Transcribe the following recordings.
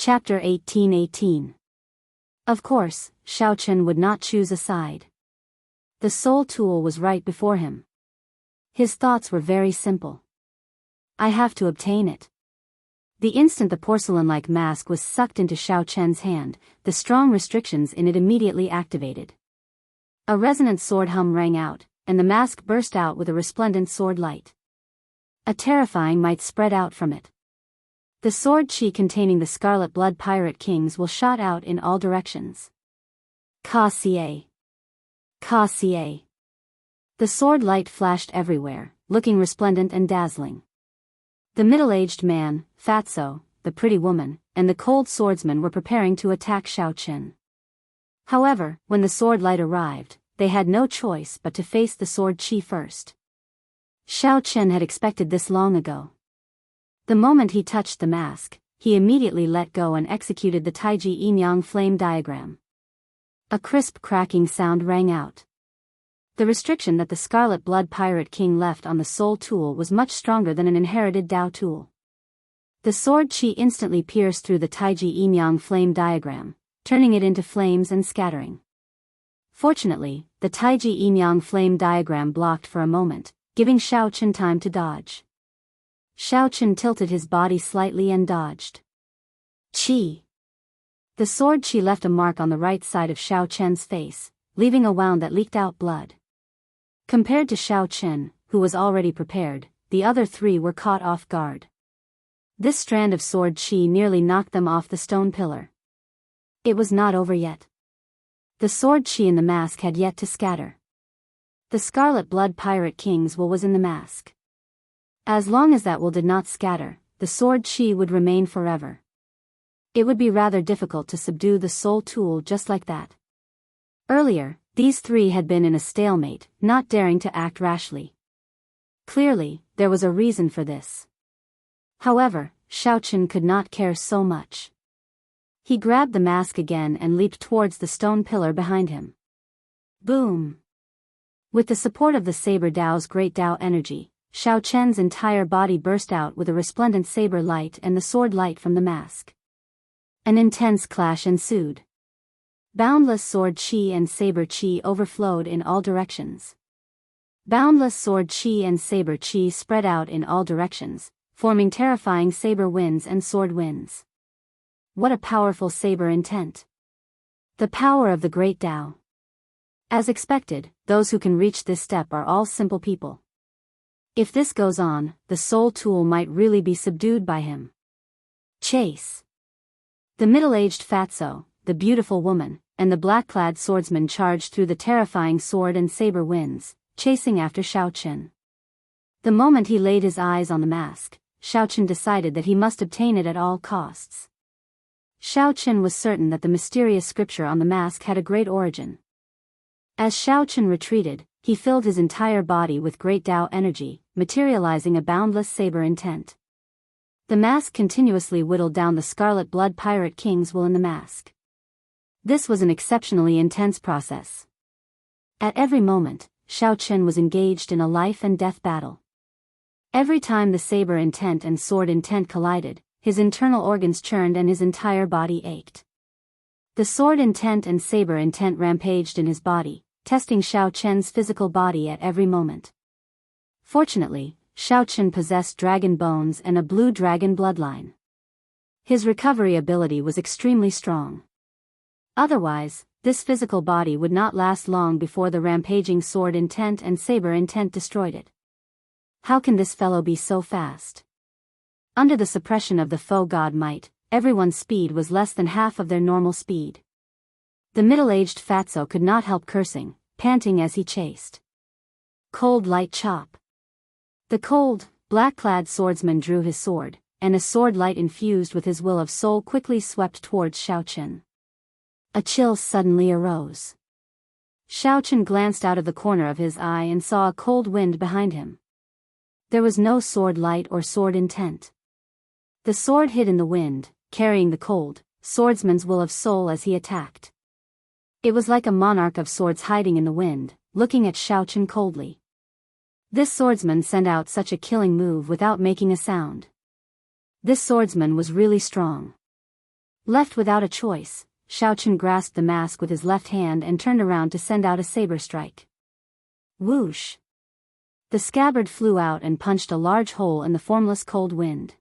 Chapter 1818. Of course, Xiaochen would not choose a side. The soul tool was right before him. His thoughts were very simple. I have to obtain it. The instant the porcelain-like mask was sucked into Xiaochen's hand, the strong restrictions in it immediately activated. A resonant sword hum rang out, and the mask burst out with a resplendent sword light. A terrifying might spread out from it. The sword chi containing the scarlet blood pirate kings will shot out in all directions. Ka-cie. Ka-cie. The sword light flashed everywhere, looking resplendent and dazzling. The middle-aged man, Fatso, the pretty woman, and the cold swordsman were preparing to attack Xiaochen. However, when the sword light arrived, they had no choice but to face the sword chi first. Xiaochen had expected this long ago. The moment he touched the mask, he immediately let go and executed the Taiji Yin-Yang flame diagram. A crisp cracking sound rang out. The restriction that the Scarlet Blood Pirate King left on the soul tool was much stronger than an inherited Dao tool. The sword chi instantly pierced through the Taiji Yin-Yang flame diagram, turning it into flames and scattering. Fortunately, the Taiji Yin-Yang flame diagram blocked for a moment, giving Xiaochen time to dodge. Xiaochen tilted his body slightly and dodged. Chi. The sword chi left a mark on the right side of Xiaochen's face, leaving a wound that leaked out blood. Compared to Xiaochen, who was already prepared, the other three were caught off guard. This strand of sword chi nearly knocked them off the stone pillar. It was not over yet. The sword chi in the mask had yet to scatter. The Scarlet Blood Pirate King's will was in the mask. As long as that will did not scatter, the sword chi would remain forever. It would be rather difficult to subdue the soul tool just like that. Earlier, these three had been in a stalemate, not daring to act rashly. Clearly, there was a reason for this. However, Xiaochen could not care so much. He grabbed the mask again and leaped towards the stone pillar behind him. Boom! With the support of the Saber Dao's great Dao energy, Xiaochen's entire body burst out with a resplendent saber light and the sword light from the mask. An intense clash ensued. Boundless sword chi and saber chi overflowed in all directions. Boundless sword chi and saber chi spread out in all directions, forming terrifying saber winds and sword winds. What a powerful saber intent! The power of the great Dao. As expected, those who can reach this step are all simple people. If this goes on, the soul tool might really be subdued by him. Chase! The middle-aged Fatso, the beautiful woman, and the black-clad swordsman charged through the terrifying sword and saber winds, chasing after Xiaochen. The moment he laid his eyes on the mask, Xiaochen decided that he must obtain it at all costs. Xiaochen was certain that the mysterious scripture on the mask had a great origin. As Xiaochen retreated, he filled his entire body with great Dao energy, materializing a boundless saber intent. The mask continuously whittled down the Scarlet Blood Pirate King's will in the mask. This was an exceptionally intense process. At every moment, Xiaochen was engaged in a life-and-death battle. Every time the saber intent and sword intent collided, his internal organs churned and his entire body ached. The sword intent and saber intent rampaged in his body, testing Xiaochen's physical body at every moment. Fortunately, Xiaochen possessed dragon bones and a blue dragon bloodline. His recovery ability was extremely strong. Otherwise, this physical body would not last long before the rampaging sword intent and saber intent destroyed it. How can this fellow be so fast? Under the suppression of the foe god might, everyone's speed was less than half of their normal speed. The middle-aged Fatso could not help cursing, panting as he chased. Cold light chop. The cold, black-clad swordsman drew his sword, and a sword light infused with his will of soul quickly swept towards Xiaochen. A chill suddenly arose. Xiaochen glanced out of the corner of his eye and saw a cold wind behind him. There was no sword light or sword intent. The sword hid in the wind, carrying the cold, swordsman's will of soul as he attacked. It was like a monarch of swords hiding in the wind, looking at Xiaochen coldly. This swordsman sent out such a killing move without making a sound. This swordsman was really strong. Left without a choice, Xiaochen grasped the mask with his left hand and turned around to send out a saber strike. Whoosh! The scabbard flew out and punched a large hole in the formless cold wind.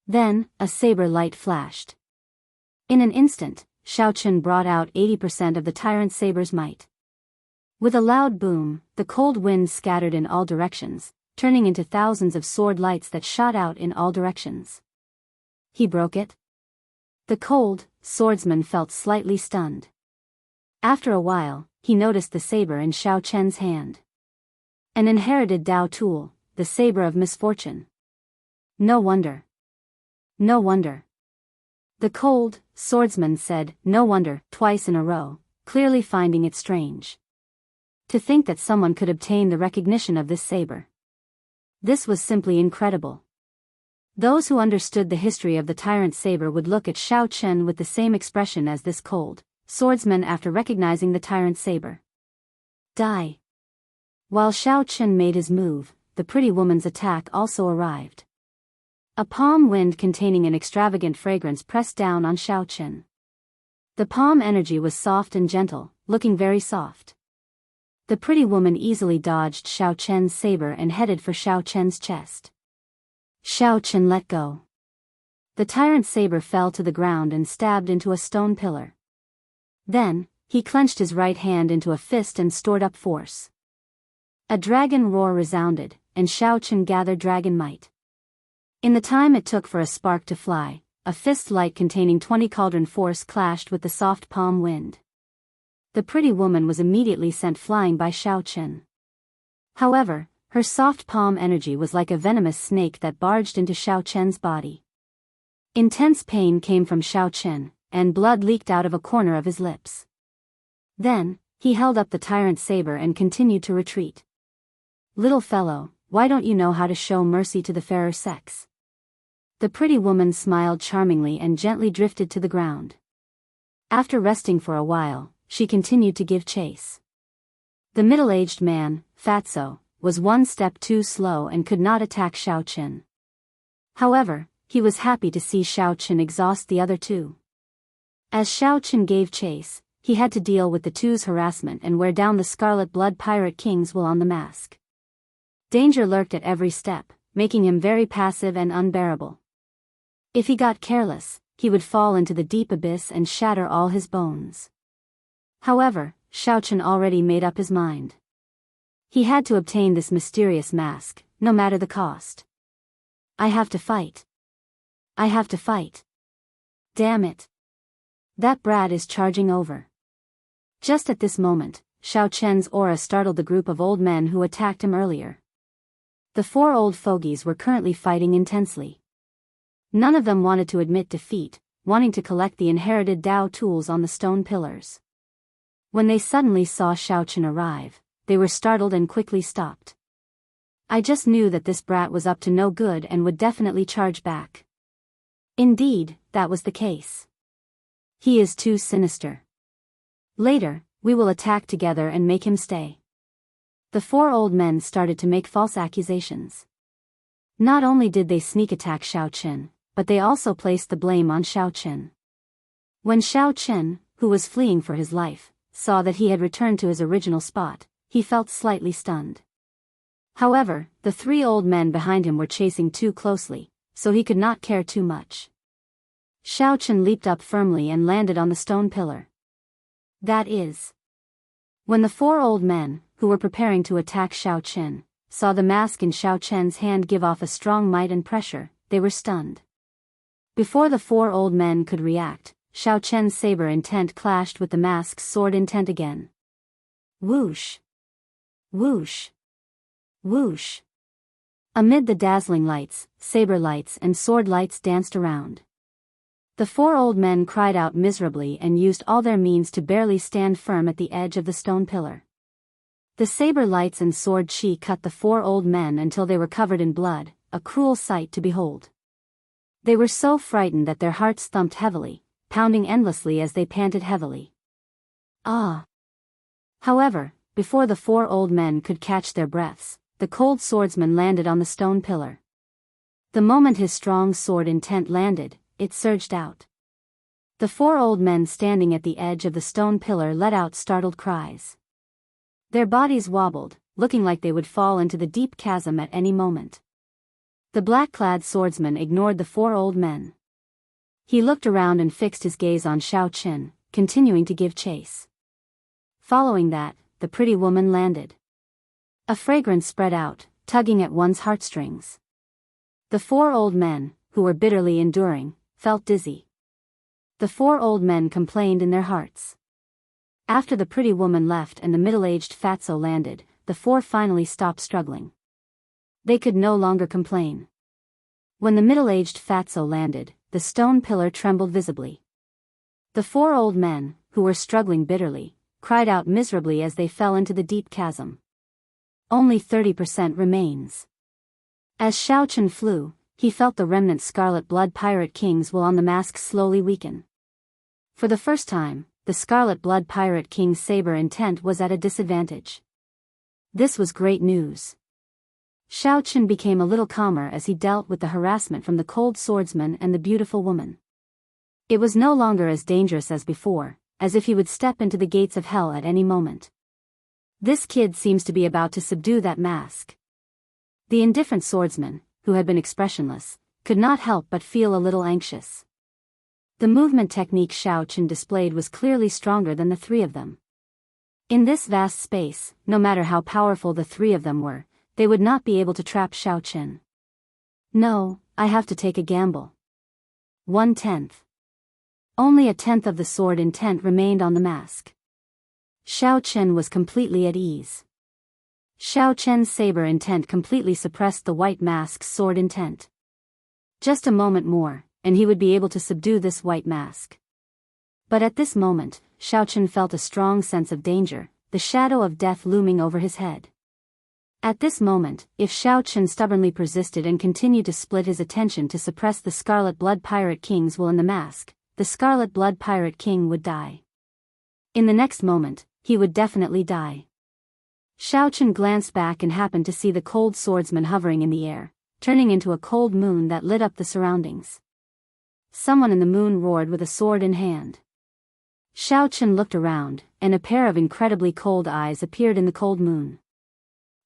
Then, a saber light flashed. In an instant, Xiaochen brought out 80% of the tyrant saber's might. With a loud boom, the cold wind scattered in all directions, turning into thousands of sword lights that shot out in all directions. He broke it? The cold swordsman felt slightly stunned. After a while, he noticed the saber in Xiaochen's hand. An inherited Dao tool, the saber of misfortune. No wonder. No wonder. The cold swordsman said, "No wonder," twice in a row, clearly finding it strange. To think that someone could obtain the recognition of this saber. This was simply incredible. Those who understood the history of the tyrant saber would look at Xiaochen with the same expression as this cold swordsman after recognizing the tyrant saber. Die. While Xiaochen made his move, the pretty woman's attack also arrived. A palm wind containing an extravagant fragrance pressed down on Xiaochen. The palm energy was soft and gentle, looking very soft. The pretty woman easily dodged Xiaochen's saber and headed for Xiaochen's chest. Xiaochen let go. The tyrant saber fell to the ground and stabbed into a stone pillar. Then, he clenched his right hand into a fist and stored up force. A dragon roar resounded, and Xiaochen gathered dragon might. In the time it took for a spark to fly, a fist light containing 20 cauldron force clashed with the soft palm wind. The pretty woman was immediately sent flying by Xiaochen. However, her soft palm energy was like a venomous snake that barged into Xiaochen's body. Intense pain came from Xiaochen, and blood leaked out of a corner of his lips. Then, he held up the tyrant saber and continued to retreat. "Little fellow, why don't you know how to show mercy to the fairer sex?" The pretty woman smiled charmingly and gently drifted to the ground. After resting for a while, she continued to give chase. The middle-aged man, Fatso, was one step too slow and could not attack Xiaochen. However, he was happy to see Xiaochen exhaust the other two. As Xiaochen gave chase, he had to deal with the two's harassment and wear down the Scarlet Blood Pirate King's will on the mask. Danger lurked at every step, making him very passive and unbearable. If he got careless, he would fall into the deep abyss and shatter all his bones. However, Xiaochen already made up his mind. He had to obtain this mysterious mask, no matter the cost. "I have to fight. I have to fight. Damn it. That brat is charging over." Just at this moment, Xiaochen's aura startled the group of old men who attacked him earlier. The four old fogies were currently fighting intensely. None of them wanted to admit defeat, wanting to collect the inherited Dao tools on the stone pillars. When they suddenly saw Xiaochen arrive, they were startled and quickly stopped. "I just knew that this brat was up to no good and would definitely charge back." Indeed, that was the case. "He is too sinister. Later, we will attack together and make him stay." The four old men started to make false accusations. Not only did they sneak attack Xiaochen, but they also placed the blame on Xiaochen. When Xiaochen, who was fleeing for his life, saw that he had returned to his original spot, he felt slightly stunned. However, the three old men behind him were chasing too closely, so he could not care too much. Xiaochen leaped up firmly and landed on the stone pillar. That is. When the four old men, who were preparing to attack Xiaochen, saw the mask in Xiaochen's hand give off a strong might and pressure, they were stunned. Before the four old men could react, Xiaochen's saber intent clashed with the mask's sword intent again. Whoosh! Whoosh! Whoosh! Amid the dazzling lights, saber lights and sword lights danced around. The four old men cried out miserably and used all their means to barely stand firm at the edge of the stone pillar. The saber lights and sword chi cut the four old men until they were covered in blood, a cruel sight to behold. They were so frightened that their hearts thumped heavily, pounding endlessly as they panted heavily. Ah! However, before the four old men could catch their breaths, the cold swordsman landed on the stone pillar. The moment his strong sword intent landed, it surged out. The four old men standing at the edge of the stone pillar let out startled cries. Their bodies wobbled, looking like they would fall into the deep chasm at any moment. The black-clad swordsman ignored the four old men. He looked around and fixed his gaze on Xiaochen, continuing to give chase. Following that, the pretty woman landed. A fragrance spread out, tugging at one's heartstrings. The four old men, who were bitterly enduring, felt dizzy. The four old men complained in their hearts. After the pretty woman left and the middle-aged fatso landed, the four finally stopped struggling. They could no longer complain. When the middle-aged fatso landed, the stone pillar trembled visibly. The four old men, who were struggling bitterly, cried out miserably as they fell into the deep chasm. Only 30% remains. As Xiaochen flew, he felt the remnant Scarlet Blood Pirate King's will on the mask slowly weaken. For the first time, the Scarlet Blood Pirate King's saber intent was at a disadvantage. This was great news. Xiaochen became a little calmer as he dealt with the harassment from the cold swordsman and the beautiful woman. It was no longer as dangerous as before, as if he would step into the gates of hell at any moment. This kid seems to be about to subdue that mask. The indifferent swordsman, who had been expressionless, could not help but feel a little anxious. The movement technique Xiaochen displayed was clearly stronger than the three of them. In this vast space, no matter how powerful the three of them were, they would not be able to trap Xiaochen. No, I have to take a gamble. 1/10. Only a tenth of the sword intent remained on the mask. Xiaochen was completely at ease. Xiaochen's saber intent completely suppressed the white mask's sword intent. Just a moment more, and he would be able to subdue this white mask. But at this moment, Xiaochen felt a strong sense of danger, the shadow of death looming over his head. At this moment, if Xiaochen stubbornly persisted and continued to split his attention to suppress the Scarlet Blood Pirate King's will in the mask, the Scarlet Blood Pirate King would die. In the next moment, he would definitely die. Xiaochen glanced back and happened to see the cold swordsman hovering in the air, turning into a cold moon that lit up the surroundings. Someone in the moon roared with a sword in hand. Xiaochen looked around, and a pair of incredibly cold eyes appeared in the cold moon.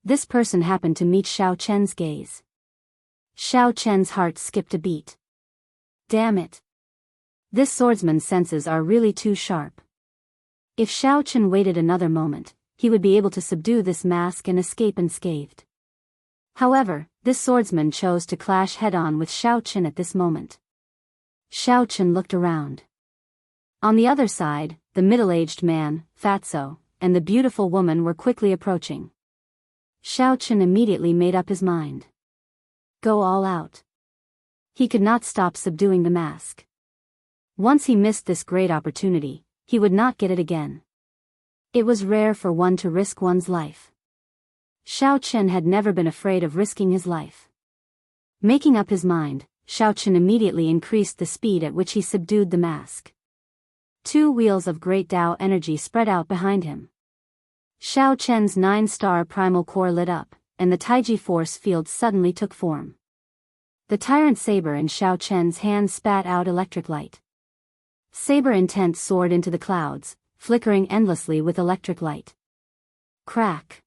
This person happened to meet Xiaochen's gaze. Xiaochen's heart skipped a beat. Damn it. This swordsman's senses are really too sharp. If Xiaochen waited another moment, he would be able to subdue this mask and escape unscathed. However, this swordsman chose to clash head-on with Xiaochen at this moment. Xiaochen looked around. On the other side, the middle-aged man, Fatso, and the beautiful woman were quickly approaching. Xiaochen immediately made up his mind. Go all out. He could not stop subduing the mask. Once he missed this great opportunity, he would not get it again. It was rare for one to risk one's life. Xiaochen had never been afraid of risking his life. Making up his mind, Xiaochen immediately increased the speed at which he subdued the mask. 2 wheels of great Dao energy spread out behind him. Xiaochen's 9-star primal core lit up, and the Taiji force field suddenly took form. The tyrant saber in Xiaochen's hand spat out electric light. Saber intent soared into the clouds, flickering endlessly with electric light. Crack.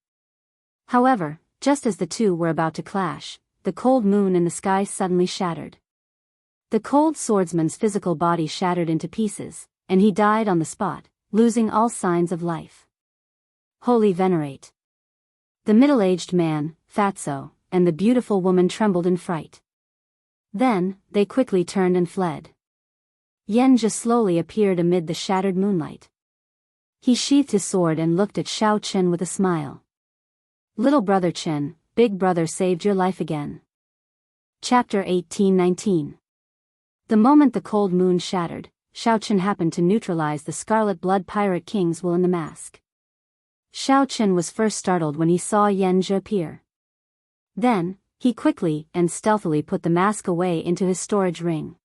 However, just as the two were about to clash, the cold moon in the sky suddenly shattered. The cold swordsman's physical body shattered into pieces, and he died on the spot, losing all signs of life. Holy venerate. The middle-aged man, Fatso, and the beautiful woman trembled in fright. Then, they quickly turned and fled. Xianxia slowly appeared amid the shattered moonlight. He sheathed his sword and looked at Xiaochen with a smile. Little brother Chen, big brother saved your life again. Chapter 18-19. The moment the cold moon shattered, Xiaochen happened to neutralize the Scarlet Blood Pirate King's will in the mask. Xiaochen was first startled when he saw Xianxia appear. Then, he quickly and stealthily put the mask away into his storage ring.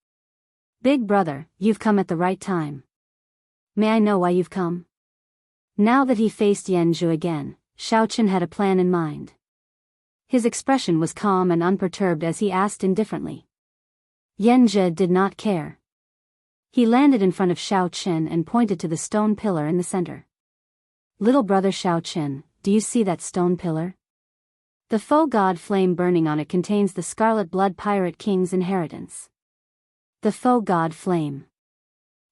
Big brother, you've come at the right time. May I know why you've come? Now that he faced Xianxia again, Xiaochen had a plan in mind. His expression was calm and unperturbed as he asked indifferently. Xianxia did not care. He landed in front of Xiao Qin and pointed to the stone pillar in the center. Little brother Xiao Qin, do you see that stone pillar? The faux god flame burning on it contains the Scarlet Blood Pirate King's inheritance. The faux god flame.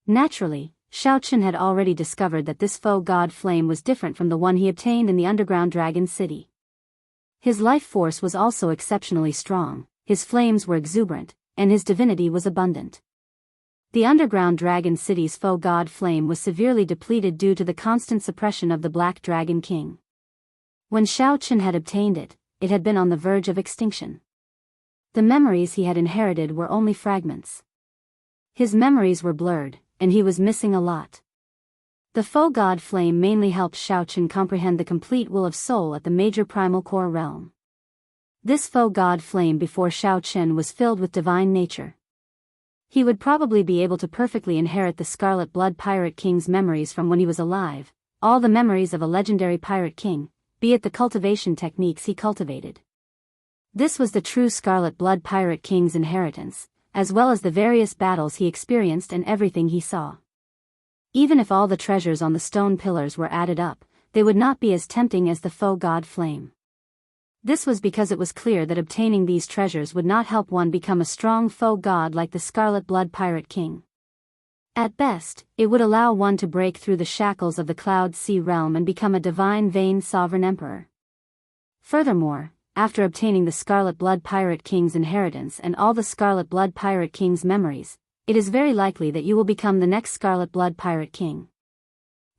Naturally, Xiao Qin had already discovered that this faux god flame was different from the one he obtained in the underground dragon city. His life force was also exceptionally strong, his flames were exuberant, and his divinity was abundant. The underground dragon city's faux god flame was severely depleted due to the constant suppression of the Black Dragon King. When Xiao Qin had obtained it, it had been on the verge of extinction. The memories he had inherited were only fragments. His memories were blurred, and he was missing a lot. The faux god flame mainly helped Xiao Qin comprehend the complete will of soul at the major primal core realm. This faux god flame before Xiao Qin was filled with divine nature. He would probably be able to perfectly inherit the Scarlet Blood Pirate King's memories from when he was alive, all the memories of a legendary pirate king, be it the cultivation techniques he cultivated. This was the true Scarlet Blood Pirate King's inheritance, as well as the various battles he experienced and everything he saw. Even if all the treasures on the stone pillars were added up, they would not be as tempting as the faux god flame. This was because it was clear that obtaining these treasures would not help one become a strong faux god like the Scarlet Blood Pirate King. At best, it would allow one to break through the shackles of the Cloud Sea realm and become a divine vain sovereign emperor. Furthermore, after obtaining the Scarlet Blood Pirate King's inheritance and all the Scarlet Blood Pirate King's memories, it is very likely that you will become the next Scarlet Blood Pirate King.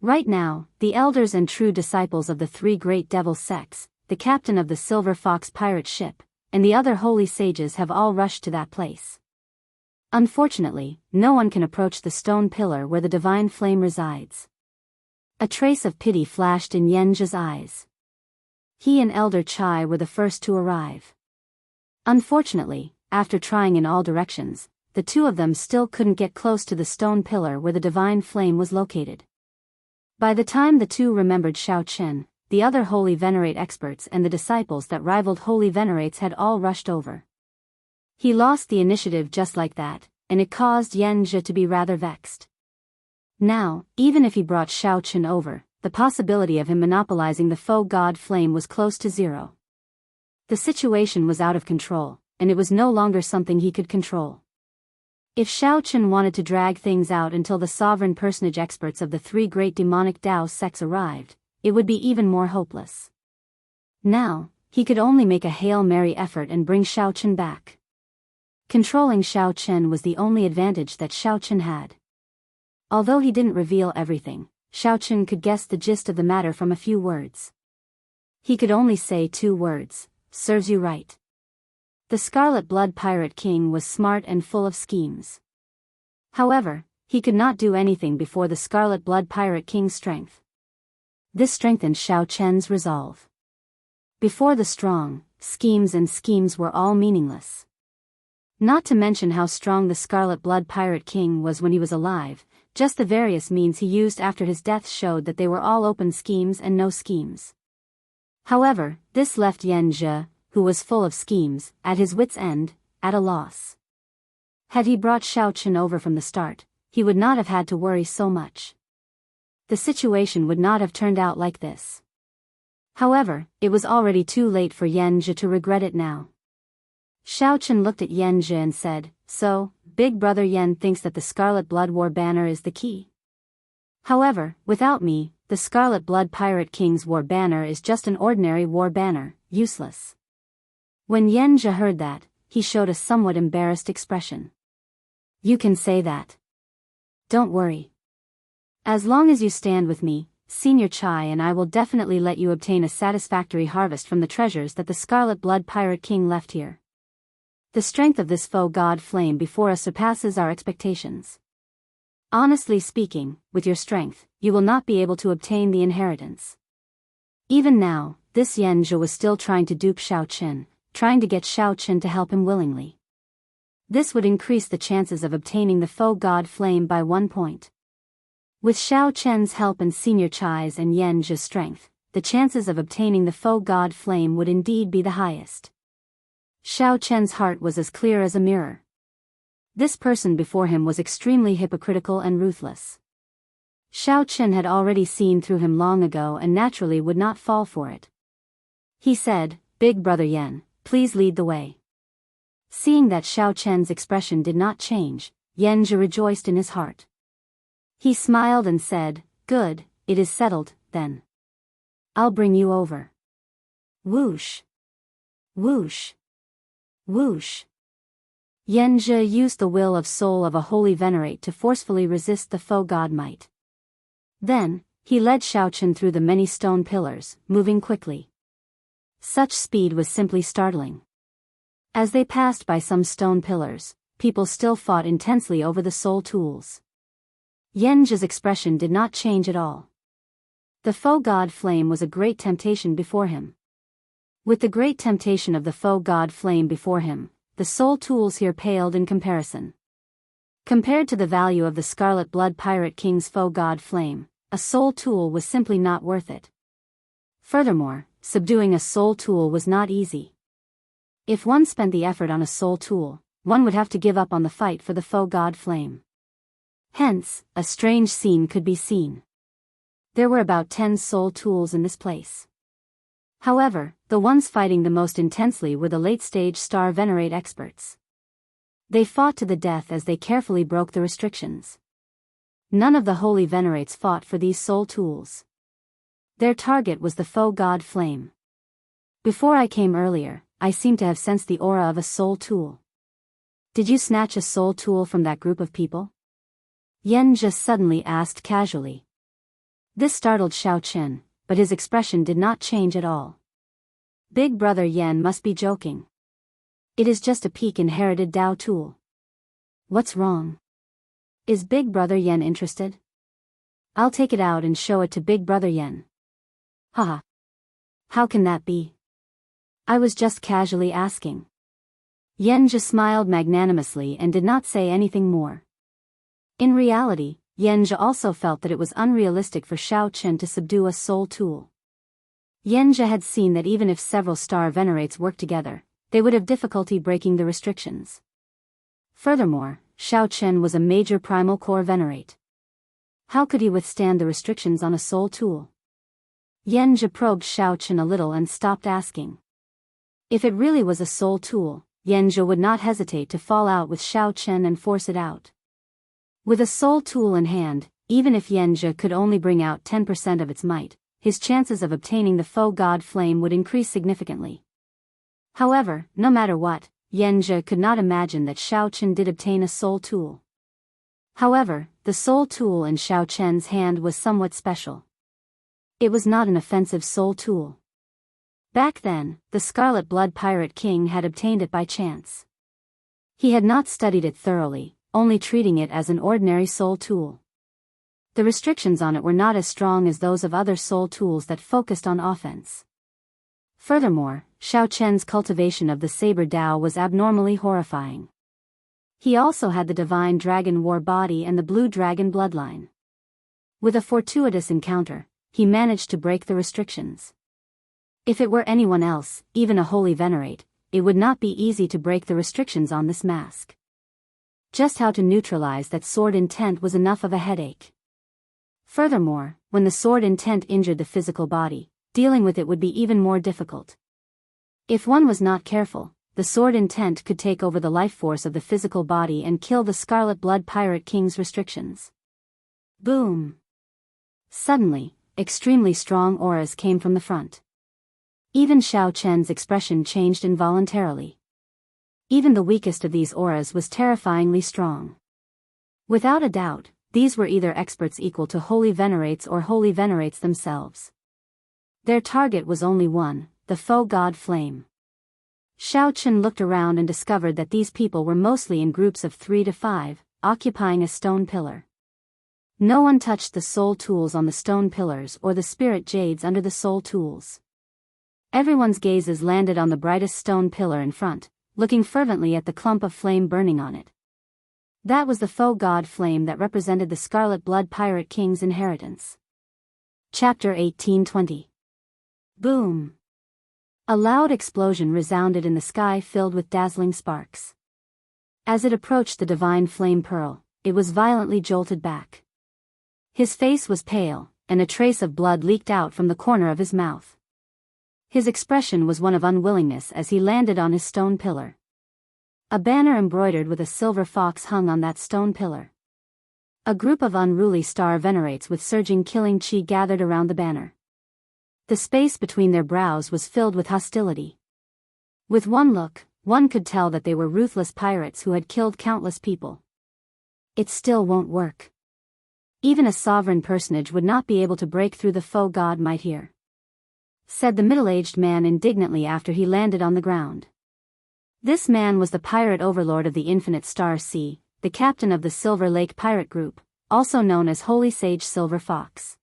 Right now, the elders and true disciples of the three great devil sects, the captain of the Silver Fox pirate ship, and the other holy sages have all rushed to that place. Unfortunately, no one can approach the stone pillar where the divine flame resides. A trace of pity flashed in Yanji's eyes. He and Elder Chai were the first to arrive. Unfortunately, after trying in all directions, the two of them still couldn't get close to the stone pillar where the divine flame was located. By the time the two remembered Xiao Qin, the other holy venerate experts and the disciples that rivaled holy venerates had all rushed over. He lost the initiative just like that, and it caused Yanji to be rather vexed. Now, even if he brought Xiao Qin over, the possibility of him monopolizing the faux god flame was close to zero. The situation was out of control, and it was no longer something he could control. If Xiao Qin wanted to drag things out until the sovereign personage experts of the three great demonic Dao sects arrived, it would be even more hopeless. Now, he could only make a Hail Mary effort and bring Xiao Qin back. Controlling Xiao Qin was the only advantage that Xiao Qin had. Although he didn't reveal everything, Xiao Qin could guess the gist of the matter from a few words. He could only say 2 words, "Serves you right." The Scarlet Blood Pirate King was smart and full of schemes. However, he could not do anything before the Scarlet Blood Pirate King's strength. This strengthened Xiao Qin's resolve. Before the strong, schemes were all meaningless. Not to mention how strong the Scarlet Blood Pirate King was when he was alive, just the various means he used after his death showed that they were all open schemes and no schemes. However, this left Yanji, who was full of schemes, at his wit's end, at a loss. Had he brought Xiao Qin over from the start, he would not have had to worry so much. The situation would not have turned out like this. However, it was already too late for Yanji to regret it now. Xiao Qin looked at Yanji and said, "So, Big Brother Yan thinks that the Scarlet Blood War banner is the key. However, without me, the Scarlet Blood Pirate King's war banner is just an ordinary war banner, useless." When Yanji heard that, he showed a somewhat embarrassed expression. "You can say that. Don't worry. As long as you stand with me, Senior Chai and I will definitely let you obtain a satisfactory harvest from the treasures that the Scarlet Blood Pirate King left here. The strength of this faux god flame before us surpasses our expectations. Honestly speaking, with your strength, you will not be able to obtain the inheritance." Even now, this Yanji was still trying to dupe Xiao Qin, trying to get Xiao Qin to help him willingly. This would increase the chances of obtaining the faux god flame by 1 point. With Xiao Qin's help and Senior Chai's and Yanji's strength, the chances of obtaining the faux god flame would indeed be the highest. Xiao Qin's heart was as clear as a mirror. This person before him was extremely hypocritical and ruthless. Xiao Chen had already seen through him long ago and naturally would not fall for it. He said, "Big brother Yan, please lead the way." Seeing that Xiao Chen's expression did not change, Yanzhi rejoiced in his heart. He smiled and said, "Good, it is settled, then. I'll bring you over." Whoosh! Whoosh! Whoosh! Yanzhi used the will of soul of a holy venerate to forcefully resist the foe god might. Then, he led Xiao Chen through the many stone pillars, moving quickly. Such speed was simply startling. As they passed by some stone pillars, people still fought intensely over the soul tools. Yanzhi's expression did not change at all. The foe god flame was a great temptation before him. With the great temptation of the foe god flame before him, the soul tools here paled in comparison. Compared to the value of the Scarlet Blood Pirate King's foe god flame, a soul tool was simply not worth it. Furthermore, subduing a soul tool was not easy. If one spent the effort on a soul tool, one would have to give up on the fight for the foe god flame. Hence, a strange scene could be seen. There were about 10 soul tools in this place. However, the ones fighting the most intensely were the late-stage Star Venerate experts. They fought to the death as they carefully broke the restrictions. None of the holy venerates fought for these soul tools. Their target was the foe god flame. Before I came earlier, I seemed to have sensed the aura of a soul tool. Did you snatch a soul tool from that group of people? Yan just suddenly asked casually. This startled Xiao Chen, but his expression did not change at all. Big brother Yan must be joking. It is just a peak inherited Dao tool. What's wrong? Is Big brother Yan interested? I'll take it out and show it to Big brother Yan. Haha. How can that be? I was just casually asking. Yan just smiled magnanimously and did not say anything more. In reality, Yanzhi also felt that it was unrealistic for Xiao Chen to subdue a soul tool. Yanzhi had seen that even if several star venerates worked together, they would have difficulty breaking the restrictions. Furthermore, Xiao Chen was a major primal core venerate. How could he withstand the restrictions on a soul tool? Yanzhi probed Xiao Chen a little and stopped asking. If it really was a soul tool, Yanzhi would not hesitate to fall out with Xiao Chen and force it out. With a soul tool in hand, even if Yanzhi could only bring out 10% of its might, his chances of obtaining the foe god flame would increase significantly. However, no matter what, Yanzhi could not imagine that Xiao Chen did obtain a soul tool. However, the soul tool in Xiao Chen's hand was somewhat special. It was not an offensive soul tool. Back then, the Scarlet Blood Pirate King had obtained it by chance. He had not studied it thoroughly, only treating it as an ordinary soul tool. The restrictions on it were not as strong as those of other soul tools that focused on offense. Furthermore, Xiao Chen's cultivation of the Saber Dao was abnormally horrifying. He also had the Divine Dragon War body and the Blue Dragon bloodline. With a fortuitous encounter, he managed to break the restrictions. If it were anyone else, even a holy venerate, it would not be easy to break the restrictions on this mask. Just how to neutralize that sword intent was enough of a headache. Furthermore, when the sword intent injured the physical body, dealing with it would be even more difficult. If one was not careful, the sword intent could take over the life force of the physical body and kill the Scarlet Blood Pirate King's restrictions. Boom! Suddenly, extremely strong auras came from the front. Even Xiao Chen's expression changed involuntarily. Even the weakest of these auras was terrifyingly strong. Without a doubt, these were either experts equal to holy venerates or holy venerates themselves. Their target was only one, the foe god flame. Xiao Chen looked around and discovered that these people were mostly in groups of 3 to 5, occupying a stone pillar. No one touched the soul tools on the stone pillars or the spirit jades under the soul tools. Everyone's gazes landed on the brightest stone pillar in front, looking fervently at the clump of flame burning on it. That was the foe god flame that represented the Scarlet Blood Pirate King's inheritance. Chapter 1820. Boom! A loud explosion resounded in the sky filled with dazzling sparks. As it approached the divine flame pearl, it was violently jolted back. His face was pale, and a trace of blood leaked out from the corner of his mouth. His expression was one of unwillingness as he landed on his stone pillar. A banner embroidered with a silver fox hung on that stone pillar. A group of unruly star venerates with surging killing chi gathered around the banner. The space between their brows was filled with hostility. With one look, one could tell that they were ruthless pirates who had killed countless people. It still won't work. Even a sovereign personage would not be able to break through the foe god might here, said the middle-aged man indignantly after he landed on the ground. This man was the pirate overlord of the Infinite Star Sea, the captain of the Silver Lake Pirate Group, also known as Holy Sage Silver Fox.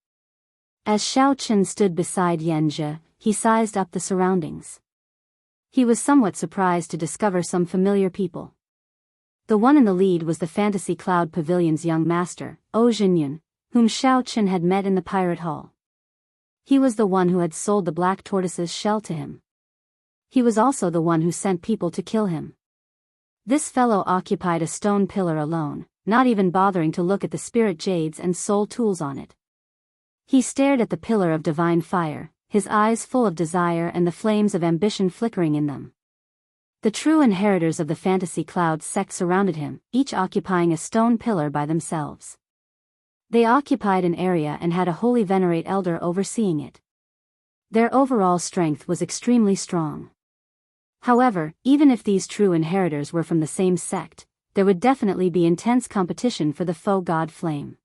As Xiaochen stood beside Xianxia, he sized up the surroundings. He was somewhat surprised to discover some familiar people. The one in the lead was the Fantasy Cloud Pavilion's young master, O Jinyun, whom Xiaochen had met in the pirate hall. He was the one who had sold the black tortoise's shell to him. He was also the one who sent people to kill him. This fellow occupied a stone pillar alone, not even bothering to look at the spirit jades and soul tools on it. He stared at the pillar of divine fire, his eyes full of desire and the flames of ambition flickering in them. The true inheritors of the Fantasy Cloud sect surrounded him, each occupying a stone pillar by themselves. They occupied an area and had a holy venerate elder overseeing it. Their overall strength was extremely strong. However, even if these true inheritors were from the same sect, there would definitely be intense competition for the foe god flame.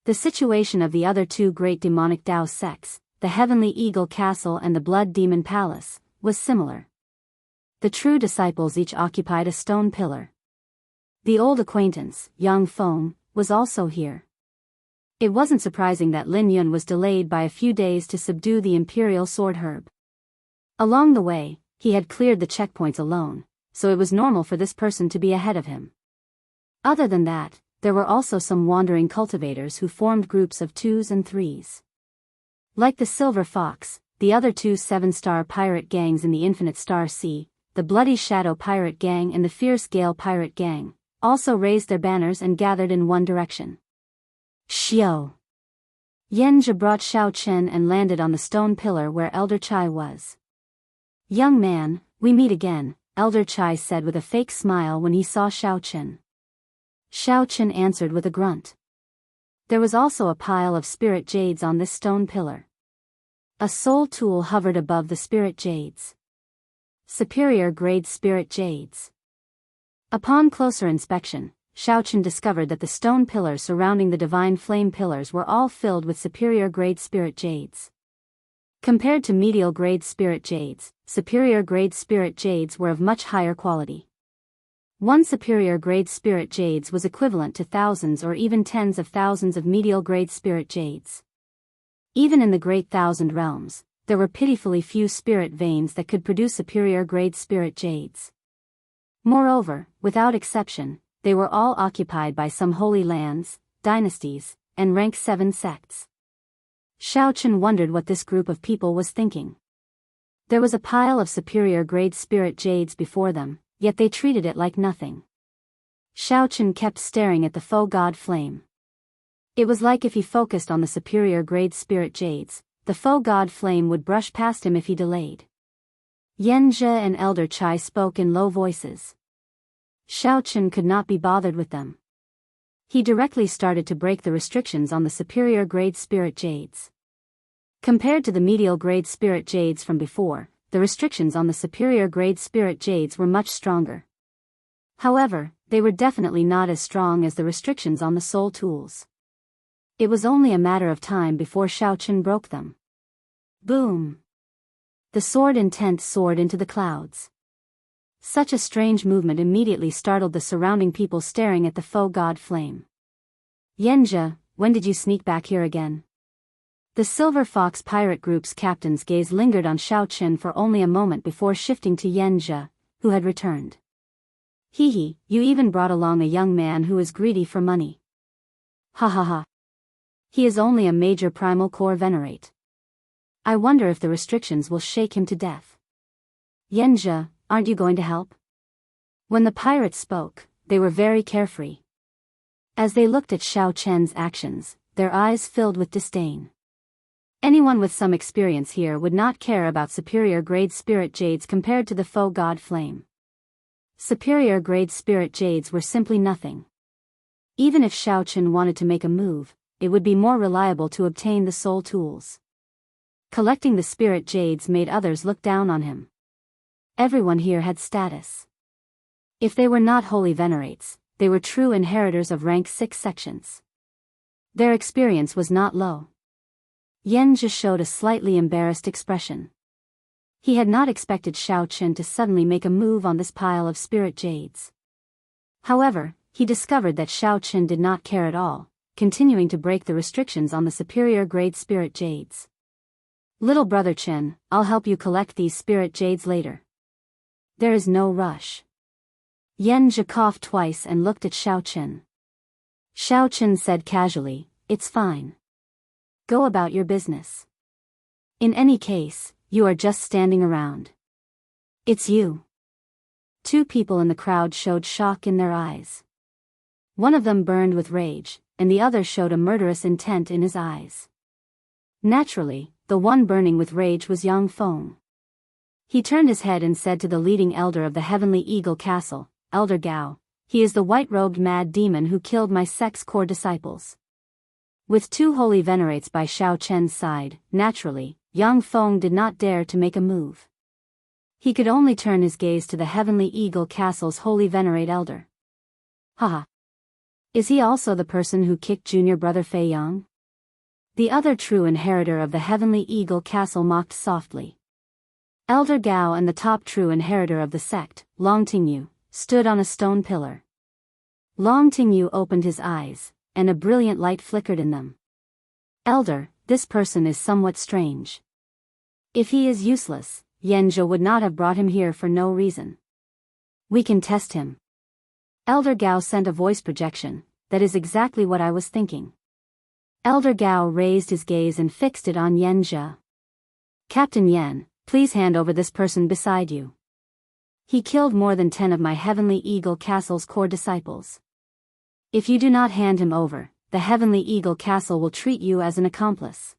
The situation of the other two great demonic Dao sects, the Heavenly Eagle Castle and the Blood Demon Palace, was similar. The true disciples each occupied a stone pillar. The old acquaintance, Yang Feng, was also here. It wasn't surprising that Lin Yun was delayed by a few days to subdue the Imperial Sword Herb. Along the way, he had cleared the checkpoints alone, so it was normal for this person to be ahead of him. Other than that, there were also some wandering cultivators who formed groups of 2s and 3s. Like the Silver Fox, the other two 7-star pirate gangs in the Infinite Star Sea, the Bloody Shadow Pirate Gang and the Fierce Gale Pirate Gang, also raised their banners and gathered in one direction. Xiao! Xianxia brought Xiaochen and landed on the stone pillar where Elder Chai was. Young man, we meet again, Elder Chai said with a fake smile when he saw Xiaochen. Xiaochen answered with a grunt. There was also a pile of spirit jades on this stone pillar. A soul tool hovered above the spirit jades. Superior grade spirit jades. Upon closer inspection, Xiaochen discovered that the stone pillars surrounding the divine flame pillars were all filled with superior grade spirit jades. Compared to medial grade spirit jades, superior grade spirit jades were of much higher quality. One superior grade spirit jades was equivalent to thousands or even tens of thousands of medial grade spirit jades. Even in the Great Thousand Realms, there were pitifully few spirit veins that could produce superior grade spirit jades. Moreover, without exception, they were all occupied by some holy lands, dynasties, and rank 7 sects. Xiaochen wondered what this group of people was thinking. There was a pile of superior grade spirit jades before them, yet they treated it like nothing. Xiaochen kept staring at the foe god flame. It was like if he focused on the superior grade spirit jades, the foe god flame would brush past him if he delayed. Xianxia and Elder Chai spoke in low voices. Xiaochen could not be bothered with them. He directly started to break the restrictions on the superior grade spirit jades. Compared to the medial grade spirit jades from before, the restrictions on the superior grade spirit jades were much stronger. However, they were definitely not as strong as the restrictions on the soul tools. It was only a matter of time before Xiaochen broke them. Boom! The sword intent soared into the clouds. Such a strange movement immediately startled the surrounding people staring at the foe god flame. Xianxia, when did you sneak back here again? The Silver Fox pirate group's captain's gaze lingered on Xiaochen for only a moment before shifting to Xianxia, who had returned. Hee, you even brought along a young man who is greedy for money. Ha ha ha. He is only a major primal core venerate. I wonder if the restrictions will shake him to death. Xianxia, aren't you going to help? When the pirate spoke, they were very carefree. As they looked at Xiaochen's actions, their eyes filled with disdain. Anyone with some experience here would not care about superior-grade spirit jades compared to the faux god flame. Superior-grade spirit jades were simply nothing. Even if Xiaochen wanted to make a move, it would be more reliable to obtain the soul tools. Collecting the spirit jades made others look down on him. Everyone here had status. If they were not holy venerates, they were true inheritors of rank 6 sections. Their experience was not low. Yanjia showed a slightly embarrassed expression. He had not expected Xiaochen to suddenly make a move on this pile of spirit jades. However, he discovered that Xiaochen did not care at all, continuing to break the restrictions on the superior-grade spirit jades. "Little brother Chen, I'll help you collect these spirit jades later. There is no rush." Yanjia coughed twice and looked at Xiaochen. Xiaochen said casually, "It's fine. Go about your business. In any case, you are just standing around." "It's you." Two people in the crowd showed shock in their eyes. One of them burned with rage, and the other showed a murderous intent in his eyes. Naturally, the one burning with rage was Yang Feng. He turned his head and said to the leading elder of the Heavenly Eagle Castle, "Elder Gao, he is the white-robed mad demon who killed my sect's core disciples." With two holy venerates by Xiaochen's side, naturally, Yang Feng did not dare to make a move. He could only turn his gaze to the Heavenly Eagle Castle's holy venerate elder. Haha. Is he also the person who kicked junior brother Fei Yang? The other true inheritor of the Heavenly Eagle Castle mocked softly. Elder Gao and the top true inheritor of the sect, Long Tingyu, stood on a stone pillar. Long Tingyu opened his eyes, and a brilliant light flickered in them. "Elder, this person is somewhat strange. If he is useless, Yanjia would not have brought him here for no reason. We can test him." Elder Gao sent a voice projection. "That is exactly what I was thinking." Elder Gao raised his gaze and fixed it on Yanjia. "Captain Yan, please hand over this person beside you. He killed more than 10 of my Heavenly Eagle Castle's core disciples. If you do not hand him over, the Heavenly Eagle Castle will treat you as an accomplice."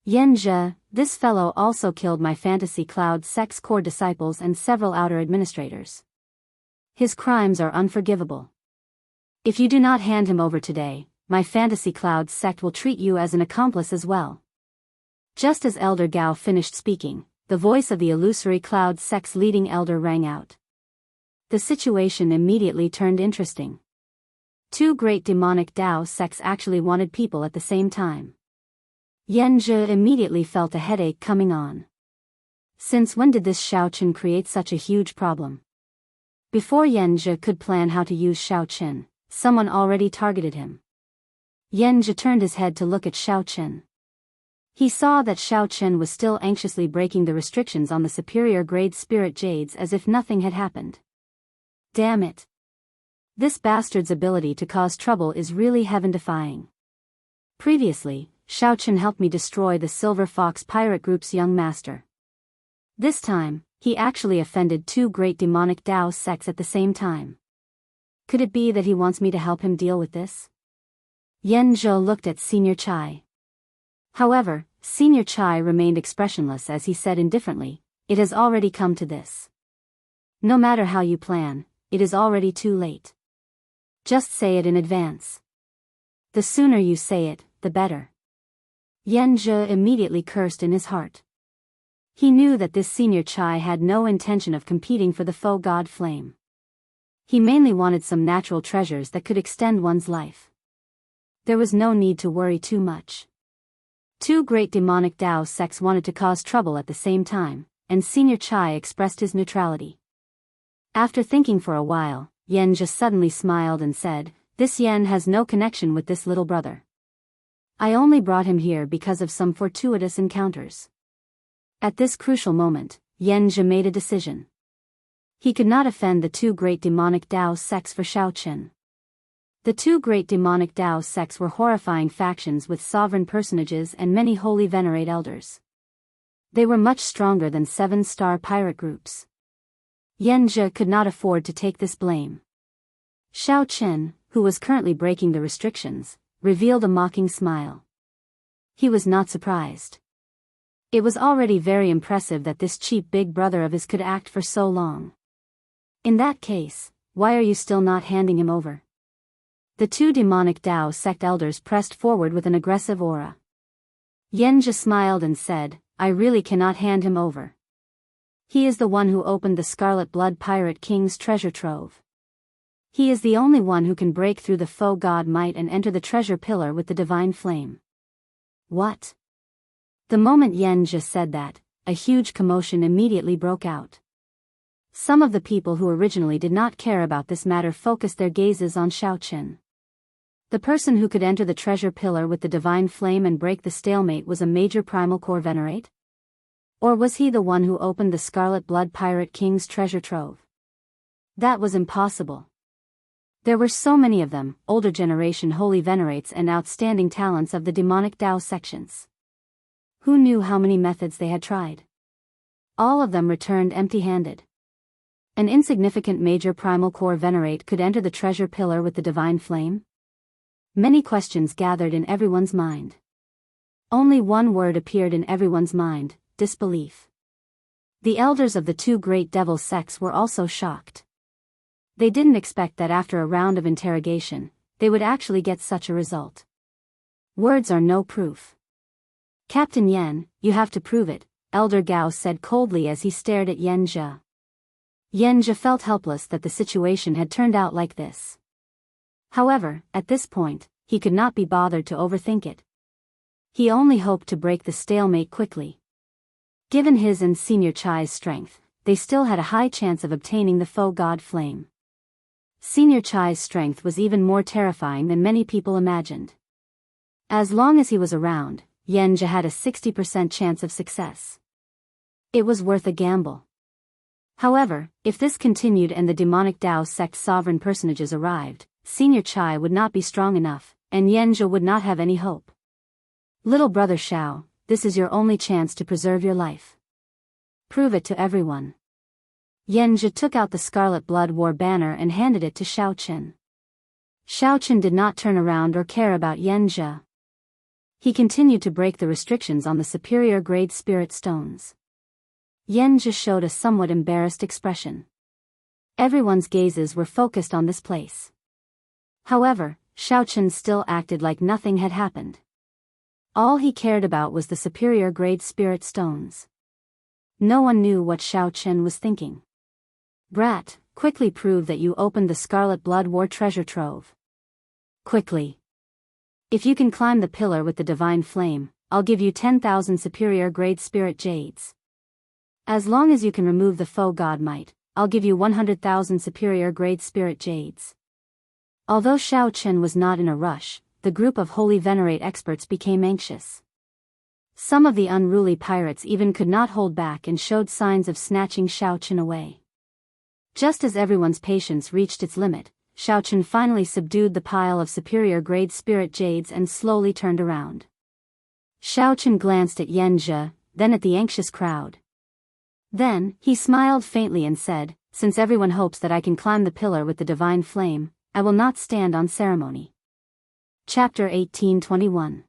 "Yanjia, this fellow also killed my Fantasy Cloud sect's core disciples and several outer administrators. His crimes are unforgivable. If you do not hand him over today, my Fantasy Cloud sect will treat you as an accomplice as well." Just as Elder Gao finished speaking, the voice of the Illusory Cloud sect's leading elder rang out. The situation immediately turned interesting. Two great demonic Dao sects actually wanted people at the same time. Yanjia immediately felt a headache coming on. Since when did this Xiaochen create such a huge problem? Before Yanjia could plan how to use Xiaochen, someone already targeted him. Yanjia turned his head to look at Xiaochen. He saw that Xiaochen was still anxiously breaking the restrictions on the superior-grade spirit jades as if nothing had happened. Damn it. This bastard's ability to cause trouble is really heaven-defying. Previously, Xiaochen helped me destroy the Silver Fox pirate group's young master. This time, he actually offended two great demonic Dao sects at the same time. Could it be that he wants me to help him deal with this? Yanjia looked at Senior Chai. However, Senior Chai remained expressionless as he said indifferently, "It has already come to this. No matter how you plan, it is already too late. Just say it in advance. The sooner you say it, the better." Yanjia immediately cursed in his heart. He knew that this Senior Chai had no intention of competing for the faux god flame. He mainly wanted some natural treasures that could extend one's life. There was no need to worry too much. Two great demonic Dao sects wanted to cause trouble at the same time, and Senior Chai expressed his neutrality. After thinking for a while, Yanjia suddenly smiled and said, "This Yan has no connection with this little brother. I only brought him here because of some fortuitous encounters." At this crucial moment, Yanjia made a decision. He could not offend the two great demonic Dao sects for Xiaochen. The two great demonic Dao sects were horrifying factions with sovereign personages and many holy venerate elders. They were much stronger than 7-star pirate groups. Yanjia could not afford to take this blame. Xiao Chen, who was currently breaking the restrictions, revealed a mocking smile. He was not surprised. It was already very impressive that this cheap big brother of his could act for so long. In that case, why are you still not handing him over? The two demonic Dao sect elders pressed forward with an aggressive aura. Xianxia smiled and said, I really cannot hand him over. He is the one who opened the Scarlet Blood Pirate King's treasure trove. He is the only one who can break through the faux god might and enter the treasure pillar with the divine flame. What? The moment Xianxia said that, a huge commotion immediately broke out. Some of the people who originally did not care about this matter focused their gazes on Xiao Chen. The person who could enter the treasure pillar with the divine flame and break the stalemate was a major primal core venerate? Or was he the one who opened the Scarlet Blood Pirate King's treasure trove? That was impossible. There were so many of them, older generation holy venerates and outstanding talents of the demonic Dao sections. Who knew how many methods they had tried? All of them returned empty-handed. An insignificant major primal core venerate could enter the treasure pillar with the divine flame? Many questions gathered in everyone's mind. Only one word appeared in everyone's mind, disbelief. The elders of the two great devil sects were also shocked. They didn't expect that after a round of interrogation, they would actually get such a result. Words are no proof. Captain Yan, you have to prove it, Elder Gao said coldly as he stared at Xianxia. Xianxia felt helpless that the situation had turned out like this. However, at this point, he could not be bothered to overthink it. He only hoped to break the stalemate quickly. Given his and Senior Chai's strength, they still had a high chance of obtaining the faux god flame. Senior Chai's strength was even more terrifying than many people imagined. As long as he was around, Xianxia had a 60% chance of success. It was worth a gamble. However, if this continued and the demonic Dao sect sovereign personages arrived, Senior Chai would not be strong enough, and Xianxia would not have any hope. Little brother Xiao, this is your only chance to preserve your life. Prove it to everyone. Xianxia took out the Scarlet Blood War banner and handed it to Xiao Chen. Xiao Chen did not turn around or care about Xianxia. He continued to break the restrictions on the superior grade spirit stones. Xianxia showed a somewhat embarrassed expression. Everyone's gazes were focused on this place. However, Xiao Chen still acted like nothing had happened. All he cared about was the superior grade spirit stones. No one knew what Xiao Chen was thinking. Brat, quickly prove that you opened the Scarlet Blood War treasure trove. Quickly. If you can climb the pillar with the divine flame, I'll give you 10,000 superior grade spirit jades. As long as you can remove the faux god might, I'll give you 100,000 superior grade spirit jades. Although Xiao Chen was not in a rush, the group of holy venerate experts became anxious. Some of the unruly pirates even could not hold back and showed signs of snatching Xiao Chen away. Just as everyone's patience reached its limit, Xiao Chen finally subdued the pile of superior grade spirit jades and slowly turned around. Xiao Chen glanced at Xianxia, then at the anxious crowd. Then, he smiled faintly and said, since everyone hopes that I can climb the pillar with the divine flame, I will not stand on ceremony. Chapter 1821.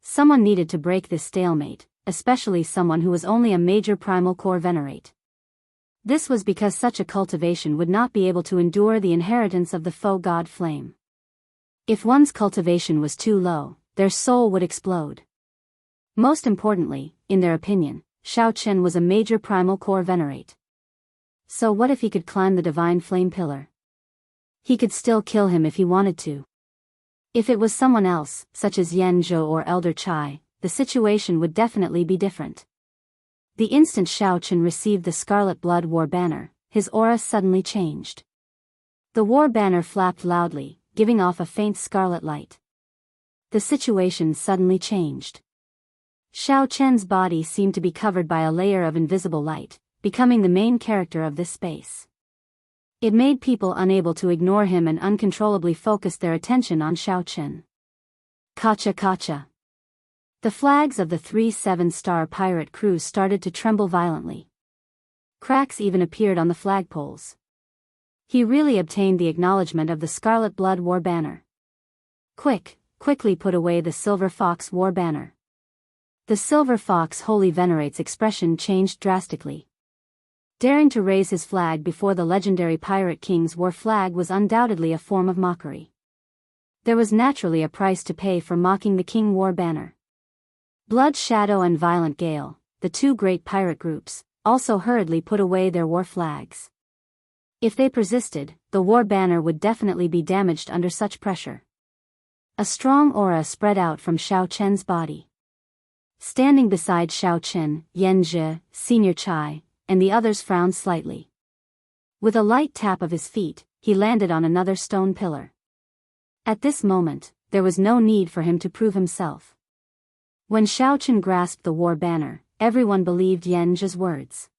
Someone needed to break this stalemate, especially someone who was only a major primal core venerate. This was because such a cultivation would not be able to endure the inheritance of the faux god flame. If one's cultivation was too low, their soul would explode. Most importantly, in their opinion, Xiao Chen was a major primal core venerate. So what if he could climb the divine flame pillar? He could still kill him if he wanted to. If it was someone else, such as Xianxia or Elder Chai, the situation would definitely be different. The instant Xiao Chen received the Scarlet Blood War banner, his aura suddenly changed. The war banner flapped loudly, giving off a faint scarlet light. The situation suddenly changed. Xiao Chen's body seemed to be covered by a layer of invisible light, becoming the main character of this space. It made people unable to ignore him and uncontrollably focus their attention on Xiao Chen. Kacha kacha. The flags of the 3 7-star pirate crews started to tremble violently. Cracks even appeared on the flagpoles. He really obtained the acknowledgement of the Scarlet Blood War Banner. Quickly put away the Silver Fox War Banner. The Silver Fox Holy Venerate's expression changed drastically. Daring to raise his flag before the legendary Pirate King's war flag was undoubtedly a form of mockery. There was naturally a price to pay for mocking the King War Banner. Blood Shadow and Violent Gale, the two great pirate groups, also hurriedly put away their war flags. If they persisted, the war banner would definitely be damaged under such pressure. A strong aura spread out from Xiao Chen's body. Standing beside Xiao Chen, Yanzhi, Senior Chai, and the others frowned slightly. With a light tap of his feet, he landed on another stone pillar. At this moment, there was no need for him to prove himself. When Xiao Chen grasped the war banner, everyone believed Yanzhi's words.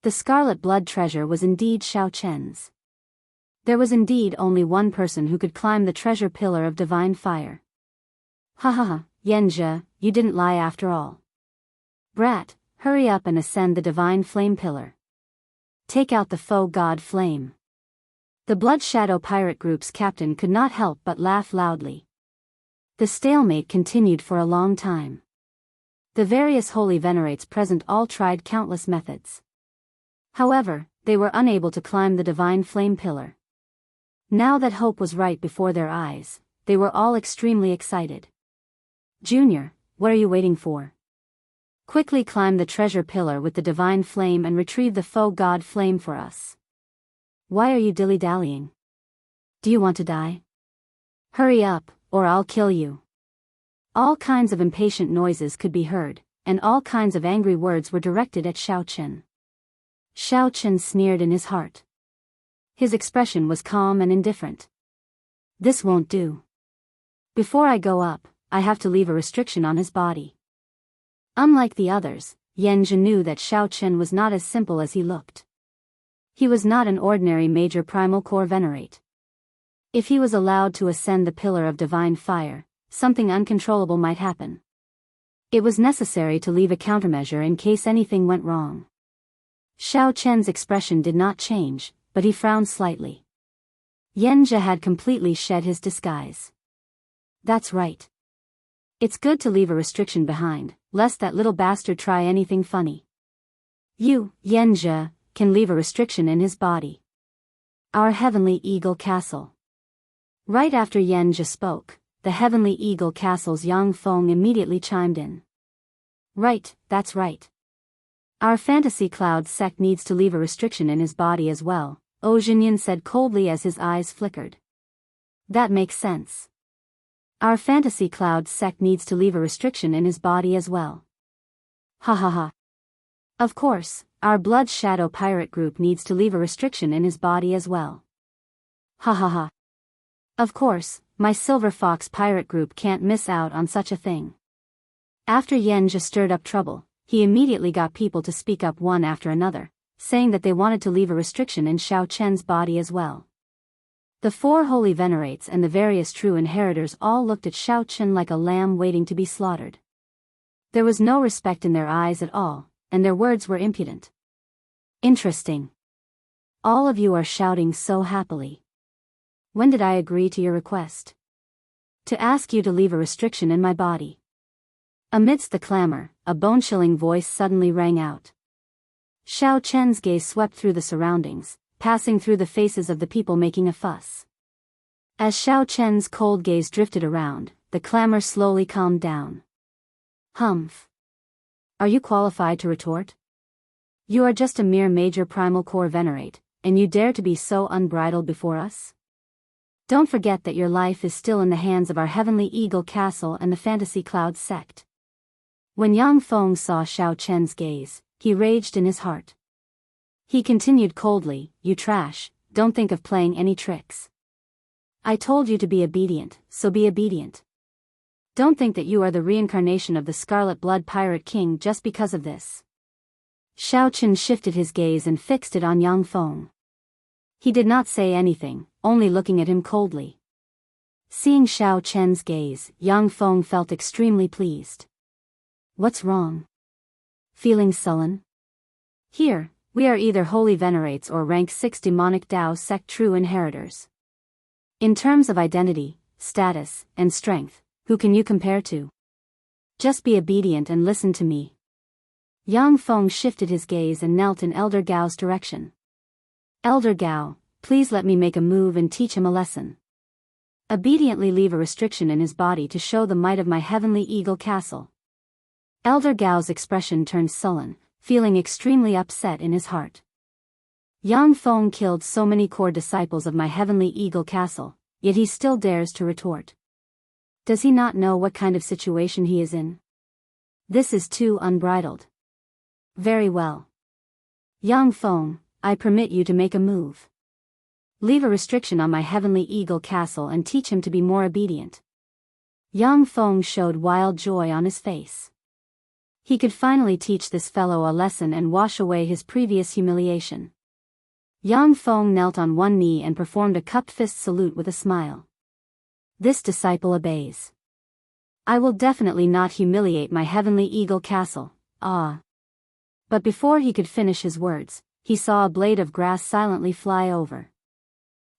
The Scarlet Blood treasure was indeed Xiao Chen's. There was indeed only one person who could climb the treasure pillar of divine fire. Ha ha ha, Yanzhi, you didn't lie after all. Brat, hurry up and ascend the divine flame pillar. Take out the foe god flame. The Blood Shadow pirate group's captain could not help but laugh loudly. The stalemate continued for a long time. The various holy venerates present all tried countless methods. However, they were unable to climb the divine flame pillar. Now that hope was right before their eyes, they were all extremely excited. Junior, what are you waiting for? Quickly climb the treasure pillar with the divine flame and retrieve the foe god flame for us. Why are you dilly-dallying? Do you want to die? Hurry up, or I'll kill you. All kinds of impatient noises could be heard, and all kinds of angry words were directed at Xiao Chen. Xiao Chen sneered in his heart. His expression was calm and indifferent. This won't do. Before I go up, I have to leave a restriction on his body. Unlike the others, Yanzhi knew that Xiao Chen was not as simple as he looked. He was not an ordinary major primal core venerate. If he was allowed to ascend the pillar of divine fire, something uncontrollable might happen. It was necessary to leave a countermeasure in case anything went wrong. Xiao Chen's expression did not change, but he frowned slightly. Yanzhi had completely shed his disguise. That's right. It's good to leave a restriction behind, lest that little bastard try anything funny. You, Yanzhi, can leave a restriction in his body. Our Heavenly Eagle Castle. Right after Yanzhi spoke, the Heavenly Eagle Castle's Yang Feng immediately chimed in. Right, that's right. Our Fantasy Cloud sect needs to leave a restriction in his body as well, Zhou Jinyan said coldly as his eyes flickered. That makes sense. Our Fantasy Cloud sect needs to leave a restriction in his body as well. Ha ha ha. Of course, our Blood Shadow pirate group needs to leave a restriction in his body as well. Ha ha ha. Of course, my Silver Fox pirate group can't miss out on such a thing. After Yanzhi stirred up trouble, he immediately got people to speak up one after another, saying that they wanted to leave a restriction in Xiao Chen's body as well. The four holy venerates and the various true inheritors all looked at Xiao Chen like a lamb waiting to be slaughtered. There was no respect in their eyes at all, and their words were impudent. Interesting. All of you are shouting so happily. When did I agree to your request? To ask you to leave a restriction in my body. Amidst the clamor, a bone-chilling voice suddenly rang out. Xiao Chen's gaze swept through the surroundings, passing through the faces of the people making a fuss. As Xiao Chen's cold gaze drifted around, the clamor slowly calmed down. Humph. Are you qualified to retort? You are just a mere major primal core venerate, and you dare to be so unbridled before us? Don't forget that your life is still in the hands of our Heavenly Eagle Castle and the Fantasy Cloud sect. When Yang Feng saw Xiao Chen's gaze, he raged in his heart. He continued coldly, you trash, don't think of playing any tricks. I told you to be obedient, so be obedient. Don't think that you are the reincarnation of the Scarlet Blood Pirate King just because of this. Xiao Chen shifted his gaze and fixed it on Yang Feng. He did not say anything, only looking at him coldly. Seeing Xiao Chen's gaze, Yang Feng felt extremely pleased. What's wrong? Feeling sullen? Here, We are either holy venerates or rank 6 demonic Dao sect true inheritors. In terms of identity, status, and strength, who can you compare to? Just be obedient and listen to me. Yang Feng shifted his gaze and knelt in Elder Gao's direction. Elder Gao, please let me make a move and teach him a lesson. Obediently leave a restriction in his body to show the might of my heavenly eagle castle. Elder Gao's expression turned sullen, feeling extremely upset in his heart. Yang Feng killed so many core disciples of my heavenly eagle castle, yet he still dares to retort. Does he not know what kind of situation he is in? This is too unbridled. Very well. Yang Feng, I permit you to make a move. Leave a restriction on my heavenly eagle castle and teach him to be more obedient. Yang Feng showed wild joy on his face. He could finally teach this fellow a lesson and wash away his previous humiliation. Yang Feng knelt on one knee and performed a cupped fist salute with a smile. This disciple obeys. I will definitely not humiliate my heavenly eagle castle, ah. But before he could finish his words, he saw a blade of grass silently fly over.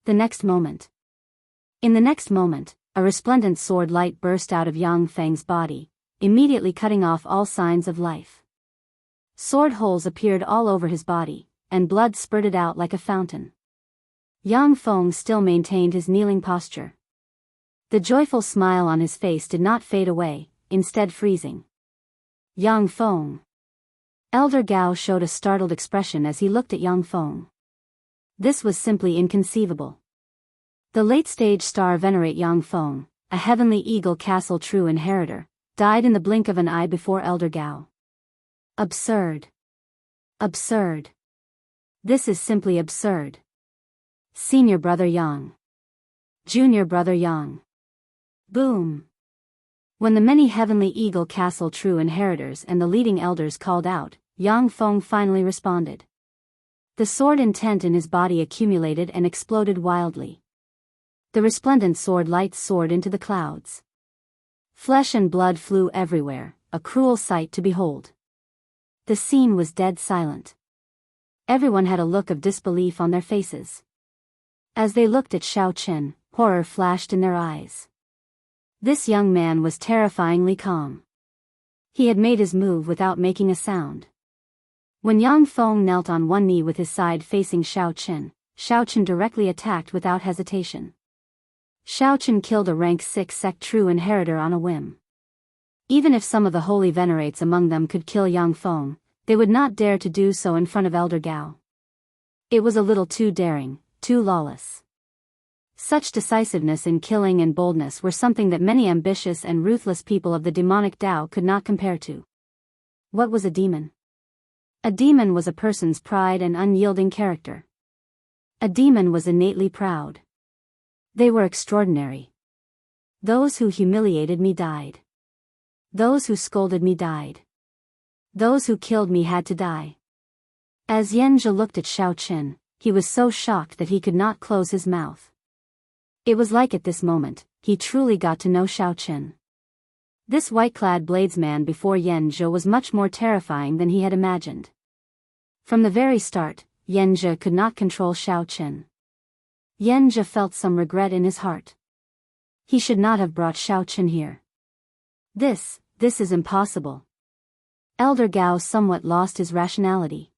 In the next moment, a resplendent sword light burst out of Yang Feng's body, immediately cutting off all signs of life. Sword holes appeared all over his body, and blood spurted out like a fountain. Yang Feng still maintained his kneeling posture. The joyful smile on his face did not fade away, instead freezing. Yang Feng. Elder Gao showed a startled expression as he looked at Yang Feng. This was simply inconceivable. The late-stage star venerate Yang Feng, a heavenly eagle castle true inheritor, died in the blink of an eye before Elder Gao. Absurd. Absurd. This is simply absurd. Senior brother Yang. Junior brother Yang. Boom. When the many heavenly eagle castle true inheritors and the leading elders called out, Yang Feng finally responded. The sword intent in his body accumulated and exploded wildly. The resplendent sword light soared into the clouds. Flesh and blood flew everywhere, a cruel sight to behold. The scene was dead silent. Everyone had a look of disbelief on their faces. As they looked at Xiao Chen, horror flashed in their eyes. This young man was terrifyingly calm. He had made his move without making a sound. When Yang Feng knelt on one knee with his side facing Xiao Chen directly attacked without hesitation. Xiao Chen killed a rank 6 sect true inheritor on a whim. Even if some of the holy venerates among them could kill Yang Feng, they would not dare to do so in front of Elder Gao. It was a little too daring, too lawless. Such decisiveness in killing and boldness were something that many ambitious and ruthless people of the demonic Dao could not compare to. What was a demon? A demon was a person's pride and unyielding character. A demon was innately proud. They were extraordinary. Those who humiliated me died. Those who scolded me died. Those who killed me had to die. As Yanzhe looked at Xiao Chen, he was so shocked that he could not close his mouth. It was like at this moment, he truly got to know Xiao Chen. This white-clad bladesman before Yanzhe was much more terrifying than he had imagined. From the very start, Yanzhe could not control Xiao Chen. Yanzhe felt some regret in his heart. He should not have brought Xiao Chen here. This is impossible. Elder Gao somewhat lost his rationality.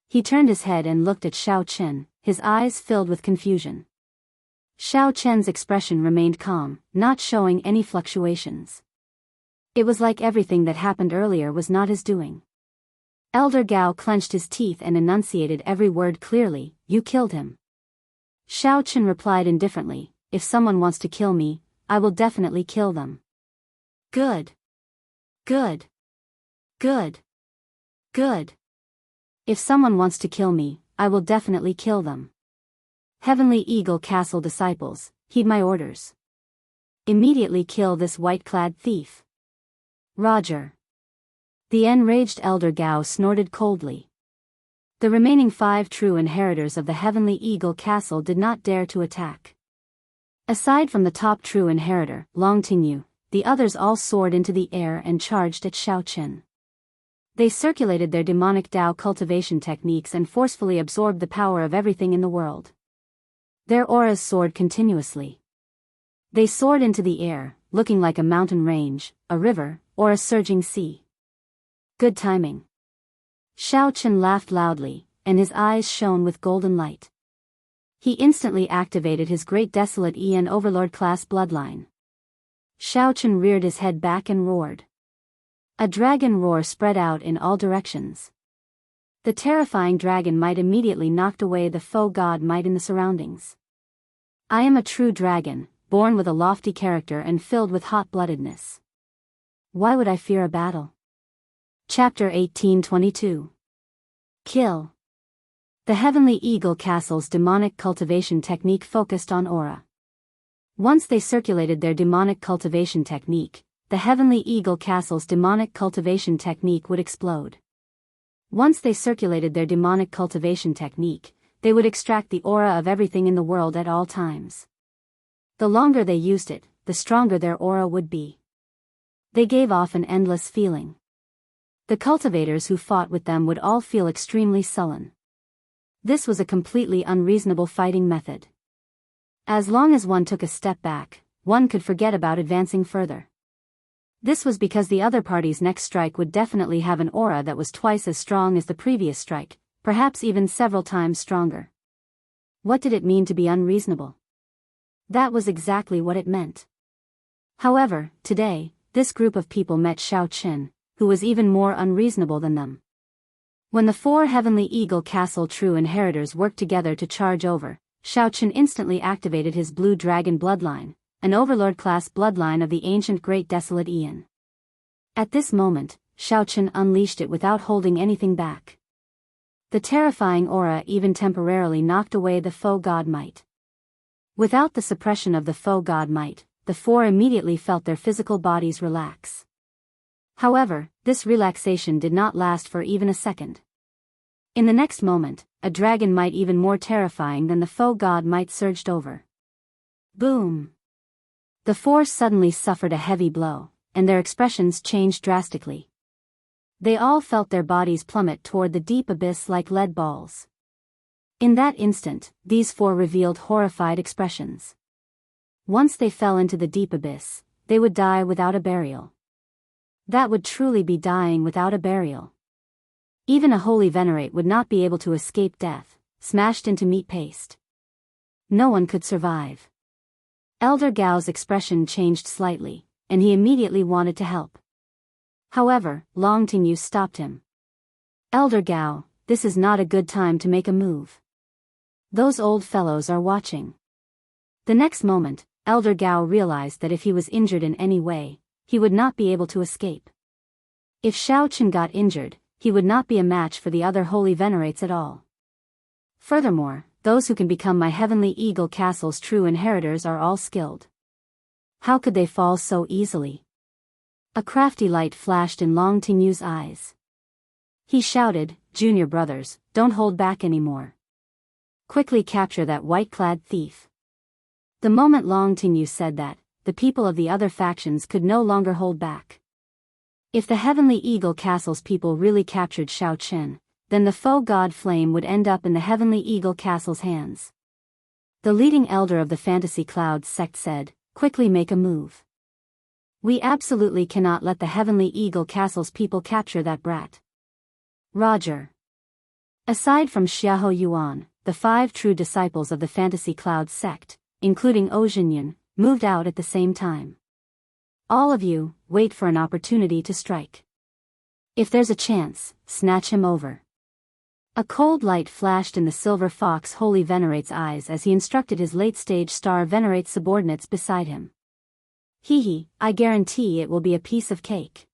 He turned his head and looked at Xiao Chen, his eyes filled with confusion. Xiao Chen's expression remained calm, not showing any fluctuations. It was like everything that happened earlier was not his doing. Elder Gao clenched his teeth and enunciated every word clearly, "You killed him." Xiao Chen replied indifferently, "If someone wants to kill me, I will definitely kill them." Good. Good. Good. Good. If someone wants to kill me, I will definitely kill them. Heavenly Eagle Castle disciples, heed my orders. Immediately kill this white-clad thief. Roger. The enraged Elder Gao snorted coldly. The remaining 5 true inheritors of the Heavenly Eagle Castle did not dare to attack. Aside from the top true inheritor, Long Tingyu, the others all soared into the air and charged at Xiao Chen. They circulated their demonic Dao cultivation techniques and forcefully absorbed the power of everything in the world. Their auras soared continuously. They soared into the air, looking like a mountain range, a river, or a surging sea. Good timing. Xiaochen laughed loudly, and his eyes shone with golden light. He instantly activated his great desolate En Overlord class bloodline. Xiaochen reared his head back and roared. A dragon roar spread out in all directions. The terrifying dragon might immediately knocked away the foe god might in the surroundings. I am a true dragon, born with a lofty character and filled with hot-bloodedness. Why would I fear a battle? Chapter 1822. Kill. The Heavenly Eagle Castle's demonic cultivation technique focused on aura. Once they circulated their demonic cultivation technique, the Heavenly Eagle Castle's demonic cultivation technique would explode. Once they circulated their demonic cultivation technique, they would extract the aura of everything in the world at all times. The longer they used it, the stronger their aura would be. They gave off an endless feeling. The cultivators who fought with them would all feel extremely sullen. This was a completely unreasonable fighting method. As long as one took a step back, one could forget about advancing further. This was because the other party's next strike would definitely have an aura that was twice as strong as the previous strike, perhaps even several times stronger. What did it mean to be unreasonable? That was exactly what it meant. However, today, this group of people met Xiaochen, who was even more unreasonable than them. When the four Heavenly Eagle Castle true inheritors worked together to charge over, Xiaochen instantly activated his blue dragon bloodline, an overlord-class bloodline of the ancient Great Desolate Aeon. At this moment, Xiaochen unleashed it without holding anything back. The terrifying aura even temporarily knocked away the foe god might. Without the suppression of the foe god might, the four immediately felt their physical bodies relax. However, this relaxation did not last for even a second. In the next moment, a dragon might even more terrifying than the foe god might surged over. Boom! The four suddenly suffered a heavy blow, and their expressions changed drastically. They all felt their bodies plummet toward the deep abyss like lead balls. In that instant, these four revealed horrified expressions. Once they fell into the deep abyss, they would die without a burial. That would truly be dying without a burial. Even a holy venerate would not be able to escape death, smashed into meat paste. No one could survive. Elder Gao's expression changed slightly, and he immediately wanted to help. However, Long Tingyu stopped him. Elder Gao, this is not a good time to make a move. Those old fellows are watching. The next moment, Elder Gao realized that if he was injured in any way, he would not be able to escape. If Xiaochen got injured, he would not be a match for the other holy venerates at all. Furthermore, those who can become my Heavenly Eagle Castle's true inheritors are all skilled. How could they fall so easily? A crafty light flashed in Long Tingyu's eyes. He shouted, "Junior brothers, don't hold back anymore. Quickly capture that white-clad thief." The moment Long Tingyu said that, the people of the other factions could no longer hold back. If the Heavenly Eagle Castle's people really captured Xiaochen, then the foe god Flame would end up in the Heavenly Eagle Castle's hands. The leading elder of the Fantasy Clouds sect said, "Quickly make a move. We absolutely cannot let the Heavenly Eagle Castle's people capture that brat." Roger. Aside from Xiahou Yuan, the 5 true disciples of the Fantasy Clouds sect, including Ojinyan, moved out at the same time. All of you, wait for an opportunity to strike. If there's a chance, snatch him over. A cold light flashed in the Silver Fox Holy Venerate's eyes as he instructed his late-stage Star Venerate subordinates beside him. Hee, I guarantee it will be a piece of cake.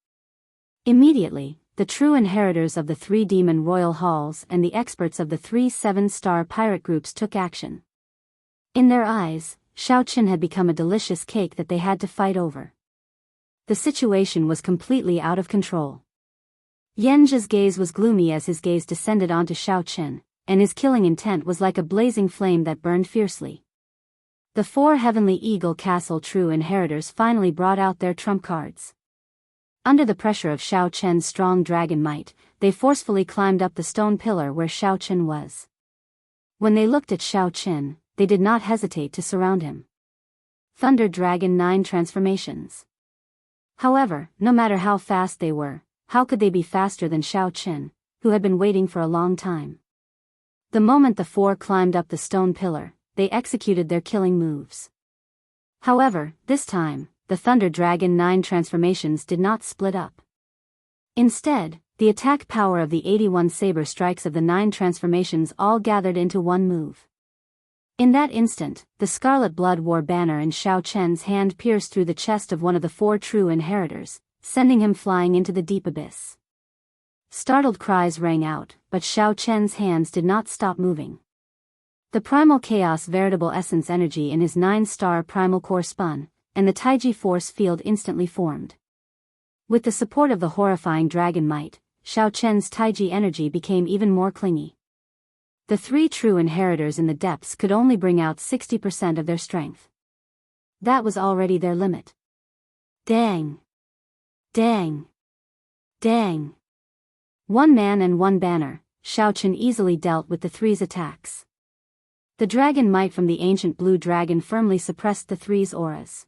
Immediately, the true inheritors of the 3 demon royal halls and the experts of the 3 7-star pirate groups took action. In their eyes, Xiaochen had become a delicious cake that they had to fight over. The situation was completely out of control. Yanzhi's gaze was gloomy as his gaze descended onto Xiaochen, and his killing intent was like a blazing flame that burned fiercely. The 4 Heavenly Eagle Castle true inheritors finally brought out their trump cards. Under the pressure of Xiao Chen's strong dragon might, they forcefully climbed up the stone pillar where Xiao Chen was. When they looked at Xiao Chen, they did not hesitate to surround him. Thunder Dragon 9 transformations. However, no matter how fast they were, how could they be faster than Xiao Chen, who had been waiting for a long time? The moment the four climbed up the stone pillar, they executed their killing moves. However, this time, the Thunder Dragon 9 transformations did not split up. Instead, the attack power of the 81 saber strikes of the 9 transformations all gathered into one move. In that instant, the Scarlet Blood War banner in Xiao Chen's hand pierced through the chest of one of the four true inheritors, sending him flying into the deep abyss. Startled cries rang out, but Xiao Chen's hands did not stop moving. The primal chaos veritable essence energy in his 9-star primal core spun, and the Taiji force field instantly formed. With the support of the horrifying dragon might, Xiao Chen's Taiji energy became even more clingy. The three true inheritors in the depths could only bring out 60% of their strength. That was already their limit. Dang! Dang! Dang! One man and one banner, Xiao Chen easily dealt with the three's attacks. The dragon might from the ancient blue dragon firmly suppressed the three's auras.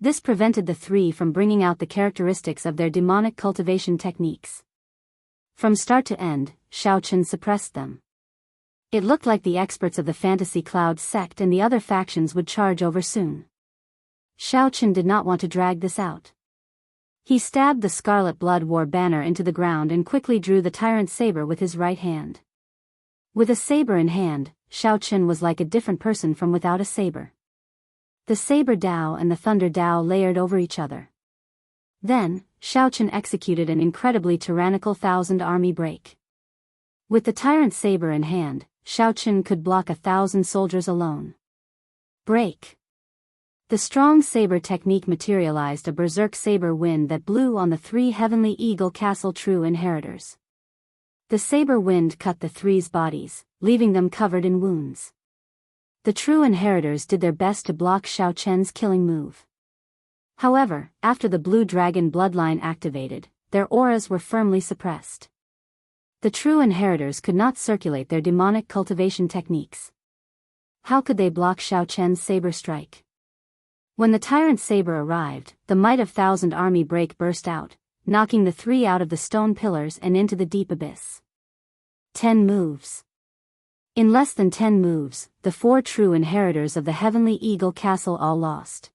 This prevented the three from bringing out the characteristics of their demonic cultivation techniques. From start to end, Xiao Chen suppressed them. It looked like the experts of the Fantasy Cloud sect and the other factions would charge over soon. Xiao Chen did not want to drag this out. He stabbed the Scarlet Blood War banner into the ground and quickly drew the tyrant saber with his right hand. With a saber in hand, Xiao Chen was like a different person from without a saber. The saber Dao and the thunder Dao layered over each other. Then, Xiao Chen executed an incredibly tyrannical 1,000-army break. With the tyrant saber in hand, Xiao Chen could block 1,000 soldiers alone. Break. The strong saber technique materialized a berserk saber wind that blew on the three Heavenly Eagle Castle true inheritors. The saber wind cut the three's bodies, leaving them covered in wounds. The true inheritors did their best to block Xiao Chen's killing move. However, after the blue dragon bloodline activated, their auras were firmly suppressed. The true inheritors could not circulate their demonic cultivation techniques. How could they block Xiao Chen's saber strike? When the tyrant saber arrived, the might of 1,000 army break burst out, knocking the three out of the stone pillars and into the deep abyss. 10 moves. In less than 10 moves, the four true inheritors of the Heavenly Eagle Castle all lost.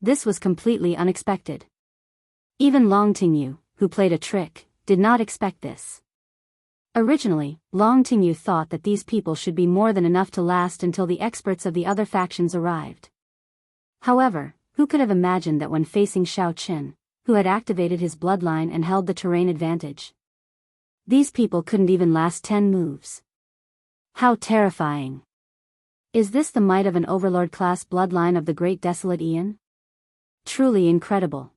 This was completely unexpected. Even Long Tingyu, who played a trick, did not expect this. Originally, Long Tingyu thought that these people should be more than enough to last until the experts of the other factions arrived. However, who could have imagined that when facing Xiao Chen, who had activated his bloodline and held the terrain advantage, these people couldn't even last 10 moves. How terrifying! Is this the might of an overlord-class bloodline of the Great Desolate Aeon? Truly incredible.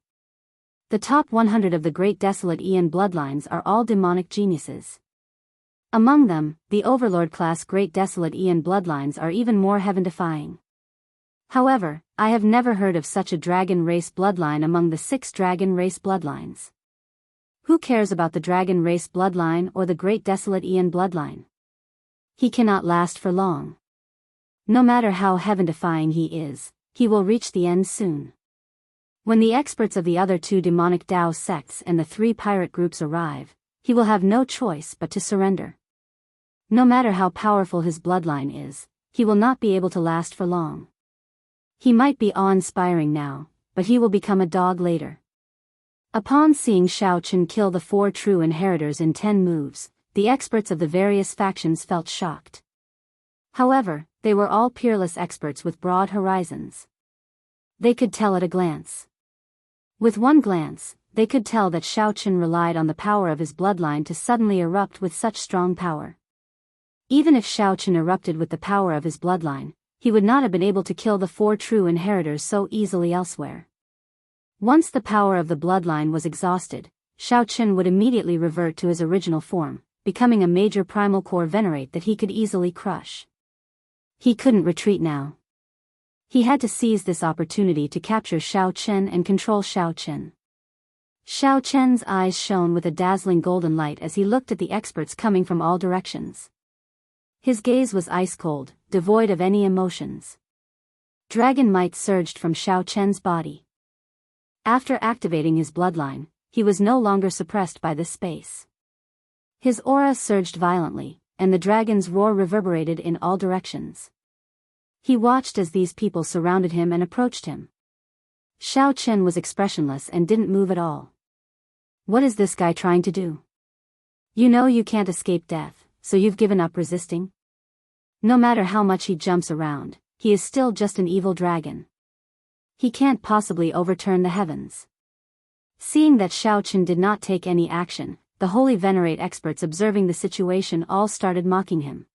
The top 100 of the Great Desolate Aeon bloodlines are all demonic geniuses. Among them, the Overlord-class Great Desolate Aeon bloodlines are even more heaven-defying. However, I have never heard of such a dragon race bloodline among the 6 dragon race bloodlines. Who cares about the dragon race bloodline or the Great Desolate Aeon bloodline? He cannot last for long. No matter how heaven-defying he is, he will reach the end soon. When the experts of the other 2 demonic Dao sects and the 3 pirate groups arrive, he will have no choice but to surrender. No matter how powerful his bloodline is, he will not be able to last for long. He might be awe-inspiring now, but he will become a dog later. Upon seeing Xiao Chen kill the 4 true inheritors in 10 moves, the experts of the various factions felt shocked. However, they were all peerless experts with broad horizons. They could tell at a glance. With one glance, they could tell that Xiao Chen relied on the power of his bloodline to suddenly erupt with such strong power. Even if Xiao Chen erupted with the power of his bloodline, he would not have been able to kill the 4 true inheritors so easily elsewhere. Once the power of the bloodline was exhausted, Xiao Chen would immediately revert to his original form, becoming a major primal core venerate that he could easily crush. He couldn't retreat now. He had to seize this opportunity to capture Xiao Chen and control Xiao Chen. Xiao Chen's eyes shone with a dazzling golden light as he looked at the experts coming from all directions. His gaze was ice-cold, devoid of any emotions. Dragon might surged from Xiao Chen's body. After activating his bloodline, he was no longer suppressed by this space. His aura surged violently, and the dragon's roar reverberated in all directions. He watched as these people surrounded him and approached him. Xiao Chen was expressionless and didn't move at all. What is this guy trying to do? You know you can't escape death, so you've given up resisting? No matter how much he jumps around, he is still just an evil dragon. He can't possibly overturn the heavens. Seeing that Xiao Chen did not take any action, the holy venerate experts observing the situation all started mocking him.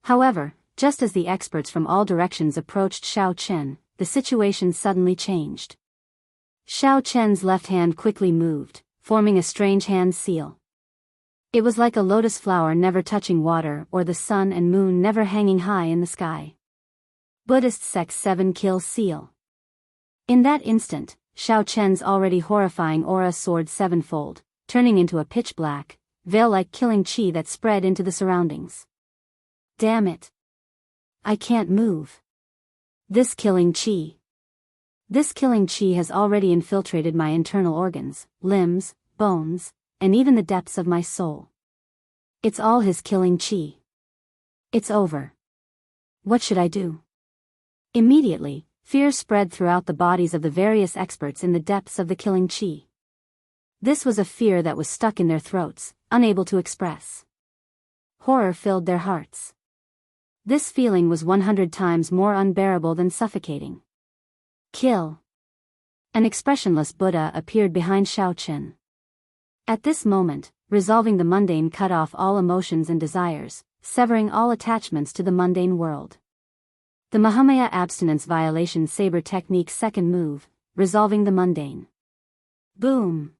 However, just as the experts from all directions approached Xiao Chen, the situation suddenly changed. Xiao Chen's left hand quickly moved, forming a strange hand seal. It was like a lotus flower never touching water or the sun and moon never hanging high in the sky. Buddhist Sect 7 Kill Seal. In that instant, Xiao Chen's already horrifying aura soared sevenfold, turning into a pitch-black, veil-like killing chi that spread into the surroundings. Damn it! I can't move. This killing chi has already infiltrated my internal organs, limbs, bones, and even the depths of my soul. It's all his killing chi. It's over. What should I do? Immediately, fear spread throughout the bodies of the various experts in the depths of the killing chi. This was a fear that was stuck in their throats, unable to express. Horror filled their hearts. This feeling was 100 times more unbearable than suffocating. Kill. An expressionless Buddha appeared behind Xiao Chen. At this moment, resolving the mundane cut off all emotions and desires, severing all attachments to the mundane world. The Mahamaya abstinence violation saber technique's second move, resolving the mundane. Boom!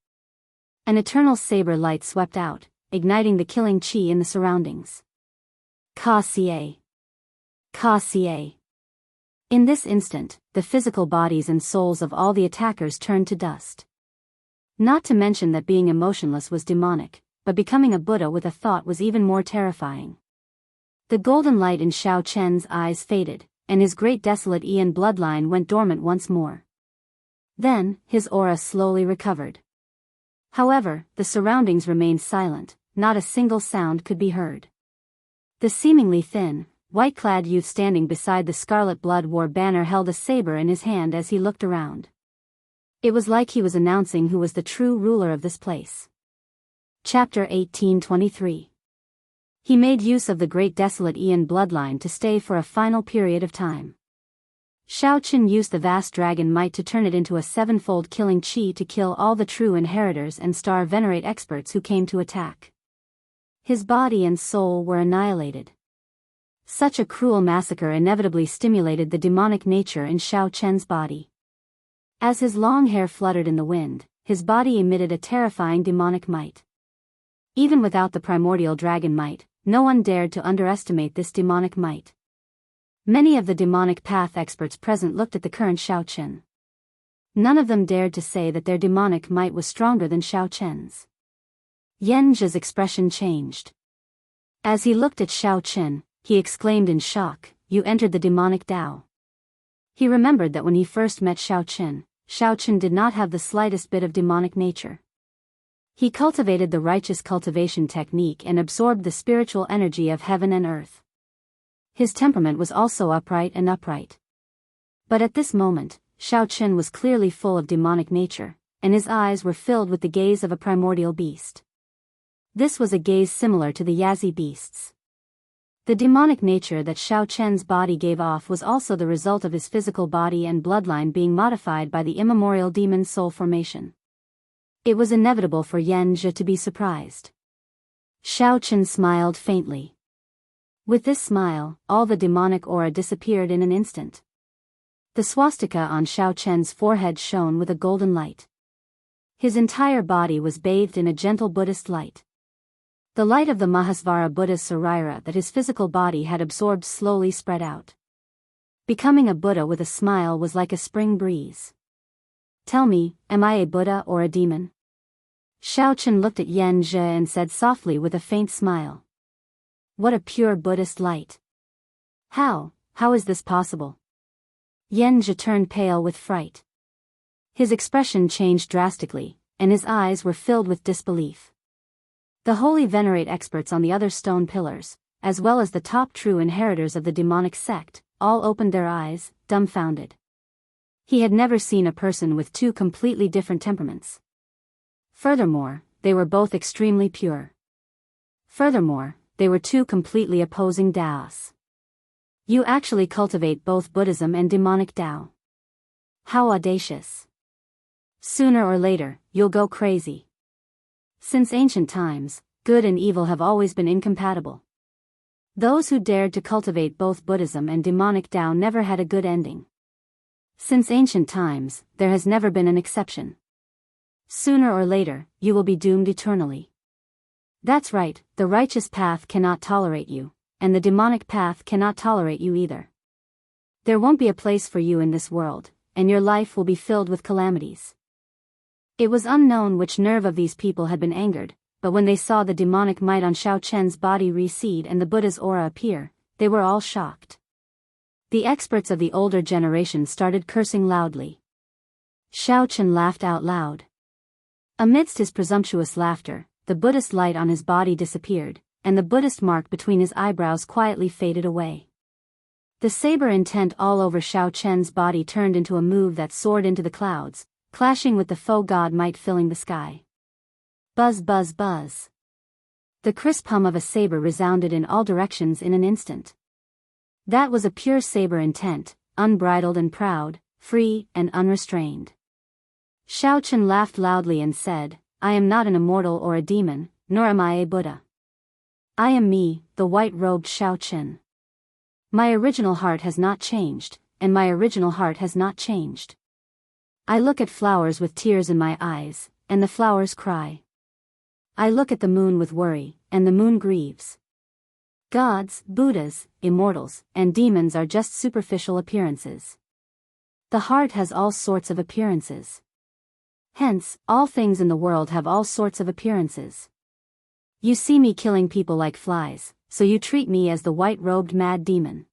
An eternal saber light swept out, igniting the killing chi in the surroundings. Ka-Xie. Ka-Xie. In this instant, the physical bodies and souls of all the attackers turned to dust. Not to mention that being emotionless was demonic, but becoming a Buddha with a thought was even more terrifying. The golden light in Xiao Chen's eyes faded, and his great desolate Ian bloodline went dormant once more. Then, his aura slowly recovered. However, the surroundings remained silent, not a single sound could be heard. The seemingly thin, white-clad youth standing beside the Scarlet Blood War banner held a saber in his hand as he looked around. It was like he was announcing who was the true ruler of this place. Chapter 1823. He made use of the great desolate Ian bloodline to stay for a final period of time. Xiao Chen used the vast dragon might to turn it into a sevenfold killing chi to kill all the true inheritors and star venerate experts who came to attack. His body and soul were annihilated. Such a cruel massacre inevitably stimulated the demonic nature in Xiao Chen's body. As his long hair fluttered in the wind, his body emitted a terrifying demonic might. Even without the primordial dragon might, no one dared to underestimate this demonic might. Many of the demonic path experts present looked at the current Xiao Chen. None of them dared to say that their demonic might was stronger than Xiao Chen's. Yanzhi's expression changed. As he looked at Xiao Chen, he exclaimed in shock, "You entered the demonic Tao." He remembered that when he first met Xiao Chen did not have the slightest bit of demonic nature. He cultivated the righteous cultivation technique and absorbed the spiritual energy of heaven and earth. His temperament was also upright. But at this moment, Xiao Chen was clearly full of demonic nature, and his eyes were filled with the gaze of a primordial beast. This was a gaze similar to the Yazi beasts. The demonic nature that Xiao Chen's body gave off was also the result of his physical body and bloodline being modified by the immemorial demon soul formation. It was inevitable for Yanzhi to be surprised. Xiao Chen smiled faintly. With this smile, all the demonic aura disappeared in an instant. The swastika on Xiao Chen's forehead shone with a golden light. His entire body was bathed in a gentle Buddhist light. The light of the Mahasvara Buddha's Sarira that his physical body had absorbed slowly spread out. Becoming a Buddha with a smile was like a spring breeze. Tell me, am I a Buddha or a demon? Xiaochen looked at Xianxia and said softly with a faint smile. What a pure Buddhist light. How is this possible? Xianxia turned pale with fright. His expression changed drastically, and his eyes were filled with disbelief. The holy venerate experts on the other stone pillars, as well as the top true inheritors of the demonic sect, all opened their eyes, dumbfounded. He had never seen a person with two completely different temperaments. Furthermore, they were both extremely pure. Furthermore, they were two completely opposing Daoists. You actually cultivate both Buddhism and demonic Dao. How audacious. Sooner or later, you'll go crazy. Since ancient times, good and evil have always been incompatible. Those who dared to cultivate both Buddhism and demonic Dao never had a good ending. Since ancient times, there has never been an exception. Sooner or later, you will be doomed eternally. That's right, the righteous path cannot tolerate you, and the demonic path cannot tolerate you either. There won't be a place for you in this world, and your life will be filled with calamities. It was unknown which nerve of these people had been angered, but when they saw the demonic might on Xiaochen's body recede and the Buddha's aura appear, they were all shocked. The experts of the older generation started cursing loudly. Xiaochen laughed out loud. Amidst his presumptuous laughter, the Buddhist light on his body disappeared, and the Buddhist mark between his eyebrows quietly faded away. The saber intent all over Xiaochen's body turned into a move that soared into the clouds, clashing with the faux god might filling the sky. Buzz buzz buzz. The crisp hum of a saber resounded in all directions in an instant. That was a pure saber intent, unbridled and proud, free and unrestrained. Xiaochen laughed loudly and said, I am not an immortal or a demon, nor am I a Buddha. I am me, the white-robed Xiaochen. My original heart has not changed, and my original heart has not changed. I look at flowers with tears in my eyes, and the flowers cry. I look at the moon with worry, and the moon grieves. Gods, Buddhas, immortals, and demons are just superficial appearances. The heart has all sorts of appearances. Hence, all things in the world have all sorts of appearances. You see me killing people like flies, so you treat me as the white-robed mad demon.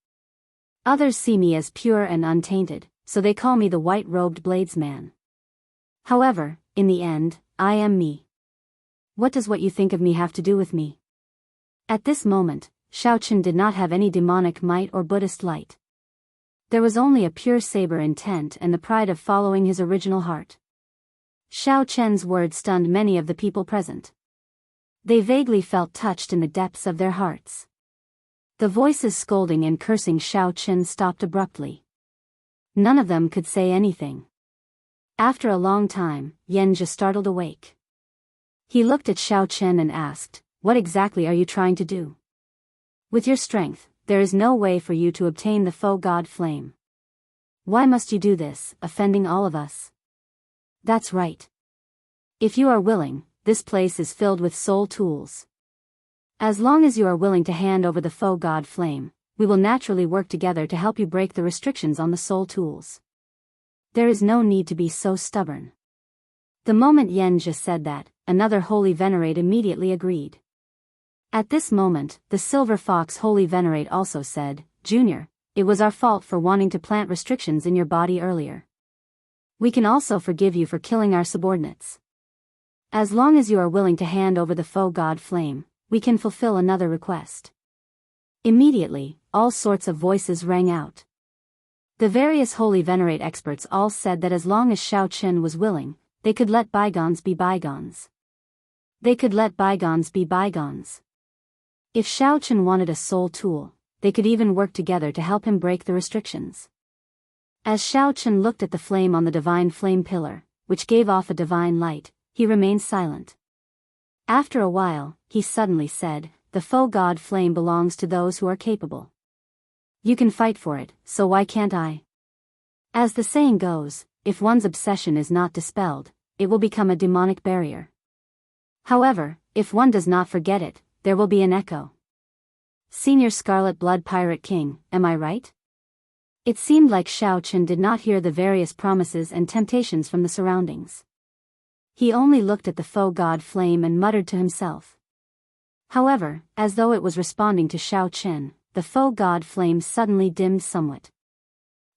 Others see me as pure and untainted, so they call me the white-robed bladesman. However, in the end, I am me. What does what you think of me have to do with me? At this moment, Xiaochen did not have any demonic might or Buddhist light. There was only a pure saber intent and the pride of following his original heart. Xiaochen's words stunned many of the people present. They vaguely felt touched in the depths of their hearts. The voices scolding and cursing Xiaochen stopped abruptly. None of them could say anything. After a long time, Xianxia startled awake. He looked at Xiaochen and asked, What exactly are you trying to do? With your strength, there is no way for you to obtain the faux god flame. Why must you do this, offending all of us? That's right. If you are willing, this place is filled with soul tools. As long as you are willing to hand over the faux god flame, we will naturally work together to help you break the restrictions on the soul tools. There is no need to be so stubborn. The moment Xianxia said that, another holy venerate immediately agreed. At this moment, the silver fox holy venerate also said, Junior, it was our fault for wanting to plant restrictions in your body earlier. We can also forgive you for killing our subordinates. As long as you are willing to hand over the faux god flame, we can fulfill another request. Immediately, all sorts of voices rang out. The various holy venerate experts all said that as long as Xiaochen was willing, they could let bygones be bygones. They could let bygones be bygones. If Xiaochen wanted a soul tool, they could even work together to help him break the restrictions. As Xiaochen looked at the flame on the divine flame pillar, which gave off a divine light, he remained silent. After a while, he suddenly said, The faux god flame belongs to those who are capable. You can fight for it, so why can't I? As the saying goes, if one's obsession is not dispelled, it will become a demonic barrier. However, if one does not forget it, there will be an echo. Senior Scarlet Blood Pirate King, am I right? It seemed like Xiaochen did not hear the various promises and temptations from the surroundings. He only looked at the foe god flame and muttered to himself. However, as though it was responding to Xiao Chen, the foe god flame suddenly dimmed somewhat.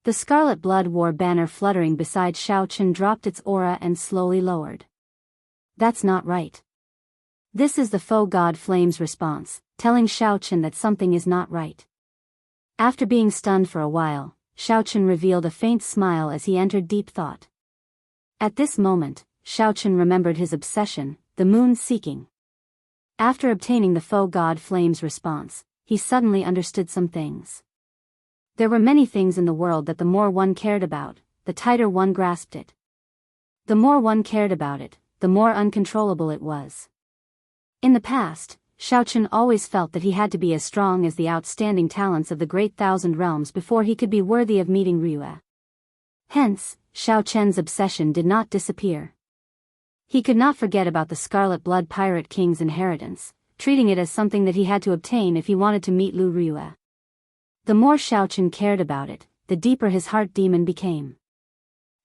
The scarlet blood war banner fluttering beside Xiao Chen dropped its aura and slowly lowered. That's not right. This is the foe god flame's response, telling Xiao Chen that something is not right. After being stunned for a while, Xiao Chen revealed a faint smile as he entered deep thought. At this moment, Xiao Chen remembered his obsession, the moon seeking. After obtaining the foe god flame's response, he suddenly understood some things. There were many things in the world that the more one cared about, the tighter one grasped it. The more one cared about it, the more uncontrollable it was. In the past, Xiao Chen always felt that he had to be as strong as the outstanding talents of the Great Thousand Realms before he could be worthy of meeting Ryue. Hence, Xiao Chen's obsession did not disappear. He could not forget about the Scarlet Blood Pirate King's inheritance, treating it as something that he had to obtain if he wanted to meet Lu Ryue. The more Xiao Chen cared about it, the deeper his heart demon became.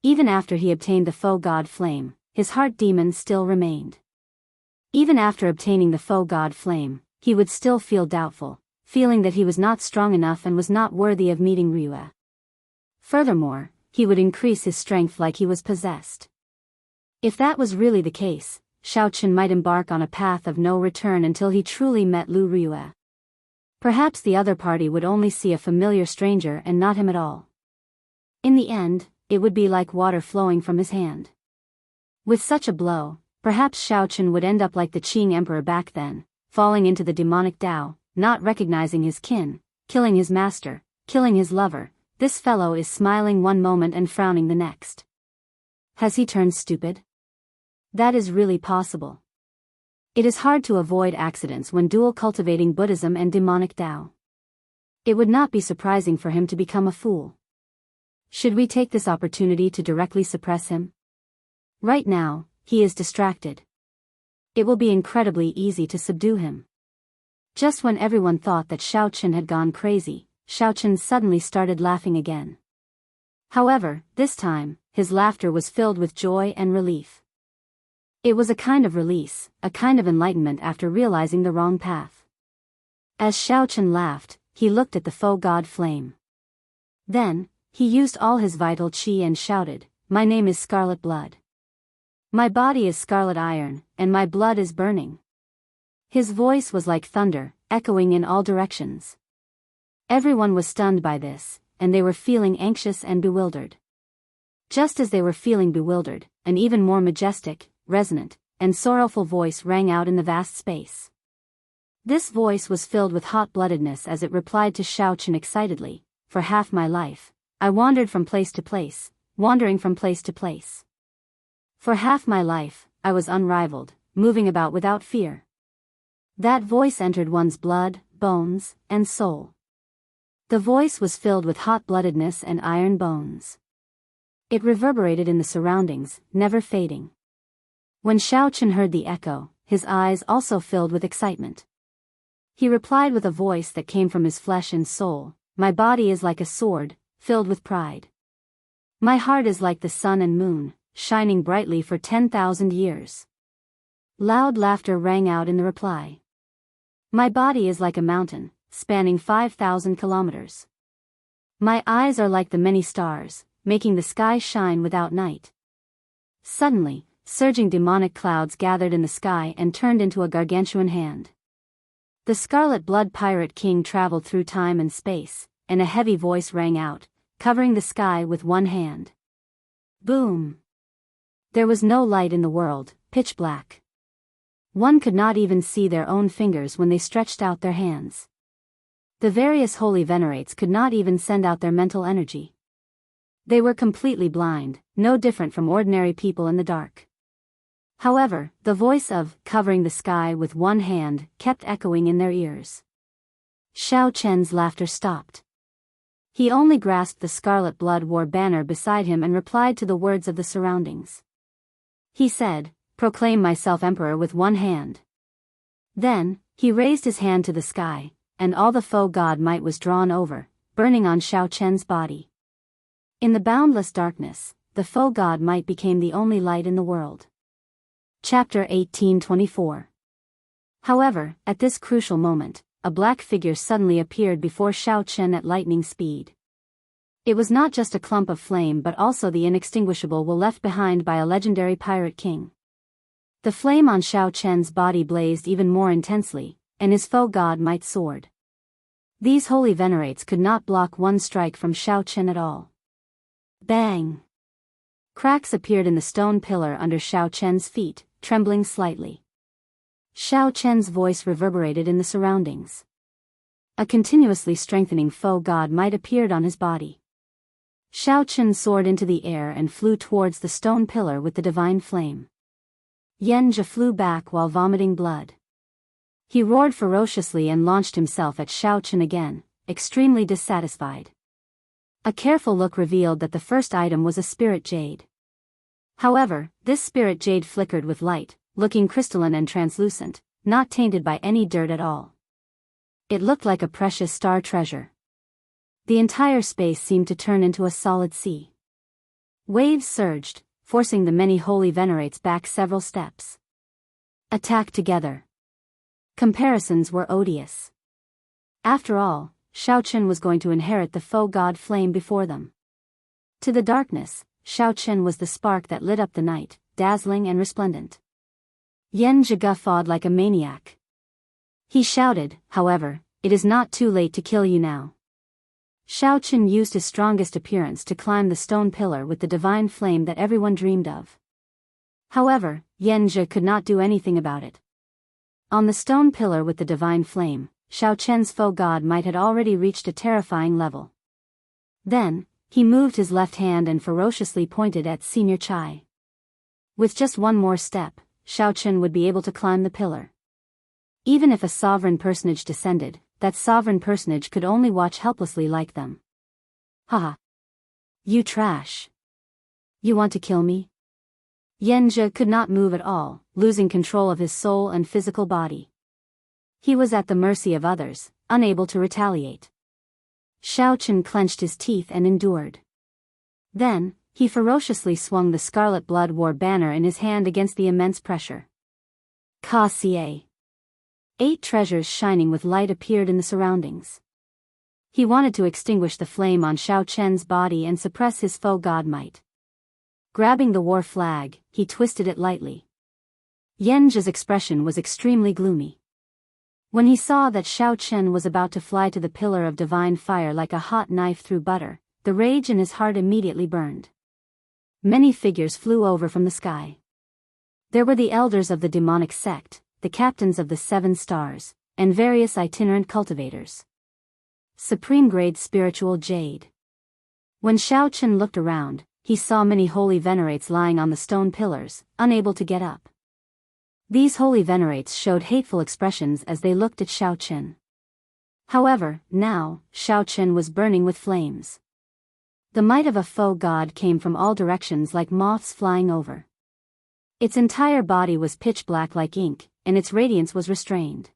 Even after he obtained the foe god flame, his heart demon still remained. Even after obtaining the foe god flame, he would still feel doubtful, feeling that he was not strong enough and was not worthy of meeting Ryue. Furthermore, he would increase his strength like he was possessed. If that was really the case, Xiao Chen might embark on a path of no return until he truly met Lu Ryue. Perhaps the other party would only see a familiar stranger and not him at all. In the end, it would be like water flowing from his hand. With such a blow, perhaps Xiao Chen would end up like the Qing emperor back then, falling into the demonic Tao, not recognizing his kin, killing his master, killing his lover. This fellow is smiling one moment and frowning the next. Has he turned stupid? That is really possible. It is hard to avoid accidents when dual cultivating Buddhism and demonic Tao. It would not be surprising for him to become a fool. Should we take this opportunity to directly suppress him? Right now, he is distracted. It will be incredibly easy to subdue him. Just when everyone thought that Xiao Chen had gone crazy, Xiao Chen suddenly started laughing again. However, this time, his laughter was filled with joy and relief. It was a kind of release, a kind of enlightenment after realizing the wrong path. As Xiao Chen laughed, he looked at the foe god flame. Then, he used all his vital qi and shouted, "My name is Scarlet Blood. My body is scarlet iron, and my blood is burning." His voice was like thunder, echoing in all directions. Everyone was stunned by this, and they were feeling anxious and bewildered. Just as they were feeling bewildered, an even more majestic, resonant, and sorrowful voice rang out in the vast space. This voice was filled with hot-bloodedness as it replied to Xiao Chen excitedly, "For half my life, I wandered from place to place, wandering from place to place. For half my life, I was unrivaled, moving about without fear." That voice entered one's blood, bones, and soul. The voice was filled with hot-bloodedness and iron bones. It reverberated in the surroundings, never fading. When Xiao Chen heard the echo, his eyes also filled with excitement. He replied with a voice that came from his flesh and soul, "My body is like a sword, filled with pride. My heart is like the sun and moon, shining brightly for 10,000 years." Loud laughter rang out in the reply. "My body is like a mountain, spanning 5,000 kilometers. My eyes are like the many stars, making the sky shine without night." Suddenly, surging demonic clouds gathered in the sky and turned into a gargantuan hand. The Scarlet Blood Pirate King traveled through time and space, and a heavy voice rang out, covering the sky with one hand. Boom! There was no light in the world, pitch black. One could not even see their own fingers when they stretched out their hands. The various holy venerates could not even send out their mental energy. They were completely blind, no different from ordinary people in the dark. However, the voice of "covering the sky with one hand" kept echoing in their ears. Xiao Chen's laughter stopped. He only grasped the Scarlet Blood War banner beside him and replied to the words of the surroundings. He said, "Proclaim myself emperor with one hand." Then, he raised his hand to the sky, and all the foe god might was drawn over, burning on Xiao Chen's body. In the boundless darkness, the foe god might became the only light in the world. Chapter 1824. However, at this crucial moment, a black figure suddenly appeared before Xiao Chen at lightning speed. It was not just a clump of flame but also the inextinguishable will left behind by a legendary pirate king. The flame on Xiao Chen's body blazed even more intensely, and his foe god might soared. These holy venerates could not block one strike from Xiao Chen at all. Bang! Cracks appeared in the stone pillar under Xiao Chen's feet, trembling slightly. Xiao Chen's voice reverberated in the surroundings. A continuously strengthening foe god might appeared on his body. Xiao Chen soared into the air and flew towards the stone pillar with the divine flame. Yanjia flew back while vomiting blood. He roared ferociously and launched himself at Xiao Chen again, extremely dissatisfied. A careful look revealed that the first item was a spirit jade. However, this spirit jade flickered with light, looking crystalline and translucent, not tainted by any dirt at all. It looked like a precious star treasure. The entire space seemed to turn into a solid sea. Waves surged, forcing the many holy venerates back several steps. Attack together. Comparisons were odious. After all, Xiao Chen was going to inherit the foe god flame before them. To the darkness, Xiao Chen was the spark that lit up the night, dazzling and resplendent. Yanjia guffawed like a maniac. He shouted, however, "It is not too late to kill you now." Xiao Chen used his strongest appearance to climb the stone pillar with the divine flame that everyone dreamed of. However, Yanjia could not do anything about it. On the stone pillar with the divine flame, Xiao Chen's foe god might had already reached a terrifying level. Then, he moved his left hand and ferociously pointed at Senior Chai. With just one more step, Xiao Chen would be able to climb the pillar. Even if a sovereign personage descended, that sovereign personage could only watch helplessly like them. Haha. You trash. You want to kill me? Yanjia could not move at all, losing control of his soul and physical body. He was at the mercy of others, unable to retaliate. Xiao Chen clenched his teeth and endured. Then, he ferociously swung the Scarlet Blood War banner in his hand against the immense pressure. Ka-ca. 8 treasures shining with light appeared in the surroundings. He wanted to extinguish the flame on Xiao Chen's body and suppress his foe god might. Grabbing the war flag, he twisted it lightly. Yanjia's expression was extremely gloomy. When he saw that Xiao Chen was about to fly to the pillar of divine fire like a hot knife through butter, the rage in his heart immediately burned. Many figures flew over from the sky. There were the elders of the demonic sect, the captains of the 7 stars, and various itinerant cultivators. Supreme-grade spiritual jade. When Xiao Chen looked around, he saw many holy venerates lying on the stone pillars, unable to get up. These holy venerates showed hateful expressions as they looked at Xiao Chen. However, now, Xiao Chen was burning with flames. The might of a foe god came from all directions like moths flying over. Its entire body was pitch black like ink, and its radiance was restrained.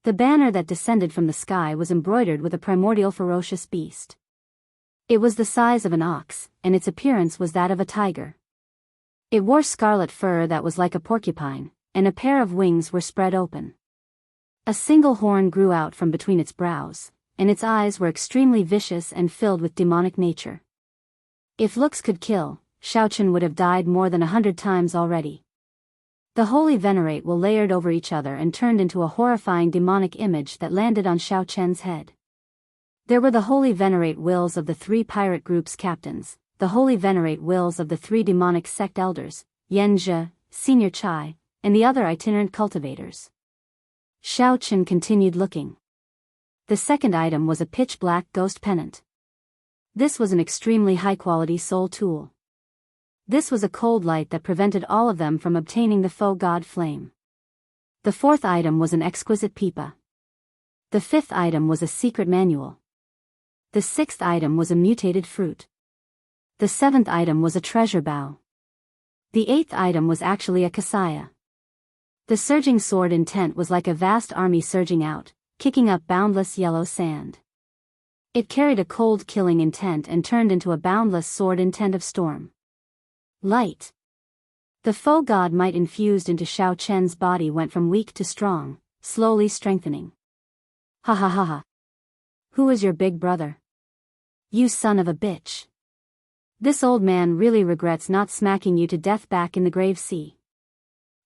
The banner that descended from the sky was embroidered with a primordial ferocious beast. It was the size of an ox, and its appearance was that of a tiger. It wore scarlet fur that was like a porcupine, and a pair of wings were spread open. A single horn grew out from between its brows, and its eyes were extremely vicious and filled with demonic nature. If looks could kill, Xiao Chen would have died more than 100 times already. The holy venerate were layered over each other and turned into a horrifying demonic image that landed on Xiao Chen's head. There were the holy venerate wills of the 3 pirate groups' captains, the holy venerate wills of the 3 demonic sect elders, Yanjia, Senior Chai, and the other itinerant cultivators. Xiao Chen continued looking. The second item was a pitch-black ghost pennant. This was an extremely high-quality soul tool. This was a cold light that prevented all of them from obtaining the foe god flame. The fourth item was an exquisite pipa. The fifth item was a secret manual. The sixth item was a mutated fruit. The seventh item was a treasure bow. The eighth item was actually a kasaya. The surging sword intent was like a vast army surging out, kicking up boundless yellow sand. It carried a cold killing intent and turned into a boundless sword intent of storm. Light. The foe god might infused into Xiao Chen's body went from weak to strong, slowly strengthening. Ha ha ha ha. Who is your big brother? You son of a bitch. This old man really regrets not smacking you to death back in the grave sea.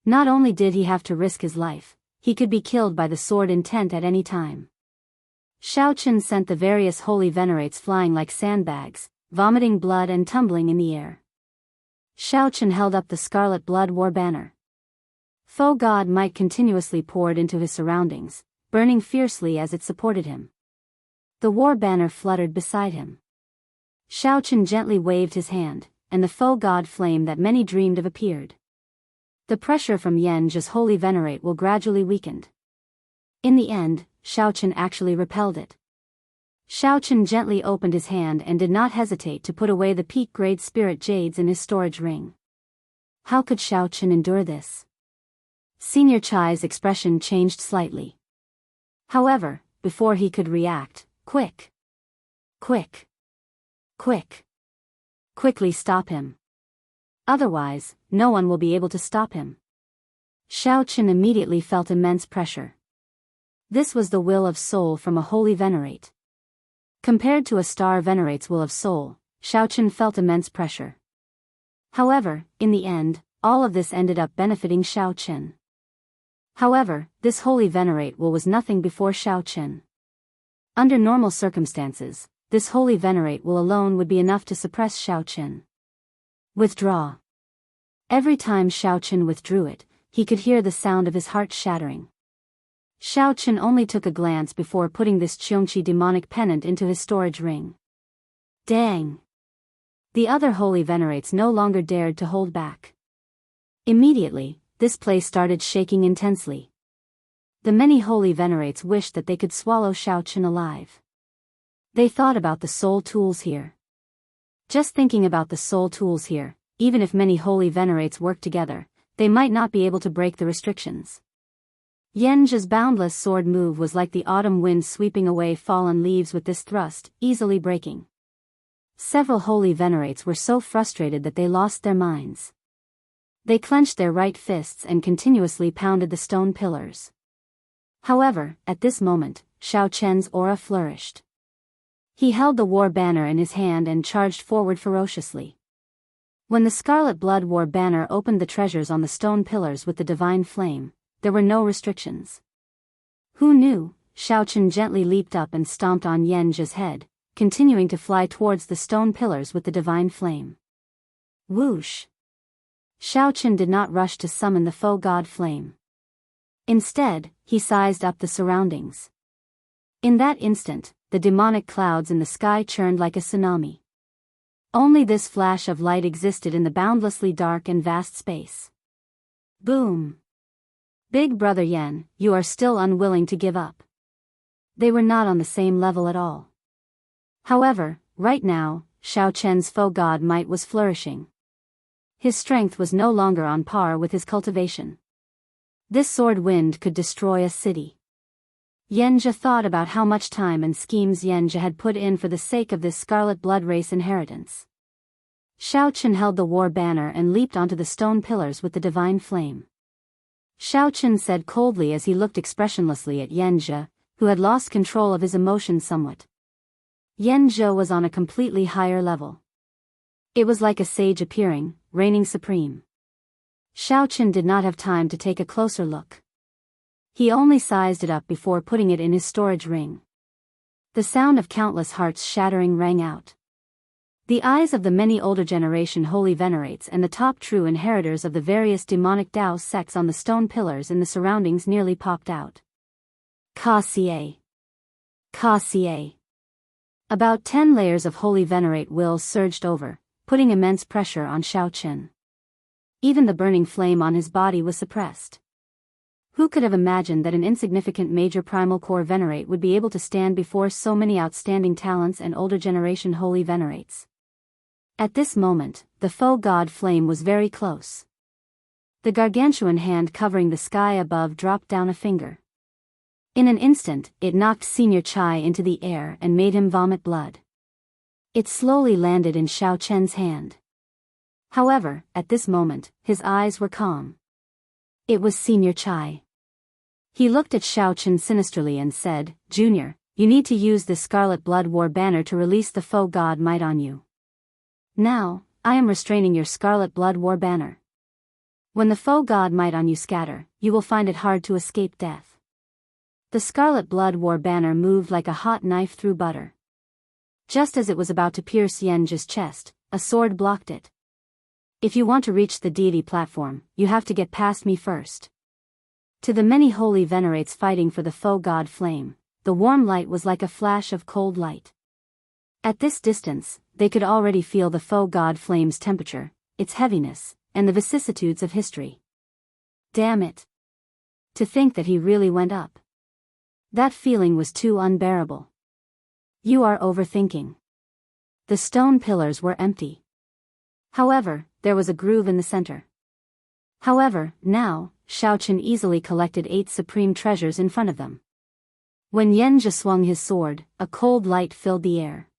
Not only did he have to risk his life, he could be killed by the sword intent at any time. Xiao Chen sent the various holy venerates flying like sandbags, vomiting blood and tumbling in the air. Xiao Chen held up the scarlet blood war banner. Foe god might continuously poured into his surroundings, burning fiercely as it supported him. The war banner fluttered beside him. Xiao Chen gently waved his hand, and the foe god flame that many dreamed of appeared. The pressure from Yanji's holy venerate will gradually weakened. In the end, Xiao Chen actually repelled it. Xiao Chen gently opened his hand and did not hesitate to put away the peak-grade spirit jades in his storage ring. How could Xiao Chen endure this? Senior Chai's expression changed slightly. However, before he could react, quick! Quick! Quick! Quickly stop him. Otherwise, no one will be able to stop him. Xiao Chen immediately felt immense pressure. This was the will of soul from a holy venerate. Compared to a star venerate's will of soul, Xiao Chen felt immense pressure. However, in the end, all of this ended up benefiting Xiao Chen. However, this holy venerate will was nothing before Xiao Chen. Under normal circumstances, this holy venerate will alone would be enough to suppress Xiao Chen. Withdraw. Every time Xiao Chen withdrew it, he could hear the sound of his heart shattering. Xiao Chen only took a glance before putting this Qiongqi demonic pennant into his storage ring. Dang! The other holy venerates no longer dared to hold back. Immediately, this place started shaking intensely. The many holy venerates wished that they could swallow Xiao Chen alive. They thought about the soul tools here. Just thinking about the soul tools here, even if many holy venerates work together, they might not be able to break the restrictions. Yanji's boundless sword move was like the autumn wind sweeping away fallen leaves with this thrust, easily breaking. Several holy venerates were so frustrated that they lost their minds. They clenched their right fists and continuously pounded the stone pillars. However, at this moment, Xiao Chen's aura flourished. He held the war banner in his hand and charged forward ferociously. When the scarlet blood war banner opened the treasures on the stone pillars with the divine flame, there were no restrictions. Who knew? Xiao Chen gently leaped up and stomped on Yanji's head, continuing to fly towards the stone pillars with the divine flame. Whoosh! Xiao Chen did not rush to summon the foe god flame. Instead, he sized up the surroundings. In that instant, the demonic clouds in the sky churned like a tsunami. Only this flash of light existed in the boundlessly dark and vast space. Boom! Big Brother Yan, you are still unwilling to give up. They were not on the same level at all. However, right now, Xiao Chen's foe god might was flourishing. His strength was no longer on par with his cultivation. This sword wind could destroy a city. Yanji thought about how much time and schemes Yanji had put in for the sake of this scarlet blood race inheritance. Xiao Chen held the war banner and leaped onto the stone pillars with the divine flame. Xiao Chen said coldly as he looked expressionlessly at Yanji, who had lost control of his emotions somewhat. Yanji was on a completely higher level. It was like a sage appearing, reigning supreme. Xiao Chen did not have time to take a closer look. He only sized it up before putting it in his storage ring. The sound of countless hearts shattering rang out. The eyes of the many older generation holy venerates and the top true inheritors of the various demonic Daoist sects on the stone pillars in the surroundings nearly popped out. Ka Xie. Ka Xie. About 10 layers of holy venerate wills surged over, putting immense pressure on Xiao Chen. Even the burning flame on his body was suppressed. Who could have imagined that an insignificant major primal core venerate would be able to stand before so many outstanding talents and older generation holy venerates? At this moment, the foe god flame was very close. The gargantuan hand covering the sky above dropped down a finger. In an instant, it knocked Senior Chai into the air and made him vomit blood. It slowly landed in Xiao Chen's hand. However, at this moment, his eyes were calm. It was Senior Chai. He looked at Xiaochen sinisterly and said, "Junior, you need to use this Scarlet Blood War banner to release the foe god might on you. Now, I am restraining your Scarlet Blood War banner. When the foe god might on you scatter, you will find it hard to escape death." The Scarlet Blood War banner moved like a hot knife through butter. Just as it was about to pierce Yen's chest, a sword blocked it. "If you want to reach the deity platform, you have to get past me first." To the many holy venerates fighting for the foe god flame, the warm light was like a flash of cold light. At this distance, they could already feel the foe god flame's temperature, its heaviness, and the vicissitudes of history. Damn it! To think that he really went up. That feeling was too unbearable. You are overthinking. The stone pillars were empty. However, there was a groove in the center. However, now, Xiaochen easily collected 8 supreme treasures in front of them. When Yenja swung his sword, a cold light filled the air.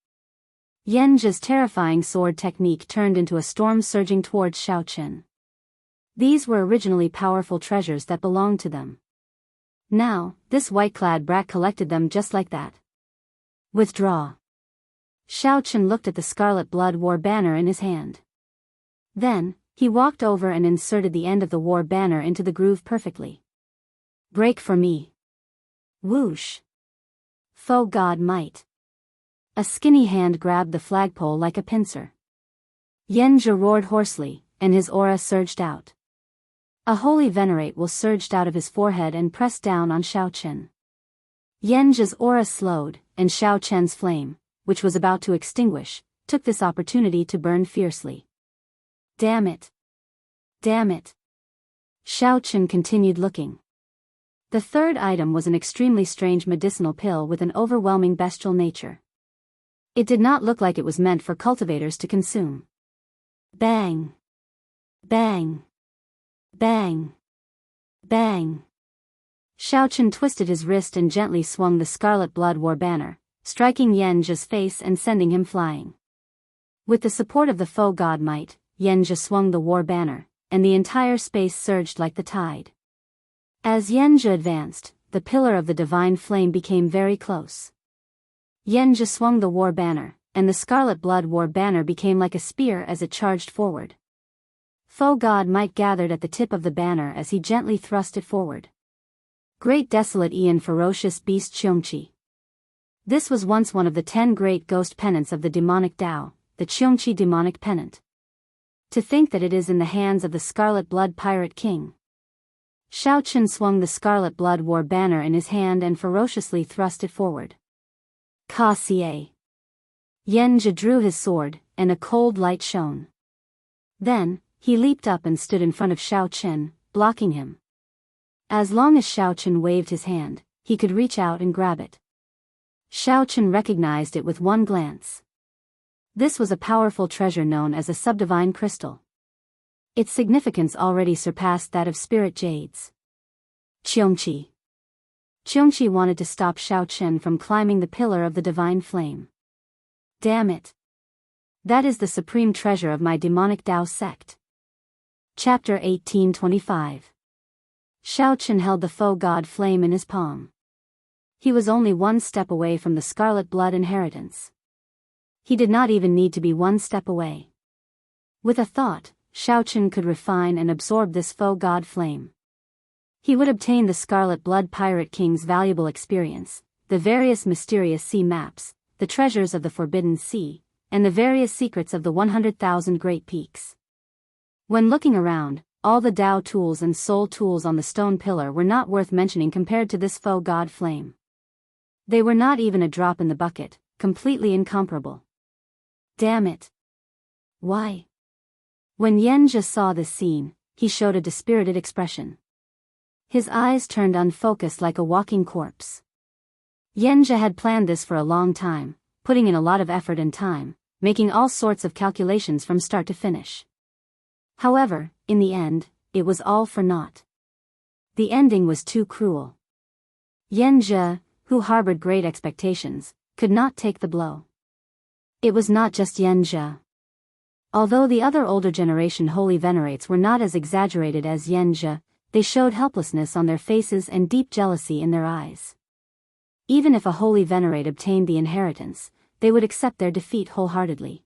Yenja's terrifying sword technique turned into a storm surging towards Xiaochen. These were originally powerful treasures that belonged to them. Now, this white-clad brat collected them just like that. Withdraw. Xiaochen looked at the Scarlet Blood War banner in his hand. Then, he walked over and inserted the end of the war banner into the groove perfectly. Break for me. Whoosh. Foe god might. A skinny hand grabbed the flagpole like a pincer. Yenja roared hoarsely, and his aura surged out. A holy venerate will surged out of his forehead and pressed down on Xiaochen. Yenja's aura slowed, and Xiaochen's flame, which was about to extinguish, took this opportunity to burn fiercely. Damn it! Damn it! Xiaochen continued looking. The third item was an extremely strange medicinal pill with an overwhelming bestial nature. It did not look like it was meant for cultivators to consume. Bang! Bang! Bang! Bang! Xiaochen twisted his wrist and gently swung the Scarlet Blood War banner, striking Yenja's face and sending him flying. With the support of the foe god might, Yenja swung the war banner, and the entire space surged like the tide. As Yenja advanced, the pillar of the divine flame became very close. Yenja swung the war banner, and the Scarlet Blood War banner became like a spear as it charged forward. Foe god might gathered at the tip of the banner as he gently thrust it forward. Great desolate Ian ferocious beast Xiongqi. This was once one of the 10 great ghost pennants of the demonic Dao, the Xiongqi demonic pennant. To think that it is in the hands of the Scarlet Blood Pirate King. Xiaochen swung the Scarlet Blood War banner in his hand and ferociously thrust it forward. Ka Xie. Yenja drew his sword, and a cold light shone. Then, he leaped up and stood in front of Xiaochen, blocking him. As long as Xiaochen waved his hand, he could reach out and grab it. Xiaochen recognized it with one glance. This was a powerful treasure known as a subdivine crystal. Its significance already surpassed that of spirit jades. Xiongqi. Xiongqi wanted to stop Xiaochen from climbing the pillar of the divine flame. Damn it! That is the supreme treasure of my demonic Dao sect. Chapter 1825. Xiaochen held the foe god flame in his palm. He was only one step away from the Scarlet Blood inheritance. He did not even need to be one step away. With a thought, Xiaochen could refine and absorb this foe god flame. He would obtain the Scarlet Blood Pirate King's valuable experience, the various mysterious sea maps, the treasures of the Forbidden Sea, and the various secrets of the 100,000 Great Peaks. When looking around, all the Dao tools and soul tools on the stone pillar were not worth mentioning compared to this foe god flame. They were not even a drop in the bucket, completely incomparable. Damn it! Why? When Yenja saw this scene, he showed a dispirited expression. His eyes turned unfocused like a walking corpse. Yenja had planned this for a long time, putting in a lot of effort and time, making all sorts of calculations from start to finish. However, in the end, it was all for naught. The ending was too cruel. Yenja, who harbored great expectations, could not take the blow. It was not just Yenja. Although the other older generation holy venerates were not as exaggerated as Xianxia, they showed helplessness on their faces and deep jealousy in their eyes. Even if a holy venerate obtained the inheritance, they would accept their defeat wholeheartedly.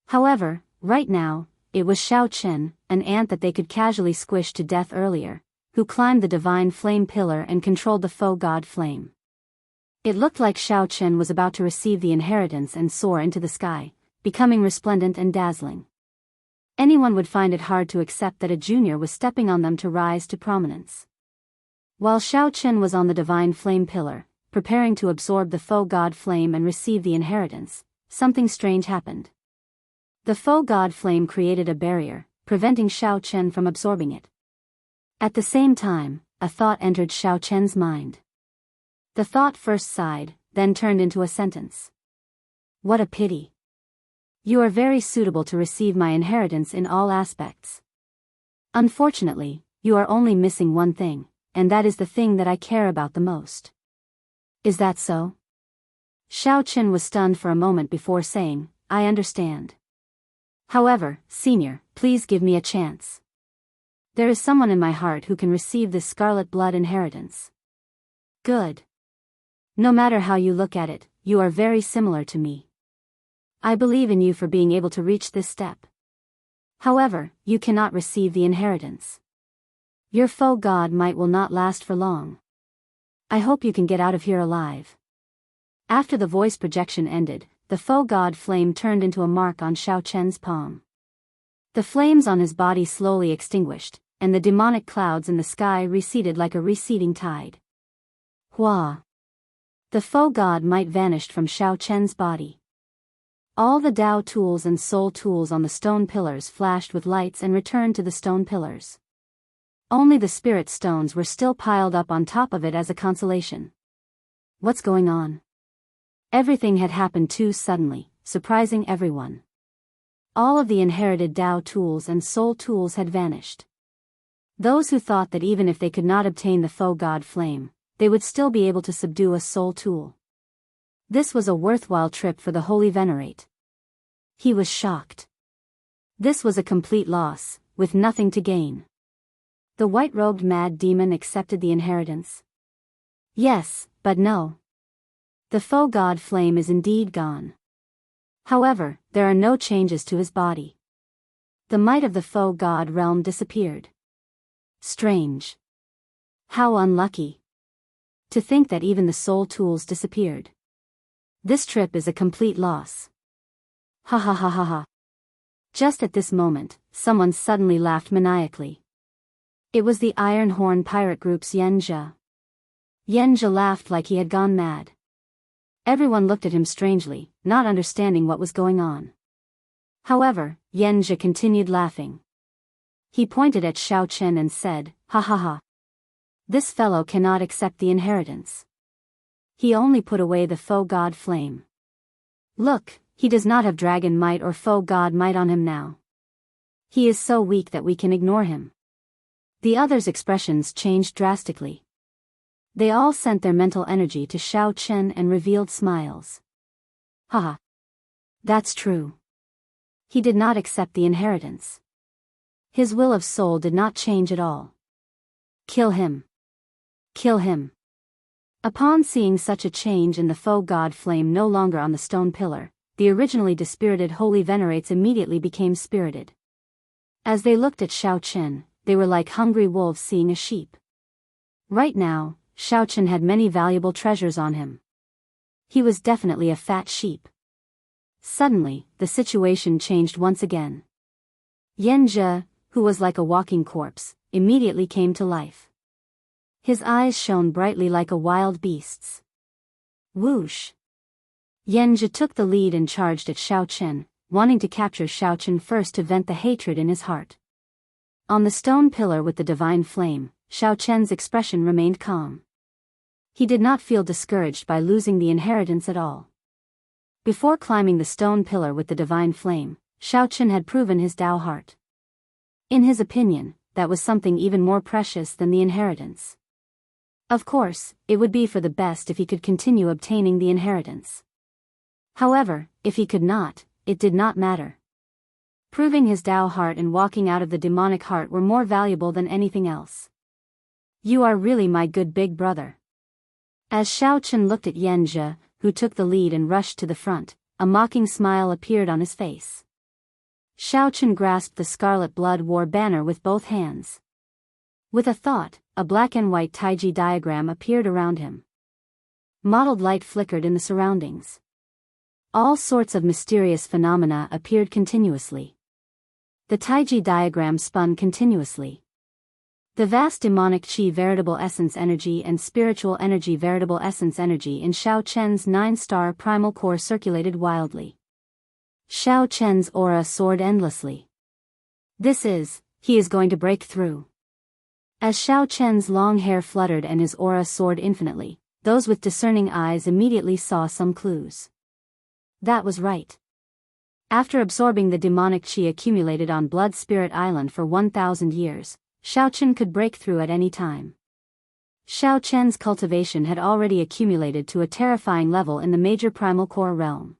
However, right now, it was Xiaochen, an ant that they could casually squish to death earlier, who climbed the divine flame pillar and controlled the foe god flame. It looked like Xiaochen was about to receive the inheritance and soar into the sky, becoming resplendent and dazzling. Anyone would find it hard to accept that a junior was stepping on them to rise to prominence. While Xiaochen was on the divine flame pillar, preparing to absorb the foe god flame and receive the inheritance, something strange happened. The foe god flame created a barrier, preventing Xiaochen from absorbing it. At the same time, a thought entered Xiaochen's mind. The thought first sighed, then turned into a sentence. What a pity. You are very suitable to receive my inheritance in all aspects. Unfortunately, you are only missing one thing, and that is the thing that I care about the most. Is that so? Xiaochen was stunned for a moment before saying, I understand. However, senior, please give me a chance. There is someone in my heart who can receive this scarlet blood inheritance. Good. No matter how you look at it, you are very similar to me. I believe in you for being able to reach this step. However, you cannot receive the inheritance. Your foe god might will not last for long. I hope you can get out of here alive. After the voice projection ended, the foe god flame turned into a mark on Xiaochen's palm. The flames on his body slowly extinguished, and the demonic clouds in the sky receded like a receding tide. Hua! The foe god might vanished from Xiaochen's body. All the Dao tools and soul tools on the stone pillars flashed with lights and returned to the stone pillars. Only the spirit stones were still piled up on top of it as a consolation. What's going on? Everything had happened too suddenly, surprising everyone. All of the inherited Dao tools and soul tools had vanished. Those who thought that even if they could not obtain the foe god flame, they would still be able to subdue a soul tool. This was a worthwhile trip for the holy venerate. He was shocked. This was a complete loss, with nothing to gain. The white-robed mad demon accepted the inheritance. Yes, but no. The foe god flame is indeed gone. However, there are no changes to his body. The might of the foe god realm disappeared. Strange. How unlucky. To think that even the soul tools disappeared. This trip is a complete loss. Ha ha ha ha ha. Just at this moment, someone suddenly laughed maniacally. It was the Iron Horn pirate group's Xianxia. Xianxia laughed like he had gone mad. Everyone looked at him strangely, not understanding what was going on. However, Xianxia continued laughing. He pointed at Xiaochen and said, ha ha ha. This fellow cannot accept the inheritance. He only put away the foe god flame. Look, he does not have dragon might or foe god might on him now. He is so weak that we can ignore him. The others' expressions changed drastically. They all sent their mental energy to Xiaochen and revealed smiles. Haha. That's true. He did not accept the inheritance. His will of soul did not change at all. Kill him. Kill him. Upon seeing such a change in the foe god flame no longer on the stone pillar, the originally dispirited holy venerates immediately became spirited. As they looked at Xiaochen, they were like hungry wolves seeing a sheep. Right now, Xiaochen had many valuable treasures on him. He was definitely a fat sheep. Suddenly, the situation changed once again. Xianxia, who was like a walking corpse, immediately came to life. His eyes shone brightly like a wild beast's. Whoosh! Xianxia took the lead and charged at Xiaochen, wanting to capture Xiaochen first to vent the hatred in his heart. On the stone pillar with the divine flame, Xiaochen's expression remained calm. He did not feel discouraged by losing the inheritance at all. Before climbing the stone pillar with the divine flame, Xiaochen had proven his Dao heart. In his opinion, that was something even more precious than the inheritance. Of course, it would be for the best if he could continue obtaining the inheritance. However, if he could not, it did not matter. Proving his Tao heart and walking out of the demonic heart were more valuable than anything else. You are really my good big brother. As Xiaochen looked at Xianxia, who took the lead and rushed to the front, a mocking smile appeared on his face. Xiaochen grasped the Scarlet Blood War banner with both hands. With a thought, a black and white Taiji diagram appeared around him. Mottled light flickered in the surroundings. All sorts of mysterious phenomena appeared continuously. The Taiji diagram spun continuously. The vast demonic chi veritable essence energy and spiritual energy veritable essence energy in Xiao Chen's 9-star primal core circulated wildly. Xiao Chen's aura soared endlessly. He is going to break through. As Xiao Chen's long hair fluttered and his aura soared infinitely, those with discerning eyes immediately saw some clues. That was right. After absorbing the demonic chi accumulated on Blood Spirit Island for 1,000 years, Xiao Chen could break through at any time. Xiao Chen's cultivation had already accumulated to a terrifying level in the major primal core realm.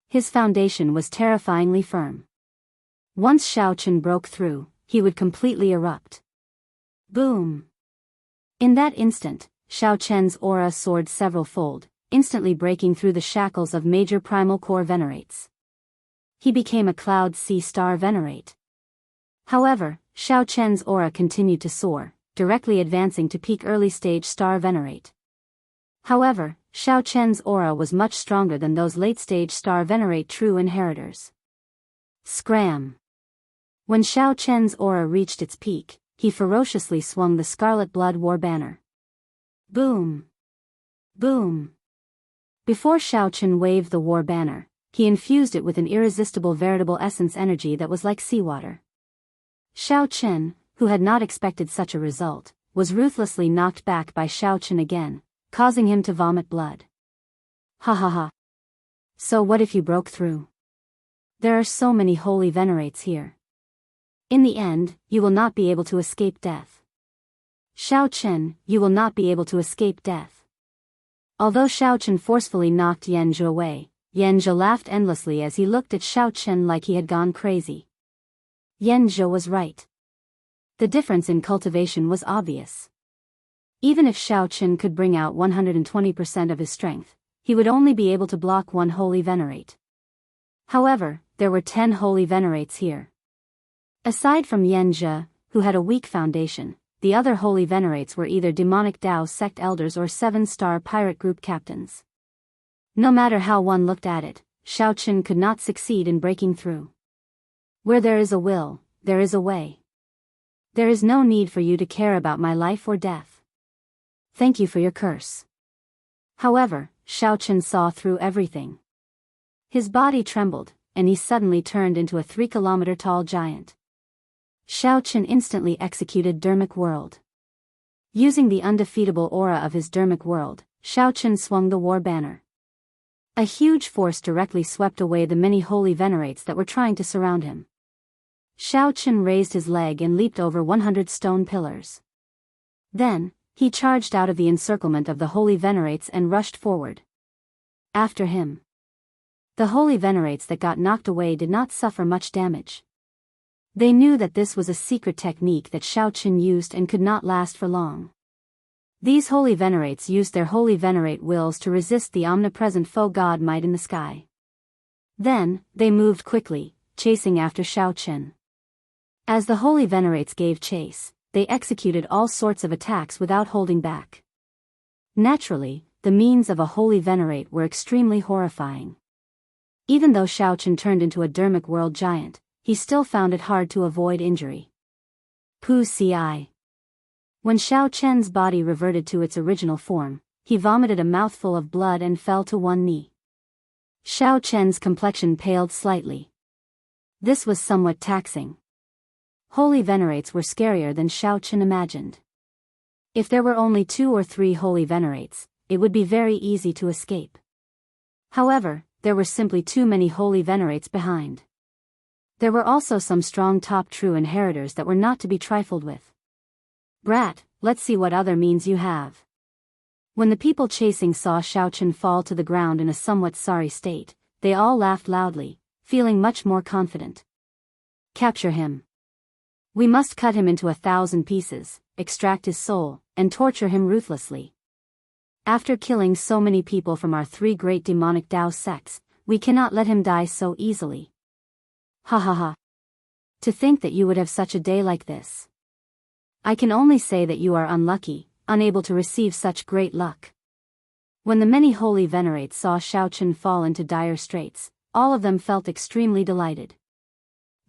His foundation was terrifyingly firm. Once Xiao Chen broke through, he would completely erupt. Boom! In that instant, Xiao Chen's aura soared several-fold, instantly breaking through the shackles of major primal core venerates. He became a Cloud Sea Star venerate. However, Xiao Chen's aura continued to soar, directly advancing to peak early-stage star venerate. However, Xiao Chen's aura was much stronger than those late-stage star venerate true inheritors. Scram! When Xiao Chen's aura reached its peak, he ferociously swung the Scarlet Blood War banner. Boom! Boom! Before Xiao Chen waved the war banner, he infused it with an irresistible veritable essence energy that was like seawater. Xiao Chen, who had not expected such a result, was ruthlessly knocked back by Xiao Chen again, causing him to vomit blood. Ha ha ha. So what if you broke through? There are so many holy venerates here. In the end, you will not be able to escape death. Xiao Chen, you will not be able to escape death. Although Xiao Chen forcefully knocked Xianxia away, Xianxia laughed endlessly as he looked at Xiao Chen like he had gone crazy. Xianxia was right. The difference in cultivation was obvious. Even if Xiao Chen could bring out 120% of his strength, he would only be able to block one holy venerate. However, there were 10 holy venerates here. Aside from Xianxia, who had a weak foundation, the other holy venerates were either demonic Dao sect elders or 7-star pirate group captains. No matter how one looked at it, Xiao Chen could not succeed in breaking through. Where there is a will, there is a way. There is no need for you to care about my life or death. Thank you for your curse. However, Xiao Chen saw through everything. His body trembled, and he suddenly turned into a 3-kilometer-tall giant. Xiao Chen instantly executed Dermic World. Using the undefeatable aura of his Dermic World, Xiao Chen swung the war banner. A huge force directly swept away the many holy venerates that were trying to surround him. Xiao Chen raised his leg and leaped over 100 stone pillars. Then, he charged out of the encirclement of the holy venerates and rushed forward. After him. The holy venerates that got knocked away did not suffer much damage. They knew that this was a secret technique that Xiao Chen used and could not last for long. These holy venerates used their holy venerate wills to resist the omnipresent foe god might in the sky. Then, they moved quickly, chasing after Xiao Chen. As the holy venerates gave chase, they executed all sorts of attacks without holding back. Naturally, the means of a holy venerate were extremely horrifying. Even though Xiao Chen turned into a Dermic World giant, he still found it hard to avoid injury. Pu Ci. When Xiao Chen's body reverted to its original form, he vomited a mouthful of blood and fell to one knee. Xiao Chen's complexion paled slightly. This was somewhat taxing. Holy venerates were scarier than Xiao Chen imagined. If there were only 2 or 3 holy venerates, it would be very easy to escape. However, there were simply too many holy venerates behind. There were also some strong top true inheritors that were not to be trifled with. Brat, let's see what other means you have. When the people chasing saw Xiao Chen fall to the ground in a somewhat sorry state, they all laughed loudly, feeling much more confident. Capture him. We must cut him into 1,000 pieces, extract his soul, and torture him ruthlessly. After killing so many people from our 3 great demonic Dao sects, we cannot let him die so easily. Ha ha ha. To think that you would have such a day like this. I can only say that you are unlucky, unable to receive such great luck. When the many holy venerates saw Xiaochen fall into dire straits, all of them felt extremely delighted.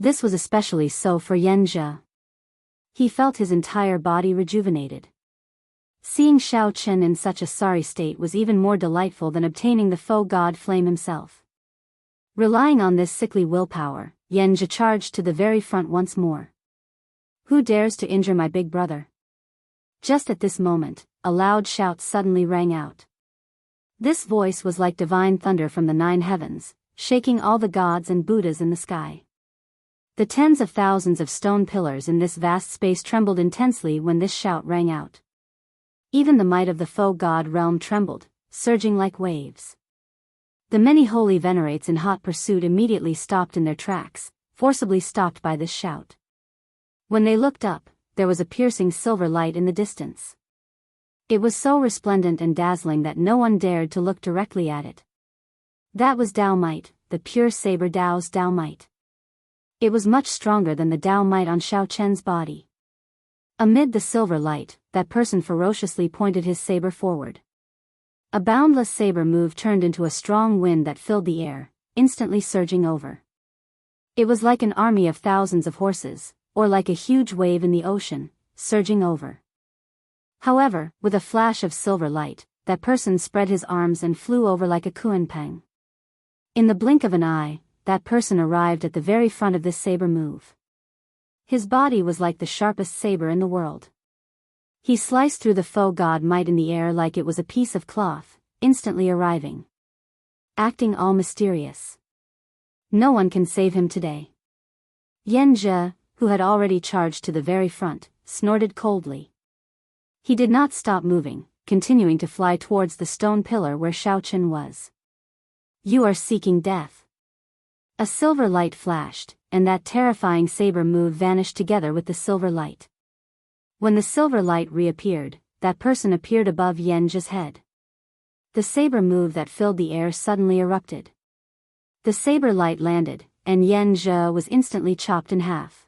This was especially so for Yanjia. He felt his entire body rejuvenated. Seeing Xiaochen in such a sorry state was even more delightful than obtaining the foe god flame himself. Relying on this sickly willpower, Yanjia charged to the very front once more. Who dares to injure my big brother? Just at this moment, a loud shout suddenly rang out. This voice was like divine thunder from the 9 heavens, shaking all the gods and Buddhas in the sky. The tens of thousands of stone pillars in this vast space trembled intensely when this shout rang out. Even the might of the foe god realm trembled, surging like waves. The many holy venerates in hot pursuit immediately stopped in their tracks, forcibly stopped by this shout. When they looked up, there was a piercing silver light in the distance. It was so resplendent and dazzling that no one dared to look directly at it. That was Dao Might, the pure saber Dao's Dao Might. It was much stronger than the Dao Might on Xiaochen's body. Amid the silver light, that person ferociously pointed his saber forward. A boundless saber move turned into a strong wind that filled the air, instantly surging over. It was like an army of thousands of horses, or like a huge wave in the ocean, surging over. However, with a flash of silver light, that person spread his arms and flew over like a kunpeng. In the blink of an eye, that person arrived at the very front of this saber move. His body was like the sharpest saber in the world. He sliced through the foe god might in the air like it was a piece of cloth, instantly arriving. Acting all mysterious. No one can save him today. Yanjia, who had already charged to the very front, snorted coldly. He did not stop moving, continuing to fly towards the stone pillar where Xiaochen was. You are seeking death. A silver light flashed, and that terrifying saber move vanished together with the silver light. When the silver light reappeared, that person appeared above Yanjia's head. The saber move that filled the air suddenly erupted. The saber light landed, and Yanjia was instantly chopped in half.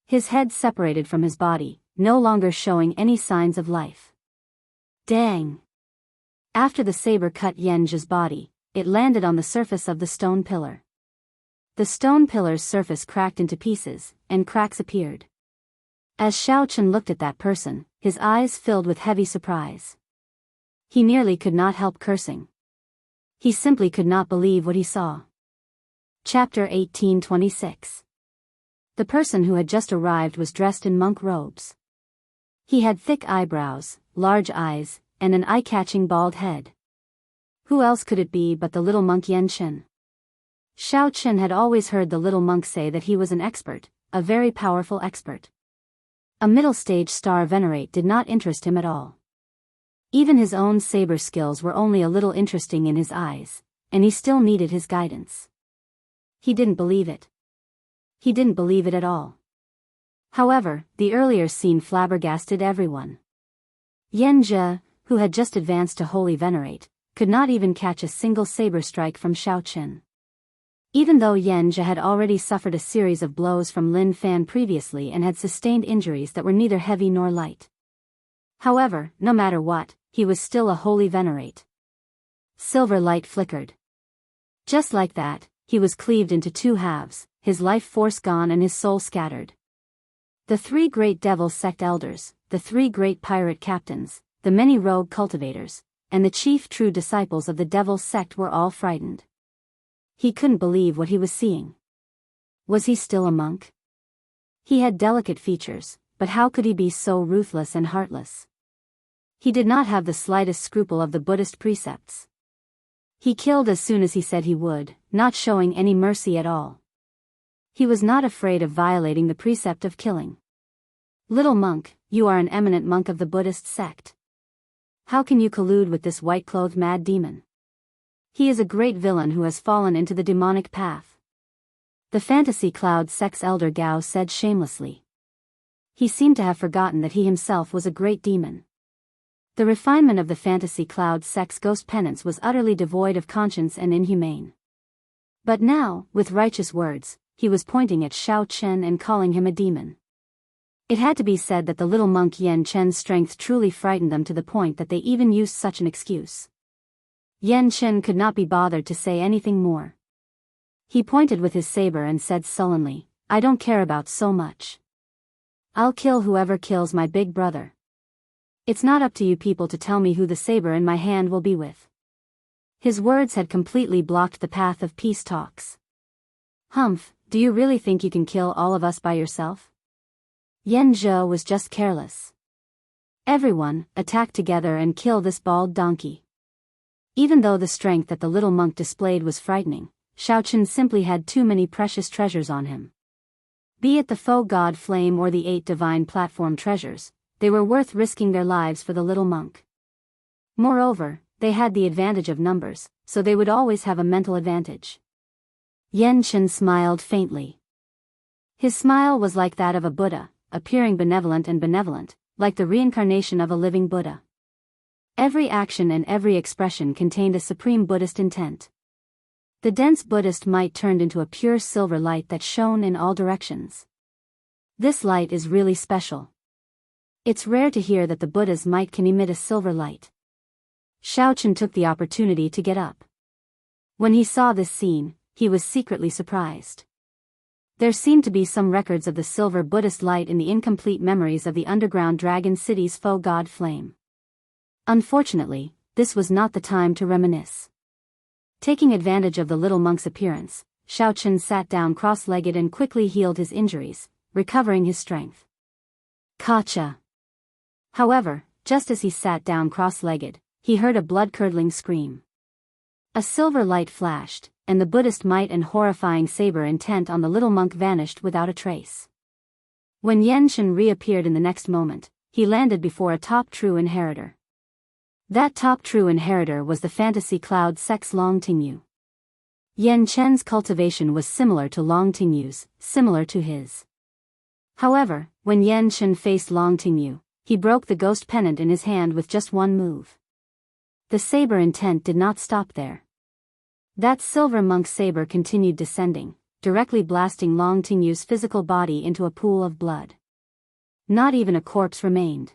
His head separated from his body, no longer showing any signs of life. Dang! After the saber cut Yanjia's body, it landed on the surface of the stone pillar. The stone pillar's surface cracked into pieces, and cracks appeared. As Xiaochen looked at that person, his eyes filled with heavy surprise. He nearly could not help cursing. He simply could not believe what he saw. Chapter 1826. The person who had just arrived was dressed in monk robes. He had thick eyebrows, large eyes, and an eye-catching bald head. Who else could it be but the little monk Yanchen? Xiaochen had always heard the little monk say that he was an expert, a very powerful expert. A middle-stage star venerate did not interest him at all. Even his own saber skills were only a little interesting in his eyes, and he still needed his guidance. He didn't believe it. He didn't believe it at all. However, the earlier scene flabbergasted everyone. Yanjia, who had just advanced to Holy Venerate, could not even catch a single saber strike from Xiaochen. Even though Yanjia had already suffered a series of blows from Lin Fan previously and had sustained injuries that were neither heavy nor light. However, no matter what, he was still a Holy Venerate. Silver light flickered. Just like that, he was cleaved into 2 halves, his life force gone and his soul scattered. The 3 great devil sect elders, the 3 great pirate captains, the many rogue cultivators, and the chief true disciples of the devil sect were all frightened. He couldn't believe what he was seeing. Was he still a monk? He had delicate features, but how could he be so ruthless and heartless? He did not have the slightest scruple of the Buddhist precepts. He killed as soon as he said he would, not showing any mercy at all. He was not afraid of violating the precept of killing. Little monk, you are an eminent monk of the Buddhist sect. How can you collude with this white-clothed mad demon? He is a great villain who has fallen into the demonic path. The fantasy cloud sex elder Gao said shamelessly. He seemed to have forgotten that he himself was a great demon. The refinement of the fantasy cloud sex ghost penance was utterly devoid of conscience and inhumane. But now, with righteous words, he was pointing at Xiao Chen and calling him a demon. It had to be said that the little monk Yan Chen's strength truly frightened them to the point that they even used such an excuse. Yan Chen could not be bothered to say anything more. He pointed with his saber and said sullenly, "I don't care about so much. I'll kill whoever kills my big brother. It's not up to you people to tell me who the saber in my hand will be with." His words had completely blocked the path of peace talks. "Humph, do you really think you can kill all of us by yourself?" Yan Zhou was just careless. "Everyone, attack together and kill this bald donkey." Even though the strength that the little monk displayed was frightening, Xiao Chen simply had too many precious treasures on him. Be it the faux god flame or the 8 divine platform treasures, they were worth risking their lives for the little monk. Moreover, they had the advantage of numbers, so they would always have a mental advantage. Yan Chen smiled faintly. His smile was like that of a Buddha, appearing benevolent, like the reincarnation of a living Buddha. Every action and every expression contained a supreme Buddhist intent. The dense Buddhist might turned into a pure silver light that shone in all directions. This light is really special. It's rare to hear that the Buddha's might can emit a silver light. Xiao Chen took the opportunity to get up. When he saw this scene, he was secretly surprised. There seemed to be some records of the silver Buddhist light in the incomplete memories of the underground dragon city's faux god flame. Unfortunately, this was not the time to reminisce. Taking advantage of the little monk's appearance, Xiao Chen sat down cross-legged and quickly healed his injuries, recovering his strength. Kacha! However, just as he sat down cross-legged, he heard a blood-curdling scream. A silver light flashed, and the Buddhist might and horrifying saber intent on the little monk vanished without a trace. When Yan Chen reappeared in the next moment, he landed before a top true inheritor. That top true inheritor was the fantasy cloud sex Long Tingyu. Yan Chen's cultivation was similar to Long Tingyu's, similar to his. However, when Yan Chen faced Long Tingyu, he broke the ghost pennant in his hand with just one move. The saber intent did not stop there. That silver monk's saber continued descending, directly blasting Long Tingyu's physical body into a pool of blood. Not even a corpse remained.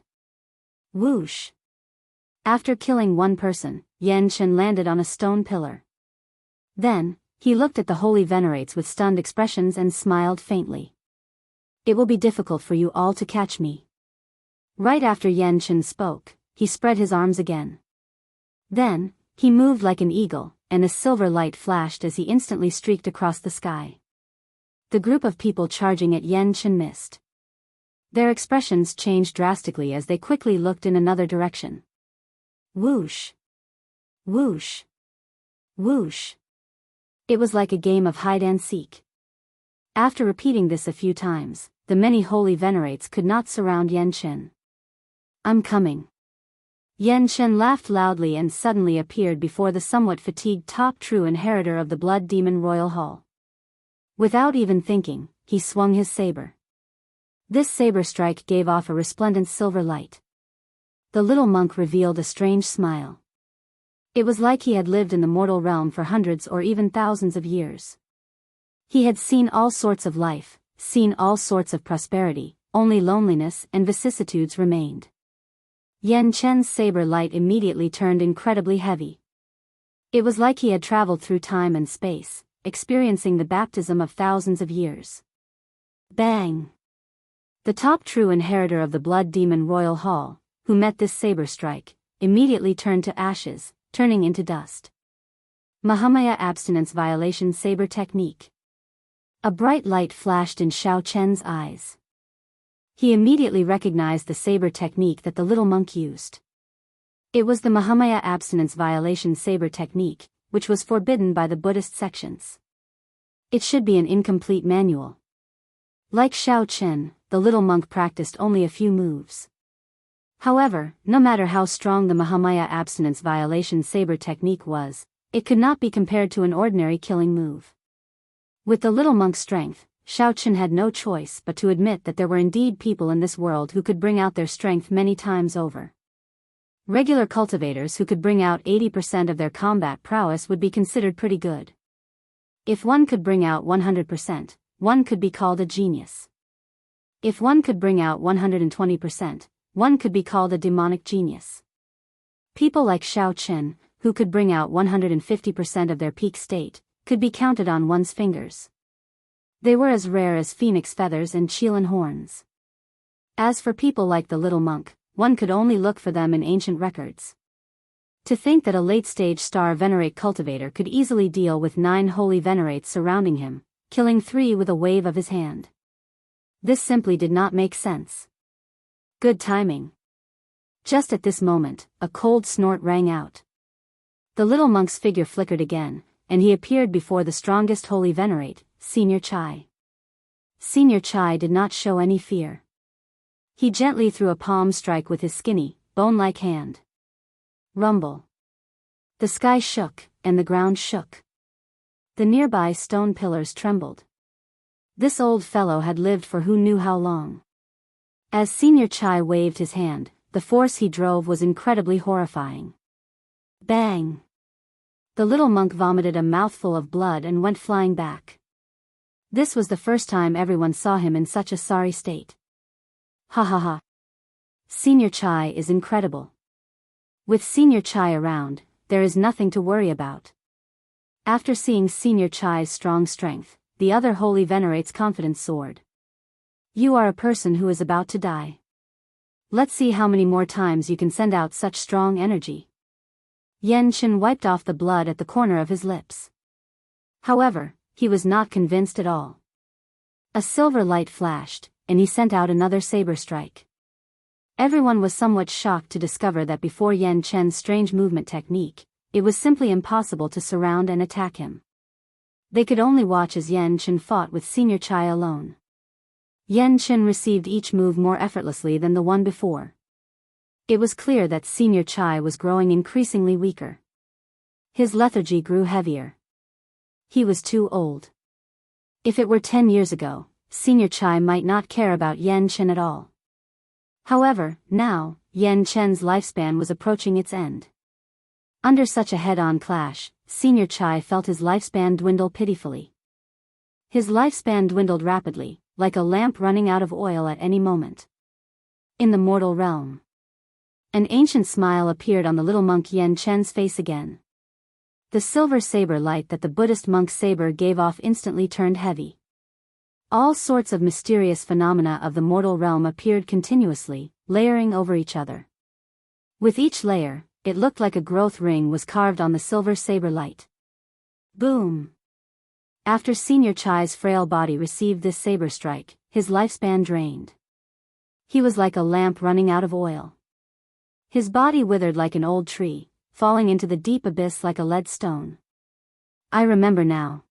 Whoosh! After killing one person, Yan Chen landed on a stone pillar. Then, he looked at the holy venerates with stunned expressions and smiled faintly. "It will be difficult for you all to catch me." Right after Yan Chen spoke, he spread his arms again. Then, he moved like an eagle, and a silver light flashed as he instantly streaked across the sky. The group of people charging at Yan Chen missed. Their expressions changed drastically as they quickly looked in another direction. Whoosh! Whoosh! Whoosh! It was like a game of hide-and-seek. After repeating this a few times, the many holy venerates could not surround Yan Chen. "I'm coming." Yan Chen laughed loudly and suddenly appeared before the somewhat fatigued top true inheritor of the Blood Demon Royal Hall. Without even thinking, he swung his saber. This saber strike gave off a resplendent silver light. The little monk revealed a strange smile. It was like he had lived in the mortal realm for hundreds or even thousands of years. He had seen all sorts of life, seen all sorts of prosperity, only loneliness and vicissitudes remained. Yan Chen's saber light immediately turned incredibly heavy. It was like he had traveled through time and space, experiencing the baptism of thousands of years. Bang! The top true inheritor of the Blood Demon Royal Hall, who met this saber strike, immediately turned to ashes, turning into dust. Mahamaya Abstinence Violation Saber Technique. A bright light flashed in Xiao Chen's eyes. He immediately recognized the saber technique that the little monk used. It was the Mahamaya Abstinence Violation Saber Technique, which was forbidden by the Buddhist sections. It should be an incomplete manual. Like Xiao Chen, the little monk practiced only a few moves. However, no matter how strong the Mahamaya Abstinence Violation Saber Technique was, it could not be compared to an ordinary killing move. With the little monk's strength, Xiaochen had no choice but to admit that there were indeed people in this world who could bring out their strength many times over. Regular cultivators who could bring out 80% of their combat prowess would be considered pretty good. If one could bring out 100%, one could be called a genius. If one could bring out 120%, one could be called a demonic genius. People like Xiaochen, who could bring out 150% of their peak state, could be counted on one's fingers. They were as rare as phoenix feathers and Qilin horns. As for people like the little monk, one could only look for them in ancient records. To think that a late-stage star venerate cultivator could easily deal with 9 holy venerates surrounding him, killing 3 with a wave of his hand. This simply did not make sense. Good timing. Just at this moment, a cold snort rang out. The little monk's figure flickered again, and he appeared before the strongest holy venerate, Senior Chai. Senior Chai did not show any fear. He gently threw a palm strike with his skinny, bone-like hand. Rumble. The sky shook, and the ground shook. The nearby stone pillars trembled. This old fellow had lived for who knew how long. As Senior Chai waved his hand, the force he drove was incredibly horrifying. Bang! The little monk vomited a mouthful of blood and went flying back. This was the first time everyone saw him in such a sorry state. Ha ha ha. Senior Chai is incredible. With Senior Chai around, there is nothing to worry about. After seeing Senior Chai's strong strength, the other holy venerate's confidence soared. You are a person who is about to die. Let's see how many more times you can send out such strong energy. Yan Chen wiped off the blood at the corner of his lips. However, he was not convinced at all. A silver light flashed, and he sent out another saber strike. Everyone was somewhat shocked to discover that before Yan Chen's strange movement technique, it was simply impossible to surround and attack him. They could only watch as Yan Chen fought with Senior Chai alone. Yan Chen received each move more effortlessly than the one before. It was clear that Senior Chai was growing increasingly weaker. His lethargy grew heavier. He was too old. If it were 10 years ago, Senior Chai might not care about Yan Chen at all. However, now, Yan Chen's lifespan was approaching its end. Under such a head-on clash, Senior Chai felt his lifespan dwindle pitifully. His lifespan dwindled rapidly, like a lamp running out of oil at any moment. In the mortal realm. An ancient smile appeared on the little monk Yan Chen's face again. The silver saber light that the Buddhist monk's saber gave off instantly turned heavy. All sorts of mysterious phenomena of the mortal realm appeared continuously, layering over each other. With each layer, it looked like a growth ring was carved on the silver saber light. Boom! After Senior Chai's frail body received this saber strike, his lifespan drained. He was like a lamp running out of oil. His body withered like an old tree, falling into the deep abyss like a lead stone. I remember now.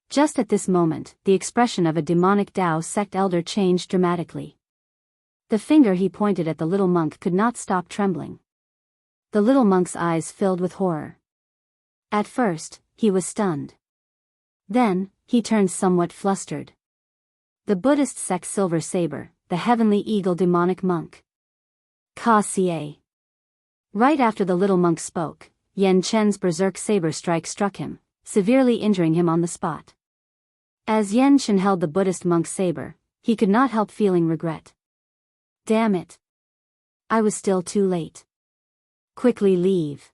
Just at this moment, the expression of a demonic Dao sect elder changed dramatically. The finger he pointed at the little monk could not stop trembling. The little monk's eyes filled with horror. At first, he was stunned. Then, he turned somewhat flustered. The Buddhist sect silver saber, the heavenly eagle demonic monk. Ka Xie. Right after the little monk spoke, Yan Chen's berserk saber strike struck him, severely injuring him on the spot. As Yan Chen held the Buddhist monk's saber, he could not help feeling regret. Damn it. I was still too late. Quickly leave.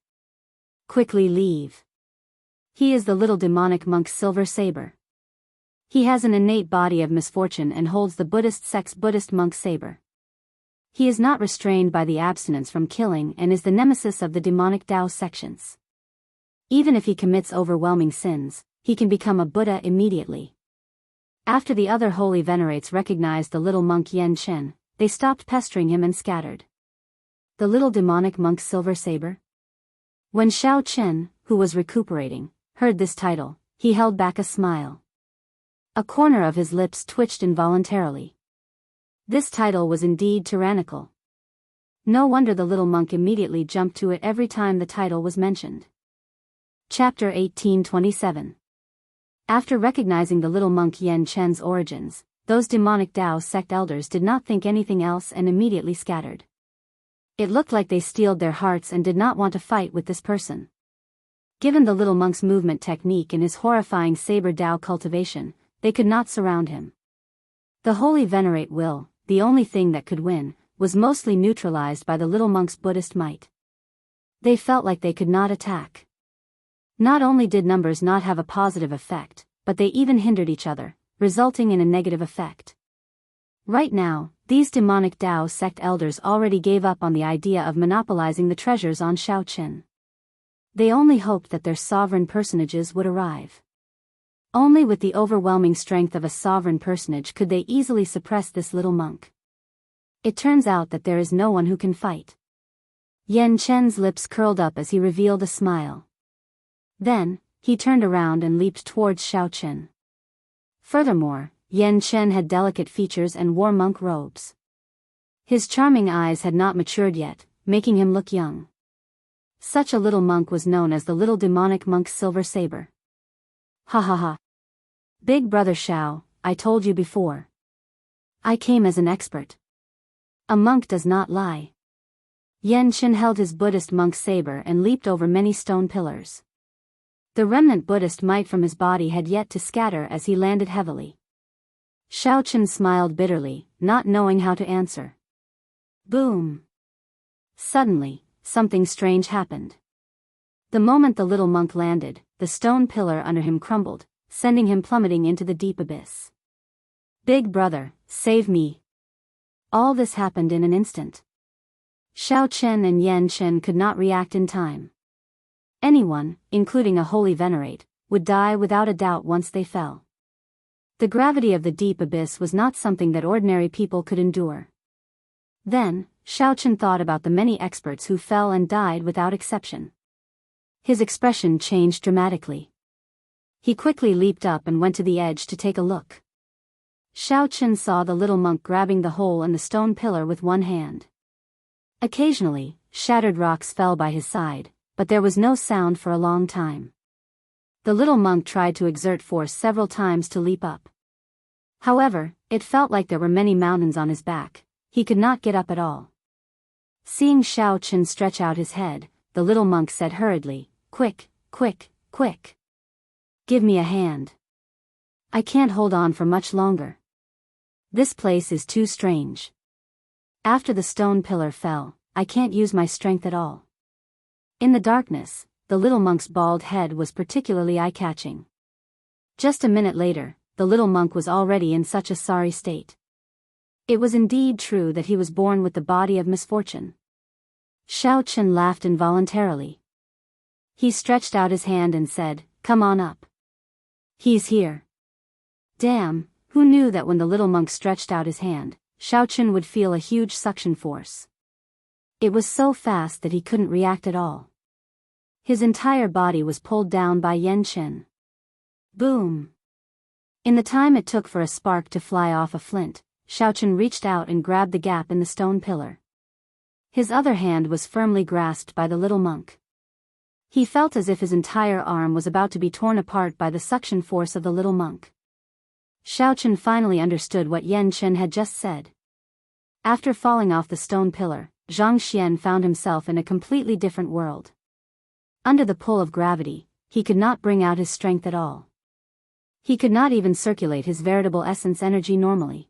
Quickly leave. He is the little demonic monk's silver saber. He has an innate body of misfortune and holds the Buddhist sect's Buddhist monk saber. He is not restrained by the abstinence from killing and is the nemesis of the demonic Dao sections. Even if he commits overwhelming sins, he can become a Buddha immediately. After the other holy venerates recognized the little monk Yan Chen, they stopped pestering him and scattered. The little demonic monk's silver saber? When Xiao Chen, who was recuperating, heard this title, he held back a smile. A corner of his lips twitched involuntarily. This title was indeed tyrannical. No wonder the little monk immediately jumped to it every time the title was mentioned. Chapter 1827. After recognizing the little monk Yan Chen's origins, those demonic Dao sect elders did not think anything else and immediately scattered. It looked like they steeled their hearts and did not want to fight with this person. Given the little monk's movement technique and his horrifying saber Dao cultivation, they could not surround him. The holy venerate will, the only thing that could win, was mostly neutralized by the little monk's Buddhist might. They felt like they could not attack. Not only did numbers not have a positive effect, but they even hindered each other, resulting in a negative effect. Right now, these demonic Dao sect elders already gave up on the idea of monopolizing the treasures on Xiaoqin. They only hoped that their sovereign personages would arrive. Only with the overwhelming strength of a sovereign personage could they easily suppress this little monk. It turns out that there is no one who can fight. Yan Chen's lips curled up as he revealed a smile. Then, he turned around and leaped towards Xiaoqin. Furthermore, Yan Chen had delicate features and wore monk robes. His charming eyes had not matured yet, making him look young. Such a little monk was known as the little demonic monk's silver saber. Ha ha ha. Big brother Xiao, I told you before. I came as an expert. A monk does not lie. Yan Chen held his Buddhist monk's saber and leaped over many stone pillars. The remnant Buddhist might from his body had yet to scatter as he landed heavily. Xiaoqin smiled bitterly, not knowing how to answer. Boom! Suddenly, something strange happened. The moment the little monk landed, the stone pillar under him crumbled, sending him plummeting into the deep abyss. Big brother, save me! All this happened in an instant. Xiaoqin and Yan Chen could not react in time. Anyone, including a holy venerate, would die without a doubt once they fell. The gravity of the deep abyss was not something that ordinary people could endure. Then, Xiaoqin thought about the many experts who fell and died without exception. His expression changed dramatically. He quickly leaped up and went to the edge to take a look. Xiaoqin saw the little monk grabbing the hole in the stone pillar with one hand. Occasionally, shattered rocks fell by his side, but there was no sound for a long time. The little monk tried to exert force several times to leap up. However, it felt like there were many mountains on his back. He could not get up at all. Seeing Xiaoqin stretch out his head, the little monk said hurriedly, "Quick, quick, quick. Give me a hand. I can't hold on for much longer. This place is too strange. After the stone pillar fell, I can't use my strength at all." In the darkness, the little monk's bald head was particularly eye-catching. Just a minute later, the little monk was already in such a sorry state. It was indeed true that he was born with the body of misfortune. Xiaoqin laughed involuntarily. He stretched out his hand and said, "Come on up. He's here." Damn, who knew that when the little monk stretched out his hand, Xiaoqin would feel a huge suction force. It was so fast that he couldn't react at all. His entire body was pulled down by Yan Chen. Boom! In the time it took for a spark to fly off a flint, Xiaoqin reached out and grabbed the gap in the stone pillar. His other hand was firmly grasped by the little monk. He felt as if his entire arm was about to be torn apart by the suction force of the little monk. Xiaoqin finally understood what Yan Chen had just said. After falling off the stone pillar, Zhang Xian found himself in a completely different world. Under the pull of gravity, he could not bring out his strength at all. He could not even circulate his veritable essence energy normally.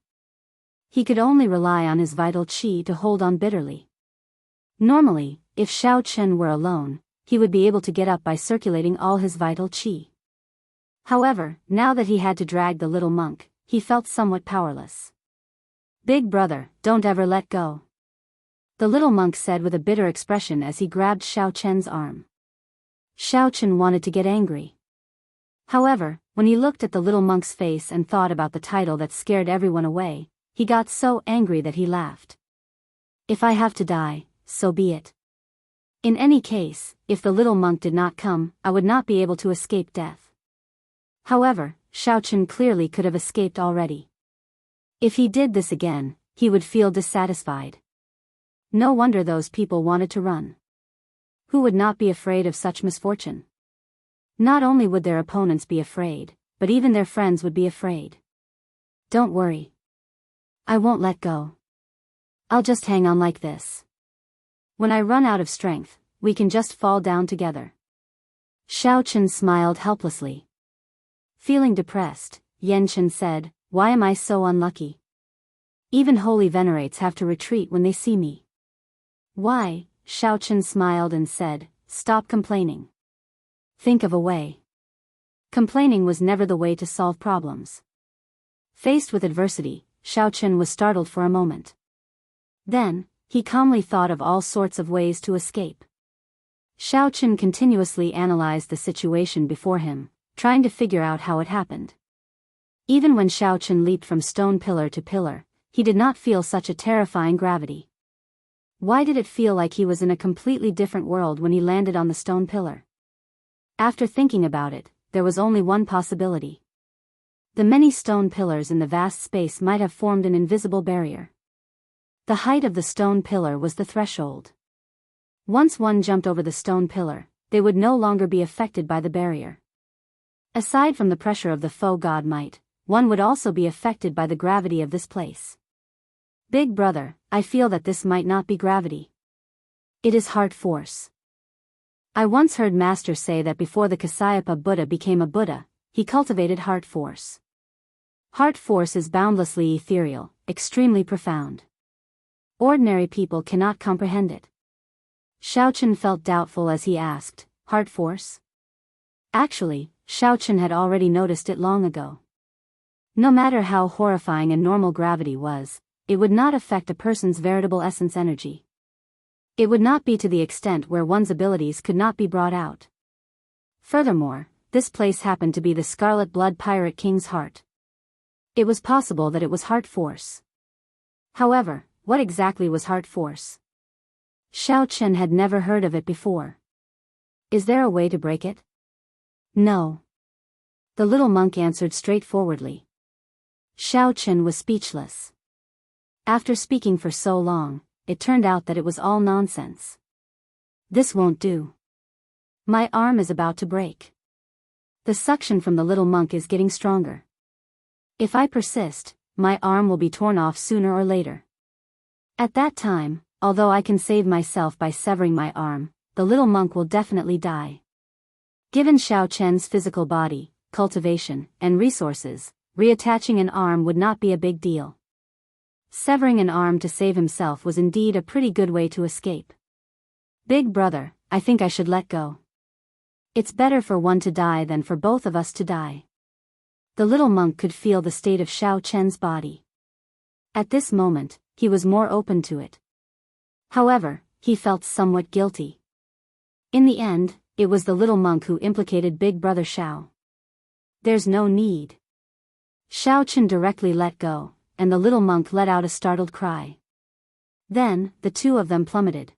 He could only rely on his vital qi to hold on bitterly. Normally, if Xiaoqin were alone, he would be able to get up by circulating all his vital qi. However, now that he had to drag the little monk, he felt somewhat powerless. "Big brother, don't ever let go," the little monk said with a bitter expression as he grabbed Xiaoqin's arm. Xiaoqin wanted to get angry. However, when he looked at the little monk's face and thought about the title that scared everyone away, he got so angry that he laughed. "If I have to die, so be it. In any case, if the little monk did not come, I would not be able to escape death." However, Xiaoqin clearly could have escaped already. If he did this again, he would feel dissatisfied. No wonder those people wanted to run. Who would not be afraid of such misfortune? Not only would their opponents be afraid, but even their friends would be afraid. Don't worry. I won't let go. I'll just hang on like this. When I run out of strength, we can just fall down together. Xiaochen smiled helplessly. Feeling depressed, Yanchen said, "Why am I so unlucky? Even holy venerates have to retreat when they see me." "Why?" Xiaochen smiled and said, "Stop complaining. Think of a way." Complaining was never the way to solve problems. Faced with adversity, Xiaochen was startled for a moment. Then, he calmly thought of all sorts of ways to escape. Xiaochen continuously analyzed the situation before him, trying to figure out how it happened. Even when Xiaochen leaped from stone pillar to pillar, he did not feel such a terrifying gravity. Why did it feel like he was in a completely different world when he landed on the stone pillar? After thinking about it, there was only one possibility. The many stone pillars in the vast space might have formed an invisible barrier. The height of the stone pillar was the threshold. Once one jumped over the stone pillar, they would no longer be affected by the barrier. Aside from the pressure of the foe god might, one would also be affected by the gravity of this place. "Big brother, I feel that this might not be gravity. It is heart force. I once heard Master say that before the Kasyapa Buddha became a Buddha, he cultivated heart force. Heart force is boundlessly ethereal, extremely profound. Ordinary people cannot comprehend it." Xiaochen felt doubtful as he asked, "Heart force?" Actually, Xiaochen had already noticed it long ago. No matter how horrifying a normal gravity was, it would not affect a person's veritable essence energy. It would not be to the extent where one's abilities could not be brought out. Furthermore, this place happened to be the Scarlet Blood Pirate King's heart. It was possible that it was heart force. However, what exactly was heart force? Xiaochen had never heard of it before. Is there a way to break it? No. The little monk answered straightforwardly. Xiaochen was speechless. After speaking for so long, it turned out that it was all nonsense. This won't do. My arm is about to break. The suction from the little monk is getting stronger. If I persist, my arm will be torn off sooner or later. At that time, although I can save myself by severing my arm, the little monk will definitely die. Given Xiaochen's physical body, cultivation, and resources, reattaching an arm would not be a big deal. Severing an arm to save himself was indeed a pretty good way to escape. "Big brother, I think I should let go. It's better for one to die than for both of us to die." The little monk could feel the state of Xiaochen's body. At this moment, he was more open to it. However, he felt somewhat guilty. In the end, it was the little monk who implicated Big Brother Xiao. "There's no need." Xiaochen directly let go, and the little monk let out a startled cry. Then, the two of them plummeted.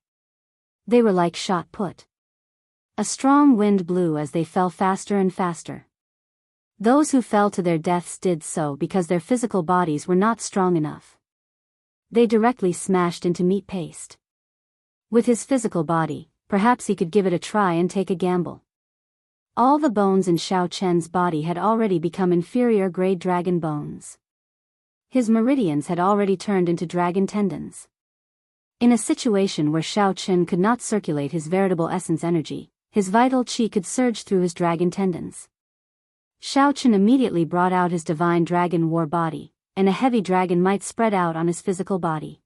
They were like shot put. A strong wind blew as they fell faster and faster. Those who fell to their deaths did so because their physical bodies were not strong enough. They directly smashed into meat paste. With his physical body, perhaps he could give it a try and take a gamble. All the bones in Xiaochen's body had already become inferior grade dragon bones. His meridians had already turned into dragon tendons. In a situation where Xiaochen could not circulate his veritable essence energy, his vital qi could surge through his dragon tendons. Xiaochen immediately brought out his divine dragon war body, and a heavy dragon might spread out on his physical body.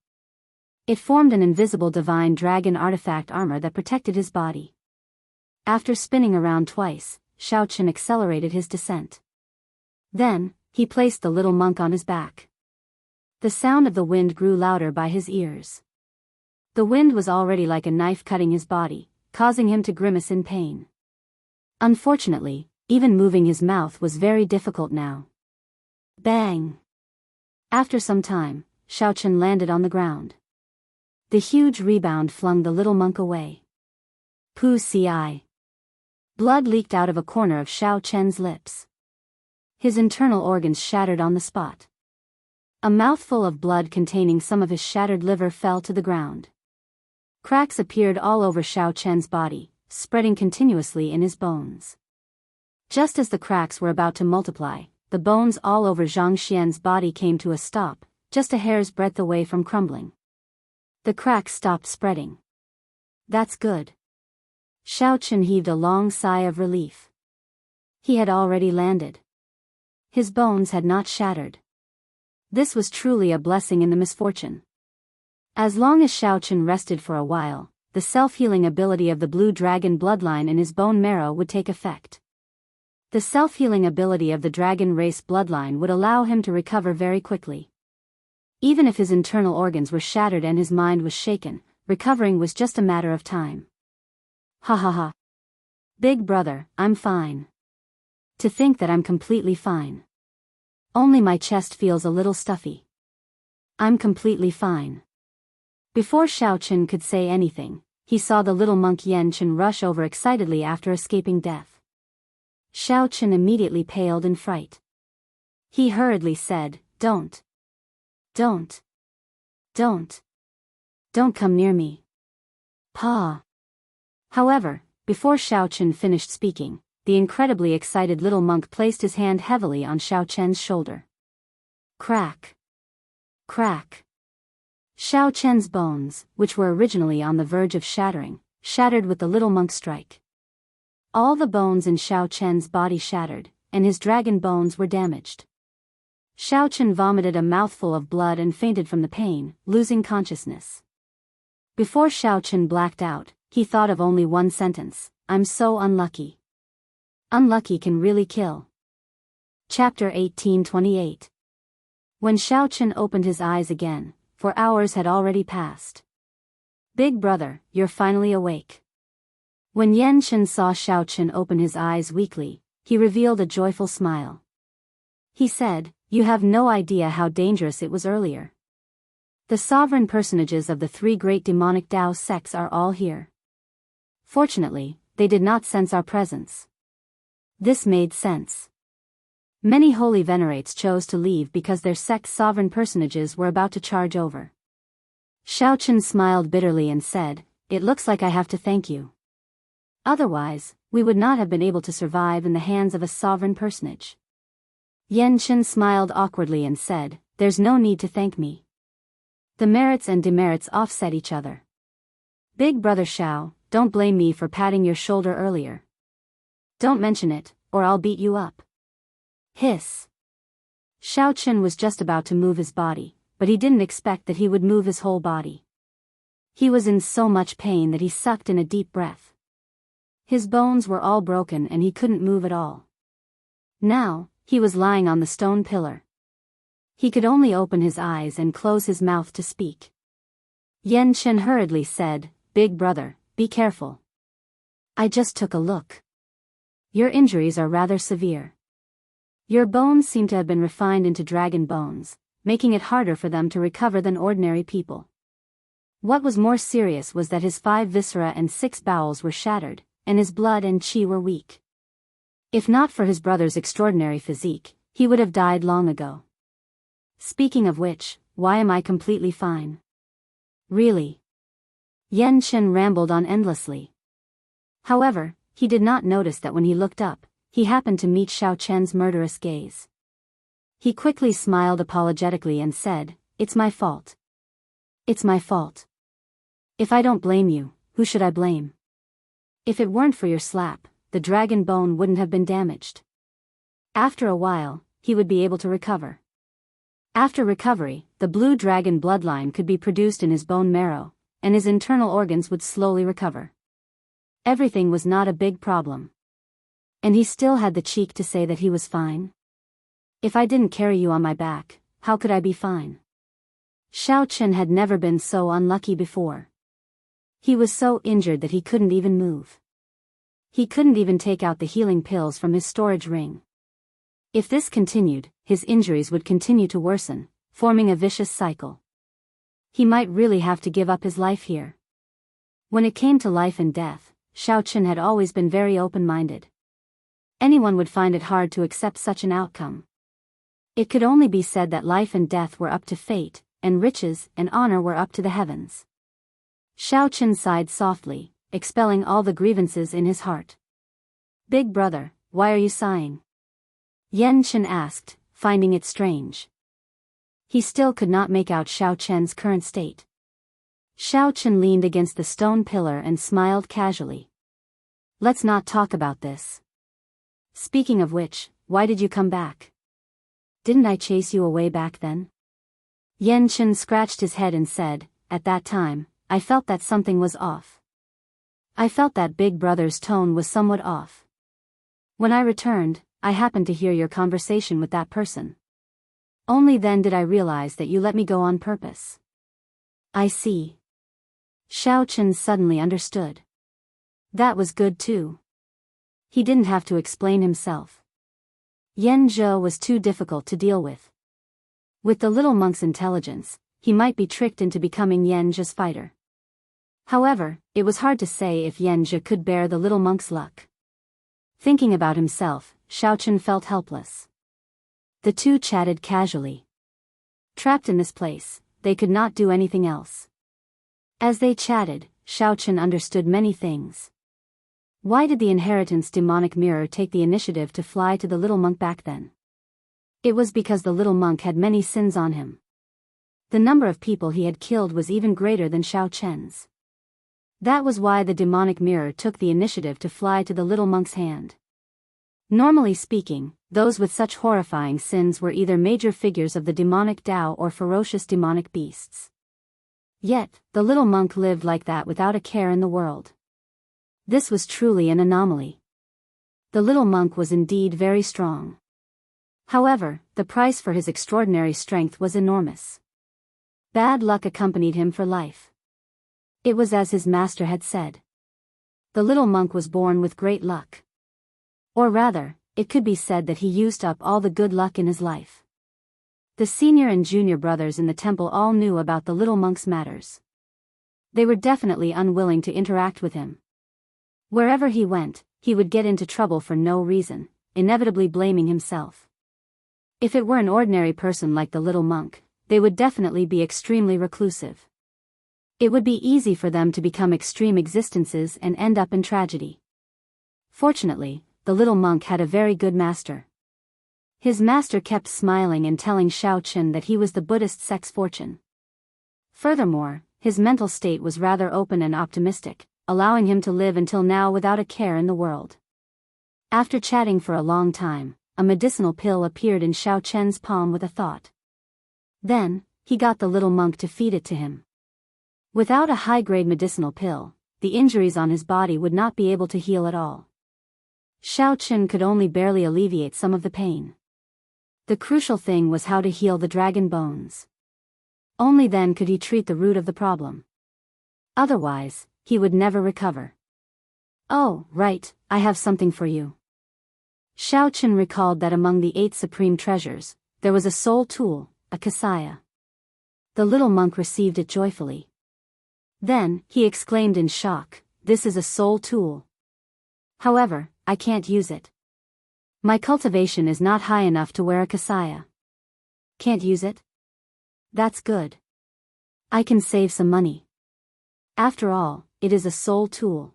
It formed an invisible divine dragon artifact armor that protected his body. After spinning around twice, Xiaochen accelerated his descent. Then, he placed the little monk on his back. The sound of the wind grew louder by his ears. The wind was already like a knife cutting his body, causing him to grimace in pain. Unfortunately, even moving his mouth was very difficult now. Bang! After some time, Xiaochen landed on the ground. The huge rebound flung the little monk away. Pu ci. Blood leaked out of a corner of Xiaochen's lips. His internal organs shattered on the spot. A mouthful of blood containing some of his shattered liver fell to the ground. Cracks appeared all over Xiaochen's body, spreading continuously in his bones. Just as the cracks were about to multiply, the bones all over Zhang Xian's body came to a stop, just a hair's breadth away from crumbling. The cracks stopped spreading. That's good. Xiaochen heaved a long sigh of relief. He had already landed. His bones had not shattered. This was truly a blessing in the misfortune. As long as Xiaochen rested for a while, the self-healing ability of the blue dragon bloodline in his bone marrow would take effect. The self-healing ability of the dragon race bloodline would allow him to recover very quickly. Even if his internal organs were shattered and his mind was shaken, recovering was just a matter of time. Ha ha ha. Big brother, I'm fine. To think that I'm completely fine. Only my chest feels a little stuffy. I'm completely fine. Before Xiaochen could say anything, he saw the little monk Yanchen rush over excitedly after escaping death. Xiaochen immediately paled in fright. He hurriedly said, Don't come near me. Pa. However, before Xiaochen finished speaking, the incredibly excited little monk placed his hand heavily on Xiaochen's shoulder. Crack. Crack. Xiaochen's bones, which were originally on the verge of shattering, shattered with the little monk's strike. All the bones in Xiaochen's body shattered, and his dragon bones were damaged. Xiaochen vomited a mouthful of blood and fainted from the pain, losing consciousness. Before Xiaochen blacked out, he thought of only one sentence: I'm so unlucky. Unlucky can really kill. Chapter 1828. When Xiaochen opened his eyes again, for hours had already passed. Big brother, you're finally awake. When Yanchen saw Xiaochen open his eyes weakly, he revealed a joyful smile. He said, You have no idea how dangerous it was earlier. The sovereign personages of the three great demonic Dao sects are all here. Fortunately, they did not sense our presence. This made sense. Many holy venerates chose to leave because their sect's sovereign personages were about to charge over. Xiaochen smiled bitterly and said, It looks like I have to thank you. Otherwise, we would not have been able to survive in the hands of a sovereign personage. Yanchen smiled awkwardly and said, There's no need to thank me. The merits and demerits offset each other. Big brother Xiao, don't blame me for patting your shoulder earlier. Don't mention it, or I'll beat you up. Hiss. Xiaochen was just about to move his body, but he didn't expect that he would move his whole body. He was in so much pain that he sucked in a deep breath. His bones were all broken and he couldn't move at all. Now, he was lying on the stone pillar. He could only open his eyes and close his mouth to speak. Yanchen hurriedly said, Big brother, be careful. I just took a look. Your injuries are rather severe. Your bones seem to have been refined into dragon bones, making it harder for them to recover than ordinary people. What was more serious was that his 5 viscera and 6 bowels were shattered, and his blood and qi were weak. If not for his brother's extraordinary physique, he would have died long ago. Speaking of which, why am I completely fine? Really? Yanchen rambled on endlessly. However, he did not notice that when he looked up, he happened to meet Xiaochen's murderous gaze. He quickly smiled apologetically and said, It's my fault. It's my fault. If I don't blame you, who should I blame? If it weren't for your slap, the dragon bone wouldn't have been damaged. After a while, he would be able to recover. After recovery, the blue dragon bloodline could be produced in his bone marrow, and his internal organs would slowly recover. Everything was not a big problem. And he still had the cheek to say that he was fine. If I didn't carry you on my back, how could I be fine? Xiaochen had never been so unlucky before. He was so injured that he couldn't even move. He couldn't even take out the healing pills from his storage ring. If this continued, his injuries would continue to worsen, forming a vicious cycle. He might really have to give up his life here. When it came to life and death, Xiaochen had always been very open-minded. Anyone would find it hard to accept such an outcome. It could only be said that life and death were up to fate, and riches and honor were up to the heavens. Xiaochen sighed softly, expelling all the grievances in his heart. Big brother, why are you sighing? Yan Chen asked, finding it strange. He still could not make out Xiao Chen's current state. Xiao Chen leaned against the stone pillar and smiled casually. Let's not talk about this. Speaking of which, why did you come back? Didn't I chase you away back then? Yan Chen scratched his head and said, at that time, I felt that something was off. I felt that Big Brother's tone was somewhat off. When I returned, I happened to hear your conversation with that person. Only then did I realize that you let me go on purpose. I see. Xiao Chen suddenly understood. That was good too. He didn't have to explain himself. Yan Zhou was too difficult to deal with. With the little monk's intelligence, he might be tricked into becoming Yan Zhe's fighter. However, it was hard to say if Yan Zhe could bear the little monk's luck. Thinking about himself, Xiao Chen felt helpless. The two chatted casually. Trapped in this place, they could not do anything else. As they chatted, Xiao Chen understood many things. Why did the inheritance demonic mirror take the initiative to fly to the little monk back then? It was because the little monk had many sins on him. The number of people he had killed was even greater than Xiao Chen's. That was why the demonic mirror took the initiative to fly to the little monk's hand. Normally speaking, those with such horrifying sins were either major figures of the demonic Tao or ferocious demonic beasts. Yet, the little monk lived like that without a care in the world. This was truly an anomaly. The little monk was indeed very strong. However, the price for his extraordinary strength was enormous. Bad luck accompanied him for life. It was as his master had said. The little monk was born with great luck. Or rather, it could be said that he used up all the good luck in his life. The senior and junior brothers in the temple all knew about the little monk's matters. They were definitely unwilling to interact with him. Wherever he went, he would get into trouble for no reason, inevitably blaming himself. If it were an ordinary person like the little monk, they would definitely be extremely reclusive. It would be easy for them to become extreme existences and end up in tragedy. Fortunately, the little monk had a very good master. His master kept smiling and telling Xiao Chen that he was the Buddhist sect's fortune. Furthermore, his mental state was rather open and optimistic, allowing him to live until now without a care in the world. After chatting for a long time, a medicinal pill appeared in Xiao Chen's palm with a thought. Then, he got the little monk to feed it to him. Without a high-grade medicinal pill, the injuries on his body would not be able to heal at all. Xiao Chen could only barely alleviate some of the pain. The crucial thing was how to heal the dragon bones. Only then could he treat the root of the problem. Otherwise, he would never recover. Oh, right, I have something for you. Xiao Chen recalled that among the 8 supreme treasures, there was a soul tool, a kasaya. The little monk received it joyfully. Then, he exclaimed in shock, this is a soul tool. However, I can't use it. My cultivation is not high enough to wear a kasaya. Can't use it? That's good. I can save some money. After all, it is a soul tool.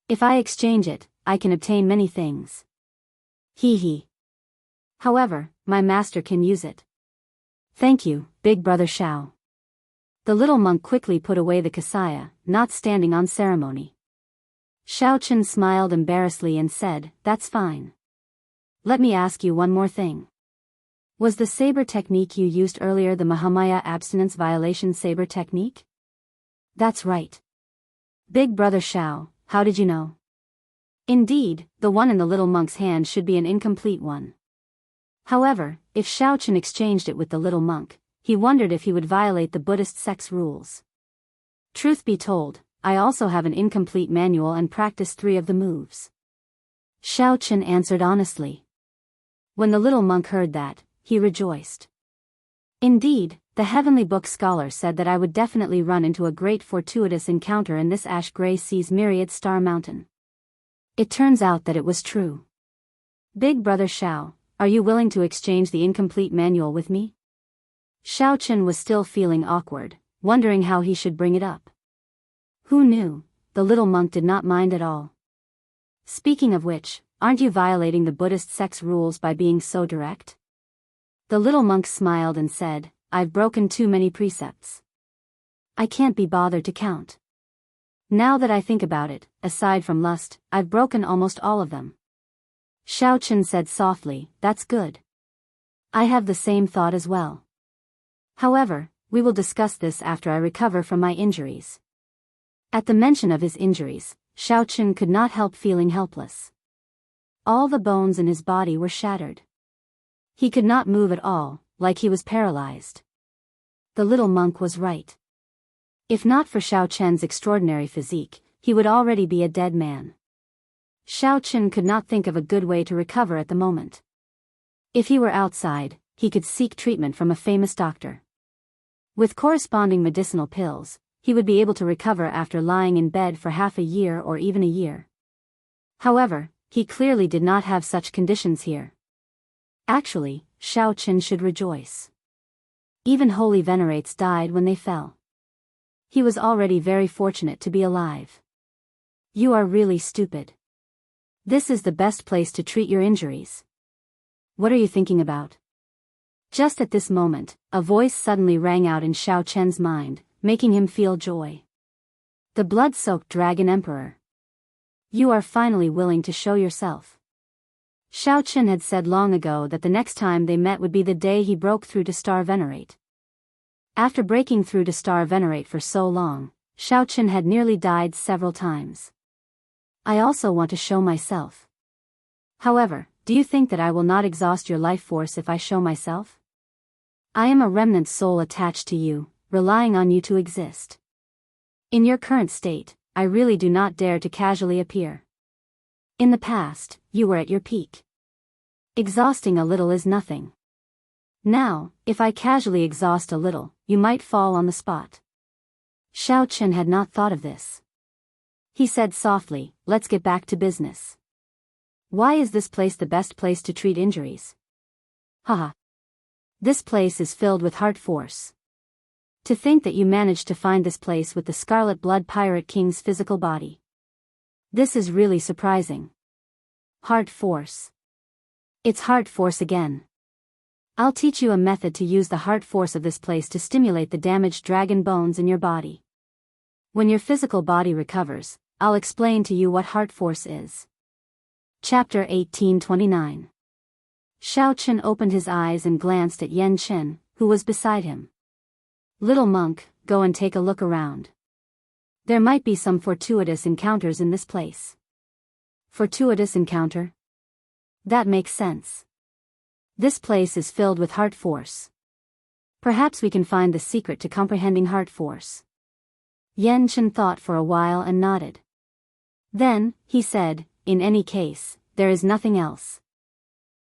If I exchange it, I can obtain many things. Hee hee. However, my master can use it. Thank you, Big Brother Xiao. The little monk quickly put away the kasaya, not standing on ceremony. Xiao Chen smiled embarrassedly and said, that's fine. Let me ask you one more thing. Was the saber technique you used earlier the Mahamaya abstinence violation saber technique? That's right. Big Brother Xiao, how did you know? Indeed, the one in the little monk's hand should be an incomplete one. However, if Xiao Chen exchanged it with the little monk, he wondered if he would violate the Buddhist sect's rules. Truth be told, I also have an incomplete manual and practice 3 of the moves. Xiao Chen answered honestly. When the little monk heard that, he rejoiced. Indeed, the heavenly book scholar said that I would definitely run into a great fortuitous encounter in this ash-gray sea's myriad star mountain. It turns out that it was true. Big Brother Xiao, are you willing to exchange the incomplete manual with me? Xiao Chen was still feeling awkward, wondering how he should bring it up. Who knew, the little monk did not mind at all. Speaking of which, aren't you violating the Buddhist sex rules by being so direct? The little monk smiled and said, I've broken too many precepts. I can't be bothered to count. Now that I think about it, aside from lust, I've broken almost all of them. Xiaochen said softly, that's good. I have the same thought as well. However, we will discuss this after I recover from my injuries. At the mention of his injuries, Xiaochen could not help feeling helpless. All the bones in his body were shattered. He could not move at all, like he was paralyzed. The little monk was right. If not for Xiaochen's extraordinary physique, he would already be a dead man. Xiaochen could not think of a good way to recover at the moment. If he were outside, he could seek treatment from a famous doctor. With corresponding medicinal pills, he would be able to recover after lying in bed for half a year or even a year. However, he clearly did not have such conditions here. Actually, Xiaochen should rejoice. Even holy venerates died when they fell. He was already very fortunate to be alive. You are really stupid. This is the best place to treat your injuries. What are you thinking about? Just at this moment, a voice suddenly rang out in Xiaochen's mind, making him feel joy. The blood-soaked Dragon Emperor. You are finally willing to show yourself. Xiaochen had said long ago that the next time they met would be the day he broke through to Star Venerate. After breaking through to Star Venerate for so long, Xiaochen had nearly died several times. I also want to show myself. However, do you think that I will not exhaust your life force if I show myself? I am a remnant soul attached to you, relying on you to exist. In your current state, I really do not dare to casually appear. In the past, you were at your peak. Exhausting a little is nothing. Now, if I casually exhaust a little, you might fall on the spot. Xiaochen had not thought of this. He said softly, let's get back to business. Why is this place the best place to treat injuries? Haha. This place is filled with heart force. To think that you managed to find this place with the Scarlet Blood Pirate King's physical body. This is really surprising. Heart force. It's heart force again. I'll teach you a method to use the heart force of this place to stimulate the damaged dragon bones in your body. When your physical body recovers, I'll explain to you what heart force is. Chapter 1829. Xiaochen opened his eyes and glanced at Yan Chen, who was beside him. Little monk, go and take a look around. There might be some fortuitous encounters in this place. Fortuitous encounter? That makes sense. This place is filled with heart force. Perhaps we can find the secret to comprehending heart force. Yan Chen thought for a while and nodded. Then, he said, in any case, there is nothing else.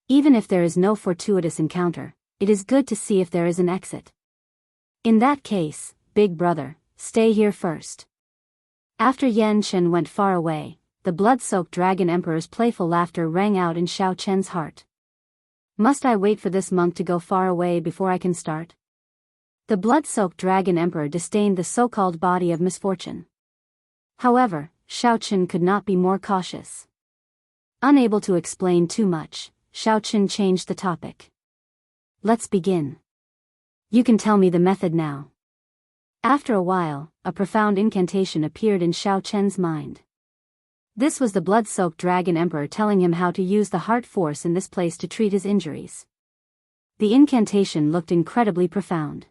Even if there is no fortuitous encounter, it is good to see if there is an exit. In that case, big brother, stay here first. After Yan Chen went far away, the blood-soaked Dragon Emperor's playful laughter rang out in Xiaochen's heart. Must I wait for this monk to go far away before I can start? The blood-soaked Dragon Emperor disdained the so-called body of misfortune. However, Xiaochen could not be more cautious. Unable to explain too much, Xiaochen changed the topic. Let's begin. You can tell me the method now. After a while, a profound incantation appeared in Xiaochen's mind. This was the blood-soaked Dragon Emperor telling him how to use the heart force in this place to treat his injuries. The incantation looked incredibly profound.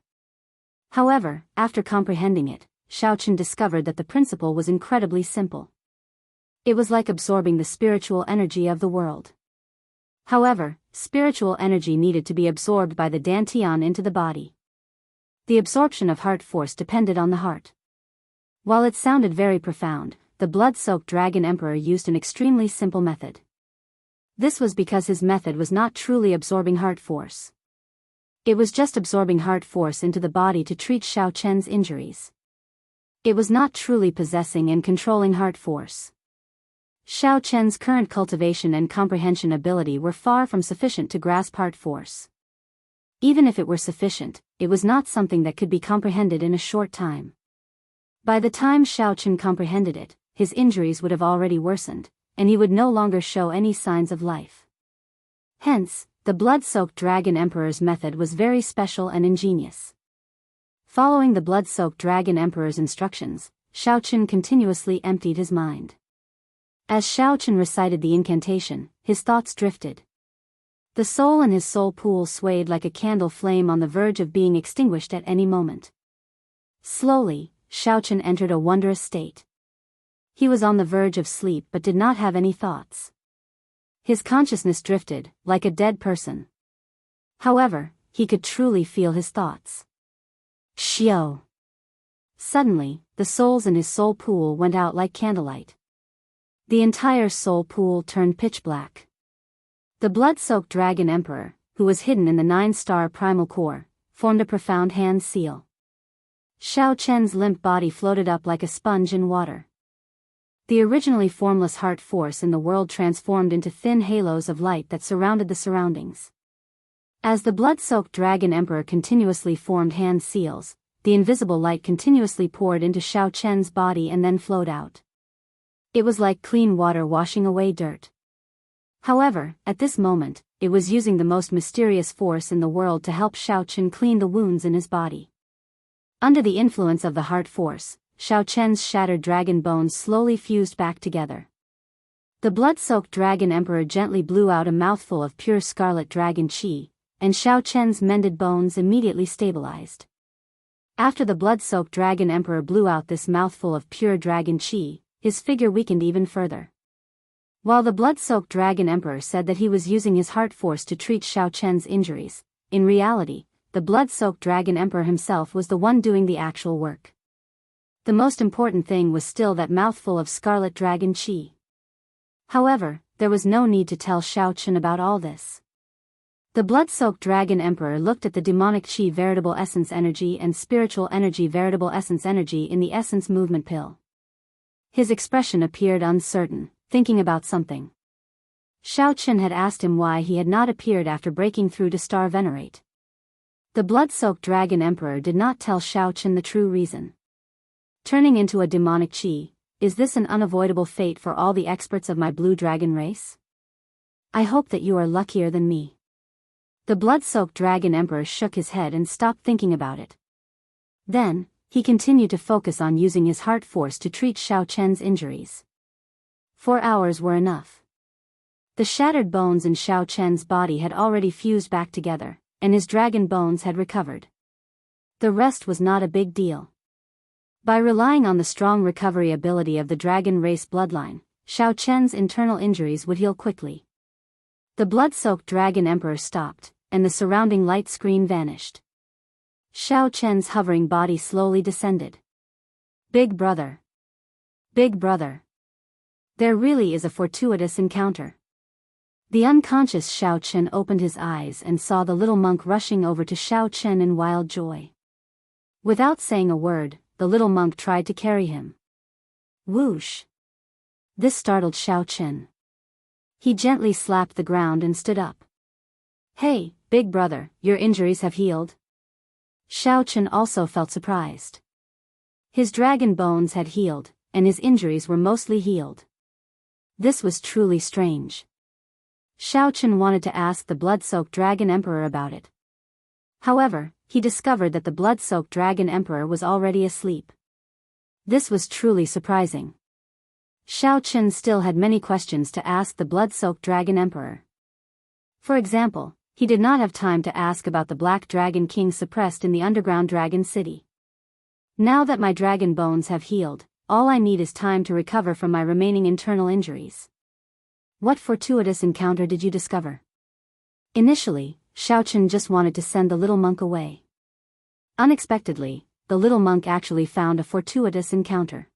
However, after comprehending it, Xiaochen discovered that the principle was incredibly simple. It was like absorbing the spiritual energy of the world. However, spiritual energy needed to be absorbed by the dantian into the body. The absorption of heart force depended on the heart. While it sounded very profound, the blood-soaked Dragon Emperor used an extremely simple method. This was because his method was not truly absorbing heart force. It was just absorbing heart force into the body to treat Xiaochen's injuries. It was not truly possessing and controlling heart force. Xiaochen's current cultivation and comprehension ability were far from sufficient to grasp heart force. Even if it were sufficient, it was not something that could be comprehended in a short time. By the time Xiaochen comprehended it, his injuries would have already worsened, and he would no longer show any signs of life. Hence, the blood-soaked dragon emperor's method was very special and ingenious. Following the blood-soaked dragon emperor's instructions, Xiaochen continuously emptied his mind. As Xiaochen recited the incantation, his thoughts drifted. The soul in his soul pool swayed like a candle flame on the verge of being extinguished at any moment. Slowly, Xiaochen entered a wondrous state. He was on the verge of sleep but did not have any thoughts. His consciousness drifted, like a dead person. However, he could truly feel his thoughts. Xiao. Suddenly, the souls in his soul pool went out like candlelight. The entire soul pool turned pitch black. The blood-soaked dragon emperor, who was hidden in the 9-star primal core, formed a profound hand seal. Xiaochen's limp body floated up like a sponge in water. The originally formless heart force in the world transformed into thin halos of light that surrounded the surroundings. As the blood-soaked dragon emperor continuously formed hand seals, the invisible light continuously poured into Xiaochen's body and then flowed out. It was like clean water washing away dirt. However, at this moment, it was using the most mysterious force in the world to help Xiaochen clean the wounds in his body. Under the influence of the heart force, Xiaochen's shattered dragon bones slowly fused back together. The blood-soaked dragon emperor gently blew out a mouthful of pure scarlet dragon qi, and Xiaochen's mended bones immediately stabilized. After the blood-soaked dragon emperor blew out this mouthful of pure dragon qi, his figure weakened even further. While the blood-soaked dragon emperor said that he was using his heart force to treat Xiaochen's injuries, in reality, the blood-soaked dragon emperor himself was the one doing the actual work. The most important thing was still that mouthful of scarlet dragon qi. However, there was no need to tell Xiaochen about all this. The blood-soaked dragon emperor looked at the demonic qi veritable essence energy and spiritual energy veritable essence energy in the essence movement pill. His expression appeared uncertain, thinking about something. Xiaochen had asked him why he had not appeared after breaking through to Star Venerate. The blood-soaked dragon emperor did not tell Xiaochen the true reason. Turning into a demonic qi, is this an unavoidable fate for all the experts of my blue dragon race? I hope that you are luckier than me. The blood-soaked dragon emperor shook his head and stopped thinking about it. Then, he continued to focus on using his heart force to treat Xiaochen's injuries. 4 hours were enough. The shattered bones in Xiaochen's body had already fused back together, and his dragon bones had recovered. The rest was not a big deal. By relying on the strong recovery ability of the dragon race bloodline, Xiaochen's internal injuries would heal quickly. The blood-soaked dragon emperor stopped, and the surrounding light screen vanished. Xiaochen's hovering body slowly descended. Big brother. Big brother. There really is a fortuitous encounter. The unconscious Xiaochen opened his eyes and saw the little monk rushing over to Xiaochen in wild joy. Without saying a word, the little monk tried to carry him. Whoosh! This startled Xiaochen. He gently slapped the ground and stood up. Hey, big brother, your injuries have healed? Xiaochen also felt surprised. His dragon bones had healed, and his injuries were mostly healed. This was truly strange. Xiaochen wanted to ask the blood-soaked dragon emperor about it. However, he discovered that the blood-soaked dragon emperor was already asleep. This was truly surprising. Xiaochen still had many questions to ask the blood-soaked dragon emperor. For example, he did not have time to ask about the black dragon king suppressed in the underground dragon city. Now that my dragon bones have healed, all I need is time to recover from my remaining internal injuries. What fortuitous encounter did you discover? Initially, Xiaochen just wanted to send the little monk away. Unexpectedly, the little monk actually found a fortuitous encounter.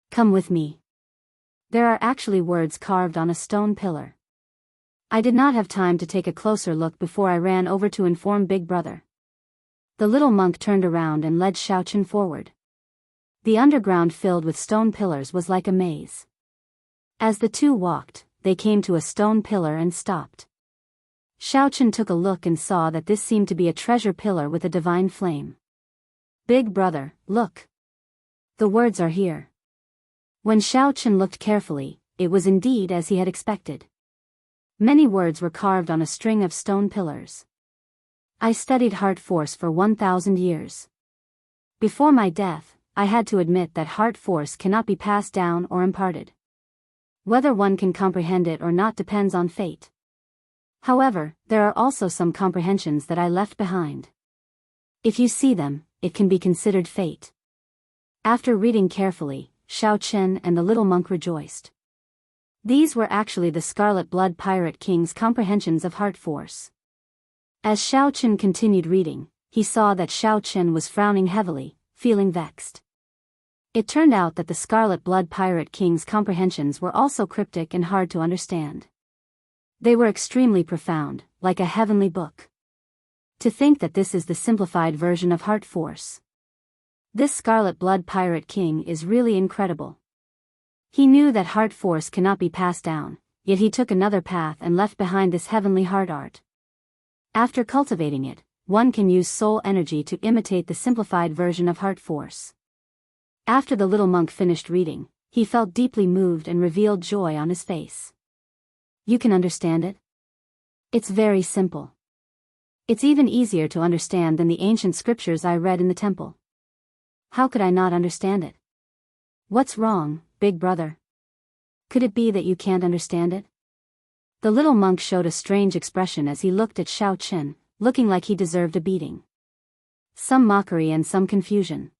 Come with me. There are actually words carved on a stone pillar. I did not have time to take a closer look before I ran over to inform Big Brother. The little monk turned around and led Xiaochen forward. The underground filled with stone pillars was like a maze. As the two walked, they came to a stone pillar and stopped. Xiaochen took a look and saw that this seemed to be a treasure pillar with a divine flame. Big brother, look. The words are here. When Xiaochen looked carefully, it was indeed as he had expected. Many words were carved on a string of stone pillars. I studied heart force for 1,000 years. Before my death, I had to admit that heart force cannot be passed down or imparted. Whether one can comprehend it or not depends on fate. However, there are also some comprehensions that I left behind. If you see them, it can be considered fate. After reading carefully, Xiao and the little monk rejoiced. These were actually the Scarlet Blood Pirate King's comprehensions of heart force. As Xiao continued reading, he saw that Xiao was frowning heavily, feeling vexed. It turned out that the Scarlet Blood Pirate King's comprehensions were also cryptic and hard to understand. They were extremely profound, like a heavenly book. To think that this is the simplified version of heart force. This Scarlet Blood Pirate King is really incredible. He knew that heart force cannot be passed down, yet he took another path and left behind this heavenly heart art. After cultivating it, one can use soul energy to imitate the simplified version of heart force. After the little monk finished reading, he felt deeply moved and revealed joy on his face. You can understand it? It's very simple. It's even easier to understand than the ancient scriptures I read in the temple. How could I not understand it? What's wrong, big brother? Could it be that you can't understand it? The little monk showed a strange expression as he looked at Xiao, looking like he deserved a beating. Some mockery and some confusion.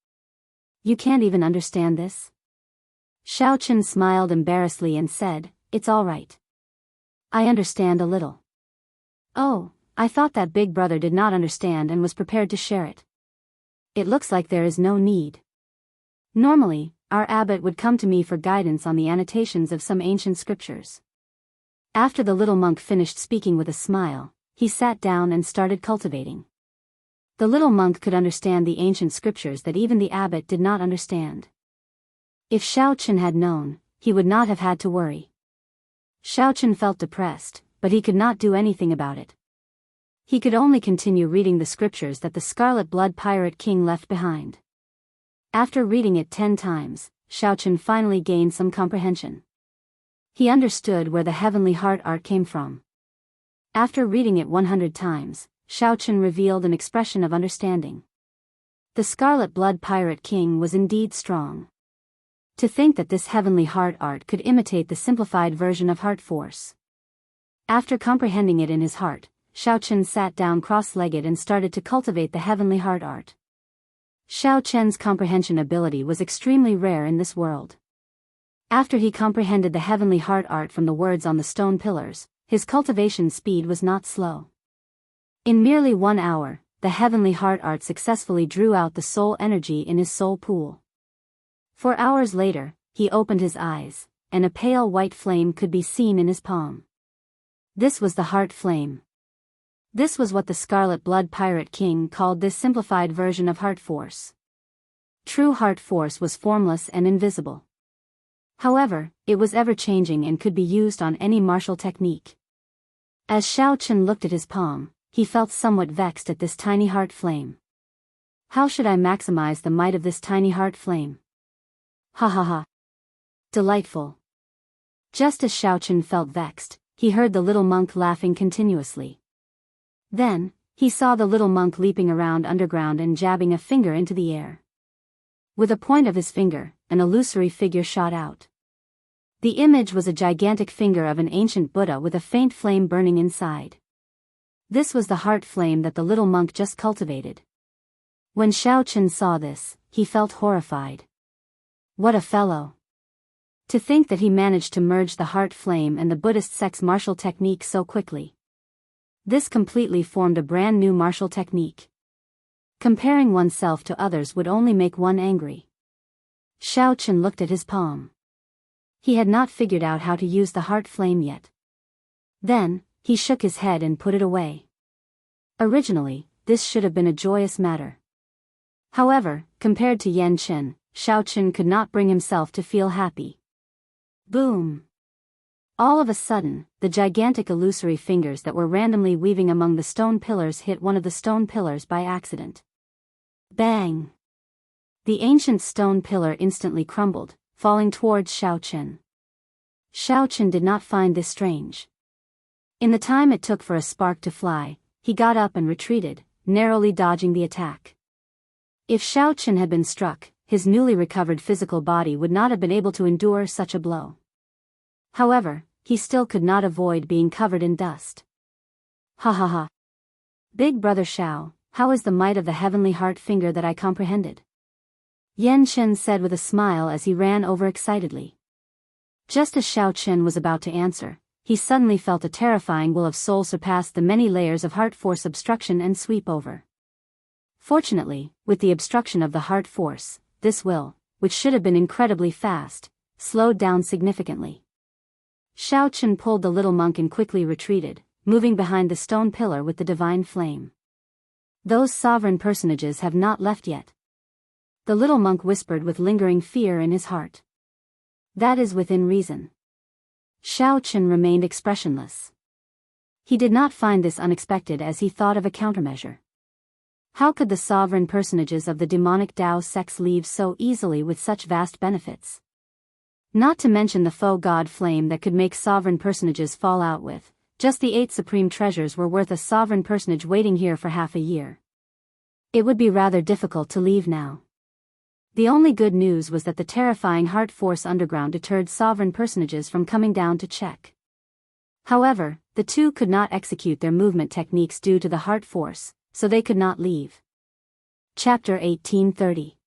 You can't even understand this? Xiao smiled embarrassedly and said, "It's all right. I understand a little." Oh, I thought that big brother did not understand and was prepared to share it. It looks like there is no need. Normally, our abbot would come to me for guidance on the annotations of some ancient scriptures. After the little monk finished speaking with a smile, he sat down and started cultivating. The little monk could understand the ancient scriptures that even the abbot did not understand. If Xiao had known, he would not have had to worry. Xiao felt depressed, but he could not do anything about it. He could only continue reading the scriptures that the Scarlet Blood Pirate King left behind. After reading it 10 times, Xiao finally gained some comprehension. He understood where the heavenly heart art came from. After reading it 100 times, Xiao revealed an expression of understanding. The Scarlet Blood Pirate King was indeed strong. To think that this heavenly heart art could imitate the simplified version of heart force. After comprehending it in his heart, Xiao sat down cross-legged and started to cultivate the heavenly heart art. Xiao comprehension ability was extremely rare in this world. After he comprehended the heavenly heart art from the words on the stone pillars, his cultivation speed was not slow. In merely 1 hour, the heavenly heart art successfully drew out the soul energy in his soul pool. 4 hours later, he opened his eyes, and a pale white flame could be seen in his palm. This was the heart flame. This was what the Scarlet Blood Pirate King called this simplified version of heart force. True heart force was formless and invisible. However, it was ever-changing and could be used on any martial technique. As Xiao looked at his palm, he felt somewhat vexed at this tiny heart flame. How should I maximize the might of this tiny heart flame? Ha ha ha. Delightful. Just as Xiao felt vexed, he heard the little monk laughing continuously. Then, he saw the little monk leaping around underground and jabbing a finger into the air. With a point of his finger, an illusory figure shot out. The image was a gigantic finger of an ancient Buddha with a faint flame burning inside. This was the heart flame that the little monk just cultivated. When Xiao saw this, he felt horrified. What a fellow! To think that he managed to merge the heart flame and the Buddhist sex martial technique so quickly. This completely formed a brand new martial technique. Comparing oneself to others would only make one angry. Xiao looked at his palm. He had not figured out how to use the heart flame yet. Then, he shook his head and put it away. Originally, this should have been a joyous matter. However, compared to Yan Chen, Xiao could not bring himself to feel happy. Boom! All of a sudden, the gigantic illusory fingers that were randomly weaving among the stone pillars hit one of the stone pillars by accident. Bang! The ancient stone pillar instantly crumbled, falling towards Xiao. Xiaochen did not find this strange. In the time it took for a spark to fly, he got up and retreated, narrowly dodging the attack. If Xiaochen had been struck, his newly recovered physical body would not have been able to endure such a blow. However, he still could not avoid being covered in dust. Ha ha ha. Big brother Xiao, how is the might of the heavenly heart finger that I comprehended? Yan Chen said with a smile as he ran over excitedly. Just as Xiao Chen was about to answer, he suddenly felt a terrifying will of soul surpass the many layers of heart force obstruction and sweep over. Fortunately, with the obstruction of the heart force, this will, which should have been incredibly fast, slowed down significantly. Xiao Chen pulled the little monk and quickly retreated, moving behind the stone pillar with the divine flame. Those sovereign personages have not left yet. The little monk whispered with lingering fear in his heart. That is within reason. Xiao Chen remained expressionless. He did not find this unexpected as he thought of a countermeasure. How could the sovereign personages of the demonic Dao sects leave so easily with such vast benefits? Not to mention the faux god flame that could make sovereign personages fall out with, just the 8 supreme treasures were worth a sovereign personage waiting here for half a year. It would be rather difficult to leave now. The only good news was that the terrifying heart force underground deterred sovereign personages from coming down to check. However, the two could not execute their movement techniques due to the heart force, so they could not leave. Chapter 1830.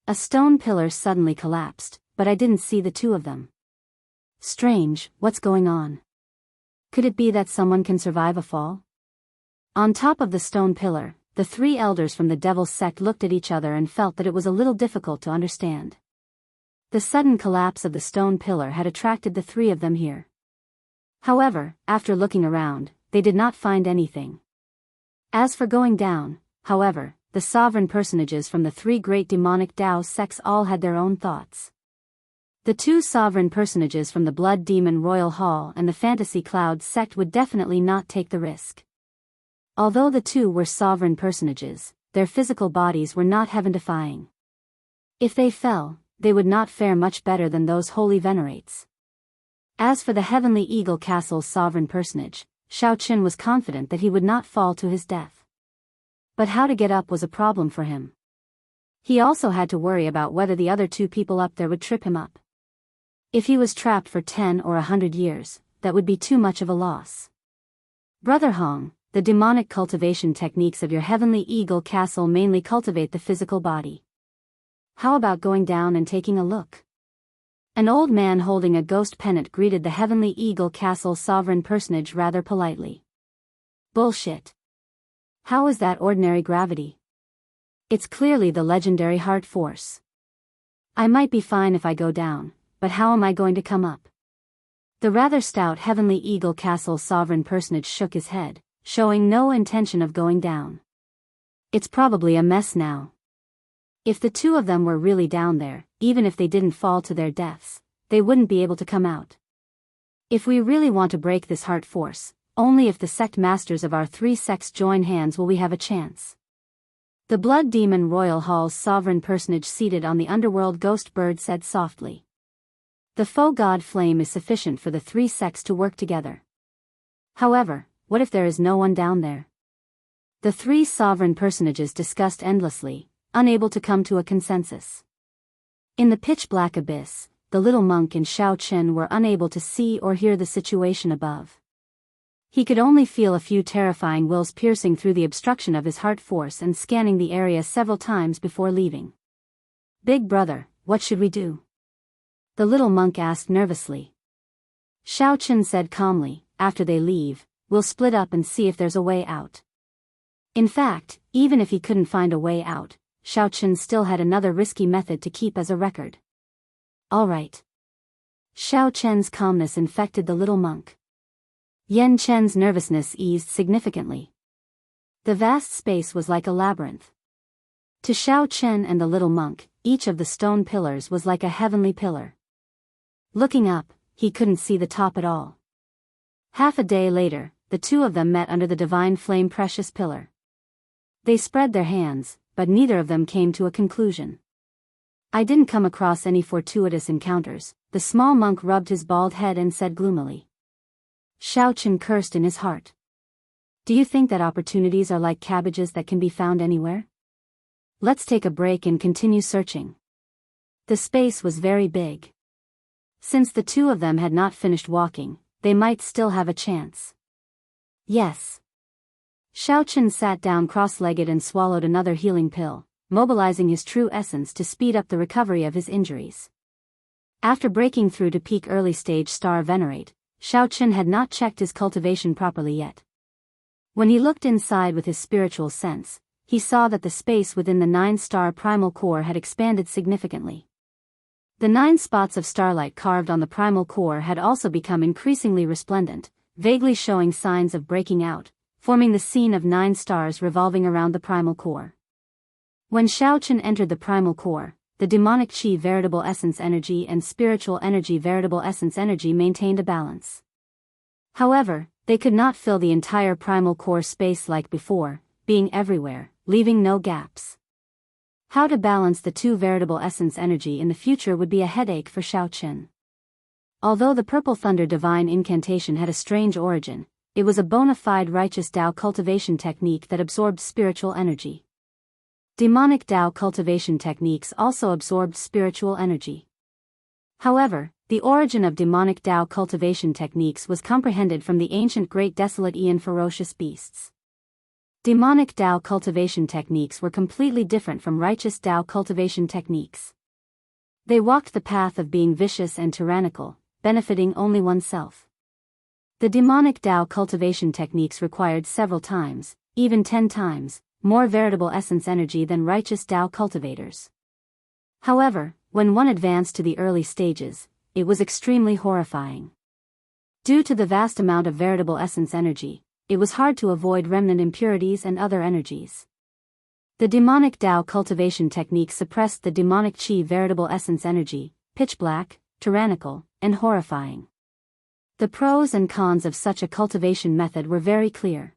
A stone pillar suddenly collapsed, but I didn't see the two of them. Strange, what's going on? Could it be that someone can survive a fall? On top of the stone pillar, the 3 elders from the Devil's sect looked at each other and felt that it was a little difficult to understand. The sudden collapse of the stone pillar had attracted the 3 of them here. However, after looking around, they did not find anything. As for going down, however, the sovereign personages from the 3 great demonic Dao sects all had their own thoughts. The 2 sovereign personages from the Blood Demon Royal Hall and the Fantasy Cloud sect would definitely not take the risk. Although the 2 were sovereign personages, their physical bodies were not heaven-defying. If they fell, they would not fare much better than those holy venerates. As for the Heavenly Eagle Castle's sovereign personage, Xiao Chen was confident that he would not fall to his death. But how to get up was a problem for him. He also had to worry about whether the other 2 people up there would trip him up. If he was trapped for 10 or 100 years, that would be too much of a loss. Brother Hong, the demonic cultivation techniques of your Heavenly Eagle Castle mainly cultivate the physical body. How about going down and taking a look? An old man holding a ghost pennant greeted the Heavenly Eagle Castle sovereign personage rather politely. Bullshit. How is that ordinary gravity? It's clearly the legendary heart force. I might be fine if I go down, but how am I going to come up? The rather stout Heavenly Eagle Castle sovereign personage shook his head, showing no intention of going down. It's probably a mess now. If the 2 of them were really down there, even if they didn't fall to their deaths, they wouldn't be able to come out. If we really want to break this heart force, only if the sect masters of our 3 sects join hands will we have a chance. The Blood Demon Royal Hall's sovereign personage seated on the underworld ghost bird said softly. The faux god flame is sufficient for the 3 sects to work together. However, what if there is no one down there? The 3 sovereign personages discussed endlessly, unable to come to a consensus. In the pitch-black abyss, the little monk and Xiao Chen were unable to see or hear the situation above. He could only feel a few terrifying wills piercing through the obstruction of his heart force and scanning the area several times before leaving. Big brother, what should we do? The little monk asked nervously. Xiao Chen said calmly, after they leave, we'll split up and see if there's a way out. In fact, even if he couldn't find a way out, Xiao Chen still had another risky method to keep as a record. All right. Xiao Chen's calmness infected the little monk. Yan Chen's nervousness eased significantly. The vast space was like a labyrinth. To Xiao Chen and the little monk, each of the stone pillars was like a heavenly pillar. Looking up, he couldn't see the top at all. Half a day later, the 2 of them met under the divine flame precious pillar. They spread their hands, but neither of them came to a conclusion. I didn't come across any fortuitous encounters, the small monk rubbed his bald head and said gloomily. Xiaochen cursed in his heart. Do you think that opportunities are like cabbages that can be found anywhere? Let's take a break and continue searching. The space was very big. Since the two of them had not finished walking, they might still have a chance. Yes. Xiaochen sat down cross-legged and swallowed another healing pill, mobilizing his true essence to speed up the recovery of his injuries. After breaking through to peak early-stage star venerate, Xiaochen had not checked his cultivation properly yet. When he looked inside with his spiritual sense, he saw that the space within the 9-star primal core had expanded significantly. The 9 spots of starlight carved on the primal core had also become increasingly resplendent, vaguely showing signs of breaking out, forming the scene of 9 stars revolving around the primal core. When Xiaochen entered the primal core, the demonic chi veritable essence energy and spiritual energy veritable essence energy maintained a balance. However, they could not fill the entire primal core space like before, being everywhere, leaving no gaps. How to balance the two veritable essence energy in the future would be a headache for Xiaochen. Although the Purple Thunder divine incantation had a strange origin, it was a bona fide righteous Dao cultivation technique that absorbed spiritual energy. Demonic Dao cultivation techniques also absorbed spiritual energy. However, the origin of demonic Dao cultivation techniques was comprehended from the ancient Great Desolate Aeon ferocious beasts. Demonic Dao cultivation techniques were completely different from righteous Dao cultivation techniques. They walked the path of being vicious and tyrannical, benefiting only oneself. The demonic Dao cultivation techniques required several times, even 10 times, more veritable essence energy than righteous Dao cultivators. However, when one advanced to the early stages, it was extremely horrifying. Due to the vast amount of veritable essence energy, it was hard to avoid remnant impurities and other energies. The demonic Dao cultivation technique suppressed the demonic chi veritable essence energy, pitch black, tyrannical, and horrifying. The pros and cons of such a cultivation method were very clear.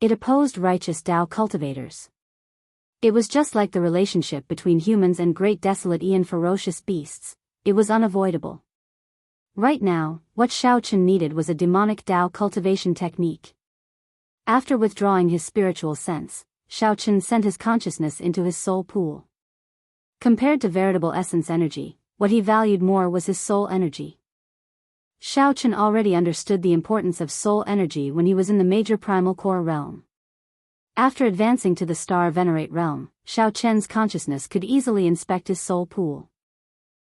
It opposed righteous Dao cultivators. It was just like the relationship between humans and Great Desolate Aeon ferocious beasts, it was unavoidable. Right now, what Xiaochen needed was a demonic Dao cultivation technique. After withdrawing his spiritual sense, Xiaochen sent his consciousness into his soul pool. Compared to veritable essence energy, what he valued more was his soul energy. Xiaochen already understood the importance of soul energy when he was in the major primal core realm. After advancing to the star venerate realm, Xiaochen's consciousness could easily inspect his soul pool.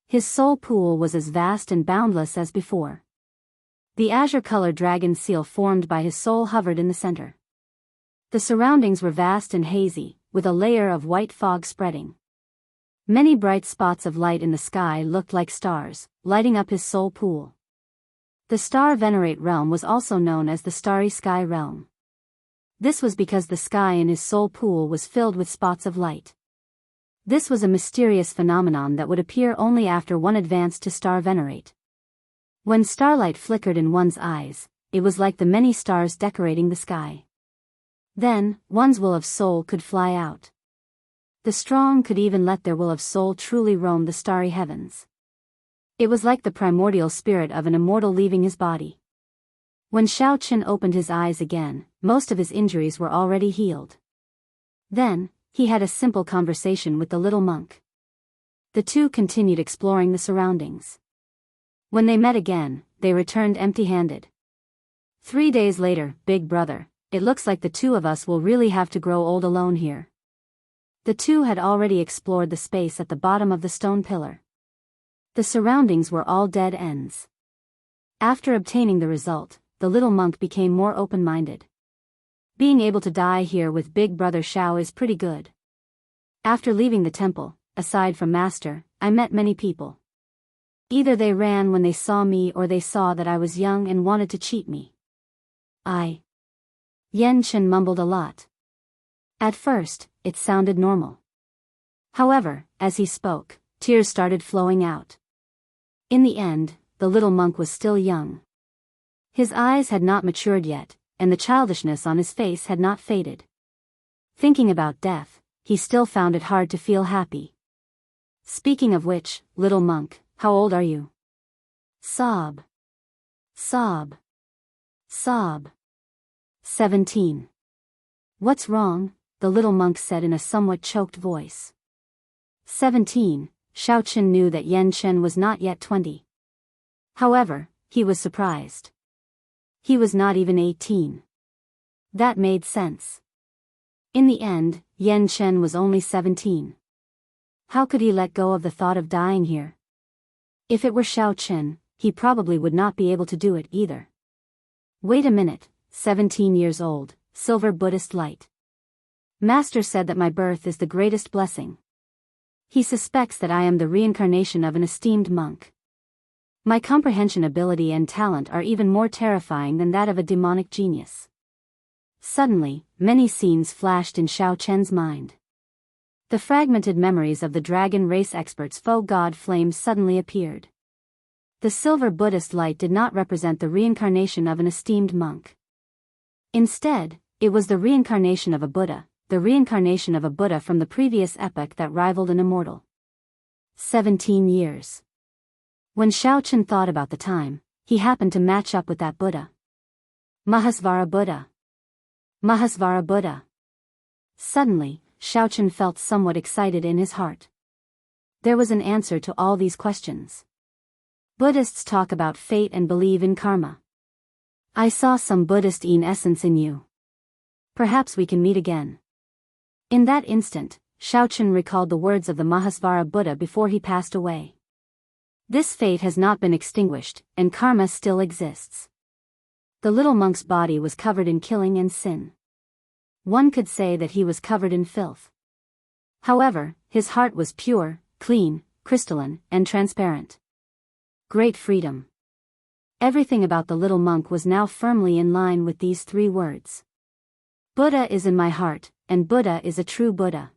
His soul pool was as vast and boundless as before. The azure-colored dragon seal formed by his soul hovered in the center. The surroundings were vast and hazy, with a layer of white fog spreading. Many bright spots of light in the sky looked like stars, lighting up his soul pool. The star venerate realm was also known as the starry sky realm. This was because the sky in his soul pool was filled with spots of light. This was a mysterious phenomenon that would appear only after one advanced to star venerate. When starlight flickered in one's eyes, it was like the many stars decorating the sky. Then, one's will of soul could fly out. The strong could even let their will of soul truly roam the starry heavens. It was like the primordial spirit of an immortal leaving his body. When Xiaochen opened his eyes again, most of his injuries were already healed. Then, he had a simple conversation with the little monk. The two continued exploring the surroundings. When they met again, they returned empty-handed. 3 days later, big brother, it looks like the two of us will really have to grow old alone here. The two had already explored the space at the bottom of the stone pillar. The surroundings were all dead ends. After obtaining the result, the little monk became more open-minded. Being able to die here with Big Brother Xiao is pretty good. After leaving the temple, aside from Master, I met many people. Either they ran when they saw me or they saw that I was young and wanted to cheat me. Yen Chen mumbled a lot. At first, it sounded normal. However, as he spoke, tears started flowing out. In the end, the little monk was still young. His eyes had not matured yet, and the childishness on his face had not faded. Thinking about death, he still found it hard to feel happy. Speaking of which, little monk, how old are you? Sob. Sob. Sob. 17. What's wrong? The little monk said in a somewhat choked voice. 17. Xiaochen knew that Yan Chen was not yet 20. However, he was surprised. He was not even 18. That made sense. In the end, Yan Chen was only 17. How could he let go of the thought of dying here? If it were Xiaochen, he probably would not be able to do it either. Wait a minute, 17 years old, silver Buddhist light. Master said that my birth is the greatest blessing. He suspects that I am the reincarnation of an esteemed monk. My comprehension ability and talent are even more terrifying than that of a demonic genius. Suddenly, many scenes flashed in Xiaochen's mind. The fragmented memories of the dragon race expert's faux god flames suddenly appeared. The silver Buddhist light did not represent the reincarnation of an esteemed monk. Instead, it was the reincarnation of a Buddha, the reincarnation of a Buddha from the previous epoch that rivaled an immortal. 17 years. When Xiaochen thought about the time, he happened to match up with that Buddha. Mahasvara Buddha. Mahasvara Buddha. Suddenly, Xiaochen felt somewhat excited in his heart. There was an answer to all these questions. Buddhists talk about fate and believe in karma. I saw some Buddhist-ine essence in you. Perhaps we can meet again. In that instant, Xiaochen recalled the words of the Mahasvara Buddha before he passed away. This fate has not been extinguished, and karma still exists. The little monk's body was covered in killing and sin. One could say that he was covered in filth. However, his heart was pure, clean, crystalline, and transparent. Great freedom. Everything about the little monk was now firmly in line with these three words. Buddha is in my heart, and Buddha is a true Buddha.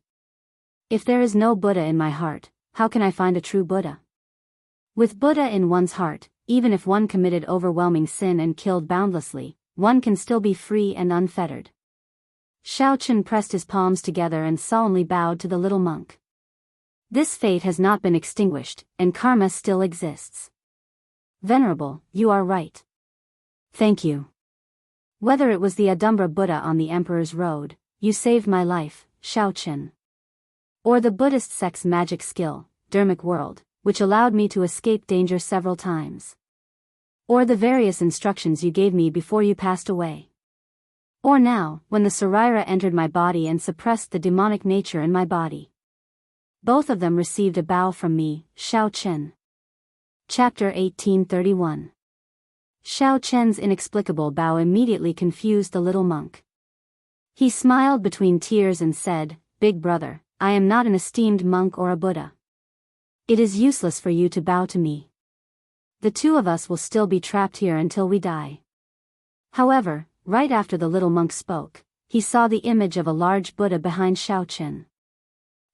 If there is no Buddha in my heart, how can I find a true Buddha? With Buddha in one's heart, even if one committed overwhelming sin and killed boundlessly, one can still be free and unfettered. Xiaochen pressed his palms together and solemnly bowed to the little monk. This fate has not been extinguished, and karma still exists. Venerable, you are right. Thank you. Whether it was the Adumbra Buddha on the Emperor's Road, you saved my life, Xiaochen. Or the Buddhist sect's magic skill, Dermic World, which allowed me to escape danger several times. Or the various instructions you gave me before you passed away. Or now, when the Saraira entered my body and suppressed the demonic nature in my body. Both of them received a bow from me, Xiaochen. Chapter 1831. Xiaochen's inexplicable bow immediately confused the little monk. He smiled between tears and said, Big brother, I am not an esteemed monk or a Buddha. It is useless for you to bow to me. The two of us will still be trapped here until we die. However, right after the little monk spoke, he saw the image of a large Buddha behind Xiaochen.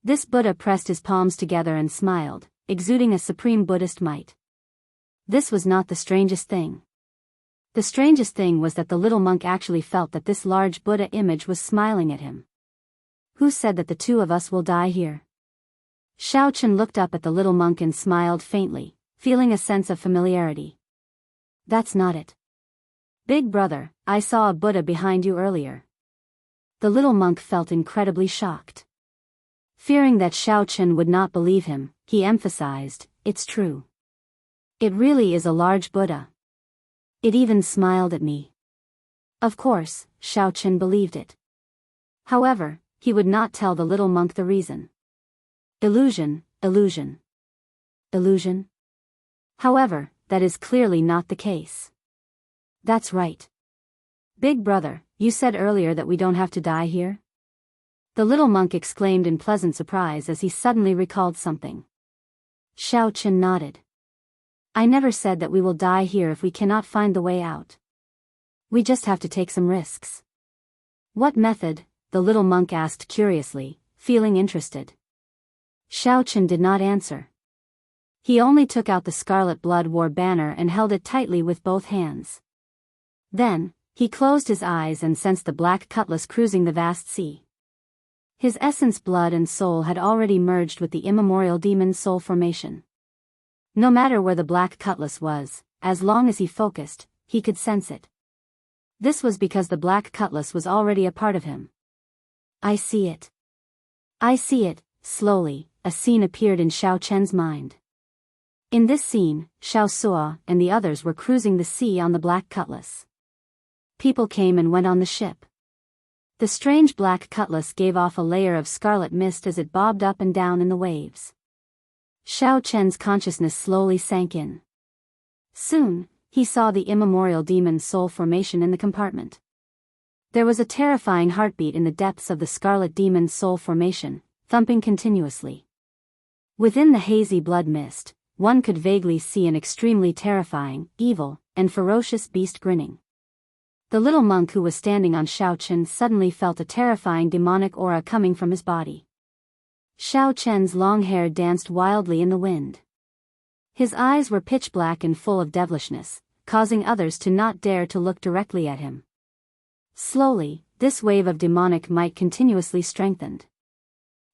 This Buddha pressed his palms together and smiled, exuding a supreme Buddhist might. This was not the strangest thing. The strangest thing was that the little monk actually felt that this large Buddha image was smiling at him. Who said that the two of us will die here? Xiaochen looked up at the little monk and smiled faintly, feeling a sense of familiarity. That's not it. Big brother, I saw a Buddha behind you earlier. The little monk felt incredibly shocked. Fearing that Xiaochen would not believe him, he emphasized, it's true. It really is a large Buddha. It even smiled at me. Of course, Xiaochen believed it. However, he would not tell the little monk the reason. Illusion, illusion. Illusion? However, that is clearly not the case. That's right. Big brother, you said earlier that we don't have to die here? The little monk exclaimed in pleasant surprise as he suddenly recalled something. Xiaochen nodded. I never said that we will die here if we cannot find the way out. We just have to take some risks. What method? The little monk asked curiously, feeling interested. Xiaochen did not answer. He only took out the Scarlet Blood War banner and held it tightly with both hands. Then, he closed his eyes and sensed the black cutlass cruising the vast sea. His essence, blood and soul had already merged with the immemorial demon soul formation. No matter where the black cutlass was, as long as he focused, he could sense it. This was because the black cutlass was already a part of him. I see it. I see it. Slowly, a scene appeared in Xiao Chen's mind. In this scene, Xiao Suo and the others were cruising the sea on the black cutlass. People came and went on the ship. The strange black cutlass gave off a layer of scarlet mist as it bobbed up and down in the waves. Xiao Chen's consciousness slowly sank in. Soon, he saw the immemorial demon's soul formation in the compartment. There was a terrifying heartbeat in the depths of the scarlet demon's soul formation, thumping continuously. Within the hazy blood mist, one could vaguely see an extremely terrifying, evil, and ferocious beast grinning. The little monk who was standing on Xiao Chen suddenly felt a terrifying demonic aura coming from his body. Xiao Chen's long hair danced wildly in the wind. His eyes were pitch black and full of devilishness, causing others to not dare to look directly at him. Slowly, this wave of demonic might continuously strengthened.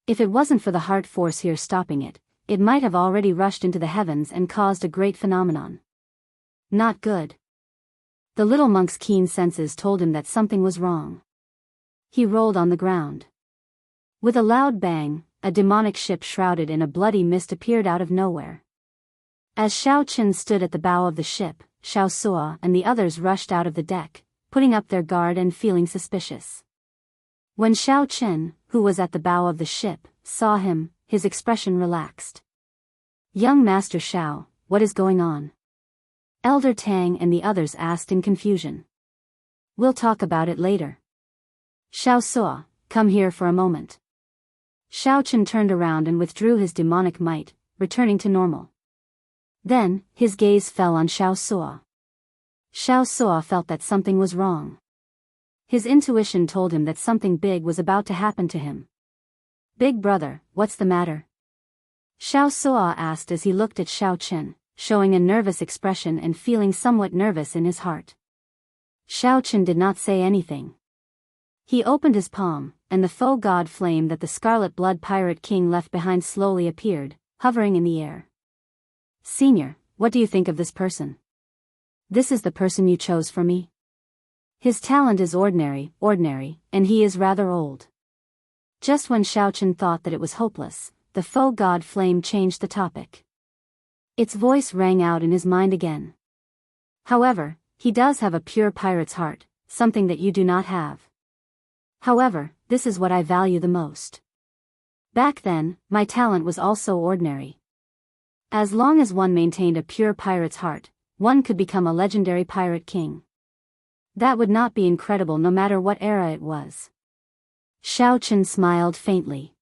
If it wasn't for the heart force here stopping it, it might have already rushed into the heavens and caused a great phenomenon. Not good. The little monk's keen senses told him that something was wrong. He rolled on the ground. With a loud bang, a demonic ship shrouded in a bloody mist appeared out of nowhere. As Xiao Chen stood at the bow of the ship, Xiao Suo and the others rushed out of the deck, putting up their guard and feeling suspicious. When Xiao Chen, who was at the bow of the ship, saw him, his expression relaxed. Young Master Xiao, what is going on? Elder Tang and the others asked in confusion. We'll talk about it later. Xiao Suo, come here for a moment. Xiao Chen turned around and withdrew his demonic might, returning to normal. Then, his gaze fell on Xiao Suo. Xiao Suo felt that something was wrong. His intuition told him that something big was about to happen to him. Big brother, what's the matter? Xiao Suo asked as he looked at Xiao Chen, showing a nervous expression and feeling somewhat nervous in his heart. Xiao Chen did not say anything. He opened his palm, and the faux god flame that the Scarlet Blood Pirate King left behind slowly appeared, hovering in the air. Senior, what do you think of this person? This is the person you chose for me? His talent is ordinary, and he is rather old. Just when Xiao Chen thought that it was hopeless, the faux god flame changed the topic. Its voice rang out in his mind again. However, he does have a pure pirate's heart, something that you do not have. However, this is what I value the most. Back then, my talent was also ordinary. As long as one maintained a pure pirate's heart, one could become a legendary pirate king. That would not be incredible no matter what era it was. Xiao Chen smiled faintly.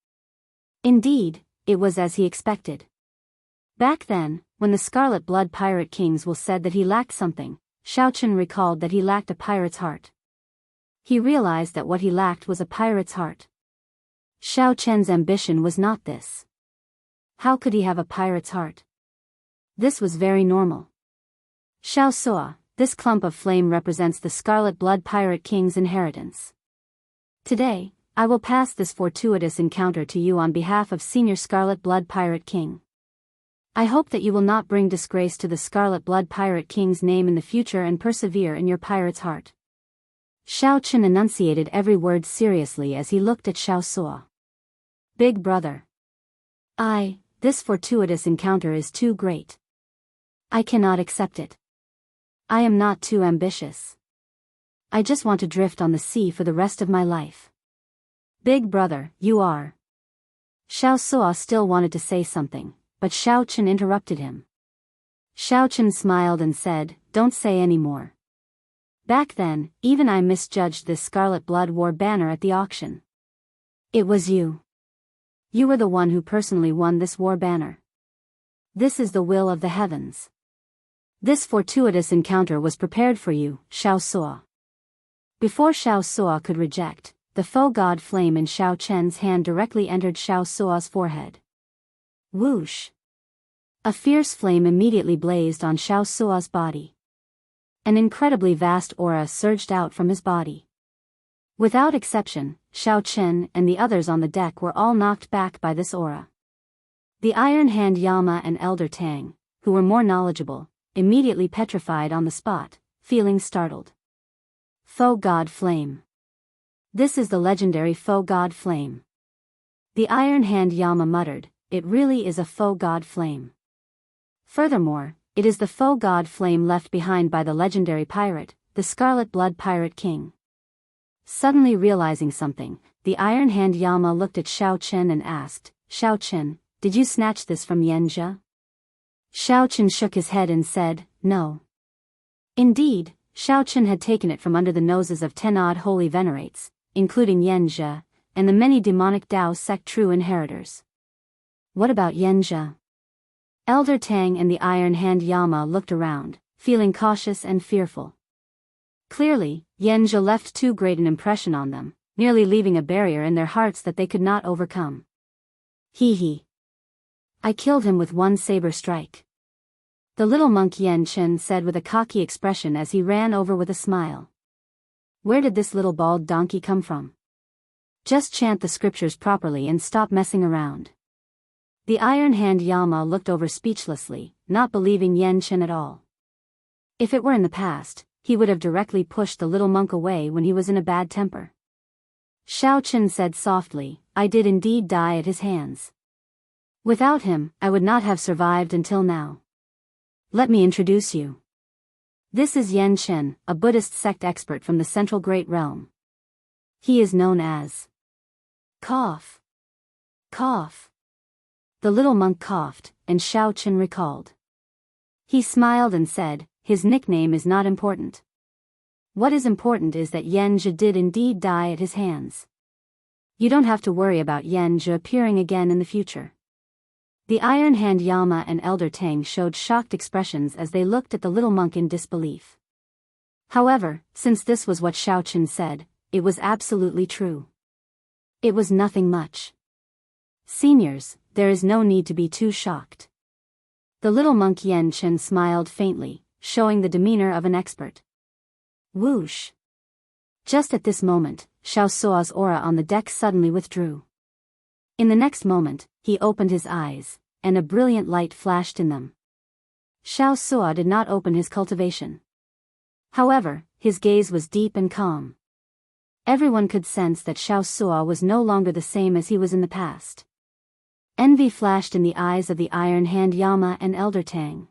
Indeed, it was as he expected. Back then, when the Scarlet Blood Pirate Kings said that he lacked something, Xiao Chen recalled that he lacked a pirate's heart. He realized that what he lacked was a pirate's heart. Xiao Chen's ambition was not this. How could he have a pirate's heart? This was very normal. Xiao Suo, this clump of flame represents the Scarlet Blood Pirate King's inheritance. Today, I will pass this fortuitous encounter to you on behalf of Senior Scarlet Blood Pirate King. I hope that you will not bring disgrace to the Scarlet Blood Pirate King's name in the future and persevere in your pirate's heart. Xiao Chen enunciated every word seriously as he looked at Xiao Suo. Big brother. This fortuitous encounter is too great. I cannot accept it. I am not too ambitious. I just want to drift on the sea for the rest of my life. Big brother, you are. Xiao Suo still wanted to say something, but Xiao Chen interrupted him. Xiao Chen smiled and said, don't say any more. Back then, even I misjudged this Scarlet Blood War banner at the auction. It was you. You were the one who personally won this war banner. This is the will of the heavens. This fortuitous encounter was prepared for you, Xiao Suo. Before Xiao Suo could reject, the faux god flame in Xiao Chen's hand directly entered Xiao Suo's forehead. Whoosh! A fierce flame immediately blazed on Xiao Suo's body. An incredibly vast aura surged out from his body. Without exception, Xiao Chen and the others on the deck were all knocked back by this aura. The Iron Hand Yama and Elder Tang, who were more knowledgeable, immediately petrified on the spot, feeling startled. Foe God Flame. This is the legendary Foe God Flame. The Iron Hand Yama muttered, it really is a Foe God Flame. Furthermore, it is the Foe God Flame left behind by the legendary pirate, the Scarlet Blood Pirate King. Suddenly realizing something, the Iron Hand Yama looked at Xiao Chen and asked, Xiao Chen, did you snatch this from Xianxia? Xiao Chen shook his head and said, no. Indeed, Xiao Chen had taken it from under the noses of 10 odd holy venerates, including Xianxia, and the many demonic Dao sect true inheritors. What about Xianxia? Elder Tang and the Iron Hand Yama looked around, feeling cautious and fearful. Clearly, Xianxia left too great an impression on them, nearly leaving a barrier in their hearts that they could not overcome. He. I killed him with one saber strike. The little monk Yan Chen said with a cocky expression as he ran over with a smile. Where did this little bald donkey come from? Just chant the scriptures properly and stop messing around. The Iron Hand Yama looked over speechlessly, not believing Yan Chen at all. If it were in the past, he would have directly pushed the little monk away when he was in a bad temper. Xiao Chen said softly, I did indeed die at his hands. Without him, I would not have survived until now. Let me introduce you. This is Yan Chen, a Buddhist sect expert from the Central Great Realm. He is known as... Cough. Cough. The little monk coughed, and Xiao Chen recalled. He smiled and said, his nickname is not important. What is important is that Xianxia did indeed die at his hands. You don't have to worry about Xianxia appearing again in the future. The Iron Hand Yama and Elder Tang showed shocked expressions as they looked at the little monk in disbelief. However, since this was what Xiao Chen said, it was absolutely true. It was nothing much. Seniors, there is no need to be too shocked. The little monk Yan Chen smiled faintly, showing the demeanor of an expert. Whoosh! Just at this moment, Xiao Sua's aura on the deck suddenly withdrew. In the next moment, he opened his eyes, and a brilliant light flashed in them. Xiao Sua did not open his cultivation. However, his gaze was deep and calm. Everyone could sense that Xiao Sua was no longer the same as he was in the past. Envy flashed in the eyes of the Iron Hand Yama and Elder Tang.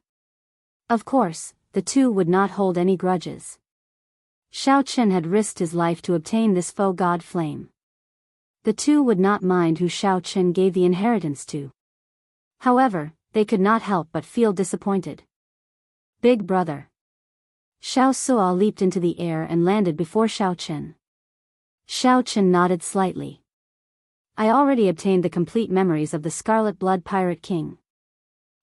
Of course, the two would not hold any grudges. Xiao Chen had risked his life to obtain this Foe God Flame. The two would not mind who Xiao Chen gave the inheritance to. However, they could not help but feel disappointed. Big brother. Xiao Sua leaped into the air and landed before Xiao Chen. Xiao Chen nodded slightly. I already obtained the complete memories of the Scarlet Blood Pirate King.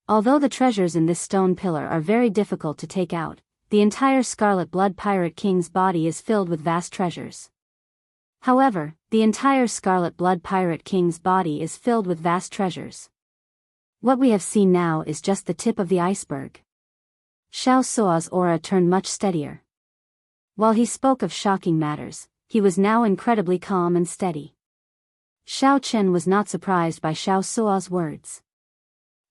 Although the treasures in this stone pillar are very difficult to take out, the entire Scarlet Blood Pirate King's body is filled with vast treasures. However, the entire Scarlet Blood Pirate King's body is filled with vast treasures. What we have seen now is just the tip of the iceberg. Xiao Sua's aura turned much steadier. While he spoke of shocking matters, he was now incredibly calm and steady. Xiao Chen was not surprised by Xiao Sua's words.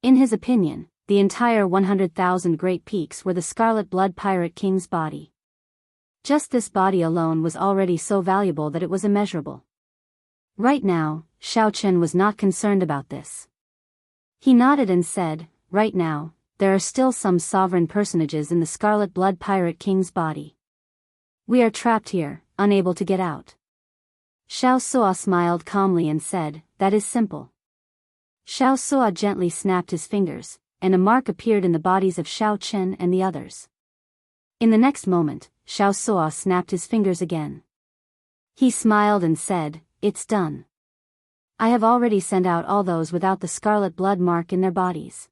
In his opinion, the entire 100,000 Great Peaks were the Scarlet Blood Pirate King's body. Just this body alone was already so valuable that it was immeasurable. Right now, Xiao Chen was not concerned about this. He nodded and said, right now, there are still some sovereign personages in the Scarlet Blood Pirate King's body. We are trapped here, unable to get out. Xiao Sua smiled calmly and said, that is simple. Xiao Sua gently snapped his fingers, and a mark appeared in the bodies of Xiao Chen and the others. In the next moment, Xiao Sua snapped his fingers again. He smiled and said, it's done. I have already sent out all those without the scarlet blood mark in their bodies.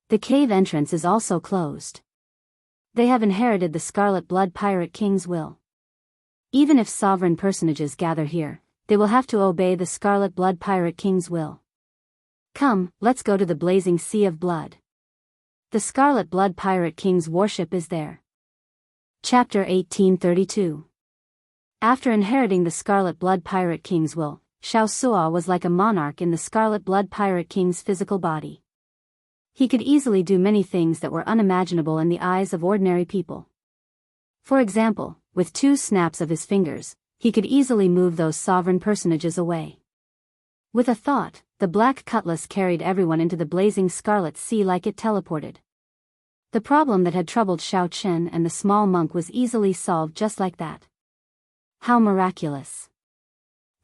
The cave entrance is also closed. They have inherited the Scarlet Blood Pirate King's will. Even if sovereign personages gather here, they will have to obey the Scarlet Blood Pirate King's will. Come, let's go to the blazing sea of blood. The Scarlet Blood Pirate King's warship is there. Chapter 1832. After inheriting the Scarlet Blood Pirate King's will, Xiao Sua was like a monarch in the Scarlet Blood Pirate King's physical body. He could easily do many things that were unimaginable in the eyes of ordinary people. For example, with 2 snaps of his fingers, he could easily move those sovereign personages away. With a thought, the black cutlass carried everyone into the blazing scarlet sea like it teleported. The problem that had troubled Xiao and the small monk was easily solved just like that. How miraculous.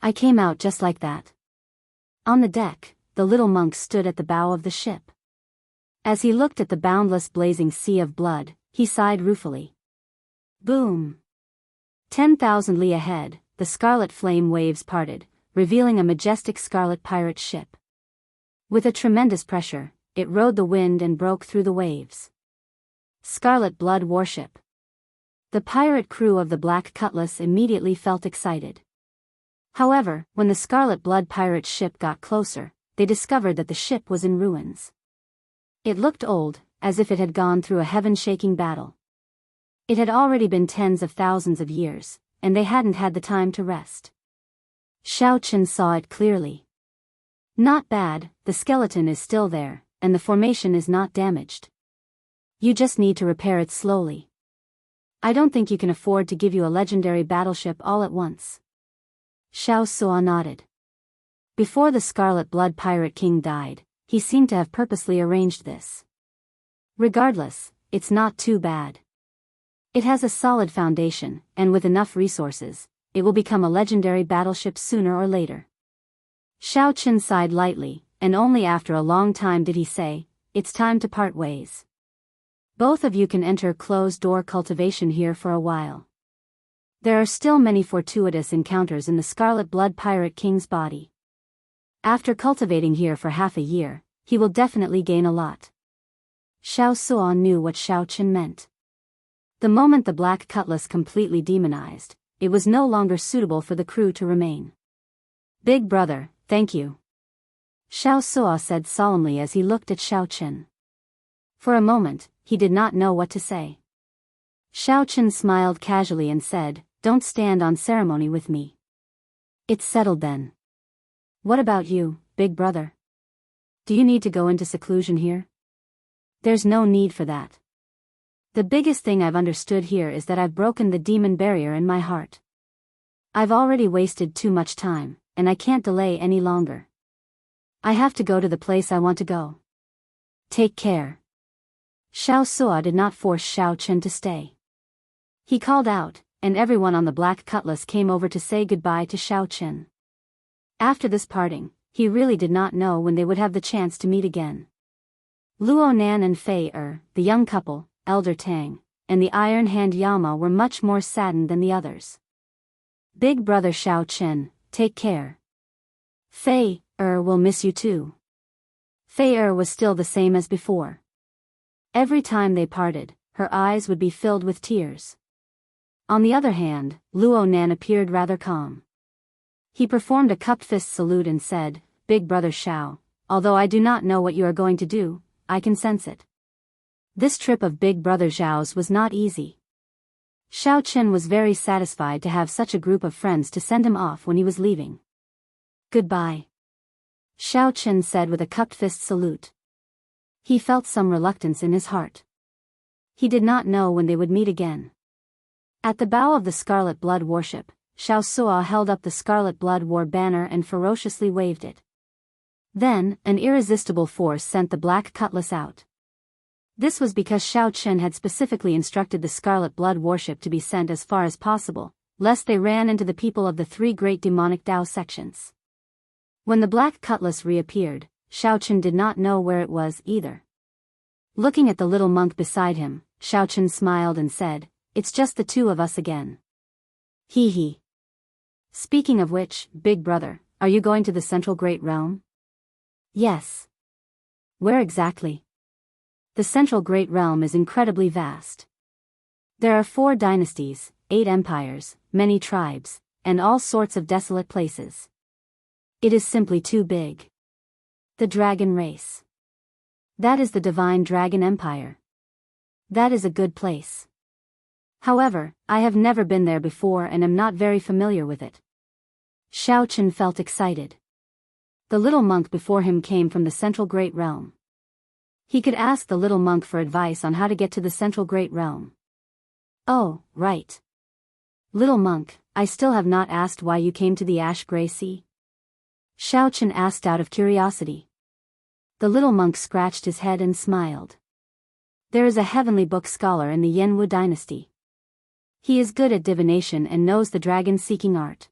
I came out just like that. On the deck, the little monk stood at the bow of the ship. As he looked at the boundless blazing sea of blood, he sighed ruefully. Boom! 10,000 li ahead, the scarlet flame waves parted, revealing a majestic scarlet pirate ship. With a tremendous pressure, it rode the wind and broke through the waves. Scarlet Blood Warship. The pirate crew of the Black Cutlass immediately felt excited. However, when the Scarlet Blood pirate ship got closer, they discovered that the ship was in ruins. It looked old, as if it had gone through a heaven-shaking battle. It had already been tens of thousands of years, and they hadn't had the time to rest. Xiao saw it clearly. Not bad, the skeleton is still there, and the formation is not damaged. You just need to repair it slowly. I don't think you can afford to give you a legendary battleship all at once. Xiao nodded. Before the Scarlet Blood Pirate King died, he seemed to have purposely arranged this. Regardless, it's not too bad. It has a solid foundation, and with enough resources, it will become a legendary battleship sooner or later. Xiao sighed lightly, and only after a long time did he say, "It's time to part ways. Both of you can enter closed-door cultivation here for a while. There are still many fortuitous encounters in the Scarlet Blood Pirate King's body. After cultivating here for half a year, he will definitely gain a lot." Xiao knew what Xiao meant. The moment the Black Cutlass completely demonized, it was no longer suitable for the crew to remain. "Big brother, thank you," Xiao said solemnly as he looked at Xiao. For a moment, he did not know what to say. Xiao smiled casually and said, "Don't stand on ceremony with me. It's settled then. What about you, big brother? Do you need to go into seclusion here?" "There's no need for that. The biggest thing I've understood here is that I've broken the demon barrier in my heart. I've already wasted too much time, and I can't delay any longer. I have to go to the place I want to go. Take care." Xiao did not force Xiao to stay. He called out, and everyone on the Black Cutlass came over to say goodbye to Xiao. After this parting, he really did not know when they would have the chance to meet again. Luo Nan and Fei the young couple, Elder Tang, and the Iron Hand Yama were much more saddened than the others. "Big brother Xiao, take care. Fei will miss you too." Fei was still the same as before. Every time they parted, her eyes would be filled with tears. On the other hand, Luo Nan appeared rather calm. He performed a cupped fist salute and said, "Big brother Xiao, although I do not know what you are going to do, I can sense it." This trip of Big Brother Zhao's was not easy. Xiao was very satisfied to have such a group of friends to send him off when he was leaving. "Goodbye," Xiao said with a cupped fist salute. He felt some reluctance in his heart. He did not know when they would meet again. At the bow of the Scarlet Blood warship, Xiao held up the Scarlet Blood war banner and ferociously waved it. Then, an irresistible force sent the Black Cutlass out. This was because Xiao had specifically instructed the Scarlet Blood warship to be sent as far as possible, lest they ran into the people of the 3 great demonic Dao sections. When the Black Cutlass reappeared, Xiao did not know where it was either. Looking at the little monk beside him, Xiao smiled and said, "It's just the 2 of us again." Hee hee. Speaking of which, big brother, are you going to the Central Great Realm? Yes. Where exactly? The Central Great Realm is incredibly vast. There are 4 dynasties, 8 empires, many tribes, and all sorts of desolate places. It is simply too big. The dragon race. That is the divine dragon empire. That is a good place. However, I have never been there before and am not very familiar with it. Xiao felt excited. The little monk before him came from the Central Great Realm. He could ask the little monk for advice on how to get to the central great realm. Oh, right. Little monk, I still have not asked why you came to the ash-gray sea. Xiaochen asked out of curiosity. The little monk scratched his head and smiled. There is a heavenly book scholar in the Yanwu dynasty. He is good at divination and knows the dragon-seeking art.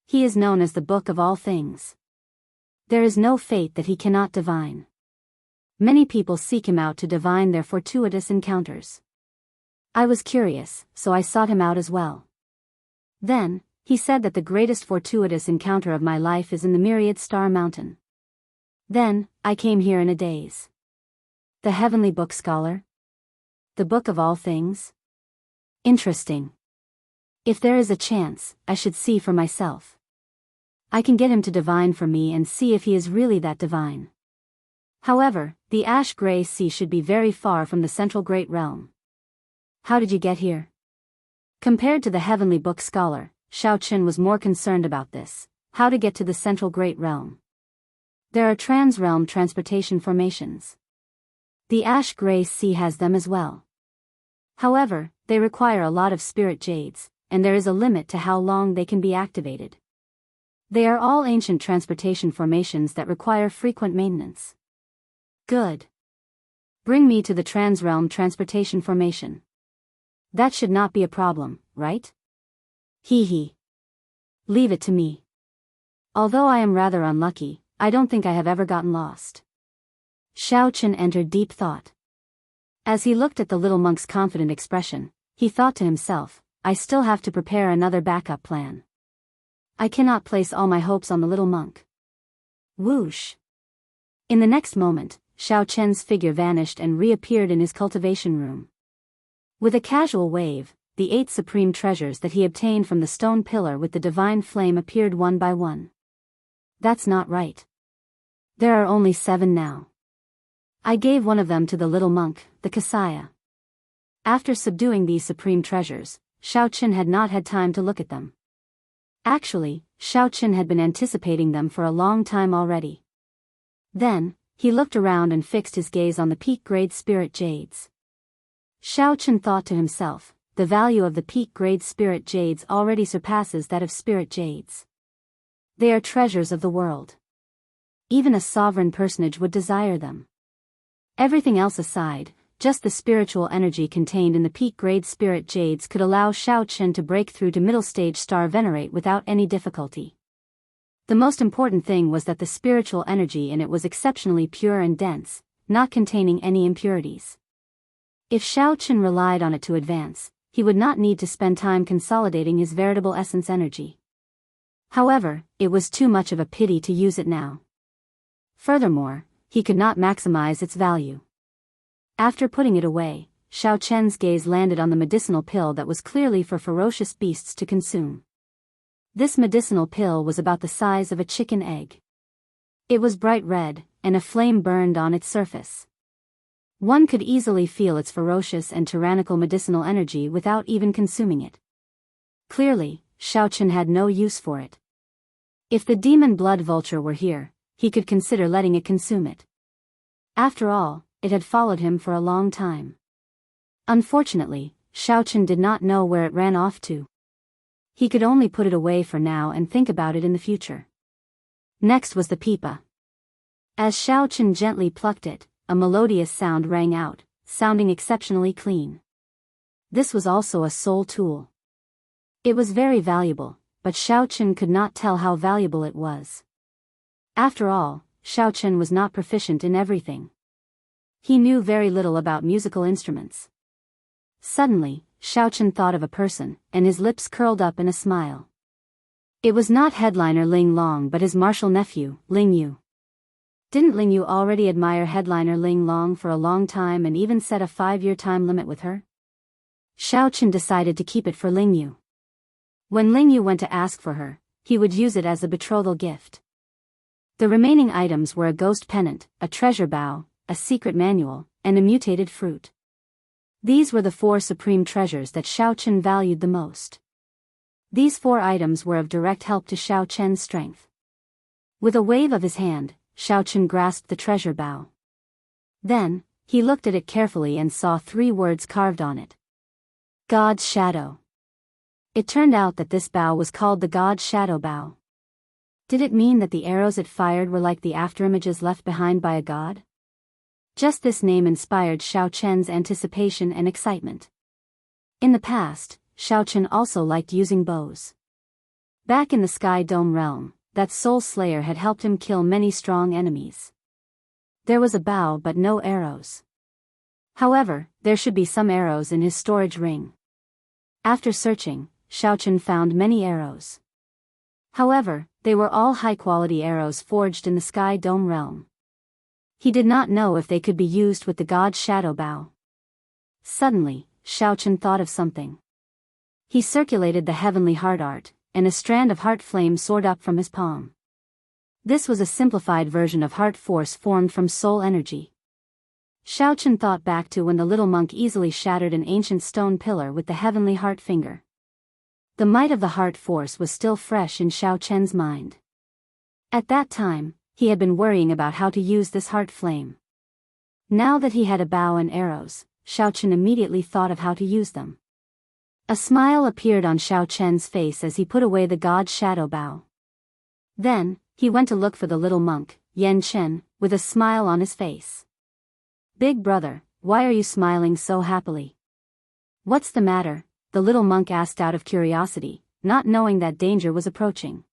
He is known as the Book of All Things. There is no fate that he cannot divine. Many people seek him out to divine their fortuitous encounters. I was curious, so I sought him out as well. Then, he said that the greatest fortuitous encounter of my life is in the myriad star mountain. Then, I came here in a daze. The heavenly book scholar? The Book of All Things? Interesting. If there is a chance, I should see for myself. I can get him to divine for me and see if he is really that divine. However, the ash-gray sea should be very far from the central great realm. How did you get here? Compared to the heavenly book scholar, Xiaochen was more concerned about this, how to get to the central great realm. There are trans-realm transportation formations. The ash-gray sea has them as well. However, they require a lot of spirit jades, and there is a limit to how long they can be activated. They are all ancient transportation formations that require frequent maintenance. Good. Bring me to the trans-realm transportation formation. That should not be a problem, right? Hee hee. Leave it to me. Although I am rather unlucky, I don't think I have ever gotten lost. Xiaochen entered deep thought. As he looked at the little monk's confident expression, he thought to himself, I still have to prepare another backup plan. I cannot place all my hopes on the little monk. Whoosh. In the next moment, Xiaochen's figure vanished and reappeared in his cultivation room. With a casual wave, the 8 supreme treasures that he obtained from the stone pillar with the divine flame appeared one by one. That's not right. There are only 7 now. I gave one of them to the little monk, the Kasaya. After subduing these supreme treasures, Xiaochen had not had time to look at them. Actually, Xiaochen had been anticipating them for a long time already. Then, he looked around and fixed his gaze on the peak-grade spirit jades. Xiaochen thought to himself, the value of the peak-grade spirit jades already surpasses that of spirit jades. They are treasures of the world. Even a sovereign personage would desire them. Everything else aside, just the spiritual energy contained in the peak-grade spirit jades could allow Xiaochen to break through to middle-stage star venerate without any difficulty. The most important thing was that the spiritual energy in it was exceptionally pure and dense, not containing any impurities. If Xiaochen relied on it to advance, he would not need to spend time consolidating his veritable essence energy. However, it was too much of a pity to use it now. Furthermore, he could not maximize its value. After putting it away, Xiaochen's gaze landed on the medicinal pill that was clearly for ferocious beasts to consume. This medicinal pill was about the size of a chicken egg. It was bright red, and a flame burned on its surface. One could easily feel its ferocious and tyrannical medicinal energy without even consuming it. Clearly, Xiaochen had no use for it. If the demon blood vulture were here, he could consider letting it consume it. After all, it had followed him for a long time. Unfortunately, Xiaochen did not know where it ran off to. He could only put it away for now and think about it in the future. Next was the pipa. As Xiaochen gently plucked it, a melodious sound rang out, sounding exceptionally clean. This was also a soul tool. It was very valuable, but Xiaochen could not tell how valuable it was. After all, Xiaochen was not proficient in everything. He knew very little about musical instruments. Suddenly, Xiaochen thought of a person, and his lips curled up in a smile. It was not headliner Ling Long but his martial nephew, Ling Yu. Didn't Ling Yu already admire headliner Ling Long for a long time and even set a 5-year time limit with her? Xiaochen decided to keep it for Ling Yu. When Ling Yu went to ask for her, he would use it as a betrothal gift. The remaining items were a ghost pennant, a treasure bow, a secret manual, and a mutated fruit. These were the 4 supreme treasures that Xiaochen valued the most. These 4 items were of direct help to Xiaochen's strength. With a wave of his hand, Xiaochen grasped the treasure bow. Then, he looked at it carefully and saw 3 words carved on it. God's Shadow. It turned out that this bow was called the God's Shadow bow. Did it mean that the arrows it fired were like the afterimages left behind by a god? Just this name inspired Xiao Chen's anticipation and excitement. In the past, Xiao Chen also liked using bows. Back in the Sky Dome realm, that soul slayer had helped him kill many strong enemies. There was a bow but no arrows. However, there should be some arrows in his storage ring. After searching, Xiao Chen found many arrows. However, they were all high-quality arrows forged in the Sky Dome realm. He did not know if they could be used with the God's Shadow bow. Suddenly, Xiao Chen thought of something. He circulated the heavenly heart art, and a strand of heart flame soared up from his palm. This was a simplified version of heart force formed from soul energy. Xiao Chen thought back to when the little monk easily shattered an ancient stone pillar with the heavenly heart finger. The might of the heart force was still fresh in Xiao Chen's mind. At that time, he had been worrying about how to use this heart flame. Now that he had a bow and arrows, Xiao Chen immediately thought of how to use them. A smile appeared on Xiao Chen's face as he put away the God's Shadow bow. Then, he went to look for the little monk, Yan Chen, with a smile on his face. Big brother, why are you smiling so happily? What's the matter? The little monk asked out of curiosity, not knowing that danger was approaching.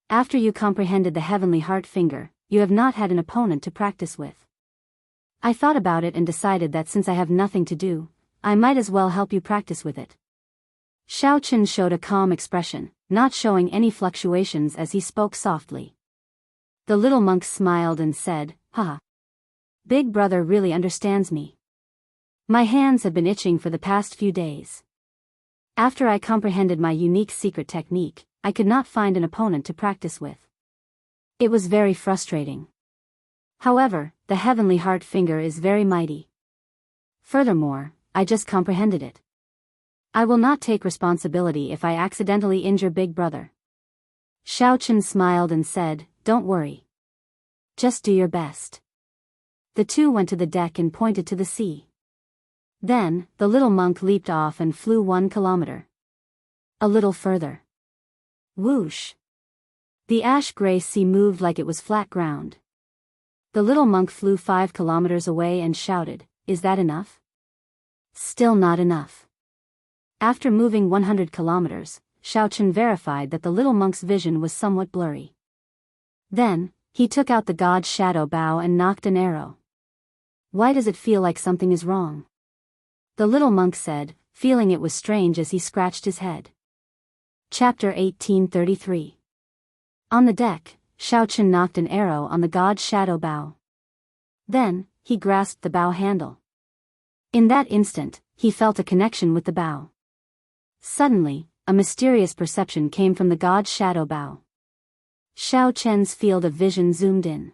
After you comprehended the heavenly heart finger, you have not had an opponent to practice with. I thought about it and decided that since I have nothing to do, I might as well help you practice with it. Xiao Chen showed a calm expression, not showing any fluctuations as he spoke softly. The little monk smiled and said, "Haha. Big brother really understands me. My hands have been itching for the past few days. After I comprehended my unique secret technique, I could not find an opponent to practice with. It was very frustrating. However, the heavenly heart finger is very mighty. Furthermore, I just comprehended it. I will not take responsibility if I accidentally injure Big Brother." Xiao Chen smiled and said, "Don't worry. Just do your best." The two went to the deck and pointed to the sea. Then, the little monk leaped off and flew 1 kilometer. A little further. Whoosh! The ash-gray sea moved like it was flat ground. The little monk flew 5 kilometers away and shouted, "Is that enough?" Still not enough. After moving 100 kilometers, Xiao Chen verified that the little monk's vision was somewhat blurry. Then, he took out the God's Shadow bow and knocked an arrow. "Why does it feel like something is wrong?" The little monk said, feeling it was strange as he scratched his head. Chapter 1833. On the deck, Xiao Chen knocked an arrow on the God's Shadow bow. Then, he grasped the bow handle. In that instant, he felt a connection with the bow. Suddenly, a mysterious perception came from the God's Shadow bow. Xiao Chen's field of vision zoomed in.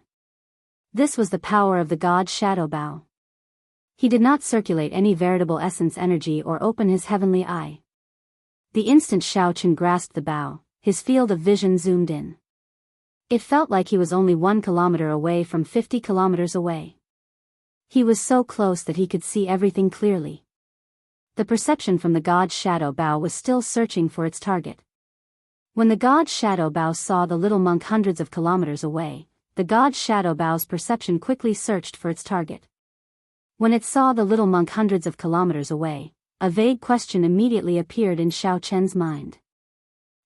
This was the power of the God's Shadow bow. He did not circulate any veritable essence energy or open his heavenly eye. The instant Xiao Chen grasped the bow, his field of vision zoomed in. It felt like he was only 1 kilometer away from 50 kilometers away. He was so close that he could see everything clearly. The perception from the God's Shadow bow was still searching for its target. When the God's Shadow bow saw the little monk hundreds of kilometers away, the God's Shadow bow's perception quickly searched for its target. When it saw the little monk hundreds of kilometers away, a vague question immediately appeared in Xiao Chen's mind.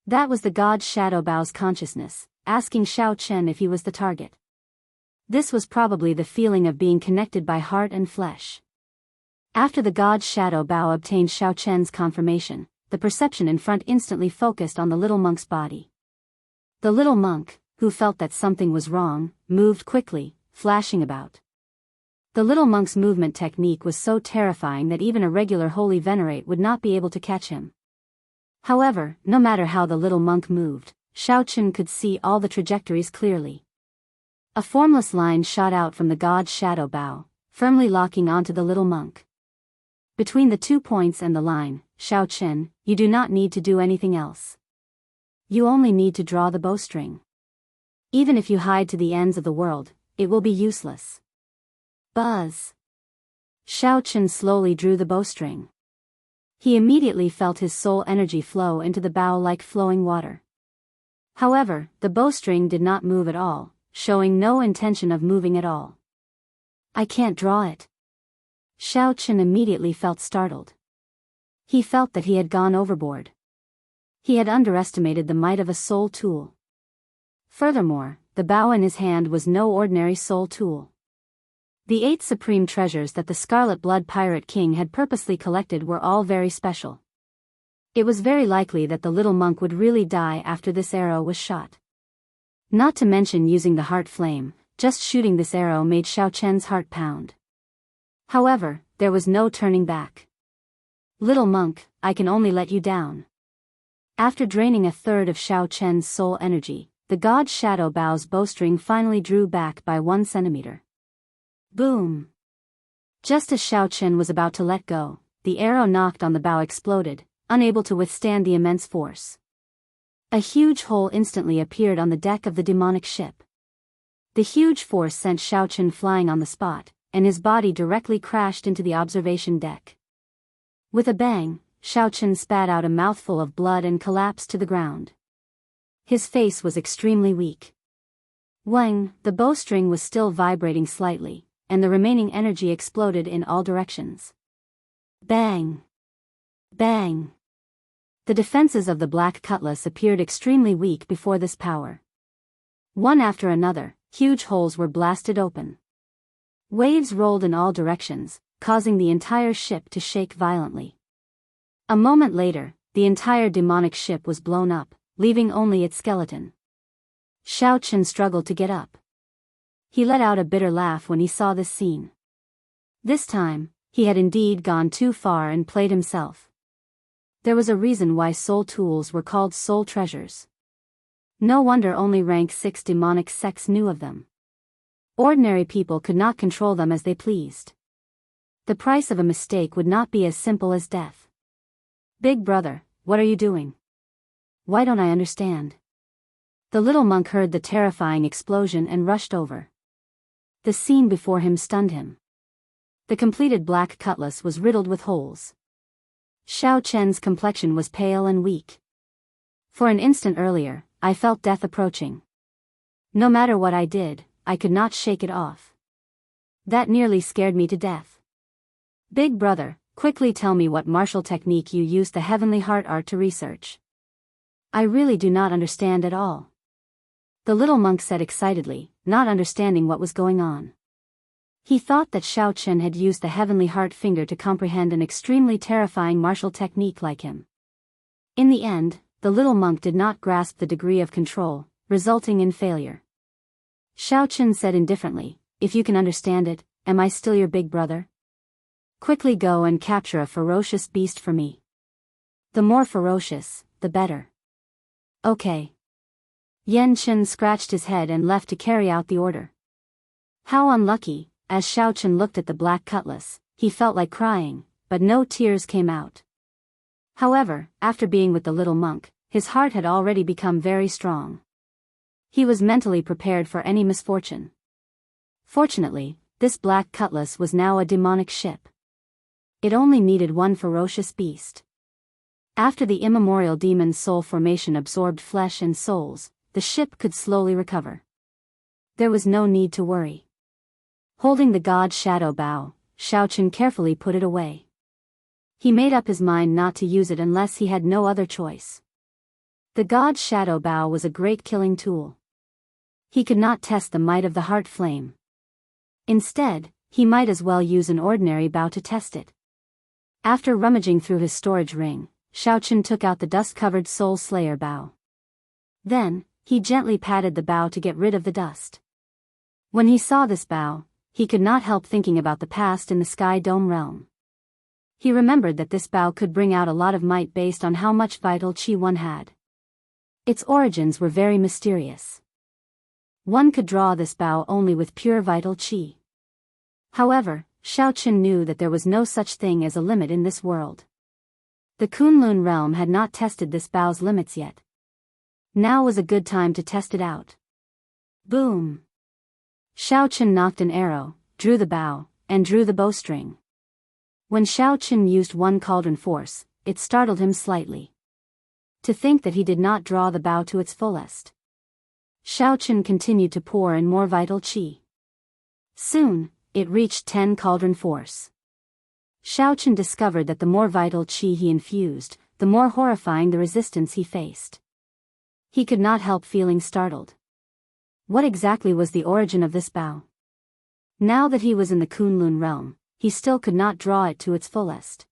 That was the God's Shadow bow's consciousness, asking Xiao Chen if he was the target. This was probably the feeling of being connected by heart and flesh. After the God's Shadow bow obtained Xiao Chen's confirmation, the perception in front instantly focused on the little monk's body. The little monk, who felt that something was wrong, moved quickly, flashing about. The little monk's movement technique was so terrifying that even a regular holy venerate would not be able to catch him. However, no matter how the little monk moved, Xiao Chen could see all the trajectories clearly. A formless line shot out from the God's Shadow bow, firmly locking onto the little monk. Between the 2 points and the line, Xiao Chen, you do not need to do anything else. You only need to draw the bowstring. Even if you hide to the ends of the world, it will be useless. Buzz. Xiaochen slowly drew the bowstring. He immediately felt his soul energy flow into the bow like flowing water. However, the bowstring did not move at all, showing no intention of moving at all. I can't draw it. Xiaochen immediately felt startled. He felt that he had gone overboard. He had underestimated the might of a soul tool. Furthermore, the bow in his hand was no ordinary soul tool. The 8 supreme treasures that the Scarlet Blood Pirate King had purposely collected were all very special. It was very likely that the little monk would really die after this arrow was shot. Not to mention using the heart flame, just shooting this arrow made Xiaochen's heart pound. However, there was no turning back. Little monk, I can only let you down. After draining 1/3 of Xiaochen's soul energy, the god Shadow Bow's bowstring finally drew back by 1 centimeter. Boom! Just as Xiaochen was about to let go, the arrow knocked on the bow exploded, unable to withstand the immense force. A huge hole instantly appeared on the deck of the demonic ship. The huge force sent Xiaochen flying on the spot, and his body directly crashed into the observation deck. With a bang, Xiaochen spat out a mouthful of blood and collapsed to the ground. His face was extremely weak. Wang, the bowstring was still vibrating slightly, and the remaining energy exploded in all directions. Bang! Bang! The defenses of the black cutlass appeared extremely weak before this power. One after another, huge holes were blasted open. Waves rolled in all directions, causing the entire ship to shake violently. A moment later, the entire demonic ship was blown up, leaving only its skeleton. Xiaochen struggled to get up. He let out a bitter laugh when he saw this scene. This time, he had indeed gone too far and played himself. There was a reason why soul tools were called soul treasures. No wonder only rank 6 demonic sects knew of them. Ordinary people could not control them as they pleased. The price of a mistake would not be as simple as death. Big brother, what are you doing? Why don't I understand? The little monk heard the terrifying explosion and rushed over. The scene before him stunned him. The completed black cutlass was riddled with holes. Xiaochen's complexion was pale and weak. For an instant earlier, I felt death approaching. No matter what I did, I could not shake it off. That nearly scared me to death. Big brother, quickly tell me what martial technique you used the heavenly heart art to research. I really do not understand at all. The little monk said excitedly, not understanding what was going on. He thought that Xiaochen had used the heavenly heart finger to comprehend an extremely terrifying martial technique like him. In the end, the little monk did not grasp the degree of control, resulting in failure. Xiaochen said indifferently, if you can understand it, am I still your big brother? Quickly go and capture a ferocious beast for me. The more ferocious, the better. Okay. Yan Chen scratched his head and left to carry out the order. How unlucky, as Xiaochen looked at the black cutlass, he felt like crying, but no tears came out. However, after being with the little monk, his heart had already become very strong. He was mentally prepared for any misfortune. Fortunately, this black cutlass was now a demonic ship. It only needed one ferocious beast. After the immemorial demon's soul formation absorbed flesh and souls, the ship could slowly recover. There was no need to worry. Holding the god's shadow bow, Xiaochen carefully put it away. He made up his mind not to use it unless he had no other choice. The god's shadow bow was a great killing tool. He could not test the might of the heart flame. Instead, he might as well use an ordinary bow to test it. After rummaging through his storage ring, Xiaochen took out the dust-covered Soul Slayer bow. Then, he gently patted the bow to get rid of the dust. When he saw this bow, he could not help thinking about the past in the Sky Dome realm. He remembered that this bow could bring out a lot of might based on how much vital chi one had. Its origins were very mysterious. One could draw this bow only with pure vital chi. However, Xiaochen knew that there was no such thing as a limit in this world. The Kunlun realm had not tested this bow's limits yet. Now was a good time to test it out. Boom! Xiaochen knocked an arrow, drew the bow, and drew the bowstring. When Xiaochen used one cauldron force, it startled him slightly. To think that he did not draw the bow to its fullest. Xiaochen continued to pour in more vital qi. Soon, it reached 10 cauldron force. Xiaochen discovered that the more vital qi he infused, the more horrifying the resistance he faced. He could not help feeling startled. What exactly was the origin of this bow? Now that he was in the Kunlun realm, he still could not draw it to its fullest.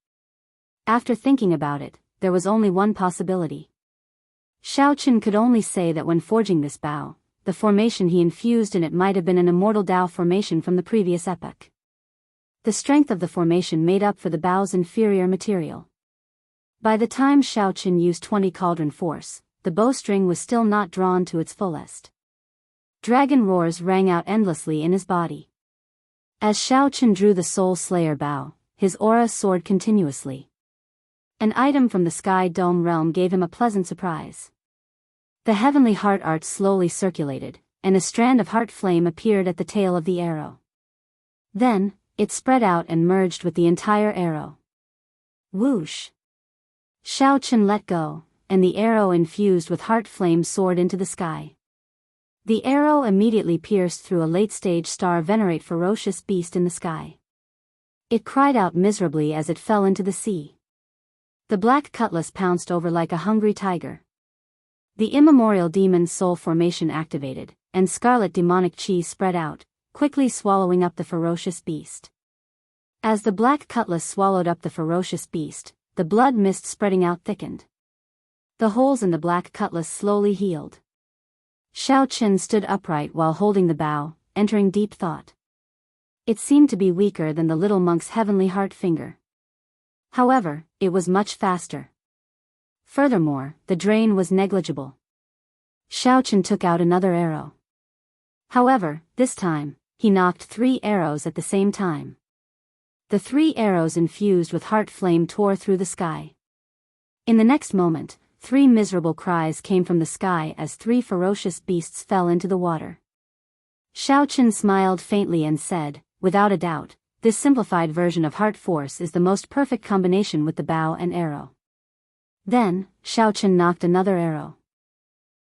After thinking about it, there was only one possibility. Xiaochen could only say that when forging this bow, the formation he infused in it might have been an immortal Dao formation from the previous epoch. The strength of the formation made up for the bow's inferior material. By the time Xiaochen used 20 cauldron force, the bowstring was still not drawn to its fullest. Dragon roars rang out endlessly in his body. As Xiaochen drew the Soul Slayer bow, his aura soared continuously. An item from the Sky Dome realm gave him a pleasant surprise. The heavenly heart art slowly circulated, and a strand of heart flame appeared at the tail of the arrow. Then, it spread out and merged with the entire arrow. Whoosh! Xiaochen let go, and the arrow infused with heart flame soared into the sky. The arrow immediately pierced through a late-stage star venerate ferocious beast in the sky. It cried out miserably as it fell into the sea. The black cutlass pounced over like a hungry tiger. The immemorial demon's soul formation activated, and scarlet demonic chi spread out, quickly swallowing up the ferocious beast. As the black cutlass swallowed up the ferocious beast, the blood mist spreading out thickened. The holes in the black cutlass slowly healed. Xiaochen stood upright while holding the bow, entering deep thought. It seemed to be weaker than the little monk's heavenly heart finger. However, it was much faster. Furthermore, the drain was negligible. Xiaochen took out another arrow. However, this time, he knocked 3 arrows at the same time. The 3 arrows infused with heart flame tore through the sky. In the next moment, 3 miserable cries came from the sky as 3 ferocious beasts fell into the water. Xiaochen smiled faintly and said, without a doubt, this simplified version of heart force is the most perfect combination with the bow and arrow. Then, Xiaochen knocked another arrow.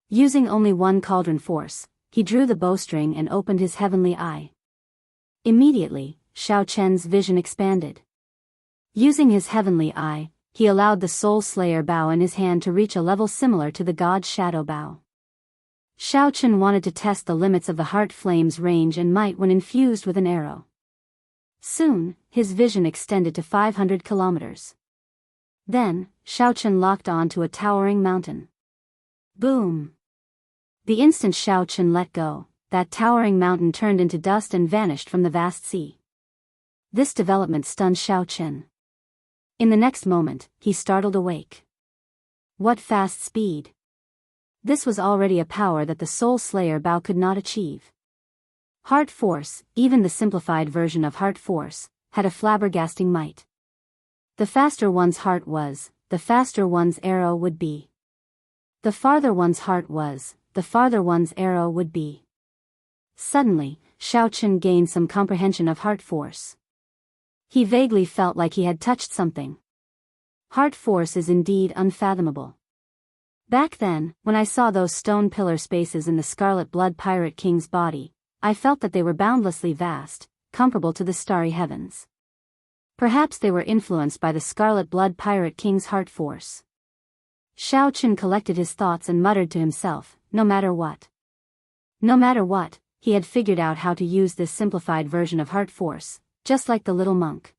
Using only 1 cauldron force, he drew the bowstring and opened his heavenly eye. Immediately, Xiaochen's vision expanded. Using his heavenly eye, he allowed the Soul Slayer bow in his hand to reach a level similar to the God's Shadow bow. Xiaochen wanted to test the limits of the heart flame's range and might when infused with an arrow. Soon, his vision extended to 500 kilometers. Then, Xiaochen locked on to a towering mountain. Boom! The instant Xiaochen let go, that towering mountain turned into dust and vanished from the vast sea. This development stunned Xiaochen. In the next moment, he startled awake. What fast speed! This was already a power that the Soul Slayer bow could not achieve. Heart force, even the simplified version of heart force, had a flabbergasting might. The faster one's heart was, the faster one's arrow would be. The farther one's heart was, the farther one's arrow would be. Suddenly, Xiaochen gained some comprehension of heart force. He vaguely felt like he had touched something. Heart force is indeed unfathomable. Back then, when I saw those stone pillar spaces in the Scarlet Blood Pirate King's body, I felt that they were boundlessly vast, comparable to the starry heavens. Perhaps they were influenced by the Scarlet Blood Pirate King's heart force. Xiaochen collected his thoughts and muttered to himself, no matter what. No matter what, he had figured out how to use this simplified version of heart force, just like the little monk.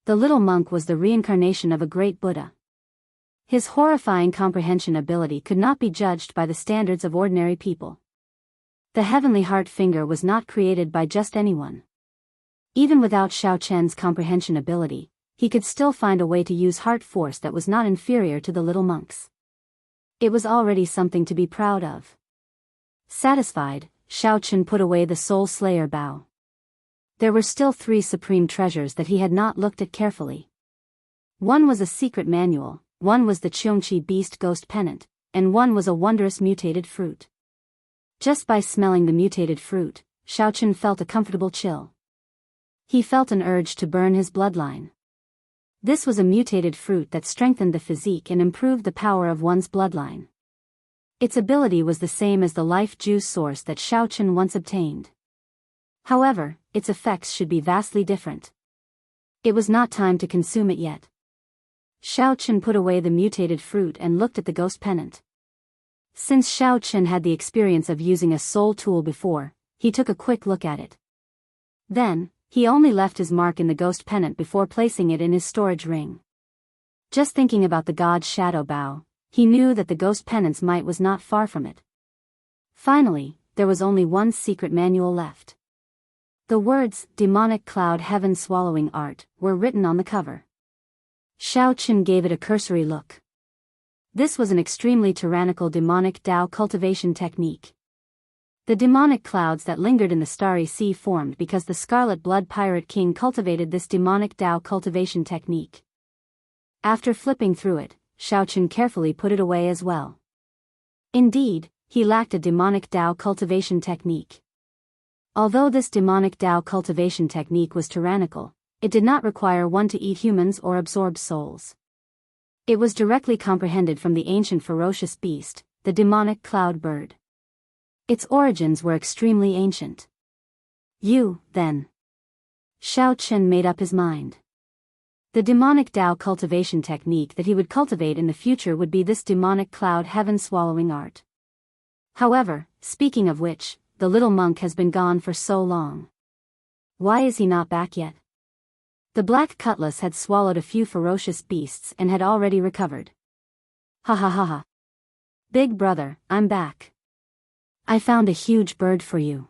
The little monk was the reincarnation of a great Buddha. His horrifying comprehension ability could not be judged by the standards of ordinary people. The heavenly heart finger was not created by just anyone. Even without Xiaochen's comprehension ability, he could still find a way to use heart force that was not inferior to the little monk's. It was already something to be proud of. Satisfied, Xiaochen put away the Soul Slayer bow. There were still 3 supreme treasures that he had not looked at carefully. One was a secret manual, one was the Qiongqi Beast Ghost Pennant, and one was a wondrous mutated fruit. Just by smelling the mutated fruit, Xiaochen felt a comfortable chill. He felt an urge to burn his bloodline. This was a mutated fruit that strengthened the physique and improved the power of one's bloodline. Its ability was the same as the life juice source that Xiaochen once obtained. However, its effects should be vastly different. It was not time to consume it yet. Xiaochen put away the mutated fruit and looked at the ghost pennant. Since Xiaochen had the experience of using a soul tool before, he took a quick look at it. Then, he only left his mark in the ghost pennant before placing it in his storage ring. Just thinking about the god's shadow bow, he knew that the ghost pennant's might was not far from it. Finally, there was only one secret manual left. The words, "Demonic Cloud Heaven Swallowing Art," were written on the cover. Xiaochen gave it a cursory look. This was an extremely tyrannical demonic Dao cultivation technique. The demonic clouds that lingered in the starry sea formed because the Scarlet Blood Pirate King cultivated this demonic Dao cultivation technique. After flipping through it, Xiaochen carefully put it away as well. Indeed, he lacked a demonic Dao cultivation technique. Although this demonic Dao cultivation technique was tyrannical, it did not require one to eat humans or absorb souls. It was directly comprehended from the ancient ferocious beast, the demonic cloud bird. Its origins were extremely ancient. Then. Xiaochen made up his mind. The demonic Dao cultivation technique that he would cultivate in the future would be this demonic cloud heaven swallowing art. However, speaking of which, the little monk has been gone for so long. Why is he not back yet? The black cutlass had swallowed a few ferocious beasts and had already recovered. Ha ha ha ha. Big brother, I'm back. I found a huge bird for you.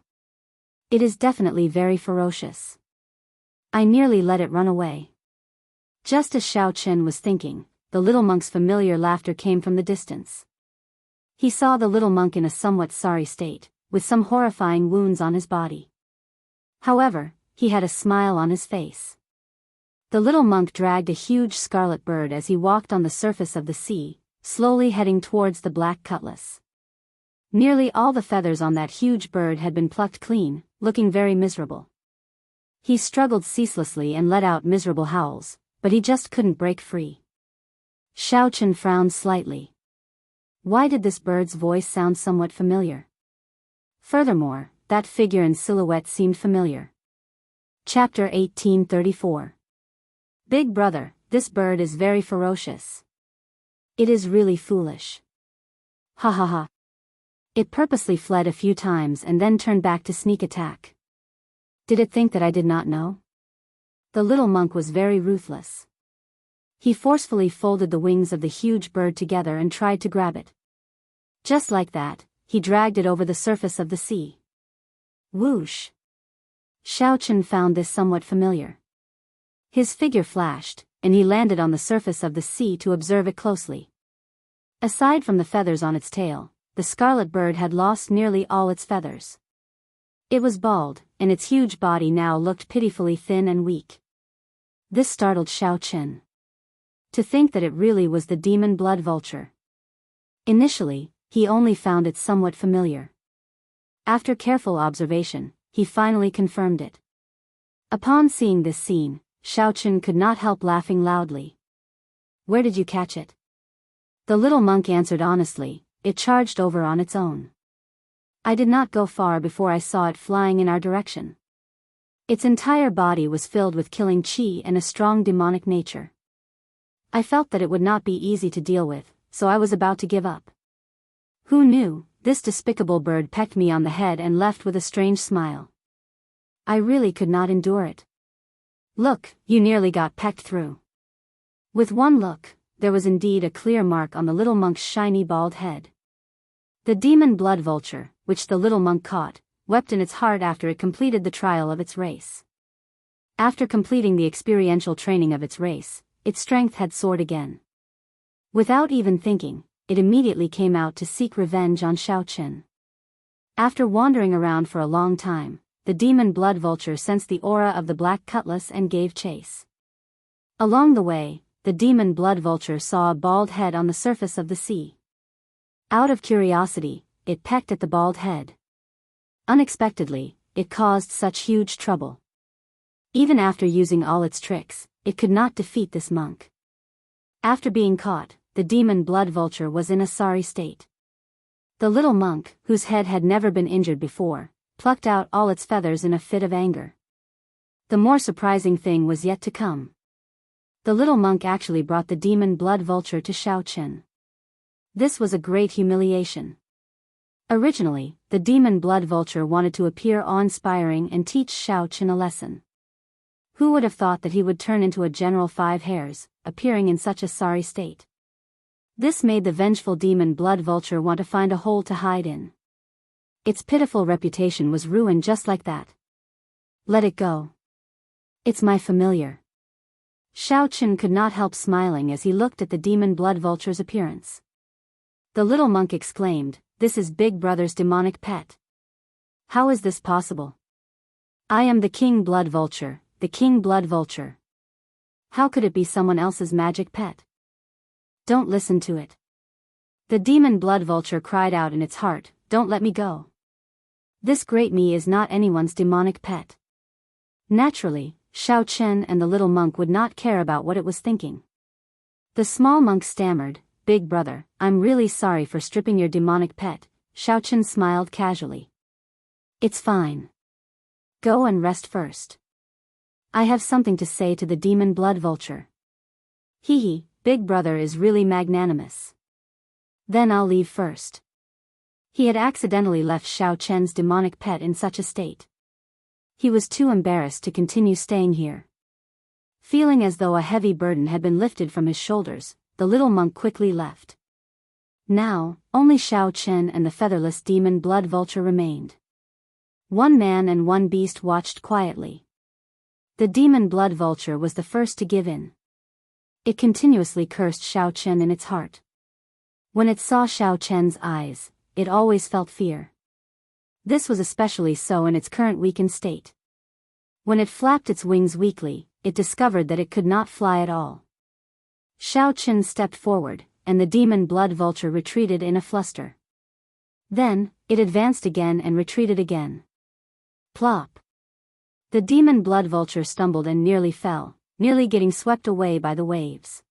It is definitely very ferocious. I nearly let it run away. Just as Xiaochen was thinking, the little monk's familiar laughter came from the distance. He saw the little monk in a somewhat sorry state, with some horrifying wounds on his body. However, he had a smile on his face. The little monk dragged a huge scarlet bird as he walked on the surface of the sea, slowly heading towards the black cutlass. Nearly all the feathers on that huge bird had been plucked clean, looking very miserable. He struggled ceaselessly and let out miserable howls, but he just couldn't break free. Xiaochen frowned slightly. Why did this bird's voice sound somewhat familiar? Furthermore, that figure and silhouette seemed familiar. Chapter 1834. Big brother, this bird is very ferocious. It is really foolish. Ha ha ha. It purposely fled a few times and then turned back to sneak attack. Did it think that I did not know? The little monk was very ruthless. He forcefully folded the wings of the huge bird together and tried to grab it. Just like that, he dragged it over the surface of the sea. Whoosh! Xiaochen found this somewhat familiar. His figure flashed, and he landed on the surface of the sea to observe it closely. Aside from the feathers on its tail, the scarlet bird had lost nearly all its feathers. It was bald, and its huge body now looked pitifully thin and weak. This startled Xiaochen. To think that it really was the demon blood vulture. Initially, he only found it somewhat familiar. After careful observation, he finally confirmed it. Upon seeing this scene, Xiaochen could not help laughing loudly. Where did you catch it? The little monk answered honestly, it charged over on its own. I did not go far before I saw it flying in our direction. Its entire body was filled with killing qi and a strong demonic nature. I felt that it would not be easy to deal with, so I was about to give up. Who knew, this despicable bird pecked me on the head and left with a strange smile. I really could not endure it. Look, you nearly got pecked through. With one look, there was indeed a clear mark on the little monk's shiny bald head. The demon blood vulture, which the little monk caught, wept in its heart after it completed the trial of its race. After completing the experiential training of its race, its strength had soared again. Without even thinking, it immediately came out to seek revenge on Xiaochen. After wandering around for a long time, the demon blood vulture sensed the aura of the black cutlass and gave chase. Along the way, the demon blood vulture saw a bald head on the surface of the sea. Out of curiosity, it pecked at the bald head. Unexpectedly, it caused such huge trouble. Even after using all its tricks, it could not defeat this monk. After being caught, the demon blood vulture was in a sorry state. The little monk, whose head had never been injured before, plucked out all its feathers in a fit of anger. The more surprising thing was yet to come. The little monk actually brought the demon blood vulture to Xiaochen. This was a great humiliation. Originally, the demon blood vulture wanted to appear awe-inspiring and teach Xiaochen a lesson. Who would have thought that he would turn into a General Five Hairs, appearing in such a sorry state? This made the vengeful demon blood vulture want to find a hole to hide in. Its pitiful reputation was ruined just like that. Let it go. It's my familiar. Xiaochen could not help smiling as he looked at the demon blood vulture's appearance. The little monk exclaimed, "This is Big Brother's demonic pet. How is this possible? I am the king blood vulture, the king blood vulture. How could it be someone else's magic pet? Don't listen to it." The demon blood vulture cried out in its heart, "Don't let me go. This great me is not anyone's demonic pet." Naturally, Xiaochen and the little monk would not care about what it was thinking. The small monk stammered, "Big brother, I'm really sorry for stripping your demonic pet." Xiaochen smiled casually. "It's fine. Go and rest first. I have something to say to the demon blood vulture. Hee hee, Big brother is really magnanimous. Then I'll leave first." He had accidentally left Xiaochen's demonic pet in such a state. He was too embarrassed to continue staying here. Feeling as though a heavy burden had been lifted from his shoulders, the little monk quickly left. Now, only Xiaochen and the featherless demon blood vulture remained. One man and one beast watched quietly. The demon blood vulture was the first to give in. It continuously cursed Xiaochen in its heart. When it saw Xiaochen's eyes, it always felt fear. This was especially so in its current weakened state. When it flapped its wings weakly, it discovered that it could not fly at all. Xiaochen stepped forward, and the demon blood vulture retreated in a fluster. Then, it advanced again and retreated again. Plop! The demon blood vulture stumbled and nearly fell, nearly getting swept away by the waves.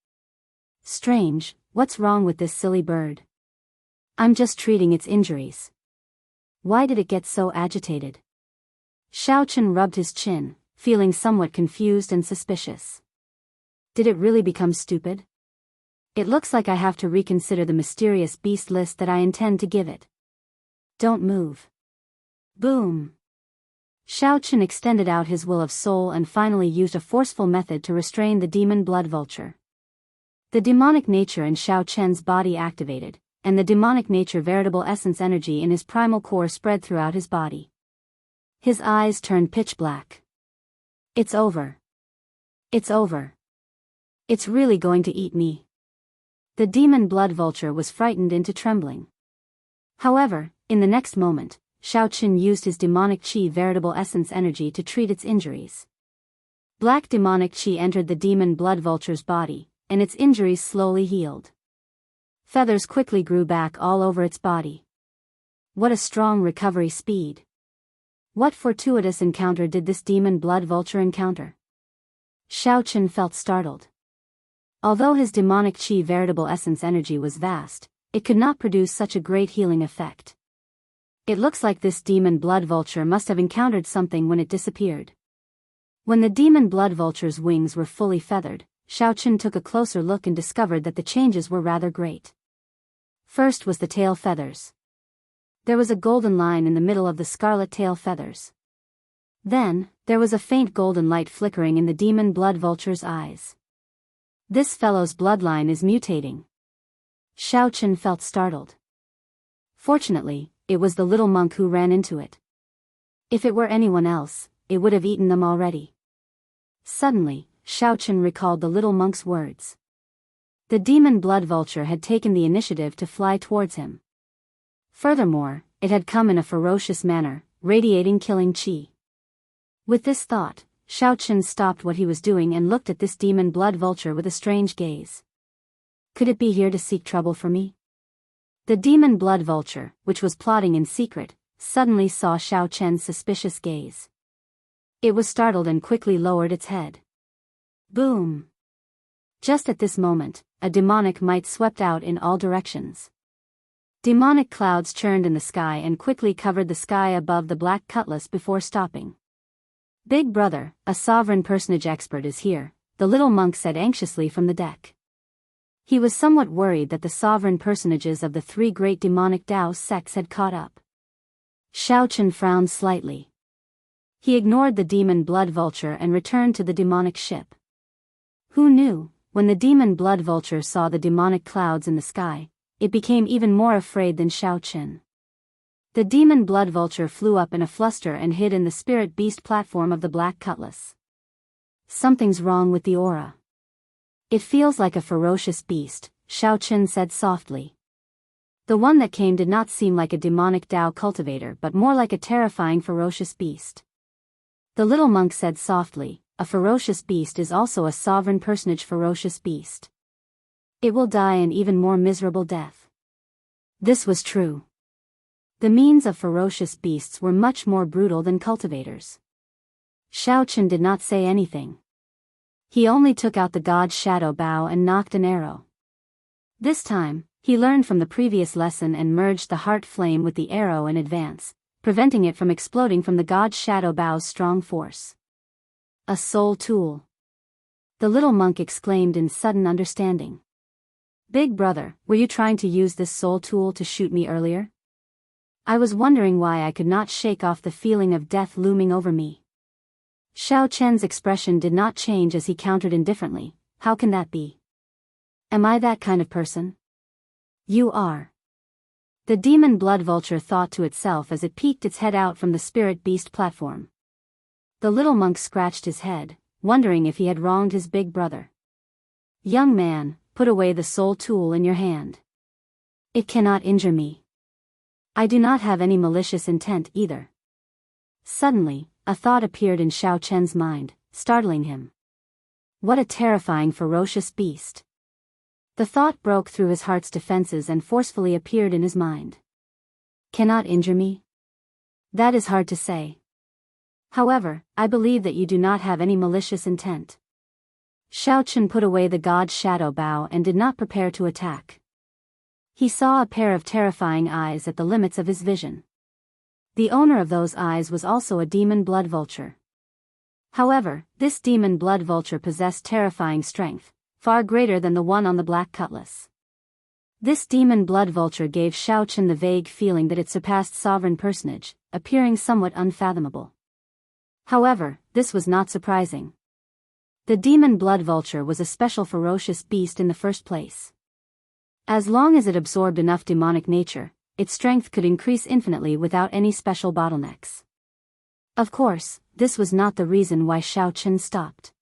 Strange, what's wrong with this silly bird? I'm just treating its injuries. Why did it get so agitated? Xiaochen rubbed his chin, feeling somewhat confused and suspicious. Did it really become stupid? It looks like I have to reconsider the mysterious beast list that I intend to give it. Don't move. Boom! Xiaochen extended out his will of soul and finally used a forceful method to restrain the demon blood vulture. The demonic nature in Xiaochen's body activated, and the demonic nature veritable essence energy in his primal core spread throughout his body. His eyes turned pitch black. It's over. It's over. It's really going to eat me. The demon blood vulture was frightened into trembling. However, in the next moment, Xiaochen used his demonic qi veritable essence energy to treat its injuries. Black demonic qi entered the demon blood vulture's body, and its injuries slowly healed. Feathers quickly grew back all over its body. What a strong recovery speed. What fortuitous encounter did this demon blood vulture encounter? Xiaochen felt startled. Although his demonic qi veritable essence energy was vast, it could not produce such a great healing effect. It looks like this demon blood vulture must have encountered something when it disappeared. When the demon blood vulture's wings were fully feathered, Xiaochen took a closer look and discovered that the changes were rather great. First was the tail feathers. There was a golden line in the middle of the scarlet tail feathers. Then, there was a faint golden light flickering in the demon blood vulture's eyes. This fellow's bloodline is mutating. Xiaochen felt startled. Fortunately, it was the little monk who ran into it. If it were anyone else, it would have eaten them already. Suddenly, Xiaochen recalled the little monk's words. The demon blood vulture had taken the initiative to fly towards him. Furthermore, it had come in a ferocious manner, radiating killing qi. With this thought, Xiaochen stopped what he was doing and looked at this demon blood vulture with a strange gaze. Could it be here to seek trouble for me? The demon blood vulture, which was plotting in secret, suddenly saw Xiaochen's suspicious gaze. It was startled and quickly lowered its head. Boom! Just at this moment, a demonic might swept out in all directions. Demonic clouds churned in the sky and quickly covered the sky above the black cutlass before stopping. Big brother, a sovereign personage expert is here, the little monk said anxiously from the deck. He was somewhat worried that the sovereign personages of the three great demonic Daoist sects had caught up. Xiaochen frowned slightly. He ignored the demon blood vulture and returned to the demonic ship. Who knew, when the demon blood vulture saw the demonic clouds in the sky, it became even more afraid than Xiaochen. The demon blood vulture flew up in a fluster and hid in the spirit beast platform of the black cutlass. Something's wrong with the aura. It feels like a ferocious beast, Xiaochen said softly. The one that came did not seem like a demonic Dao cultivator but more like a terrifying ferocious beast. The little monk said softly, a ferocious beast is also a sovereign personage ferocious beast. It will die an even more miserable death. This was true. The means of ferocious beasts were much more brutal than cultivators. Xiaochen did not say anything. He only took out the god's shadow bow and knocked an arrow. This time, he learned from the previous lesson and merged the heart flame with the arrow in advance, preventing it from exploding from the god's shadow bow's strong force. A soul tool. The little monk exclaimed in sudden understanding. Big brother, were you trying to use this soul tool to shoot me earlier? I was wondering why I could not shake off the feeling of death looming over me. Xiaochen's expression did not change as he countered indifferently, how can that be? Am I that kind of person? You are. The demon blood vulture thought to itself as it peeked its head out from the spirit beast platform. The little monk scratched his head, wondering if he had wronged his big brother. Young man, put away the soul tool in your hand. It cannot injure me. I do not have any malicious intent either. Suddenly, a thought appeared in Xiaochen's mind, startling him. What a terrifying ferocious beast. The thought broke through his heart's defenses and forcefully appeared in his mind. Cannot injure me? That is hard to say. However, I believe that you do not have any malicious intent. Xiaochen put away the god's shadow bow and did not prepare to attack. He saw a pair of terrifying eyes at the limits of his vision. The owner of those eyes was also a demon blood vulture. However, this demon blood vulture possessed terrifying strength, far greater than the one on the black cutlass. This demon blood vulture gave Xiaochen the vague feeling that it surpassed sovereign personage, appearing somewhat unfathomable. However, this was not surprising. The demon blood vulture was a special ferocious beast in the first place. As long as it absorbed enough demonic nature, its strength could increase infinitely without any special bottlenecks. Of course, this was not the reason why Xiaochen stopped.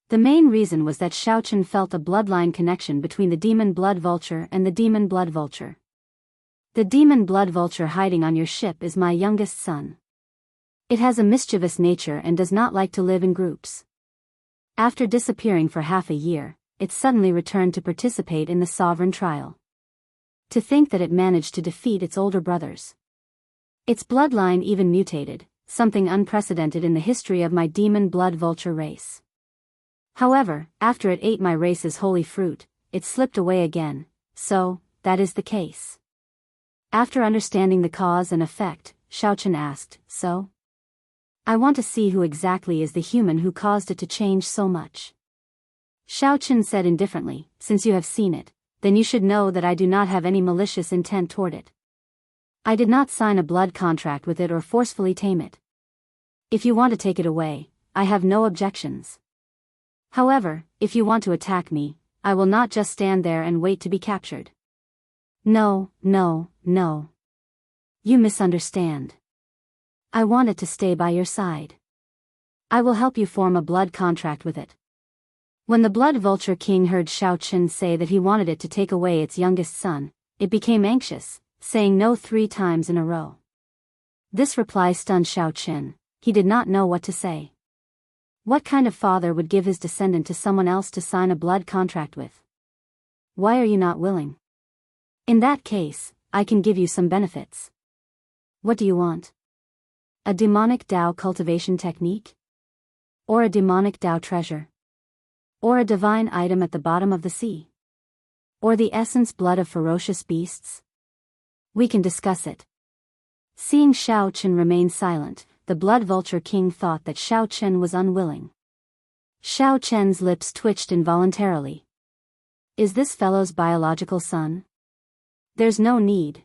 The main reason was that Xiaochen felt a bloodline connection between the demon blood vulture and the demon blood vulture. The demon blood vulture hiding on your ship is my youngest son. It has a mischievous nature and does not like to live in groups. After disappearing for half a year, it suddenly returned to participate in the sovereign trial. To think that it managed to defeat its older brothers. Its bloodline even mutated, something unprecedented in the history of my demon blood vulture race. However, after it ate my race's holy fruit, it slipped away again, so, that is the case. After understanding the cause and effect, Xiaochen asked, so? I want to see who exactly is the human who caused it to change so much. Xiaochen said indifferently, since you have seen it, then you should know that I do not have any malicious intent toward it. I did not sign a blood contract with it or forcefully tame it. If you want to take it away, I have no objections. However, if you want to attack me, I will not just stand there and wait to be captured. No, no, no. You misunderstand. I want it to stay by your side. I will help you form a blood contract with it. When the blood vulture king heard Xiaochen say that he wanted it to take away its youngest son, it became anxious, saying no 3 times in a row. This reply stunned Xiaochen. He did not know what to say. What kind of father would give his descendant to someone else to sign a blood contract with? Why are you not willing? In that case, I can give you some benefits. What do you want? A demonic Dao cultivation technique? Or a demonic Dao treasure? Or a divine item at the bottom of the sea? Or the essence blood of ferocious beasts? We can discuss it. Seeing Xiao Chen remain silent, the Blood Vulture King thought that Xiao Chen was unwilling. Xiao Chen's lips twitched involuntarily. Is this fellow's biological son? There's no need.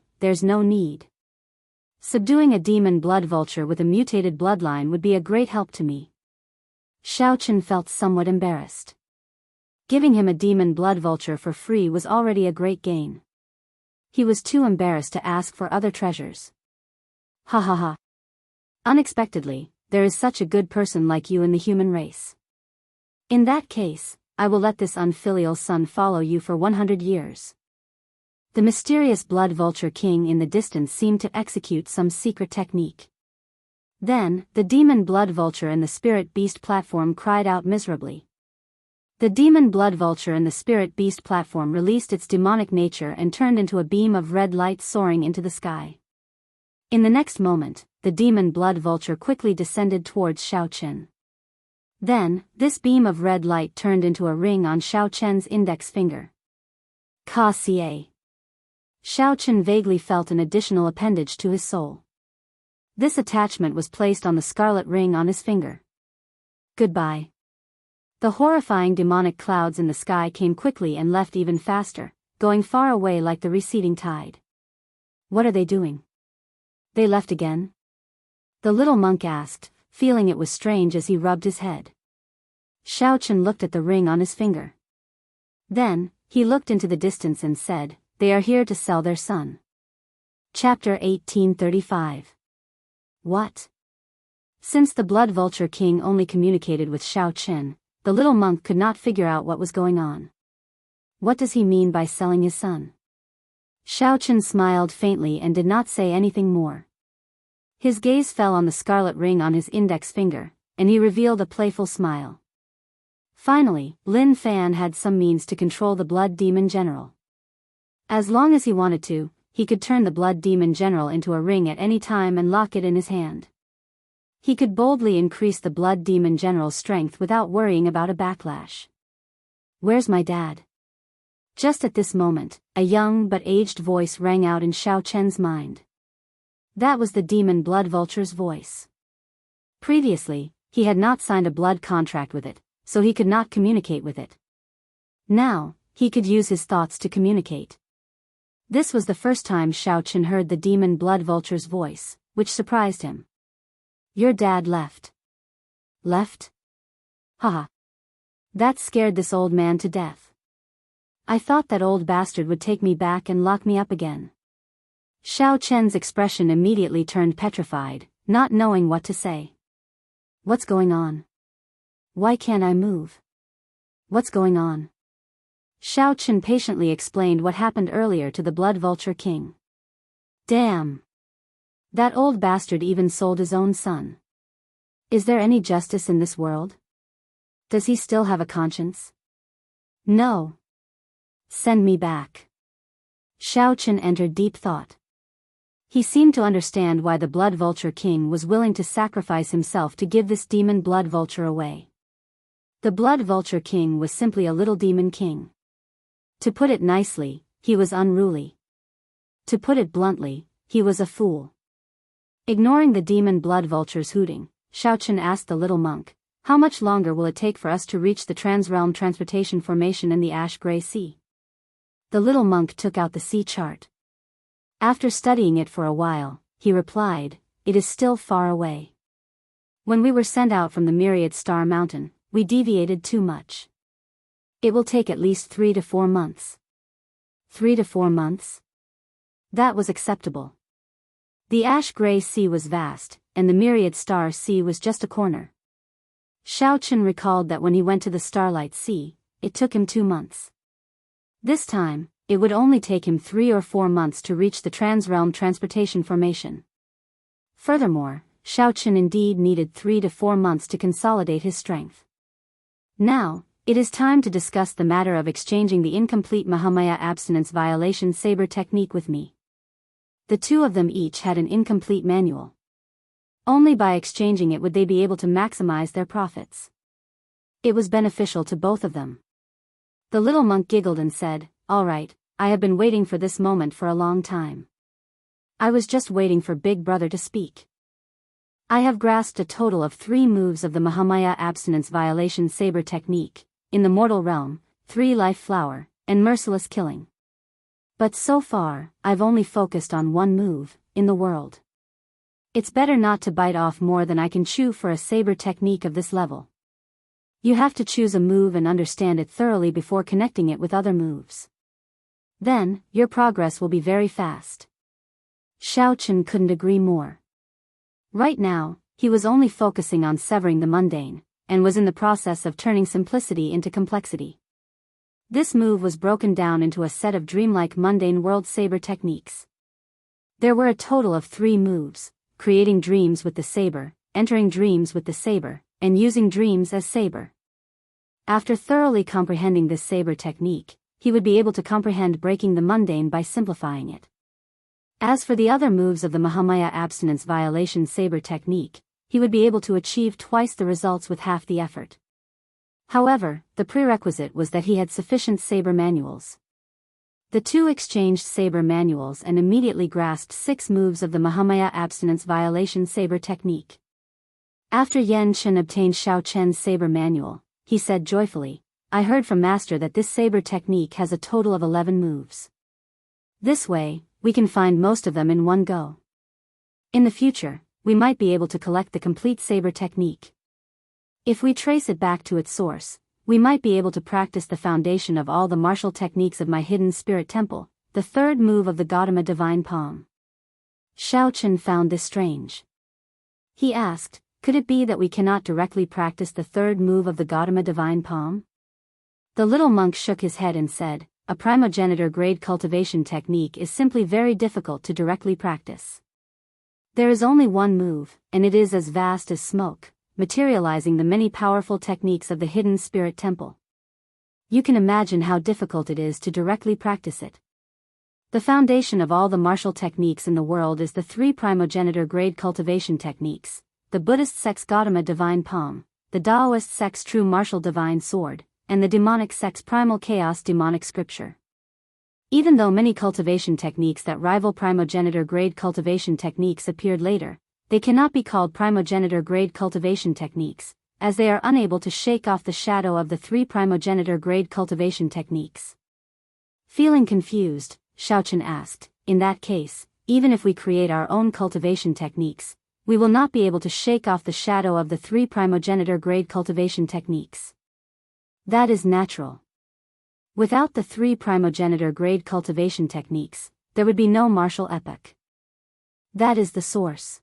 Subduing a demon blood vulture with a mutated bloodline would be a great help to me. Xiao Chen felt somewhat embarrassed. Giving him a demon blood vulture for free was already a great gain. He was too embarrassed to ask for other treasures. Ha ha ha. Unexpectedly, there is such a good person like you in the human race. In that case, I will let this unfilial son follow you for 100 years. The mysterious Blood Vulture King in the distance seemed to execute some secret technique. Then, the demon blood vulture and the spirit beast platform cried out miserably. The demon blood vulture and the spirit beast platform released its demonic nature and turned into a beam of red light soaring into the sky. In the next moment, the demon blood vulture quickly descended towards Xiao Chen. Then, this beam of red light turned into a ring on Xiao Chen's index finger. Ka-ca. Xiao Chen vaguely felt an additional appendage to his soul. This attachment was placed on the scarlet ring on his finger. Goodbye. The horrifying demonic clouds in the sky came quickly and left even faster, going far away like the receding tide. What are they doing? They left again? The little monk asked, feeling it was strange as he rubbed his head. Xiao Chen looked at the ring on his finger. Then, he looked into the distance and said, "They are here to sell their son." Chapter 1835. What? Since the Blood Vulture King only communicated with Xiao Chen, the little monk could not figure out what was going on. What does he mean by selling his son? Xiao Chen smiled faintly and did not say anything more. His gaze fell on the scarlet ring on his index finger, and he revealed a playful smile. Finally, Lin Fan had some means to control the Blood Demon General. As long as he wanted to, he could turn the Blood Demon General into a ring at any time and lock it in his hand. He could boldly increase the Blood Demon General's strength without worrying about a backlash. Where's my dad? Just at this moment, a young but aged voice rang out in Xiao Chen's mind. That was the demon Blood Vulture's voice. Previously, he had not signed a blood contract with it, so he could not communicate with it. Now, he could use his thoughts to communicate. This was the first time Xiao Chen heard the demon Blood Vulture's voice, which surprised him. Your dad left. Left? Haha. That scared this old man to death. I thought that old bastard would take me back and lock me up again. Xiao Chen's expression immediately turned petrified, not knowing what to say. What's going on? Why can't I move? What's going on? Xiao Chen patiently explained what happened earlier to the Blood Vulture King. Damn! That old bastard even sold his own son. Is there any justice in this world? Does he still have a conscience? No. Send me back. Xiao Chen entered deep thought. He seemed to understand why the Blood Vulture King was willing to sacrifice himself to give this demon Blood Vulture away. The Blood Vulture King was simply a little demon king. To put it nicely, he was unruly. To put it bluntly, he was a fool. Ignoring the demon Blood Vulture's hooting, Xiao Chen asked the little monk, how much longer will it take for us to reach the Transrealm Transportation Formation in the Ash-Gray Sea? The little monk took out the sea chart. After studying it for a while, he replied, it is still far away. When we were sent out from the Myriad Star Mountain, we deviated too much. It will take at least 3 to 4 months. 3 to 4 months? That was acceptable. The Ash-Gray Sea was vast, and the Myriad Star Sea was just a corner. Xiao Chen recalled that when he went to the Starlight Sea, it took him 2 months. This time, it would only take him 3 or 4 months to reach the Transrealm Transportation Formation. Furthermore, Xiao Chen indeed needed 3 to 4 months to consolidate his strength. Now, it is time to discuss the matter of exchanging the incomplete Mahamaya abstinence violation saber technique with me. The two of them each had an incomplete manual. Only by exchanging it would they be able to maximize their profits. It was beneficial to both of them. The little monk giggled and said, "All right, I have been waiting for this moment for a long time. I was just waiting for Big Brother to speak. I have grasped a total of 3 moves of the Mahamaya abstinence violation saber technique, in the mortal realm, 3 life flower, and merciless killing. But so far, I've only focused on 1 move, in the world. It's better not to bite off more than I can chew for a saber technique of this level. You have to choose a move and understand it thoroughly before connecting it with other moves. Then, your progress will be very fast." Xiaochen couldn't agree more. Right now, he was only focusing on severing the mundane, and was in the process of turning simplicity into complexity. This move was broken down into a set of dreamlike mundane world saber techniques. There were a total of 3 moves: creating dreams with the saber, entering dreams with the saber, and using dreams as saber. After thoroughly comprehending this saber technique, he would be able to comprehend breaking the mundane by simplifying it. As for the other moves of the Mahamaya abstinence violation saber technique, he would be able to achieve twice the results with half the effort. However, the prerequisite was that he had sufficient saber manuals. The 2 exchanged saber manuals and immediately grasped 6 moves of the Mahamaya abstinence violation saber technique. After Yan Chen obtained Xiaochen's saber manual, he said joyfully, "I heard from Master that this saber technique has a total of 11 moves. This way, we can find most of them in one go. In the future, we might be able to collect the complete saber technique. If we trace it back to its source, we might be able to practice the foundation of all the martial techniques of my hidden spirit temple, the 3rd move of the Gautama divine palm." Xiaochen found this strange. He asked, "Could it be that we cannot directly practice the 3rd move of the Gautama divine palm?" The little monk shook his head and said, "A primogenitor grade cultivation technique is simply very difficult to directly practice. There is only 1 move, and it is as vast as smoke, materializing the many powerful techniques of the hidden spirit temple. You can imagine how difficult it is to directly practice it. The foundation of all the martial techniques in the world is the 3 primogenitor grade cultivation techniques: the Buddhist sect's Gautama divine palm, the Daoist sect's true martial divine sword, and the demonic sect's primal chaos demonic scripture. Even though many cultivation techniques that rival primogenitor grade cultivation techniques appeared later, they cannot be called primogenitor grade cultivation techniques, as they are unable to shake off the shadow of the 3 primogenitor grade cultivation techniques." Feeling confused, Xiaochen asked, "In that case, even if we create our own cultivation techniques, we will not be able to shake off the shadow of the 3 primogenitor grade cultivation techniques?" "That is natural. Without the 3 primogenitor grade cultivation techniques, there would be no martial epoch. That is the source.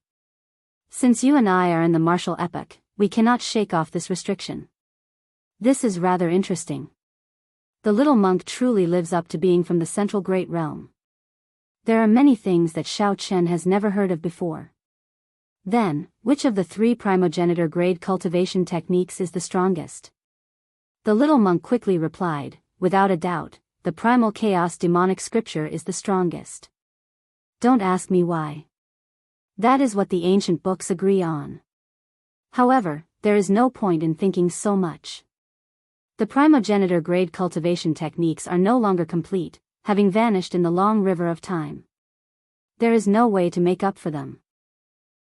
Since you and I are in the martial epoch, we cannot shake off this restriction. This is rather interesting. The little monk truly lives up to being from the central great realm. There are many things that Xiaochen has never heard of before. Then, which of the 3 primogenitor grade cultivation techniques is the strongest?" The little monk quickly replied, "Without a doubt, the primal chaos demonic scripture is the strongest. Don't ask me why. That is what the ancient books agree on. However, there is no point in thinking so much. The primogenitor grade cultivation techniques are no longer complete, having vanished in the long river of time. There is no way to make up for them.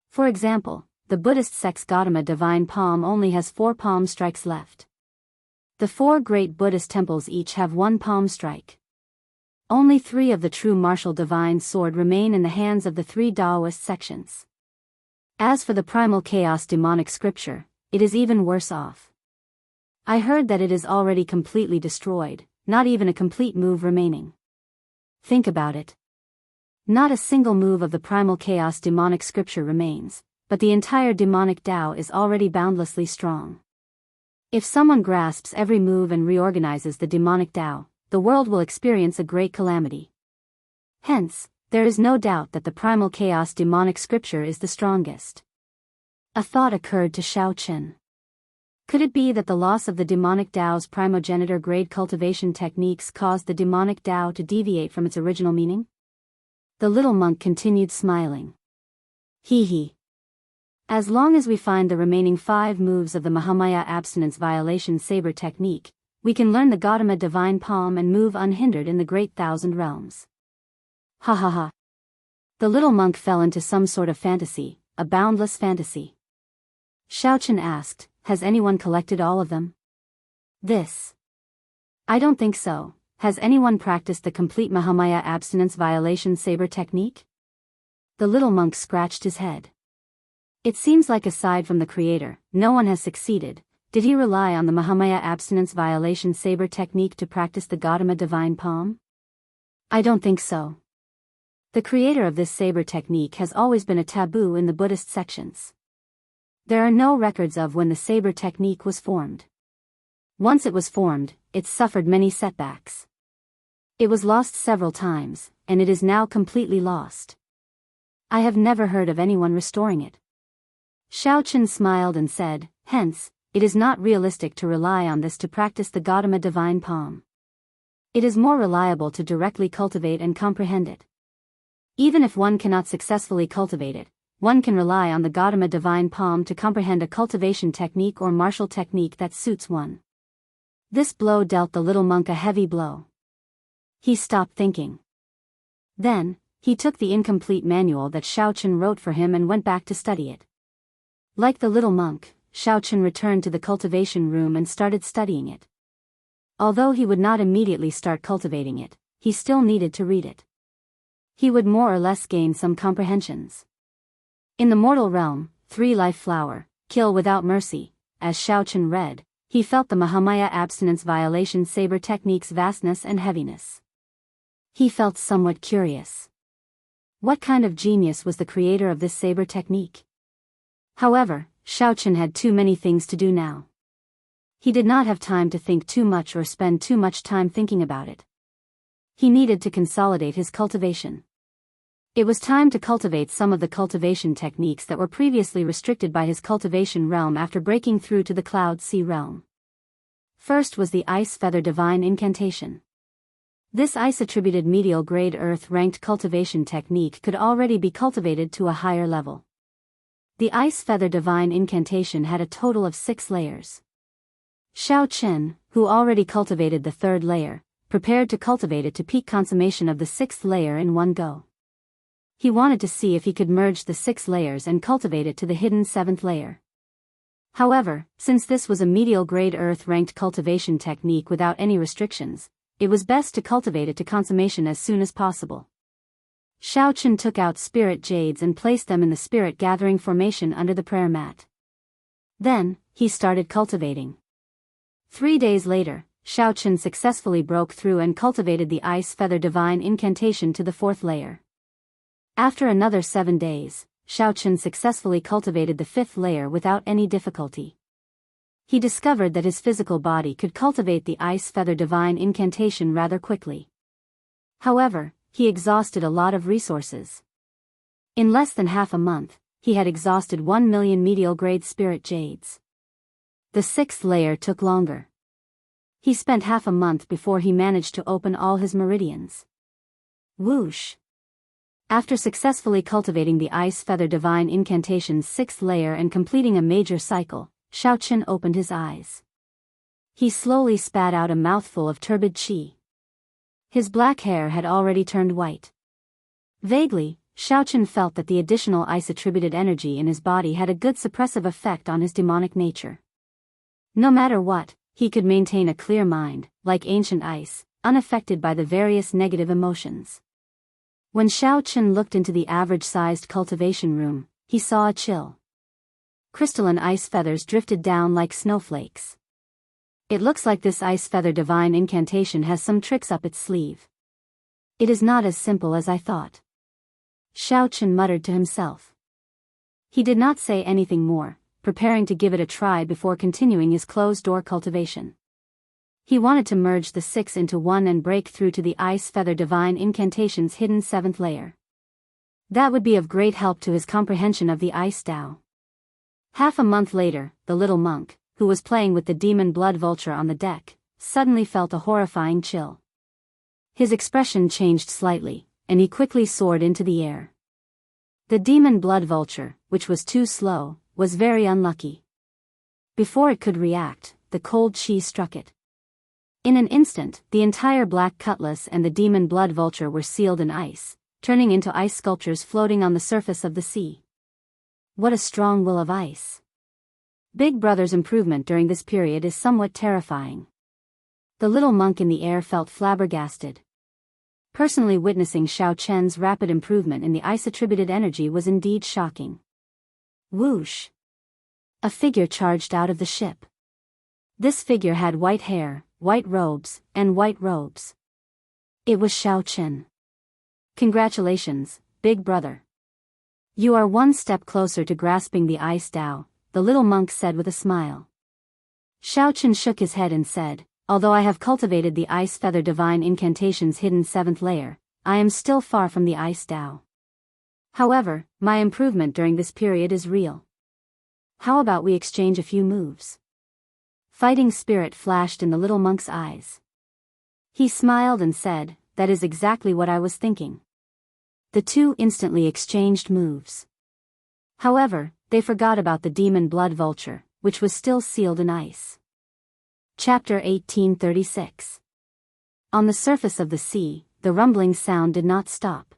For example, the Buddhist sect's Gautama divine palm only has 4 palm strikes left. The 4 great Buddhist temples each have 1 palm strike. Only 3 of the true martial divine sword remain in the hands of the 3 Daoist sections. As for the primal chaos demonic scripture, it is even worse off. I heard that it is already completely destroyed, not even a complete move remaining. Think about it. Not a single move of the primal chaos demonic scripture remains, but the entire demonic Tao is already boundlessly strong. If someone grasps every move and reorganizes the demonic Tao, the world will experience a great calamity. Hence, there is no doubt that the primal chaos demonic scripture is the strongest." A thought occurred to Xiaochen. Could it be that the loss of the demonic Tao's primogenitor grade cultivation techniques caused the demonic Tao to deviate from its original meaning? The little monk continued smiling. Hee hee. As long as we find the remaining 5 moves of the Mahamaya abstinence violation saber technique, we can learn the Gautama divine palm and move unhindered in the great 1,000 realms. Ha ha ha. The little monk fell into some sort of fantasy, a boundless fantasy. Xiaochen asked, has anyone collected all of them? This. I don't think so. Has anyone practiced the complete Mahamaya abstinence violation saber technique? The little monk scratched his head. It seems like aside from the creator, no one has succeeded. Did he rely on the Mahamaya abstinence violation saber technique to practice the Gautama divine palm? I don't think so. The creator of this saber technique has always been a taboo in the Buddhist sections. There are no records of when the saber technique was formed. Once it was formed, it suffered many setbacks. It was lost several times, and it is now completely lost. I have never heard of anyone restoring it. Xiaochen smiled and said, hence, it is not realistic to rely on this to practice the Gautama divine palm. It is more reliable to directly cultivate and comprehend it. Even if one cannot successfully cultivate it, one can rely on the Gautama divine palm to comprehend a cultivation technique or martial technique that suits one. This blow dealt the little monk a heavy blow. He stopped thinking. Then, he took the incomplete manual that Xiaochen wrote for him and went back to study it. Like the little monk, Xiaochen returned to the cultivation room and started studying it. Although he would not immediately start cultivating it, he still needed to read it. He would more or less gain some comprehensions. In the mortal realm, 3 life flower, kill without mercy, as Xiaochen read, he felt the Mahamaya abstinence violation saber technique's vastness and heaviness. He felt somewhat curious. What kind of genius was the creator of this saber technique? However, Xiaochen had too many things to do now. He did not have time to think too much or spend too much time thinking about it. He needed to consolidate his cultivation. It was time to cultivate some of the cultivation techniques that were previously restricted by his cultivation realm after breaking through to the Cloud Sea realm. First was the Ice Feather Divine Incantation. This ice-attributed medial-grade earth-ranked cultivation technique could already be cultivated to a higher level. The Ice Feather Divine Incantation had a total of 6 layers. Xiaochen, who already cultivated the 3rd layer, prepared to cultivate it to peak consummation of the 6th layer in one go. He wanted to see if he could merge the 6 layers and cultivate it to the hidden 7th layer. However, since this was a medial-grade earth-ranked cultivation technique without any restrictions, it was best to cultivate it to consummation as soon as possible. Xiaochen took out spirit jades and placed them in the spirit gathering formation under the prayer mat. Then, he started cultivating. 3 days later, Xiaochen successfully broke through and cultivated the Ice Feather Divine Incantation to the 4th layer. After another 7 days, Xiaochen successfully cultivated the 5th layer without any difficulty. He discovered that his physical body could cultivate the Ice Feather Divine Incantation rather quickly. However, he exhausted a lot of resources. In less than half a month, he had exhausted 1 million medial-grade spirit jades. The 6th layer took longer. He spent half a month before he managed to open all his meridians. Whoosh! After successfully cultivating the Ice Feather Divine Incantation's 6th layer and completing a major cycle, Xiaochen opened his eyes. He slowly spat out a mouthful of turbid qi. His black hair had already turned white. Vaguely, Xiaochen felt that the additional ice-attributed energy in his body had a good suppressive effect on his demonic nature. No matter what, he could maintain a clear mind, like ancient ice, unaffected by the various negative emotions. When Xiaochen looked into the average-sized cultivation room, he saw a chill. Crystalline ice feathers drifted down like snowflakes. It looks like this Ice Feather Divine Incantation has some tricks up its sleeve. It is not as simple as I thought. Xiaochen muttered to himself. He did not say anything more, preparing to give it a try before continuing his closed-door cultivation. He wanted to merge the 6 into one and break through to the Ice Feather Divine Incantation's hidden 7th layer. That would be of great help to his comprehension of the Ice Tao. Half a month later, the little monk, who was playing with the demon blood vulture on the deck, suddenly felt a horrifying chill. His expression changed slightly, and he quickly soared into the air. The demon blood vulture, which was too slow, was very unlucky. Before it could react, the cold chi struck it. In an instant, the entire black cutlass and the demon blood vulture were sealed in ice, turning into ice sculptures floating on the surface of the sea. What a strong will of ice! Big Brother's improvement during this period is somewhat terrifying. The little monk in the air felt flabbergasted. Personally witnessing Xiao Chen's rapid improvement in the ice-attributed energy was indeed shocking. Whoosh! A figure charged out of the ship. This figure had white hair, white robes, and white robes. It was Xiao Chen. Congratulations, Big Brother. You are one step closer to grasping the ice Dao, the little monk said with a smile. Xiao Chen shook his head and said, although I have cultivated the ice feather divine incantation's hidden 7th layer, I am still far from the ice Dao. However, my improvement during this period is real. How about we exchange a few moves? Fighting spirit flashed in the little monk's eyes. He smiled and said, that is exactly what I was thinking. The two instantly exchanged moves. However, they forgot about the demon blood vulture, which was still sealed in ice. Chapter 1836. On the surface of the sea, the rumbling sound did not stop.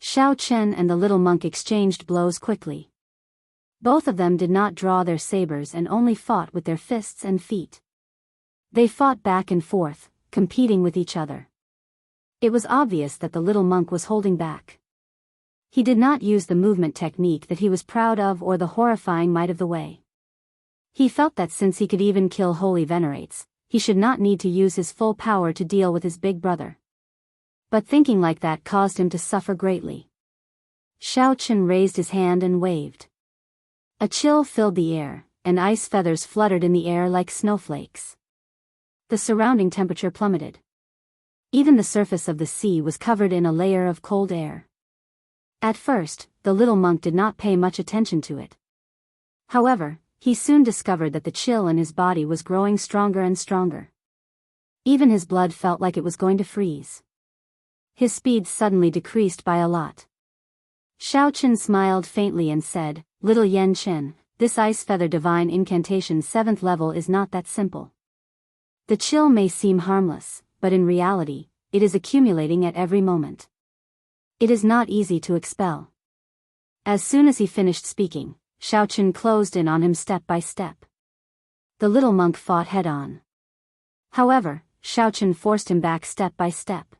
Xiao Chen and the little monk exchanged blows quickly. Both of them did not draw their sabers and only fought with their fists and feet. They fought back and forth, competing with each other. It was obvious that the little monk was holding back. He did not use the movement technique that he was proud of or the horrifying might of the way. He felt that since he could even kill holy venerates, he should not need to use his full power to deal with his big brother. But thinking like that caused him to suffer greatly. Xiao Chen raised his hand and waved. A chill filled the air, and ice feathers fluttered in the air like snowflakes. The surrounding temperature plummeted. Even the surface of the sea was covered in a layer of cold air. At first, the little monk did not pay much attention to it. However, he soon discovered that the chill in his body was growing stronger and stronger. Even his blood felt like it was going to freeze. His speed suddenly decreased by a lot. Xiao Chen smiled faintly and said, Little Yan Chen, this ice feather divine incantation's 7th level is not that simple. The chill may seem harmless, but in reality, it is accumulating at every moment. It is not easy to expel. As soon as he finished speaking, Xiao Chen closed in on him step by step. The little monk fought head-on. However, Xiao Chen forced him back step by step.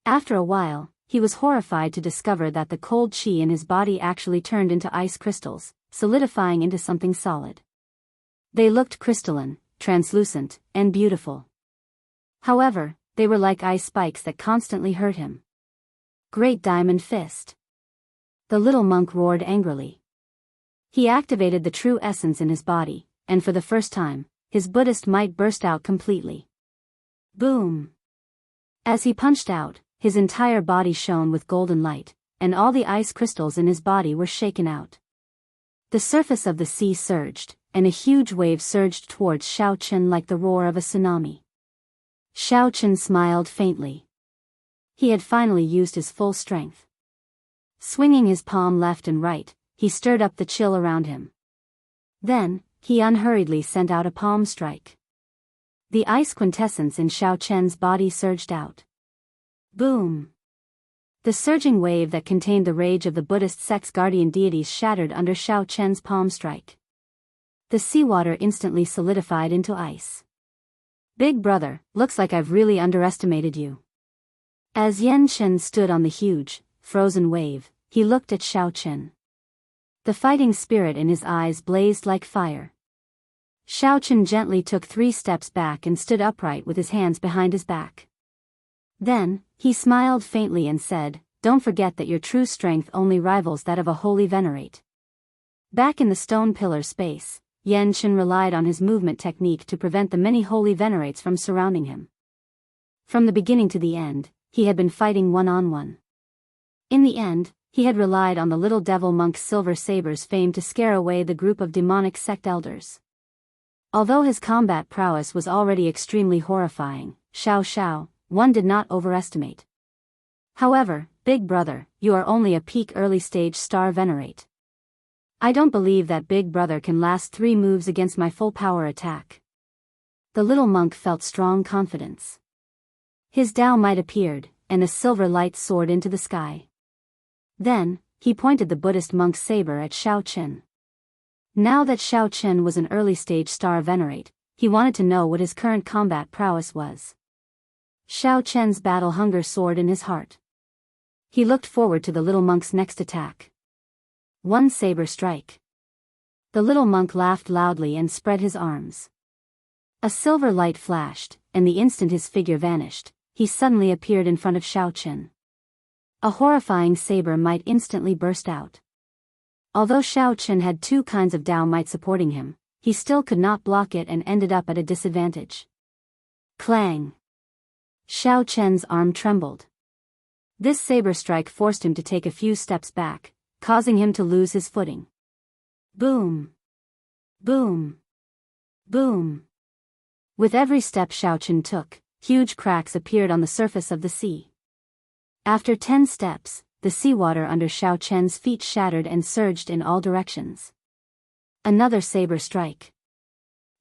After a while, he was horrified to discover that the cold chi in his body actually turned into ice crystals, solidifying into something solid. They looked crystalline, translucent, and beautiful. However, they were like ice spikes that constantly hurt him. Great Diamond Fist! The little monk roared angrily. He activated the true essence in his body, and for the first time, his Buddhist might burst out completely. Boom! As he punched out, his entire body shone with golden light, and all the ice crystals in his body were shaken out. The surface of the sea surged, and a huge wave surged towards Xiao Chen like the roar of a tsunami. Xiao Chen smiled faintly. He had finally used his full strength. Swinging his palm left and right, he stirred up the chill around him. Then, he unhurriedly sent out a palm strike. The ice quintessence in Xiao Chen's body surged out. Boom! The surging wave that contained the rage of the Buddhist sect's guardian deities shattered under Xiao Chen's palm strike. The seawater instantly solidified into ice. Big Brother, looks like I've really underestimated you. As Yan Chen stood on the huge, frozen wave, he looked at Xiao Chen. The fighting spirit in his eyes blazed like fire. Xiao Chen gently took 3 steps back and stood upright with his hands behind his back. Then, he smiled faintly and said, Don't forget that your true strength only rivals that of a holy venerate. Back in the stone pillar space, Yan Chen relied on his movement technique to prevent the many holy venerates from surrounding him. From the beginning to the end, he had been fighting one-on-one. In the end, he had relied on the little devil monk's silver saber's fame to scare away the group of demonic sect elders. Although his combat prowess was already extremely horrifying, one did not overestimate. However, Big brother, you are only a peak early stage star venerate. I don't believe that big brother can last 3 moves against my full power attack. The little monk felt strong confidence. His Dao might appeared, and a silver light soared into the sky. Then, he pointed the Buddhist monk's saber at Xiaochen. Now that Xiaochen was an early stage star venerate, he wanted to know what his current combat prowess was. Xiaochen's battle hunger soared in his heart. He looked forward to the little monk's next attack. One saber strike. The little monk laughed loudly and spread his arms. A silver light flashed, and the instant his figure vanished, he suddenly appeared in front of Xiaochen. A horrifying saber might instantly burst out. Although Xiaochen had 2 kinds of Dao might supporting him, he still could not block it and ended up at a disadvantage. Clang! Xiaochen's arm trembled. This saber strike forced him to take a few steps back, causing him to lose his footing. Boom! Boom! Boom! With every step Xiaochen took, huge cracks appeared on the surface of the sea. After 10 steps, the seawater under Xiaochen's feet shattered and surged in all directions. Another saber strike.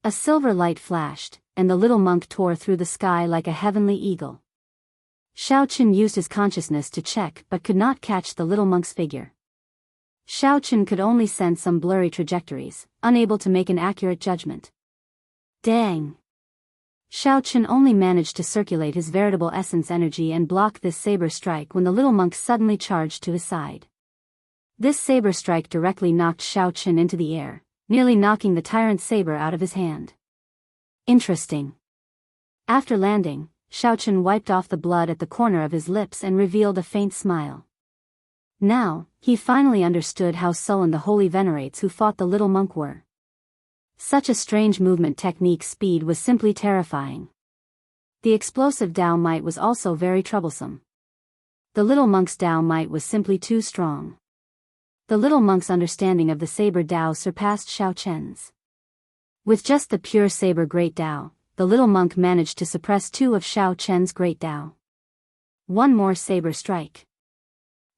A silver light flashed, and the little monk tore through the sky like a heavenly eagle. Xiaochen used his consciousness to check but could not catch the little monk's figure. Xiaochen could only sense some blurry trajectories, unable to make an accurate judgment. Dang! Xiaochen only managed to circulate his veritable essence energy and block this saber strike when the little monk suddenly charged to his side. This saber strike directly knocked Xiaochen into the air, nearly knocking the tyrant saber out of his hand. Interesting. After landing, Xiaochen wiped off the blood at the corner of his lips and revealed a faint smile. Now, he finally understood how sullen the holy venerates who fought the little monk were. Such a strange movement technique speed was simply terrifying. The explosive Dao might was also very troublesome. The little monk's Dao might was simply too strong. The little monk's understanding of the saber Dao surpassed Xiaochen's. With just the pure saber great Dao, the little monk managed to suppress 2 of Xiaochen's great Dao. One more saber strike.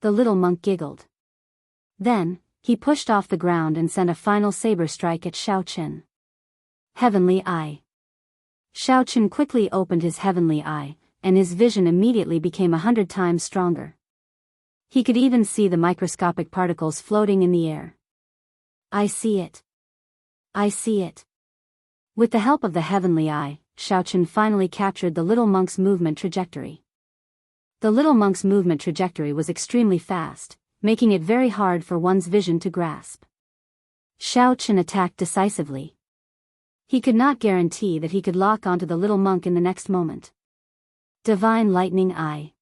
The little monk giggled. Then, he pushed off the ground and sent a final saber strike at Xiaochen. Heavenly Eye. Xiaochen quickly opened his heavenly eye, and his vision immediately became 100 times stronger. He could even see the microscopic particles floating in the air. I see it. I see it. With the help of the heavenly eye, Xiaochen finally captured the little monk's movement trajectory. The little monk's movement trajectory was extremely fast, making it very hard for one's vision to grasp. Xiaochen attacked decisively. He could not guarantee that he could lock onto the little monk in the next moment. Divine Lightning Eye.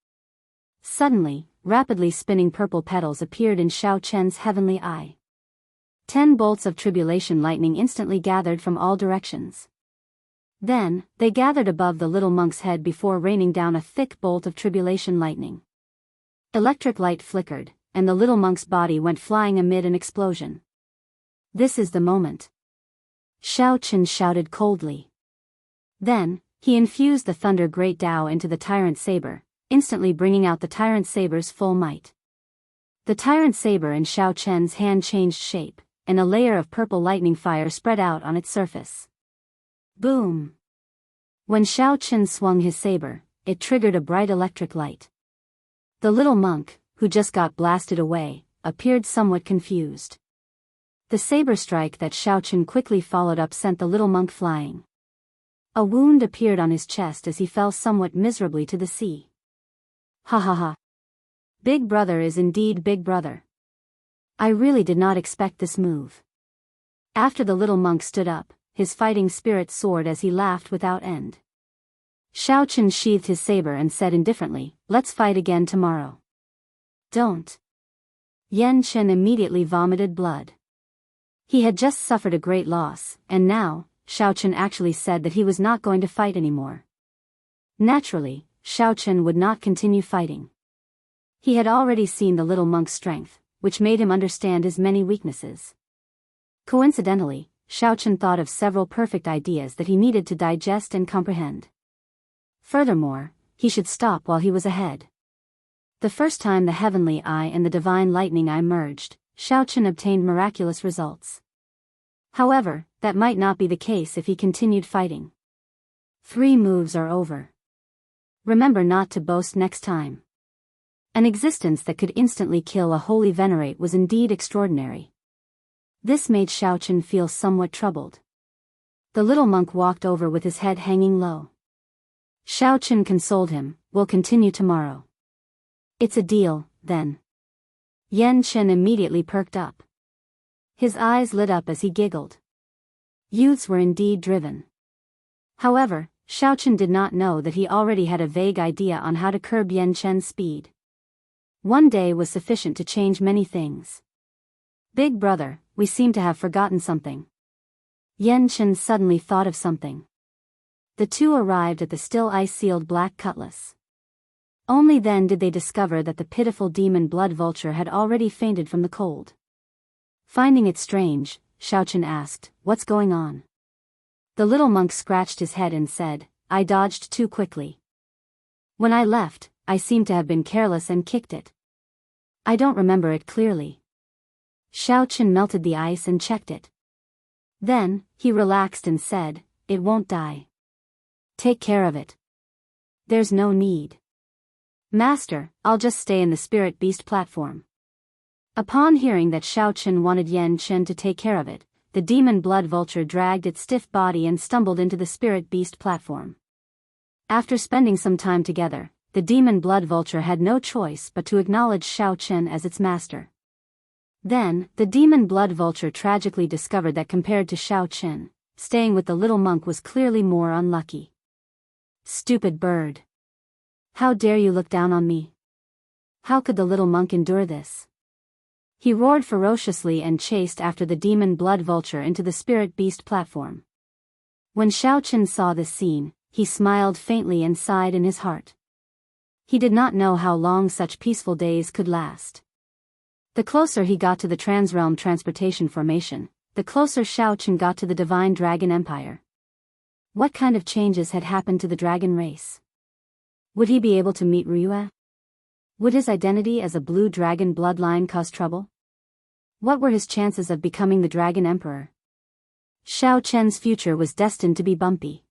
Suddenly, rapidly spinning purple petals appeared in Xiaochen's heavenly eye. 10 bolts of tribulation lightning instantly gathered from all directions. Then, they gathered above the little monk's head before raining down a thick bolt of tribulation lightning. Electric light flickered, and the little monk's body went flying amid an explosion. This is the moment. Xiaochen shouted coldly. Then, he infused the Thunder Great Dao into the Tyrant Saber, instantly bringing out the Tyrant Saber's full might. The Tyrant Saber in Xiaochen's hand changed shape, and a layer of purple lightning fire spread out on its surface. Boom! When Xiaochen swung his saber, it triggered a bright electric light. The little monk, who just got blasted away, appeared somewhat confused. The saber strike that Xiaochen quickly followed up sent the little monk flying. A wound appeared on his chest as he fell somewhat miserably to the sea. Ha ha ha. Big brother is indeed big brother. I really did not expect this move. After the little monk stood up, his fighting spirit soared as he laughed without end. Xiaochen sheathed his saber and said indifferently, "Let's fight again tomorrow." Don't. Yan Chen immediately vomited blood. He had just suffered a great loss, and now, Xiaochen actually said that he was not going to fight anymore. Naturally, Xiaochen would not continue fighting. He had already seen the little monk's strength, which made him understand his many weaknesses. Coincidentally, Xiaochen thought of several perfect ideas that he needed to digest and comprehend. Furthermore, he should stop while he was ahead. The first time the heavenly eye and the divine lightning eye merged, Xiaochen obtained miraculous results. However, that might not be the case if he continued fighting. 3 moves are over. Remember not to boast next time. An existence that could instantly kill a holy venerate was indeed extraordinary. This made Xiaochen feel somewhat troubled. The little monk walked over with his head hanging low. Xiaochen consoled him, "We'll continue tomorrow." "It's a deal, then." Yan Chen immediately perked up. His eyes lit up as he giggled. Youths were indeed driven. However, Xiaochen did not know that he already had a vague idea on how to curb Yan Chen's speed. One day was sufficient to change many things. "Big brother, we seem to have forgotten something." Yan Chen suddenly thought of something. The two arrived at the still ice-sealed black cutlass. Only then did they discover that the pitiful demon blood vulture had already fainted from the cold. Finding it strange, Xiaochen asked, "What's going on?" The little monk scratched his head and said, "I dodged too quickly. When I left, I seem to have been careless and kicked it. I don't remember it clearly." Xiaochen melted the ice and checked it. Then, he relaxed and said, "It won't die. Take care of it." "There's no need. Master, I'll just stay in the spirit beast platform." Upon hearing that Xiaochen wanted Yan Chen to take care of it, the demon blood vulture dragged its stiff body and stumbled into the spirit beast platform. After spending some time together, the demon blood vulture had no choice but to acknowledge Xiaochen as its master. Then, the demon blood vulture tragically discovered that compared to Xiaochen, staying with the little monk was clearly more unlucky. "Stupid bird! How dare you look down on me?" How could the little monk endure this? He roared ferociously and chased after the demon blood vulture into the spirit beast platform. When Xiaochen saw this scene, he smiled faintly and sighed in his heart. He did not know how long such peaceful days could last. The closer he got to the transrealm transportation formation, the closer Xiaochen got to the divine dragon empire. What kind of changes had happened to the dragon race? Would he be able to meet Ryue? Would his identity as a blue dragon bloodline cause trouble? What were his chances of becoming the dragon emperor? Xiaochen's future was destined to be bumpy.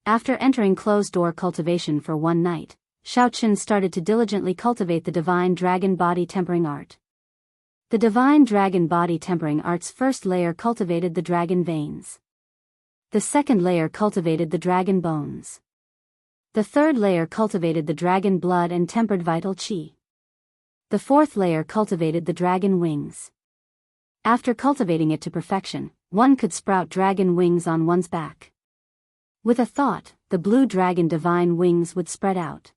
After entering closed-door cultivation for one night, Xiaochen started to diligently cultivate the divine dragon body tempering art. The divine dragon body tempering art's first layer cultivated the dragon veins. The second layer cultivated the dragon bones. The third layer cultivated the dragon blood and tempered vital qi. The fourth layer cultivated the dragon wings. After cultivating it to perfection, one could sprout dragon wings on one's back. With a thought, the blue dragon divine wings would spread out.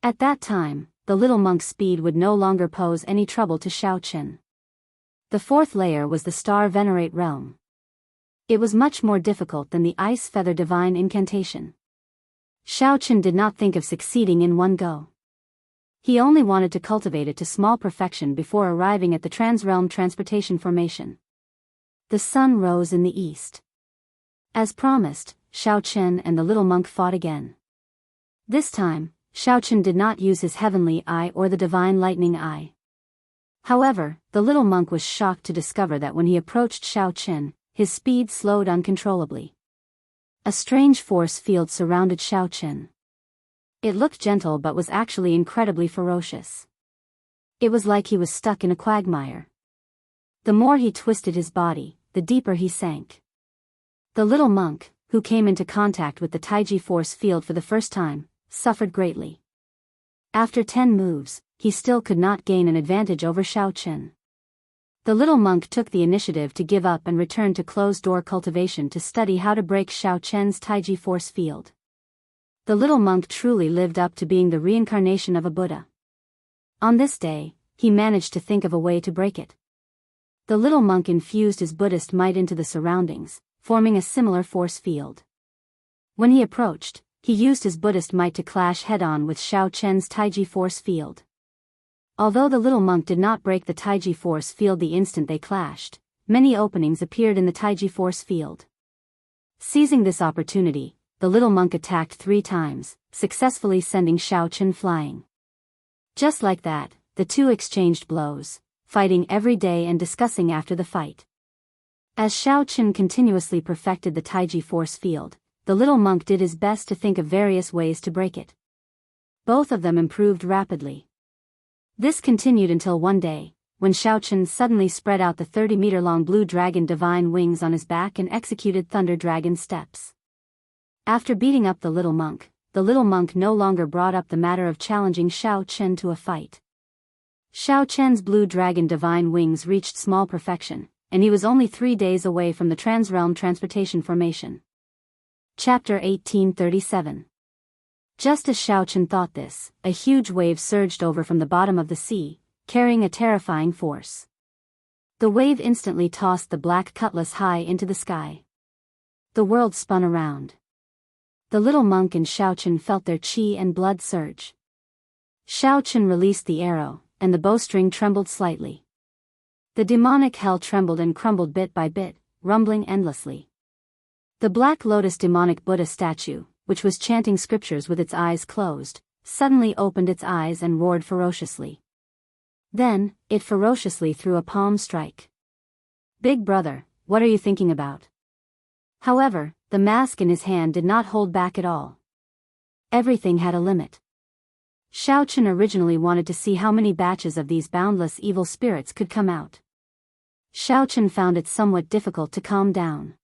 At that time, the little monk's speed would no longer pose any trouble to Xiaochen. The fourth layer was the star venerate realm. It was much more difficult than the ice feather divine incantation. Xiaochen did not think of succeeding in one go. He only wanted to cultivate it to small perfection before arriving at the transrealm transportation formation. The sun rose in the east. As promised, Xiaochen and the little monk fought again. This time, Xiaochen did not use his heavenly eye or the divine lightning eye. However, the little monk was shocked to discover that when he approached Xiaochen, his speed slowed uncontrollably. A strange force field surrounded Xiaochen. It looked gentle but was actually incredibly ferocious. It was like he was stuck in a quagmire. The more he twisted his body, the deeper he sank. The little monk, who came into contact with the Taiji force field for the first time, suffered greatly. After 10 moves, he still could not gain an advantage over Xiaochen. The little monk took the initiative to give up and return to closed-door cultivation to study how to break Xiaochen's Taiji force field. The little monk truly lived up to being the reincarnation of a Buddha. On this day, he managed to think of a way to break it. The little monk infused his Buddhist might into the surroundings, forming a similar force field. When he approached, he used his Buddhist might to clash head-on with Xiaochen's Taiji force field. Although the little monk did not break the Taiji force field the instant they clashed, many openings appeared in the Taiji force field. Seizing this opportunity, the little monk attacked 3 times, successfully sending Xiaochen flying. Just like that, the two exchanged blows, fighting every day and discussing after the fight. As Xiaochen continuously perfected the Taiji force field, the little monk did his best to think of various ways to break it. Both of them improved rapidly. This continued until one day, when Xiaochen suddenly spread out the 30-meter-long blue dragon divine wings on his back and executed thunder dragon steps. After beating up the little monk no longer brought up the matter of challenging Xiaochen to a fight. Xiaochen's blue dragon divine wings reached small perfection, and he was only 3 days away from the Transrealm Transportation Formation. Chapter 1837. Just as Xiaochen thought this, a huge wave surged over from the bottom of the sea, carrying a terrifying force. The wave instantly tossed the black cutlass high into the sky. The world spun around. The little monk and Xiaochen felt their qi and blood surge. Xiaochen released the arrow, and the bowstring trembled slightly. The demonic hell trembled and crumbled bit by bit, rumbling endlessly. The Black Lotus demonic Buddha statue, which was chanting scriptures with its eyes closed, suddenly opened its eyes and roared ferociously. Then, it ferociously threw a palm strike. "Big brother, what are you thinking about?" However, the mask in his hand did not hold back at all. Everything had a limit. Xiaochen originally wanted to see how many batches of these boundless evil spirits could come out. Xiaochen found it somewhat difficult to calm down.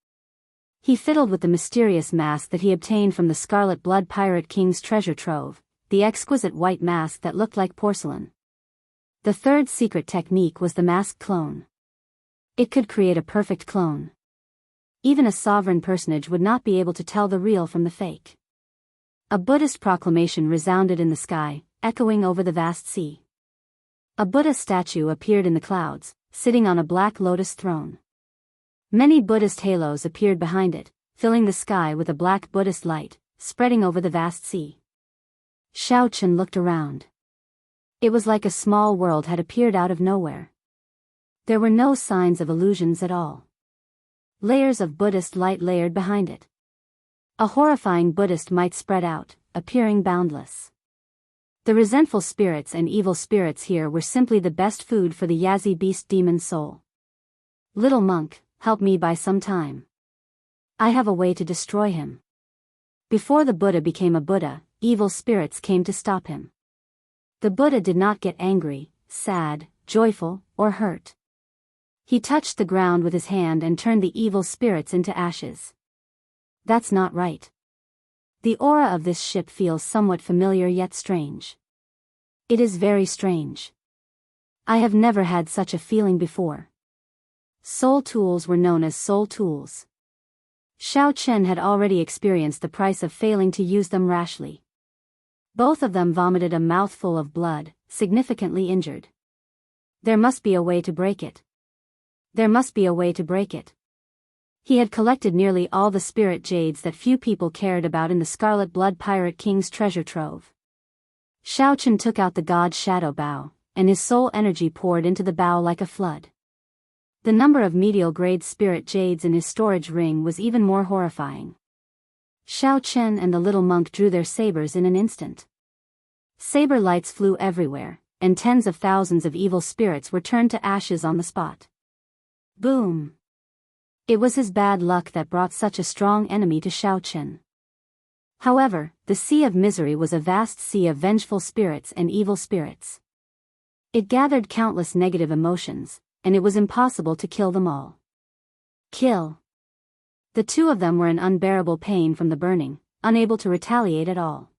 He fiddled with the mysterious mask that he obtained from the Scarlet Blood Pirate King's treasure trove, the exquisite white mask that looked like porcelain. The third secret technique was the mask clone. It could create a perfect clone. Even a sovereign personage would not be able to tell the real from the fake. A Buddhist proclamation resounded in the sky, echoing over the vast sea. A Buddha statue appeared in the clouds, sitting on a black lotus throne. Many Buddhist halos appeared behind it, filling the sky with a black Buddhist light, spreading over the vast sea. Xiaochen looked around. It was like a small world had appeared out of nowhere. There were no signs of illusions at all. Layers of Buddhist light layered behind it. A horrifying Buddhist might spread out, appearing boundless. The resentful spirits and evil spirits here were simply the best food for the Yazi beast demon soul. "Little monk, help me buy some time. I have a way to destroy him." Before the Buddha became a Buddha, evil spirits came to stop him. The Buddha did not get angry, sad, joyful, or hurt. He touched the ground with his hand and turned the evil spirits into ashes. That's not right. The aura of this ship feels somewhat familiar yet strange. It is very strange. I have never had such a feeling before. Soul tools were known as soul tools. Xiaochen had already experienced the price of failing to use them rashly. Both of them vomited a mouthful of blood, significantly injured. There must be a way to break it. There must be a way to break it. He had collected nearly all the spirit jades that few people cared about in the Scarlet Blood Pirate King's treasure trove. Xiaochen took out the god's shadow bow, and his soul energy poured into the bow like a flood. The number of medial-grade spirit jades in his storage ring was even more horrifying. Xiaochen and the little monk drew their sabers in an instant. Saber lights flew everywhere, and tens of thousands of evil spirits were turned to ashes on the spot. Boom! It was his bad luck that brought such a strong enemy to Xiaochen. However, the sea of misery was a vast sea of vengeful spirits and evil spirits. It gathered countless negative emotions, and it was impossible to kill them all. Kill! The two of them were in unbearable pain from the burning, unable to retaliate at all.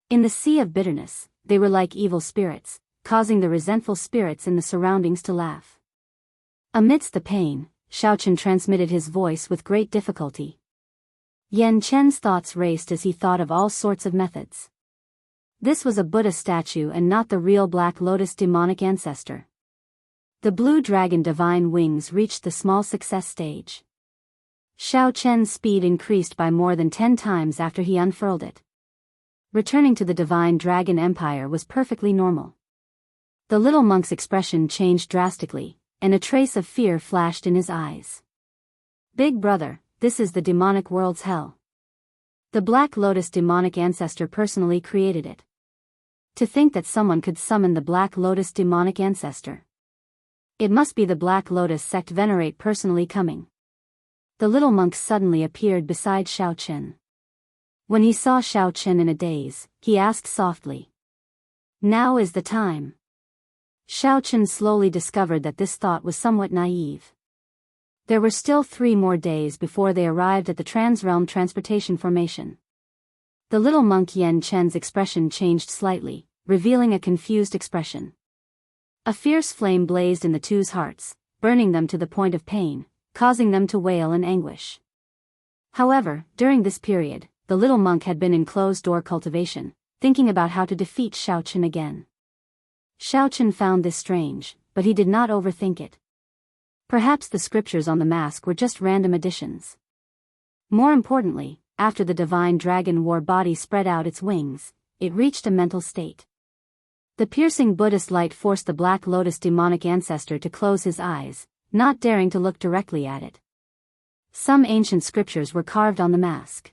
In the sea of bitterness, they were like evil spirits, causing the resentful spirits in the surroundings to laugh. Amidst the pain, Xiaochen transmitted his voice with great difficulty. Yan Chen's thoughts raced as he thought of all sorts of methods. This was a Buddha statue and not the real Black Lotus demonic ancestor. The blue dragon divine wings reached the small success stage. Xiaochen's speed increased by more than 10 times after he unfurled it. Returning to the divine dragon empire was perfectly normal. The little monk's expression changed drastically, and a trace of fear flashed in his eyes. "Big brother, this is the demonic world's hell. The Black Lotus demonic ancestor personally created it. To think that someone could summon the Black Lotus demonic ancestor. It must be the Black Lotus sect venerate personally coming. The little monk suddenly appeared beside Xiaochen. When he saw Xiaochen in a daze, he asked softly, "Now is the time." Xiaochen slowly discovered that this thought was somewhat naive. There were still 3 more days before they arrived at the Transrealm Transportation Formation. The little monk Yan Chen's expression changed slightly, revealing a confused expression. A fierce flame blazed in the two's hearts, burning them to the point of pain, causing them to wail in anguish. However, during this period, the little monk had been in closed-door cultivation, thinking about how to defeat Xiaochen again. Xiaochen found this strange, but he did not overthink it. Perhaps the scriptures on the mask were just random additions. More importantly, after the divine dragon war body spread out its wings, it reached a mental state. The piercing Buddhist light forced the Black Lotus demonic ancestor to close his eyes, not daring to look directly at it. Some ancient scriptures were carved on the mask.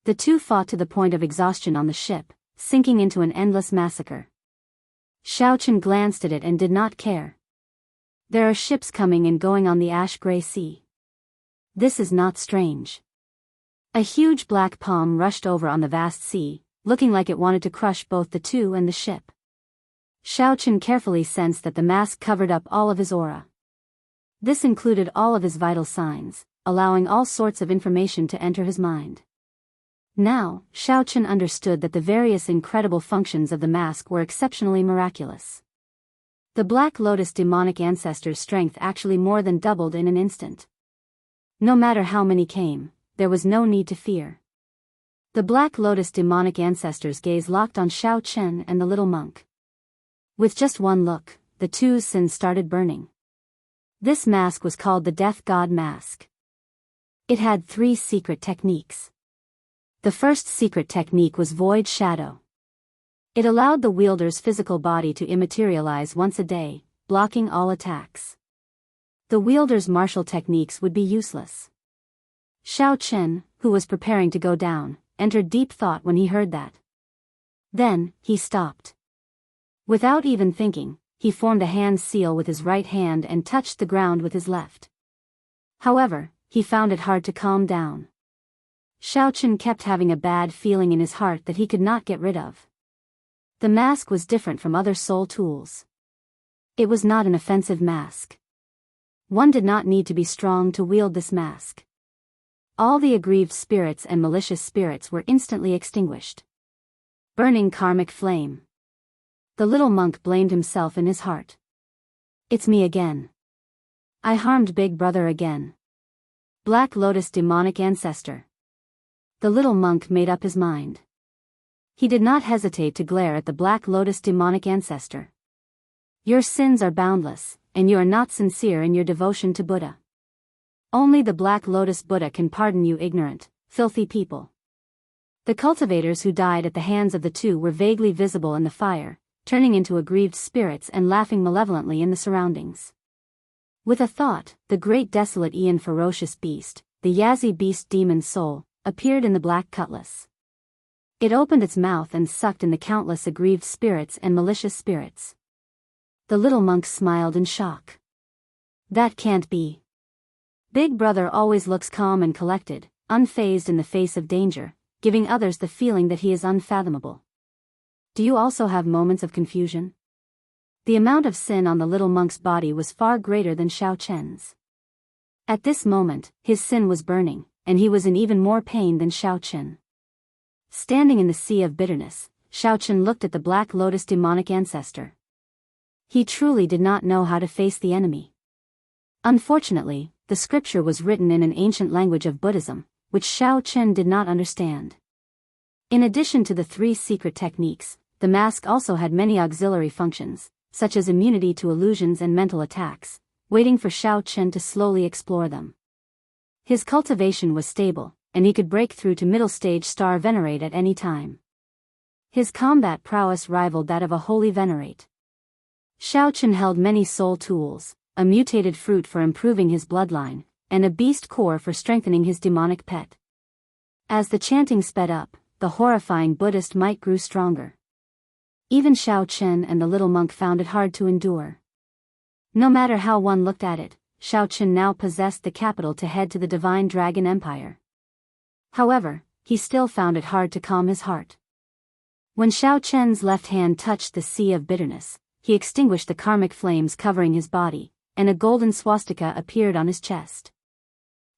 The two fought to the point of exhaustion on the ship, sinking into an endless massacre. Xiaochen glanced at it and did not care. There are ships coming and going on the ash-gray sea. This is not strange. A huge black palm rushed over on the vast sea, looking like it wanted to crush both the two and the ship. Xiaochen carefully sensed that the mask covered up all of his aura. This included all of his vital signs, allowing all sorts of information to enter his mind. Now, Xiaochen understood that the various incredible functions of the mask were exceptionally miraculous. The Black Lotus demonic ancestor's strength actually more than doubled in an instant. No matter how many came, there was no need to fear. The Black Lotus demonic ancestor's gaze locked on Xiaochen and the little monk. With just one look, the two's sins started burning. This mask was called the Death God Mask. It had 3 secret techniques. The first secret technique was Void Shadow. It allowed the wielder's physical body to immaterialize once a day, blocking all attacks. The wielder's martial techniques would be useless. Xiaochen, who was preparing to go down, entered deep thought when he heard that. Then, he stopped. Without even thinking, he formed a hand seal with his right hand and touched the ground with his left. However, he found it hard to calm down. Xiaochen kept having a bad feeling in his heart that he could not get rid of. The mask was different from other soul tools. It was not an offensive mask. One did not need to be strong to wield this mask. All the aggrieved spirits and malicious spirits were instantly extinguished. Burning karmic flame. The little monk blamed himself in his heart. It's me again. I harmed Big Brother again. Black Lotus demonic ancestor. The little monk made up his mind. He did not hesitate to glare at the Black Lotus demonic ancestor. Your sins are boundless, and you are not sincere in your devotion to Buddha. Only the Black Lotus Buddha can pardon you ignorant, filthy people. The cultivators who died at the hands of the two were vaguely visible in the fire, turning into aggrieved spirits and laughing malevolently in the surroundings. With a thought, the great desolate Aeon ferocious beast, the Yazi beast demon soul, appeared in the black cutlass. It opened its mouth and sucked in the countless aggrieved spirits and malicious spirits. The little monk smiled in shock. That can't be. Big Brother always looks calm and collected, unfazed in the face of danger, giving others the feeling that he is unfathomable. Do you also have moments of confusion? The amount of sin on the little monk's body was far greater than Xiaochen's. At this moment, his sin was burning, and he was in even more pain than Xiaochen. Standing in the sea of bitterness, Xiaochen looked at the Black Lotus demonic ancestor. He truly did not know how to face the enemy. Unfortunately, the scripture was written in an ancient language of Buddhism, which Xiaochen did not understand. In addition to the 3 secret techniques, the mask also had many auxiliary functions, such as immunity to illusions and mental attacks, waiting for Xiaochen to slowly explore them. His cultivation was stable, and he could break through to middle stage star venerate at any time. His combat prowess rivaled that of a holy venerate. Xiaochen held many soul tools, a mutated fruit for improving his bloodline, and a beast core for strengthening his demonic pet. As the chanting sped up, the horrifying Buddhist might grew stronger. Even Xiao Chen and the little monk found it hard to endure. No matter how one looked at it, Xiao Chen now possessed the capital to head to the Divine Dragon Empire. However, he still found it hard to calm his heart. When Xiao Chen's left hand touched the sea of bitterness, he extinguished the karmic flames covering his body, and a golden swastika appeared on his chest.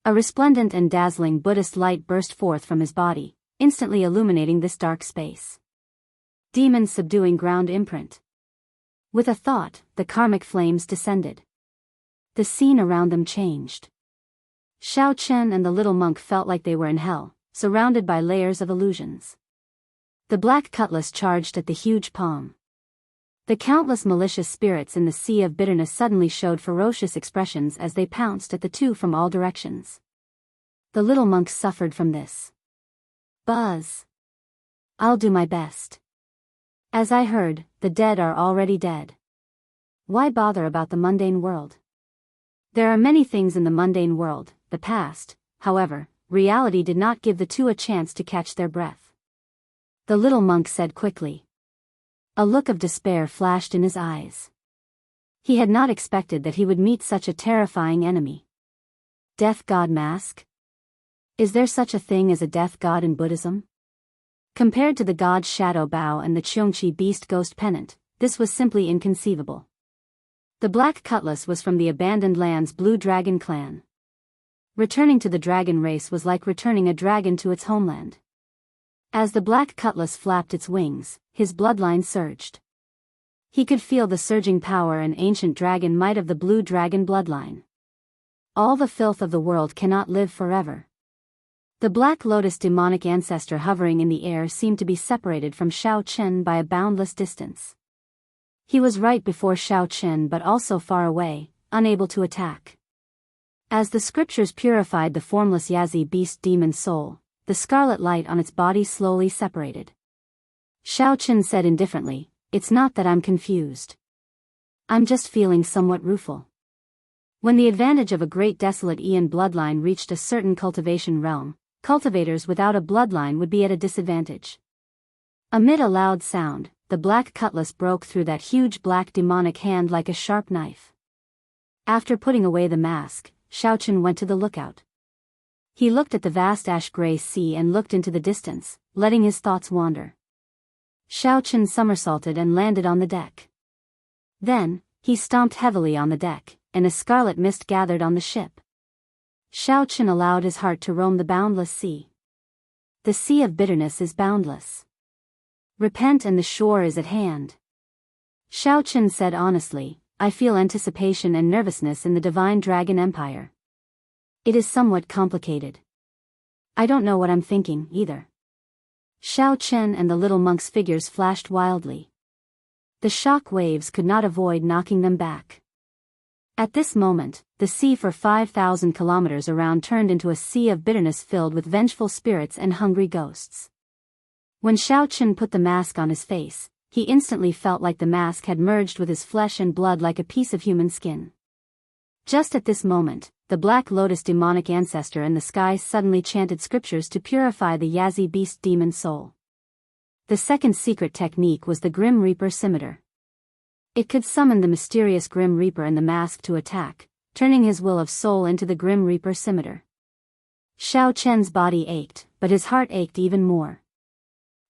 A resplendent and dazzling Buddhist light burst forth from his body, instantly illuminating this dark space. Demons subduing ground imprint. With a thought, the karmic flames descended. The scene around them changed. Xiao Chen and the little monk felt like they were in hell, surrounded by layers of illusions. The black cutlass charged at the huge palm. The countless malicious spirits in the sea of bitterness suddenly showed ferocious expressions as they pounced at the two from all directions. The little monk suffered from this. Buzz. I'll do my best. As I heard, the dead are already dead. Why bother about the mundane world? There are many things in the mundane world, the past, however, reality did not give the two a chance to catch their breath. The little monk said quickly. A look of despair flashed in his eyes. He had not expected that he would meet such a terrifying enemy. Death God Mask? Is there such a thing as a death god in Buddhism? Compared to the god's shadow bow and the Qiongqi beast ghost pennant, this was simply inconceivable. The black cutlass was from the abandoned land's blue dragon clan. Returning to the dragon race was like returning a dragon to its homeland. As the black cutlass flapped its wings, his bloodline surged. He could feel the surging power and ancient dragon might of the blue dragon bloodline. All the filth of the world cannot live forever. The Black Lotus demonic ancestor hovering in the air seemed to be separated from Xiao Chen by a boundless distance. He was right before Xiao Chen but also far away, unable to attack. As the scriptures purified the formless Yazi beast demon soul, the scarlet light on its body slowly separated. Xiao Chen said indifferently, "It's not that I'm confused. I'm just feeling somewhat rueful." When the advantage of a great desolate Aeon bloodline reached a certain cultivation realm, cultivators without a bloodline would be at a disadvantage. Amid a loud sound, the black cutlass broke through that huge black demonic hand like a sharp knife. After putting away the mask, Xiao Chen went to the lookout. He looked at the vast ash-gray sea and looked into the distance, letting his thoughts wander. Xiao Chen somersaulted and landed on the deck. Then, he stomped heavily on the deck, and a scarlet mist gathered on the ship. Xiao Chen allowed his heart to roam the boundless sea. The sea of bitterness is boundless. Repent and the shore is at hand. Xiao Chen said honestly, I feel anticipation and nervousness in the Divine Dragon Empire. It is somewhat complicated. I don't know what I'm thinking, either. Xiao Chen and the little monk's figures flashed wildly. The shock waves could not avoid knocking them back. At this moment, the sea for 5,000 kilometers around turned into a sea of bitterness filled with vengeful spirits and hungry ghosts. When Xiao Chen put the mask on his face, he instantly felt like the mask had merged with his flesh and blood like a piece of human skin. Just at this moment, the Black Lotus demonic ancestor in the sky suddenly chanted scriptures to purify the Yazi beast demon soul. The second secret technique was the Grim Reaper scimitar. It could summon the mysterious Grim Reaper in the mask to attack, turning his will of soul into the Grim Reaper scimitar. Xiao Chen's body ached, but his heart ached even more.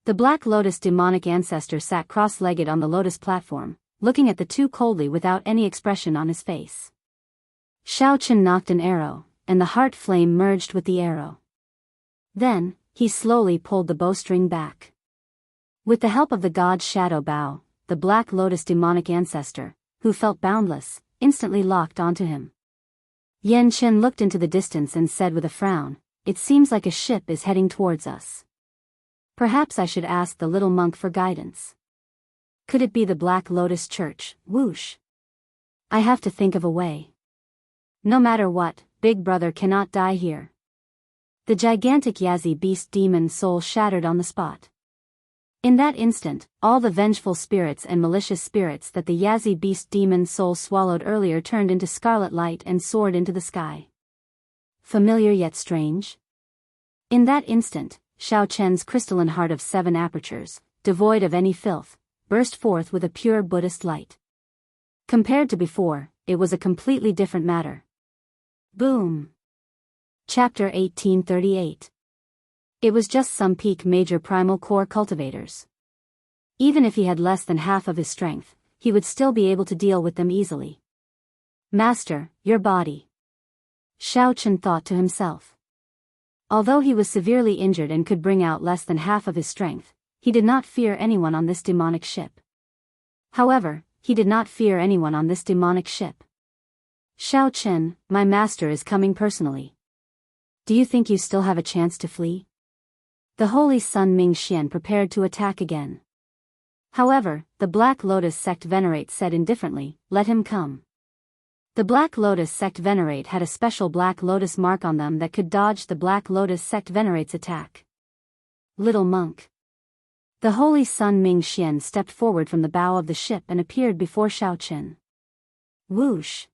The Black Lotus demonic ancestor sat cross-legged on the lotus platform, looking at the two coldly without any expression on his face. Xiao Chen knocked an arrow, and the heart flame merged with the arrow. Then, he slowly pulled the bowstring back. With the help of the god's shadow bow, the Black Lotus demonic ancestor, who felt boundless, instantly locked onto him. Yan Chen looked into the distance and said with a frown, "It seems like a ship is heading towards us. Perhaps I should ask the little monk for guidance. Could it be the Black Lotus Church? Whoosh. I have to think of a way. No matter what, Big Brother cannot die here." The gigantic Yazi beast demon soul shattered on the spot. In that instant, all the vengeful spirits and malicious spirits that the Yazi beast demon soul swallowed earlier turned into scarlet light and soared into the sky. Familiar yet strange? In that instant, Xiao Chen's crystalline heart of 7 apertures, devoid of any filth, burst forth with a pure Buddhist light. Compared to before, it was a completely different matter. Boom. Chapter 1838. It was just some peak major primal core cultivators. Even if he had less than half of his strength, he would still be able to deal with them easily. Master, your body. Xiao thought to himself. Although he was severely injured and could bring out less than half of his strength, he did not fear anyone on this demonic ship. However, he did not fear anyone on this demonic ship. Xiao, my master is coming personally. Do you think you still have a chance to flee? The holy Sun Mingxian prepared to attack again. However, the Black Lotus sect Venerate said indifferently, let him come. The Black Lotus sect Venerate had a special Black Lotus mark on them that could dodge the Black Lotus sect Venerate's attack. Little monk. The holy Sun Mingxian stepped forward from the bow of the ship and appeared before Xiao. Whoosh.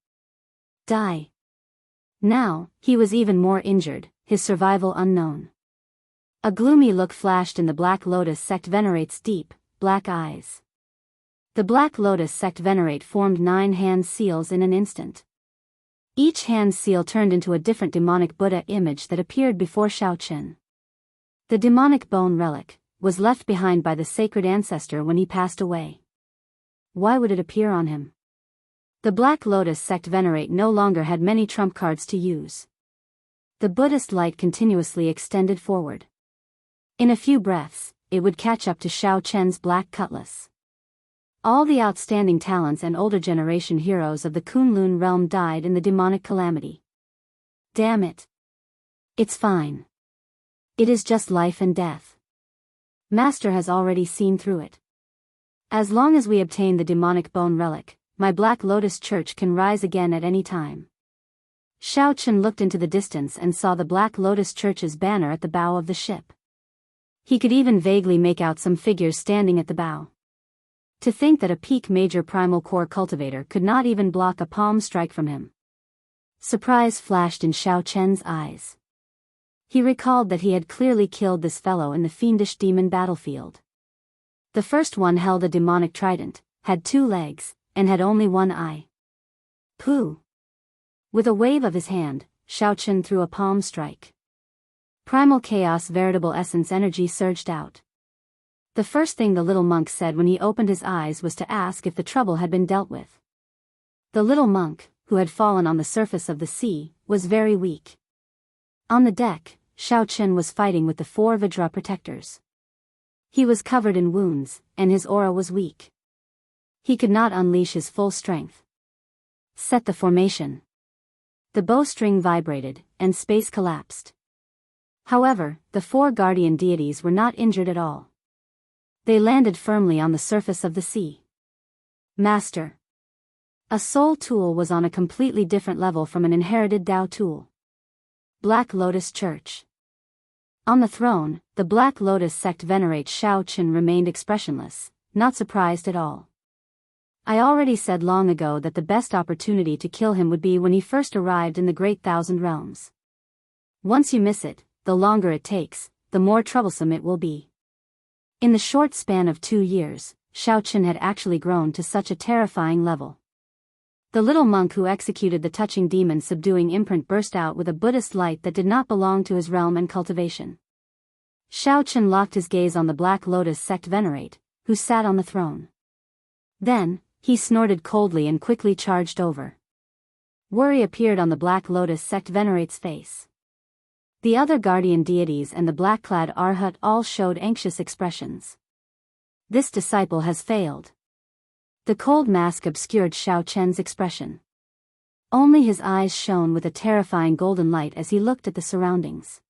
Die. Now, he was even more injured, his survival unknown. A gloomy look flashed in the Black Lotus sect Venerate's deep, black eyes. The Black Lotus sect Venerate formed 9 hand seals in an instant. Each hand seal turned into a different demonic Buddha image that appeared before Xiao. The demonic bone relic was left behind by the sacred ancestor when he passed away. Why would it appear on him? The Black Lotus sect Venerate no longer had many trump cards to use. The Buddhist light continuously extended forward. In a few breaths, it would catch up to Xiao black cutlass. All the outstanding talents and older generation heroes of the Kunlun realm died in the demonic calamity. Damn it. It's fine. It is just life and death. Master has already seen through it. As long as we obtain the demonic bone relic, my Black Lotus Church can rise again at any time. Xiao looked into the distance and saw the Black Lotus Church's banner at the bow of the ship. He could even vaguely make out some figures standing at the bow. To think that a peak major primal core cultivator could not even block a palm strike from him. Surprise flashed in Xiao eyes. He recalled that he had clearly killed this fellow in the fiendish demon battlefield. The first one held a demonic trident, had 2 legs, and had only 1 eye. Pooh! With a wave of his hand, Xiao threw a palm strike. Primal chaos veritable essence energy surged out. The first thing the little monk said when he opened his eyes was to ask if the trouble had been dealt with. The little monk, who had fallen on the surface of the sea, was very weak. On the deck, Xiao was fighting with the 4 Vajra protectors. He was covered in wounds, and his aura was weak. He could not unleash his full strength. Set the formation. The bowstring vibrated, and space collapsed. However, the 4 guardian deities were not injured at all. They landed firmly on the surface of the sea. Master. A soul tool was on a completely different level from an inherited Dao tool. Black Lotus Church. On the throne, the Black Lotus sect Venerate Xiao remained expressionless, not surprised at all. I already said long ago that the best opportunity to kill him would be when he first arrived in the Great Thousand Realms. Once you miss it, the longer it takes, the more troublesome it will be. In the short span of 2 years, Xiao had actually grown to such a terrifying level. The little monk who executed the touching demon subduing imprint burst out with a Buddhist light that did not belong to his realm and cultivation. Xiao locked his gaze on the Black Lotus sect Venerate, who sat on the throne. Then, he snorted coldly and quickly charged over. Worry appeared on the Black Lotus sect Venerate's face. The other guardian deities and the black-clad Arhat all showed anxious expressions. This disciple has failed. The cold mask obscured Xiao expression. Only his eyes shone with a terrifying golden light as he looked at the surroundings.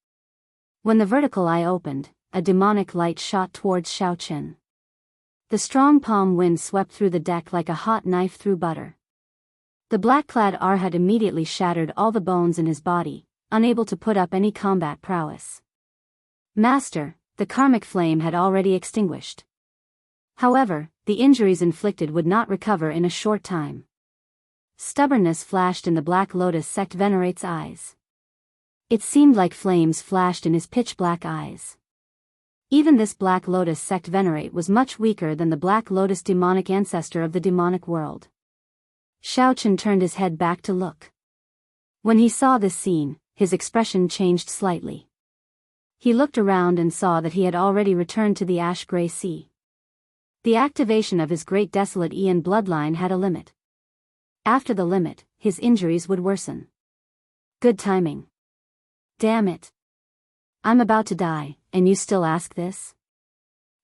When the vertical eye opened, a demonic light shot towards Xiao. The strong palm wind swept through the deck like a hot knife through butter. The black-clad Arhat immediately shattered all the bones in his body, unable to put up any combat prowess. Master, the karmic flame had already extinguished. However, the injuries inflicted would not recover in a short time. Stubbornness flashed in the Black Lotus sect Venerate's eyes. It seemed like flames flashed in his pitch-black eyes. Even this Black Lotus sect venerate was much weaker than the Black Lotus demonic ancestor of the demonic world. Xiaochen turned his head back to look. When he saw this scene, his expression changed slightly. He looked around and saw that he had already returned to the ash-gray sea. The activation of his great desolate Aeon bloodline had a limit. After the limit, his injuries would worsen. Good timing. Damn it. I'm about to die, and you still ask this?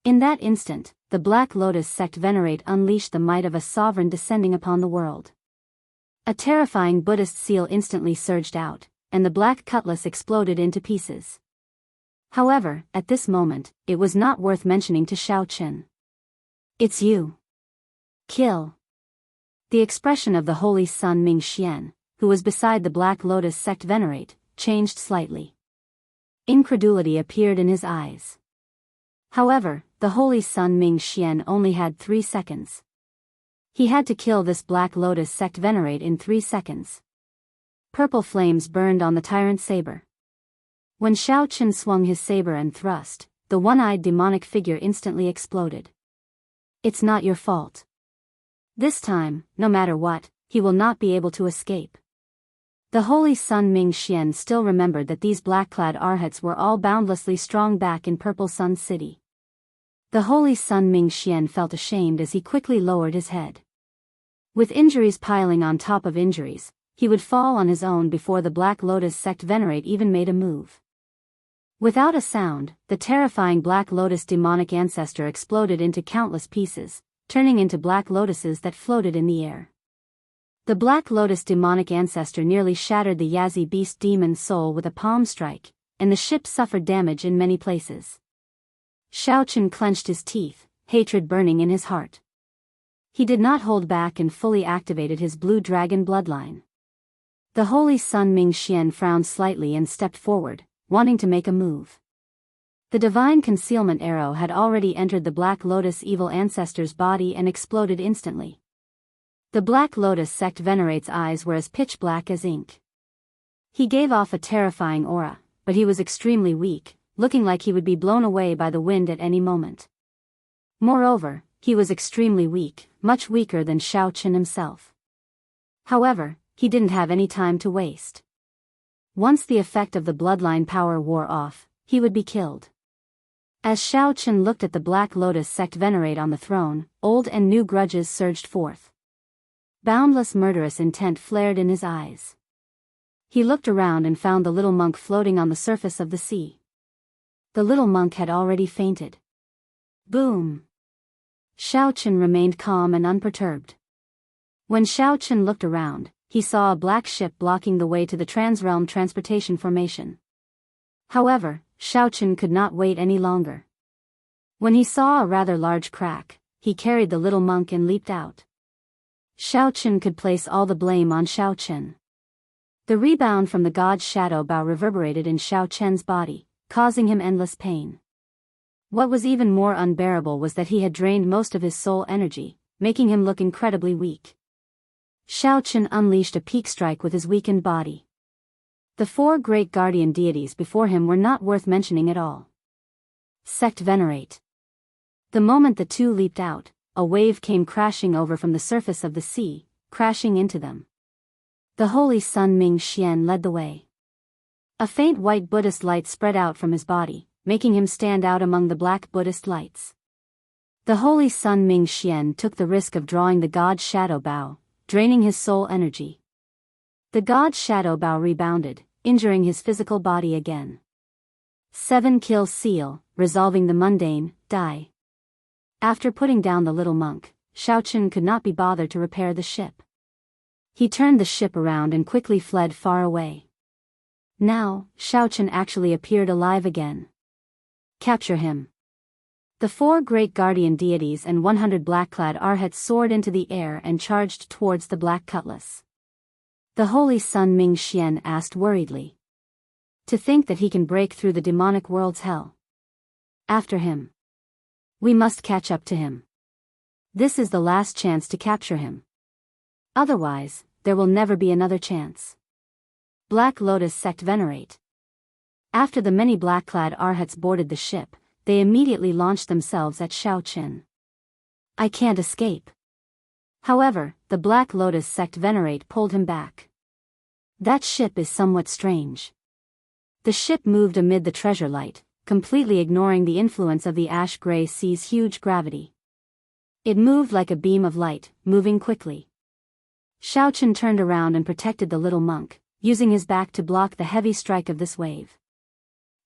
In that instant, the Black Lotus sect venerate unleashed the might of a sovereign descending upon the world. A terrifying Buddhist seal instantly surged out, and the black cutlass exploded into pieces. However, at this moment, it was not worth mentioning to Xiaochen. It's you. Kill. The expression of the Holy Sun Ming Xian, who was beside the Black Lotus sect venerate, changed slightly. Incredulity appeared in his eyes. However, the Holy Sun Ming Xian only had 3 seconds. He had to kill this Black Lotus sect venerate in 3 seconds. Purple flames burned on the tyrant saber. When Xiaochen swung his saber and thrust, the one-eyed demonic figure instantly exploded. It's not your fault. This time, no matter what, he will not be able to escape. The Holy Sun Ming Xian still remembered that these black-clad arhats were all boundlessly strong back in Purple Sun City. The Holy Sun Ming Xian felt ashamed as he quickly lowered his head. With injuries piling on top of injuries, he would fall on his own before the Black Lotus sect venerate even made a move. Without a sound, the terrifying Black Lotus demonic ancestor exploded into countless pieces, turning into black lotuses that floated in the air. The Black Lotus demonic ancestor nearly shattered the Yazi beast demon's soul with a palm strike, and the ship suffered damage in many places. Xiaochen clenched his teeth, hatred burning in his heart. He did not hold back and fully activated his blue dragon bloodline. The Holy Sun Ming Xian frowned slightly and stepped forward, wanting to make a move. The divine concealment arrow had already entered the Black Lotus evil ancestor's body and exploded instantly. The Black Lotus sect venerate's eyes were as pitch black as ink. He gave off a terrifying aura, but he was extremely weak, looking like he would be blown away by the wind at any moment. Moreover, he was extremely weak, much weaker than Xiaochen himself. However, he didn't have any time to waste. Once the effect of the bloodline power wore off, he would be killed. As Xiaochen looked at the Black Lotus sect venerate on the throne, old and new grudges surged forth. Boundless murderous intent flared in his eyes. He looked around and found the little monk floating on the surface of the sea. The little monk had already fainted. Boom! Xiaochen remained calm and unperturbed. When Xiaochen looked around, he saw a black ship blocking the way to the Transrealm Transportation Formation. However, Xiaochen could not wait any longer. When he saw a rather large crack, he carried the little monk and leaped out. Xiaochen could place all the blame on Xiaochen. The rebound from the god's shadow bow reverberated in Xiaochen's body, causing him endless pain. What was even more unbearable was that he had drained most of his soul energy, making him look incredibly weak. Xiaochen unleashed a peak strike with his weakened body. The 4 great guardian deities before him were not worth mentioning at all. Sect Venerate. The moment the two leaped out, a wave came crashing over from the surface of the sea, crashing into them. The Holy Sun Ming Xian led the way. A faint white Buddhist light spread out from his body, making him stand out among the black Buddhist lights. The Holy Sun Ming Xian took the risk of drawing the god's shadow bow, draining his soul energy. The god's shadow bow rebounded, injuring his physical body again. 7 kill seal, resolving the mundane, die. After putting down the little monk, Xiaochen could not be bothered to repair the ship. He turned the ship around and quickly fled far away. Now, Xiaochen actually appeared alive again. Capture him. The 4 great guardian deities and 100 black-clad arhats soared into the air and charged towards the black cutlass. The Holy Sun Ming Xian asked worriedly. To think that he can break through the demonic world's hell. After him. We must catch up to him. This is the last chance to capture him. Otherwise, there will never be another chance. Black Lotus Sect Venerate. After the many black-clad arhats boarded the ship, they immediately launched themselves at Xiaochen. I can't escape. However, the Black Lotus sect venerate pulled him back. That ship is somewhat strange. The ship moved amid the treasure light, completely ignoring the influence of the ash-gray sea's huge gravity. It moved like a beam of light, moving quickly. Xiaochen turned around and protected the little monk, using his back to block the heavy strike of this wave.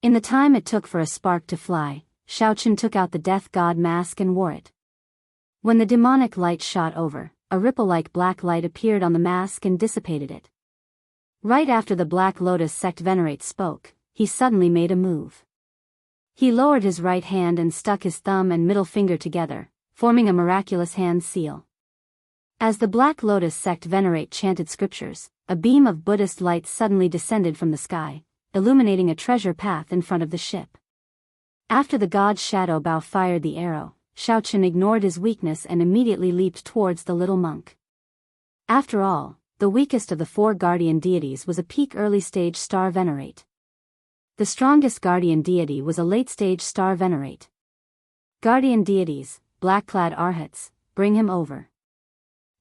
In the time it took for a spark to fly, Xiaochen took out the death god mask and wore it. When the demonic light shot over, a ripple-like black light appeared on the mask and dissipated it. Right after the Black Lotus sect venerate spoke, he suddenly made a move. He lowered his right hand and stuck his thumb and middle finger together, forming a miraculous hand seal. As the Black Lotus sect venerate chanted scriptures, a beam of Buddhist light suddenly descended from the sky, illuminating a treasure path in front of the ship. After the god's shadow bow fired the arrow, Xiaochen ignored his weakness and immediately leaped towards the little monk. After all, the weakest of the 4 guardian deities was a peak early-stage star venerate. The strongest guardian deity was a late-stage star venerate. Guardian deities, black-clad arhats, bring him over.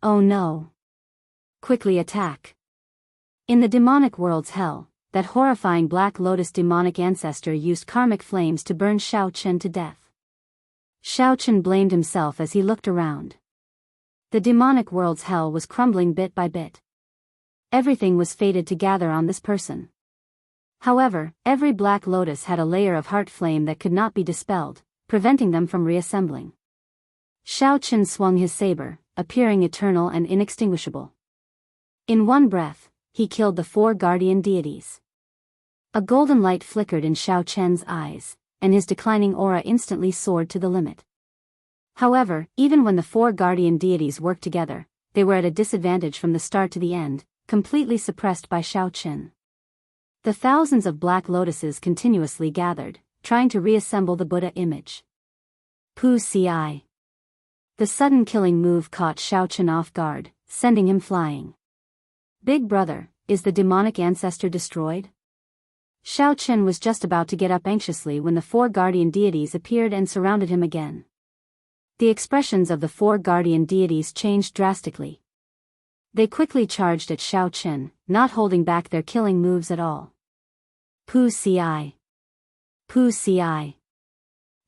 Oh no! Quickly attack! In the demonic world's hell, that horrifying Black Lotus demonic ancestor used karmic flames to burn Xiaochen to death. Xiaochen blamed himself as he looked around. The demonic world's hell was crumbling bit by bit. Everything was fated to gather on this person. However, every Black Lotus had a layer of heart flame that could not be dispelled, preventing them from reassembling. Xiaochen swung his saber, appearing eternal and inextinguishable. In one breath, he killed the 4 guardian deities. A golden light flickered in Xiaochen's eyes, and his declining aura instantly soared to the limit. However, even when the 4 guardian deities worked together, they were at a disadvantage from the start to the end, completely suppressed by Xiaochen. The thousands of Black Lotuses continuously gathered, trying to reassemble the Buddha image. Pu Ci. The sudden killing move caught Xiaochen off guard, sending him flying. Big brother, is the demonic ancestor destroyed? Xiaochen was just about to get up anxiously when the 4 guardian deities appeared and surrounded him again. The expressions of the 4 guardian deities changed drastically. They quickly charged at Xiaochen, not holding back their killing moves at all. Pu Ci. Pu Ci.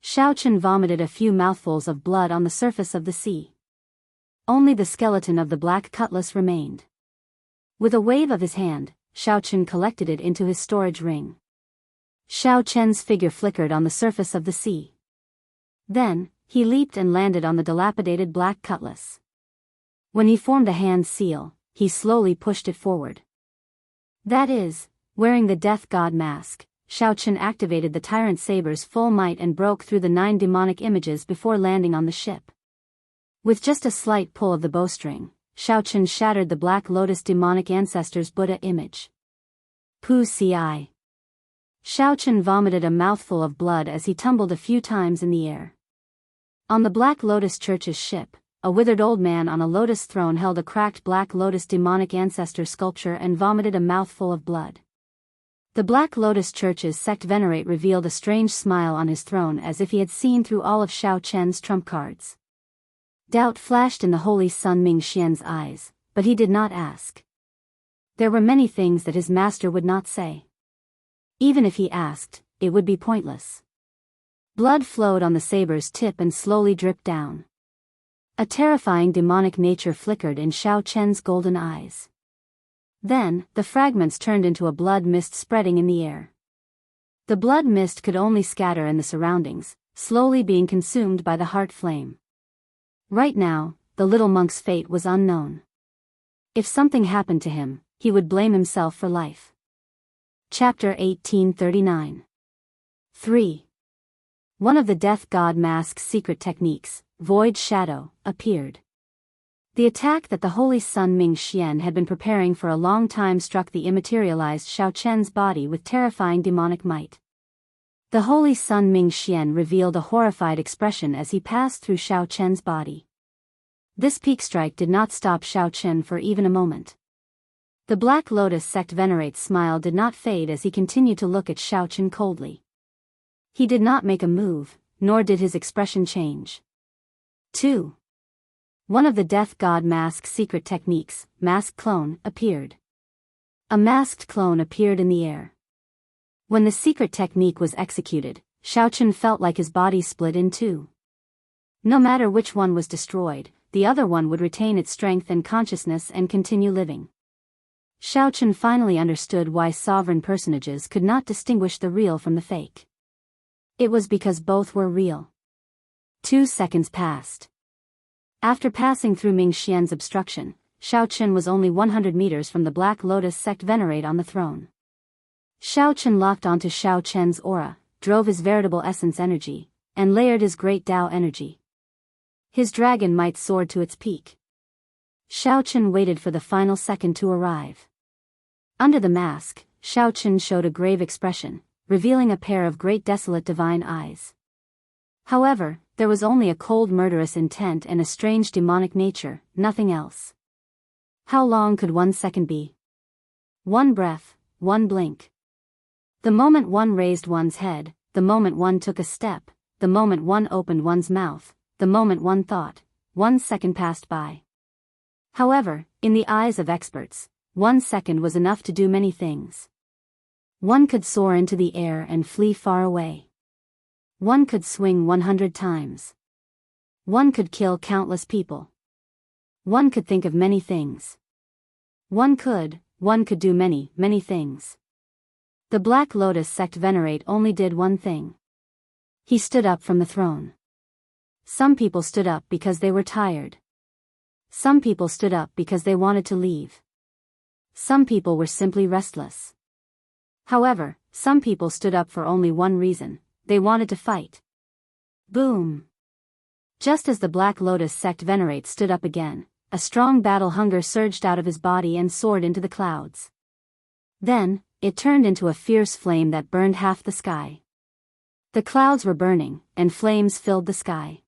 Xiaochen vomited a few mouthfuls of blood on the surface of the sea. Only the skeleton of the black cutlass remained. With a wave of his hand, Xiaochen collected it into his storage ring. Xiaochen's figure flickered on the surface of the sea. Then, he leaped and landed on the dilapidated black cutlass. When he formed the hand seal, he slowly pushed it forward. That is, wearing the death god mask, Xiaochen activated the tyrant saber's full might and broke through the 9 demonic images before landing on the ship. With just a slight pull of the bowstring, Xiaochen shattered the Black Lotus demonic ancestor's Buddha image. Pu Ci. Xiaochen vomited a mouthful of blood as he tumbled a few times in the air. On the Black Lotus church's ship, a withered old man on a lotus throne held a cracked Black Lotus demonic ancestor sculpture and vomited a mouthful of blood. The Black Lotus church's sect venerate revealed a strange smile on his throne as if he had seen through all of Xiaochen's trump cards. Doubt flashed in the holy Sun Ming Xian's eyes, but he did not ask. There were many things that his master would not say. Even if he asked, it would be pointless. Blood flowed on the saber's tip and slowly dripped down. A terrifying demonic nature flickered in Xiaochen's golden eyes. Then, the fragments turned into a blood mist spreading in the air. The blood mist could only scatter in the surroundings, slowly being consumed by the heart flame. Right now, the little monk's fate was unknown. If something happened to him, he would blame himself for life. Chapter 1839. 3. One of the death god mask's secret techniques, Void Shadow, appeared. The attack that the holy Sun Ming Xian had been preparing for a long time struck the immaterialized Xiaochen's body with terrifying demonic might. The holy Sun Ming Xian revealed a horrified expression as he passed through Xiaochen's body. This peak strike did not stop Xiaochen for even a moment. The Black Lotus sect venerate's smile did not fade as he continued to look at Xiaochen coldly. He did not make a move, nor did his expression change. 2. One of the Death God mask's secret techniques, masked clone, appeared. A masked clone appeared in the air. When the secret technique was executed, Xiaochen felt like his body split in two. No matter which one was destroyed, the other one would retain its strength and consciousness and continue living. Xiaochen finally understood why sovereign personages could not distinguish the real from the fake. It was because both were real. 2 seconds passed. After passing through Ming Xian's obstruction, Xiaochen was only 100 meters from the Black Lotus sect venerate on the throne. Xiaochen locked onto Xiaochen's aura, drove his veritable essence energy, and layered his great Tao energy. His dragon might soared to its peak. Xiaochen waited for the final second to arrive. Under the mask, Xiaochen showed a grave expression, revealing a pair of great desolate divine eyes. However, there was only a cold murderous intent and a strange demonic nature, nothing else. How long could 1 second be? 1 breath, 1 blink. The moment one raised one's head, the moment one took a step, the moment one opened one's mouth, the moment one thought, 1 second passed by. However, in the eyes of experts, 1 second was enough to do many things. One could soar into the air and flee far away. One could swing 100 times. One could kill countless people. One could think of many things. One could do many, many things. The Black Lotus sect venerate only did one thing. He stood up from the throne. Some people stood up because they were tired. Some people stood up because they wanted to leave. Some people were simply restless. However, some people stood up for only one reason: they wanted to fight. Boom! Just as the Black Lotus sect venerate stood up again, a strong battle hunger surged out of his body and soared into the clouds. Then, it turned into a fierce flame that burned half the sky. The clouds were burning, and flames filled the sky.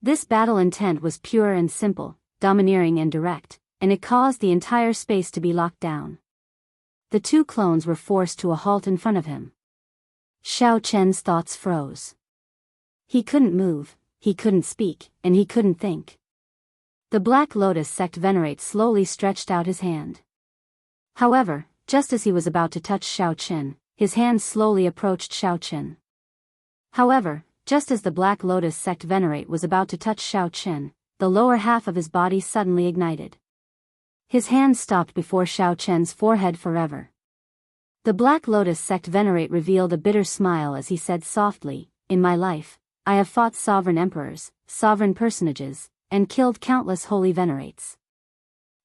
This battle intent was pure and simple, domineering and direct, and it caused the entire space to be locked down. The two clones were forced to a halt in front of him. Xiaochen's thoughts froze. He couldn't move, he couldn't speak, and he couldn't think. The Black Lotus sect venerate slowly stretched out his hand. However, just as he was about to touch Xiaochen, his hand slowly approached Xiaochen. However, just as the Black Lotus sect venerate was about to touch Xiaochen, the lower half of his body suddenly ignited. His hand stopped before Xiaochen's forehead forever. The Black Lotus sect venerate revealed a bitter smile as he said softly, "In my life, I have fought sovereign emperors, sovereign personages, and killed countless holy venerates.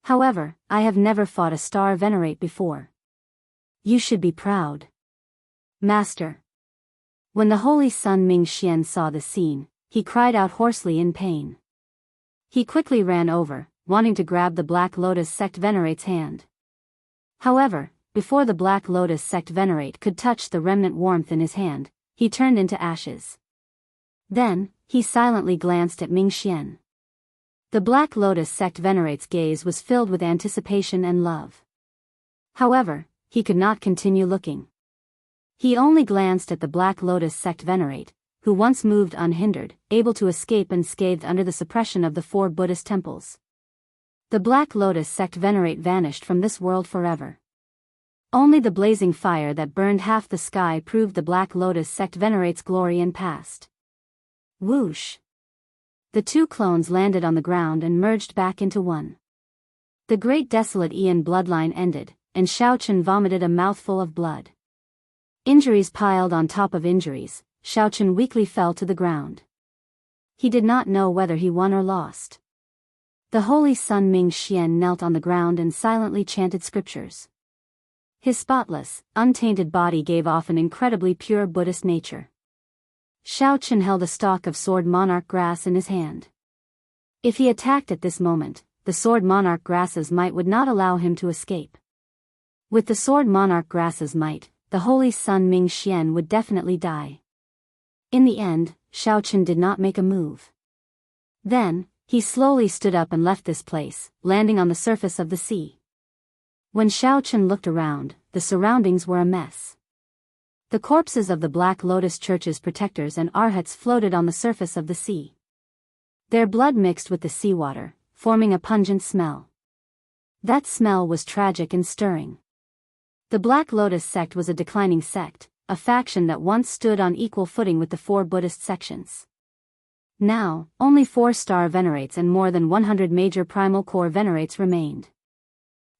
However, I have never fought a star venerate before. You should be proud. Master." When the holy son Ming Xian saw the scene, he cried out hoarsely in pain. He quickly ran over, wanting to grab the Black Lotus sect venerate's hand. However, before the Black Lotus sect venerate could touch the remnant warmth in his hand, he turned into ashes. Then, he silently glanced at Ming Xian. The Black Lotus sect venerate's gaze was filled with anticipation and love. However, he could not continue looking. He only glanced at the Black Lotus sect venerate, who once moved unhindered, able to escape unscathed under the suppression of the 4 Buddhist temples. The Black Lotus sect venerate vanished from this world forever. Only the blazing fire that burned half the sky proved the Black Lotus sect venerate's glory and past. Whoosh! The two clones landed on the ground and merged back into one. The great desolate Ian bloodline ended, and Xiaochen vomited a mouthful of blood. Injuries piled on top of injuries, Xiaochen weakly fell to the ground. He did not know whether he won or lost. The holy son Ming Xian knelt on the ground and silently chanted scriptures. His spotless, untainted body gave off an incredibly pure Buddhist nature. Xiaochen held a stalk of sword monarch grass in his hand. If he attacked at this moment, the sword monarch grasses might would not allow him to escape. With the sword monarch grasses might, the holy son Ming Xian would definitely die. In the end, Xiaochen did not make a move. Then, he slowly stood up and left this place, landing on the surface of the sea. When Xiaochen looked around, the surroundings were a mess. The corpses of the Black Lotus Church's protectors and arhats floated on the surface of the sea. Their blood mixed with the seawater, forming a pungent smell. That smell was tragic and stirring. The Black Lotus sect was a declining sect, a faction that once stood on equal footing with the 4 Buddhist sections. Now, only 4-star venerates and more than 100 major primal core venerates remained.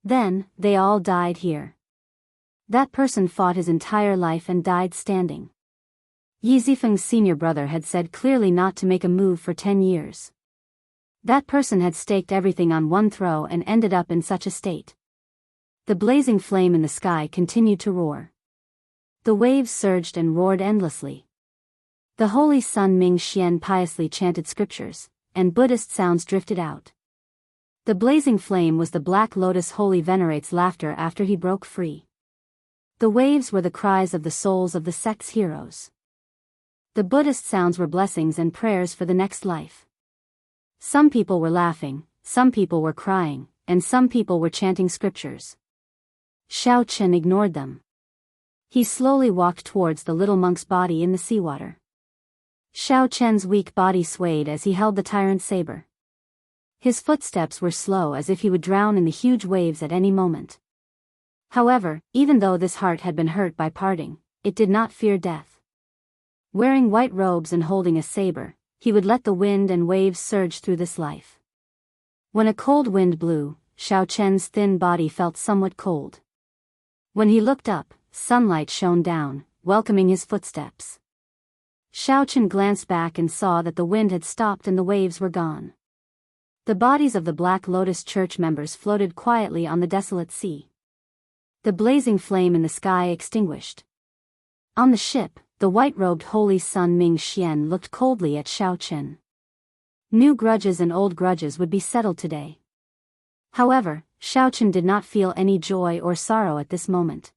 Then, they all died here. That person fought his entire life and died standing. Yi Zifeng's senior brother had said clearly not to make a move for 10 years. That person had staked everything on one throw and ended up in such a state. The blazing flame in the sky continued to roar. The waves surged and roared endlessly. The holy sun Ming Xian piously chanted scriptures, and Buddhist sounds drifted out. The blazing flame was the Black Lotus holy venerate's laughter after he broke free. The waves were the cries of the souls of the sect's heroes. The Buddhist sounds were blessings and prayers for the next life. Some people were laughing, some people were crying, and some people were chanting scriptures. Xiao Chen ignored them. He slowly walked towards the little monk's body in the seawater. Xiao Chen's weak body swayed as he held the tyrant's saber. His footsteps were slow as if he would drown in the huge waves at any moment. However, even though this heart had been hurt by parting, it did not fear death. Wearing white robes and holding a saber, he would let the wind and waves surge through this life. When a cold wind blew, Xiao Chen's thin body felt somewhat cold. When he looked up, sunlight shone down, welcoming his footsteps. Xiao Chen glanced back and saw that the wind had stopped and the waves were gone. The bodies of the Black Lotus Church members floated quietly on the desolate sea. The blazing flame in the sky extinguished. On the ship, the white-robed holy sun Ming Xian looked coldly at Xiao Chen. New grudges and old grudges would be settled today. However, Xiao Chen did not feel any joy or sorrow at this moment.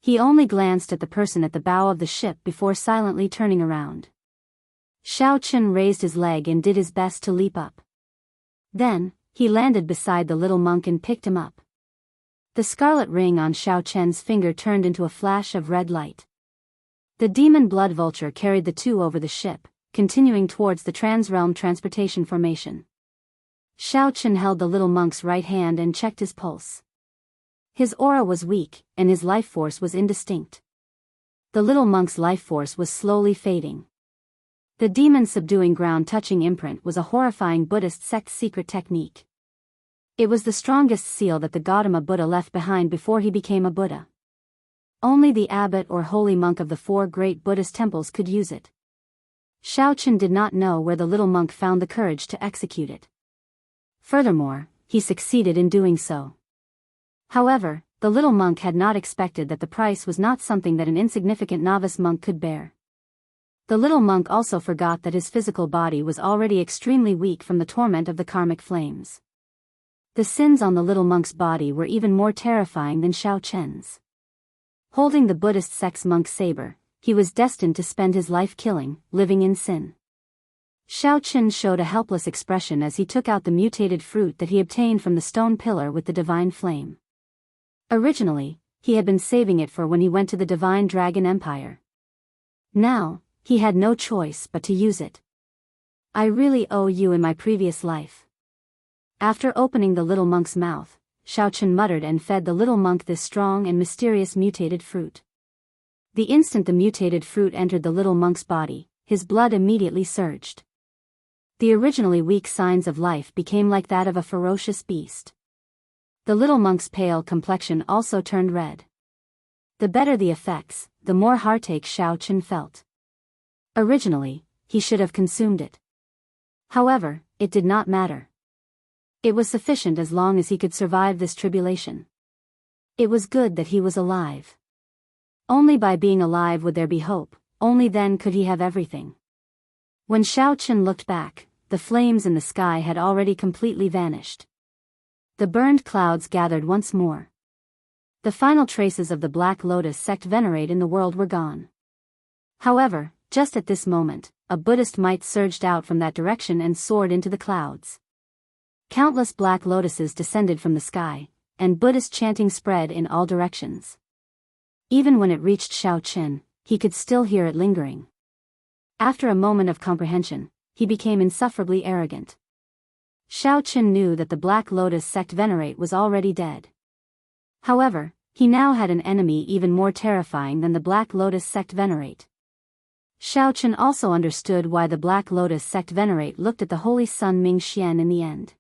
He only glanced at the person at the bow of the ship before silently turning around. Xiao Chen raised his leg and did his best to leap up. Then, he landed beside the little monk and picked him up. The scarlet ring on Xiao Chen's finger turned into a flash of red light. The demon blood vulture carried the two over the ship, continuing towards the transrealm transportation formation. Xiao Chen held the little monk's right hand and checked his pulse. His aura was weak, and his life force was indistinct. The little monk's life force was slowly fading. The demon subduing ground touching imprint was a horrifying Buddhist sect secret technique. It was the strongest seal that the Gautama Buddha left behind before he became a Buddha. Only the abbot or holy monk of the 4 great Buddhist temples could use it. Xiao Chen did not know where the little monk found the courage to execute it. Furthermore, he succeeded in doing so. However, the little monk had not expected that the price was not something that an insignificant novice monk could bear. The little monk also forgot that his physical body was already extremely weak from the torment of the karmic flames. The sins on the little monk's body were even more terrifying than Xiao Chen's. Holding the Buddhist sect's monk's saber, he was destined to spend his life killing, living in sin. Xiao Chen showed a helpless expression as he took out the mutated fruit that he obtained from the stone pillar with the divine flame. Originally, he had been saving it for when he went to the Divine Dragon Empire. Now, he had no choice but to use it. I really owe you in my previous life. After opening the little monk's mouth, Xiao Chen muttered and fed the little monk this strong and mysterious mutated fruit. The instant the mutated fruit entered the little monk's body, his blood immediately surged. The originally weak signs of life became like that of a ferocious beast. The little monk's pale complexion also turned red. The better the effects, the more heartache Xiao Chen felt. Originally, he should have consumed it. However, it did not matter. It was sufficient as long as he could survive this tribulation. It was good that he was alive. Only by being alive would there be hope, only then could he have everything. When Xiao Chen looked back, the flames in the sky had already completely vanished. The burned clouds gathered once more. The final traces of the Black Lotus sect venerate in the world were gone. However, just at this moment, a Buddhist might surged out from that direction and soared into the clouds. Countless black lotuses descended from the sky, and Buddhist chanting spread in all directions. Even when it reached Xiao Chen, he could still hear it lingering. After a moment of comprehension, he became insufferably arrogant. Xiao Chen knew that the Black Lotus sect venerate was already dead. However, he now had an enemy even more terrifying than the Black Lotus sect venerate. Xiao Chen also understood why the Black Lotus sect venerate looked at the Holy Sun Ming Xian in the end.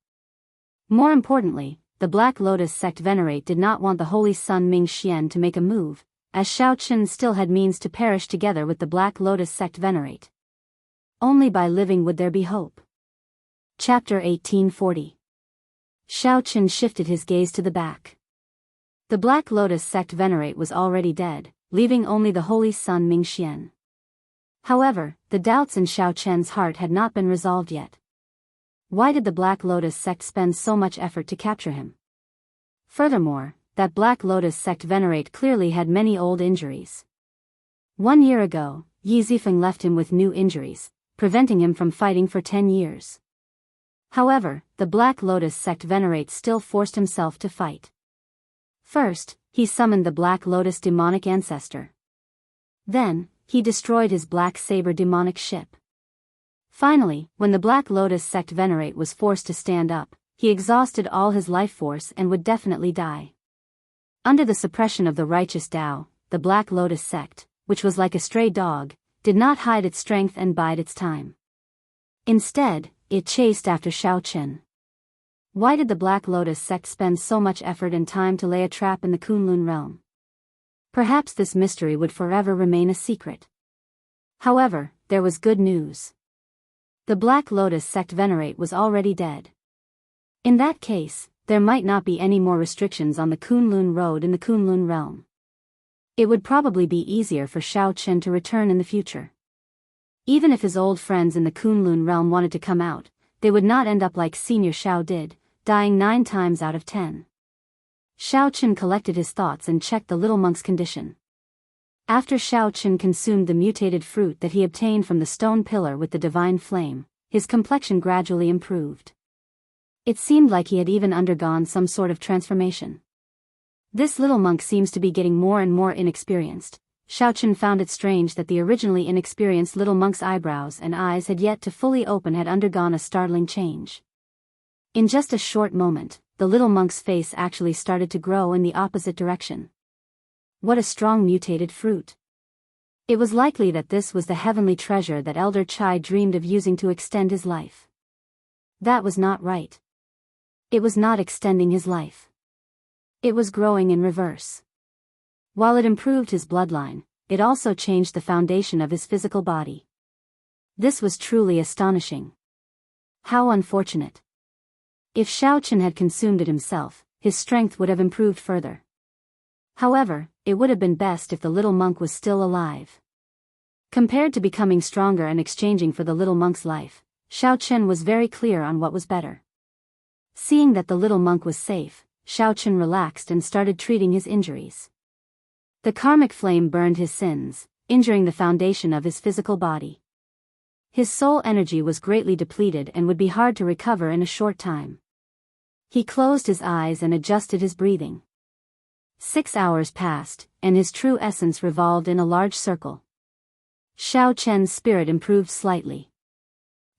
More importantly, the Black Lotus sect venerate did not want the Holy Sun Ming Xian to make a move, as Xiao Chen still had means to perish together with the Black Lotus sect venerate. Only by living would there be hope. Chapter 1840. Xiao Chen shifted his gaze to the back. The Black Lotus sect venerate was already dead, leaving only the Holy Sun Ming Xian. However, the doubts in Xiao Chen's heart had not been resolved yet. Why did the Black Lotus sect spend so much effort to capture him? Furthermore, that Black Lotus sect venerate clearly had many old injuries. 1 year ago, Yi Zifeng left him with new injuries, preventing him from fighting for 10 years. However, the Black Lotus sect venerate still forced himself to fight. First, he summoned the Black Lotus demonic ancestor. Then, he destroyed his Black Saber demonic ship. Finally, when the Black Lotus sect venerate was forced to stand up, he exhausted all his life force and would definitely die. Under the suppression of the righteous Tao, the Black Lotus sect, which was like a stray dog, did not hide its strength and bide its time. Instead, it chased after Xiao Chen. Why did the Black Lotus sect spend so much effort and time to lay a trap in the Kunlun realm? Perhaps this mystery would forever remain a secret. However, there was good news. The Black Lotus sect venerate was already dead. In that case, there might not be any more restrictions on the Kunlun road in the Kunlun realm. It would probably be easier for Xiao Chen to return in the future. Even if his old friends in the Kunlun realm wanted to come out, they would not end up like Senior Xiao did, dying 9 times out of 10. Xiao Chen collected his thoughts and checked the little monk's condition. After Xiao Chen consumed the mutated fruit that he obtained from the stone pillar with the divine flame, his complexion gradually improved. It seemed like he had even undergone some sort of transformation. This little monk seems to be getting more and more inexperienced. Xiao Chen found it strange that the originally inexperienced little monk's eyebrows and eyes had yet to fully open had undergone a startling change. In just a short moment, the little monk's face actually started to grow in the opposite direction. What a strong mutated fruit. It was likely that this was the heavenly treasure that Elder Chai dreamed of using to extend his life. That was not right. It was not extending his life. It was growing in reverse. While it improved his bloodline, it also changed the foundation of his physical body. This was truly astonishing. How unfortunate. If Xiao Chen had consumed it himself, his strength would have improved further. However, it would have been best if the little monk was still alive. Compared to becoming stronger and exchanging for the little monk's life, Xiao Chen was very clear on what was better. Seeing that the little monk was safe, Xiao Chen relaxed and started treating his injuries. The karmic flame burned his sins, injuring the foundation of his physical body. His soul energy was greatly depleted and would be hard to recover in a short time. He closed his eyes and adjusted his breathing. 6 hours passed, and his true essence revolved in a large circle. Xiao Chen's spirit improved slightly.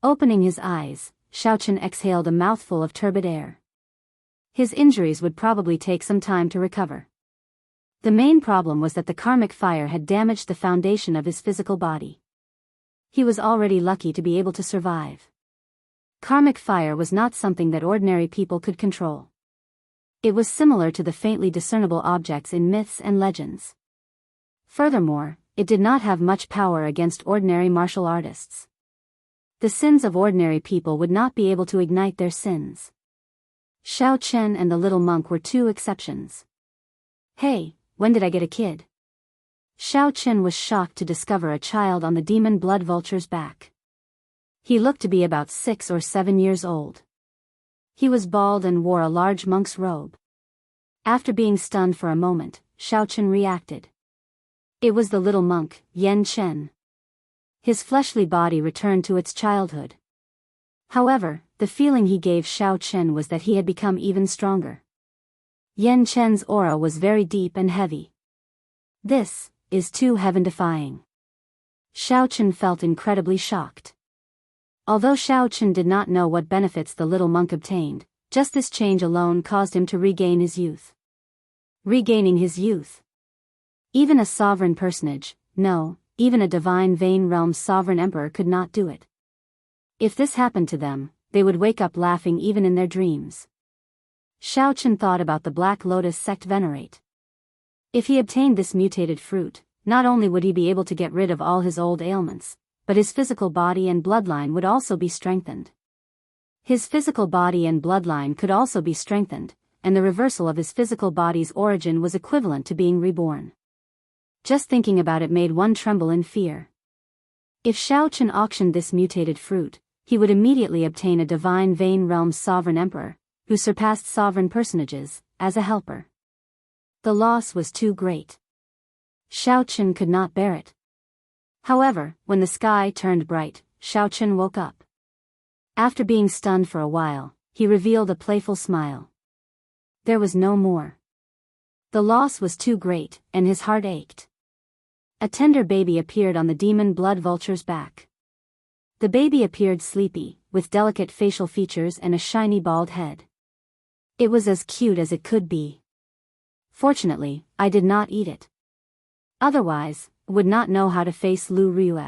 Opening his eyes, Xiao Chen exhaled a mouthful of turbid air. His injuries would probably take some time to recover. The main problem was that the karmic fire had damaged the foundation of his physical body. He was already lucky to be able to survive. Karmic fire was not something that ordinary people could control. It was similar to the faintly discernible objects in myths and legends. Furthermore, it did not have much power against ordinary martial artists. The sins of ordinary people would not be able to ignite their sins. Xiao Chen and the little monk were 2 exceptions. Hey, when did I get a kid? Xiao Chen was shocked to discover a child on the demon blood vulture's back. He looked to be about 6 or 7 years old. He was bald and wore a large monk's robe. After being stunned for a moment, Xiao Chen reacted. It was the little monk, Yan Chen. His fleshly body returned to its childhood. However, the feeling he gave Xiao Chen was that he had become even stronger. Yan Chen's aura was very deep and heavy. This is too heaven-defying. Xiaochen felt incredibly shocked. Although Xiaochen did not know what benefits the little monk obtained, just this change alone caused him to regain his youth. Regaining his youth. Even a sovereign personage, no, even a divine Vane Realm's sovereign emperor could not do it. If this happened to them, they would wake up laughing even in their dreams. Xiaochen thought about the Black Lotus sect venerate. If he obtained this mutated fruit, not only would he be able to get rid of all his old ailments, but his physical body and bloodline would also be strengthened. His physical body and bloodline could also be strengthened, and the reversal of his physical body's origin was equivalent to being reborn. Just thinking about it made one tremble in fear. If Xiaochen auctioned this mutated fruit, he would immediately obtain a divine Vane Realm's sovereign emperor, who surpassed sovereign personages, as a helper. The loss was too great. Xiaochen could not bear it. However, when the sky turned bright, Xiaochen woke up. After being stunned for a while, he revealed a playful smile. There was no more. The loss was too great, and his heart ached. A tender baby appeared on the demon blood vulture's back. The baby appeared sleepy, with delicate facial features and a shiny bald head. It was as cute as it could be. Fortunately, I did not eat it. Otherwise, I would not know how to face Lu Rue.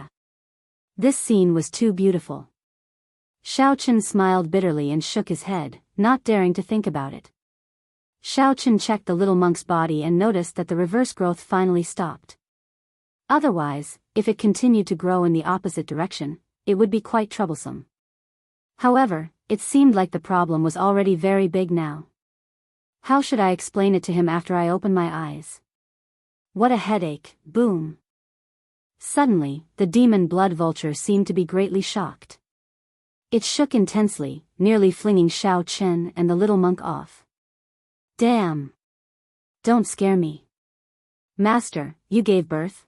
This scene was too beautiful. Xiaochen smiled bitterly and shook his head, not daring to think about it. Xiaochen checked the little monk's body and noticed that the reverse growth finally stopped. Otherwise, if it continued to grow in the opposite direction, it would be quite troublesome. However, it seemed like the problem was already very big now. How should I explain it to him after I opened my eyes? What a headache, boom. Suddenly, the demon blood vulture seemed to be greatly shocked. It shook intensely, nearly flinging Xiaochen and the little monk off. Damn! Don't scare me. Master, you gave birth?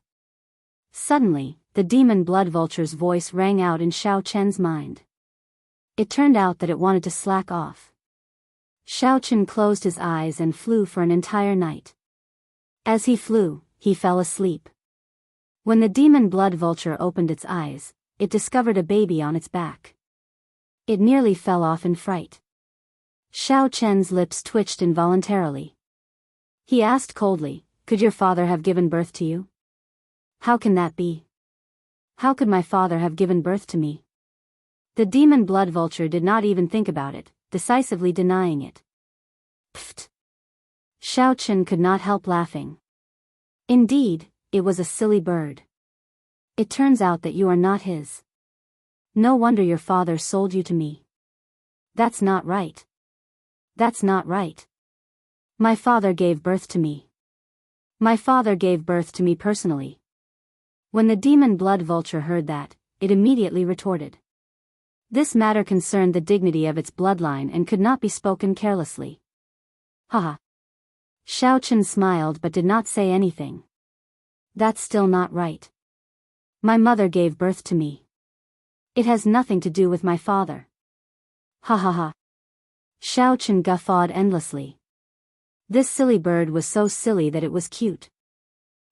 Suddenly, the demon blood vulture's voice rang out in Xiaochen's mind. It turned out that it wanted to slack off. Xiaochen closed his eyes and flew for an entire night. As he flew, he fell asleep. When the demon blood vulture opened its eyes, it discovered a baby on its back. It nearly fell off in fright. Xiaochen's lips twitched involuntarily. He asked coldly, "Could your father have given birth to you?" "How can that be? How could my father have given birth to me?" The demon blood vulture did not even think about it, decisively denying it. Pfft! Xiaochen could not help laughing. Indeed, it was a silly bird. It turns out that you are not his. No wonder your father sold you to me. That's not right. That's not right. My father gave birth to me. My father gave birth to me personally. When the demon blood vulture heard that, it immediately retorted. This matter concerned the dignity of its bloodline and could not be spoken carelessly. Haha. Xiaochen smiled but did not say anything. That's still not right. My mother gave birth to me. It has nothing to do with my father. Ha ha ha. Xiaochen guffawed endlessly. This silly bird was so silly that it was cute.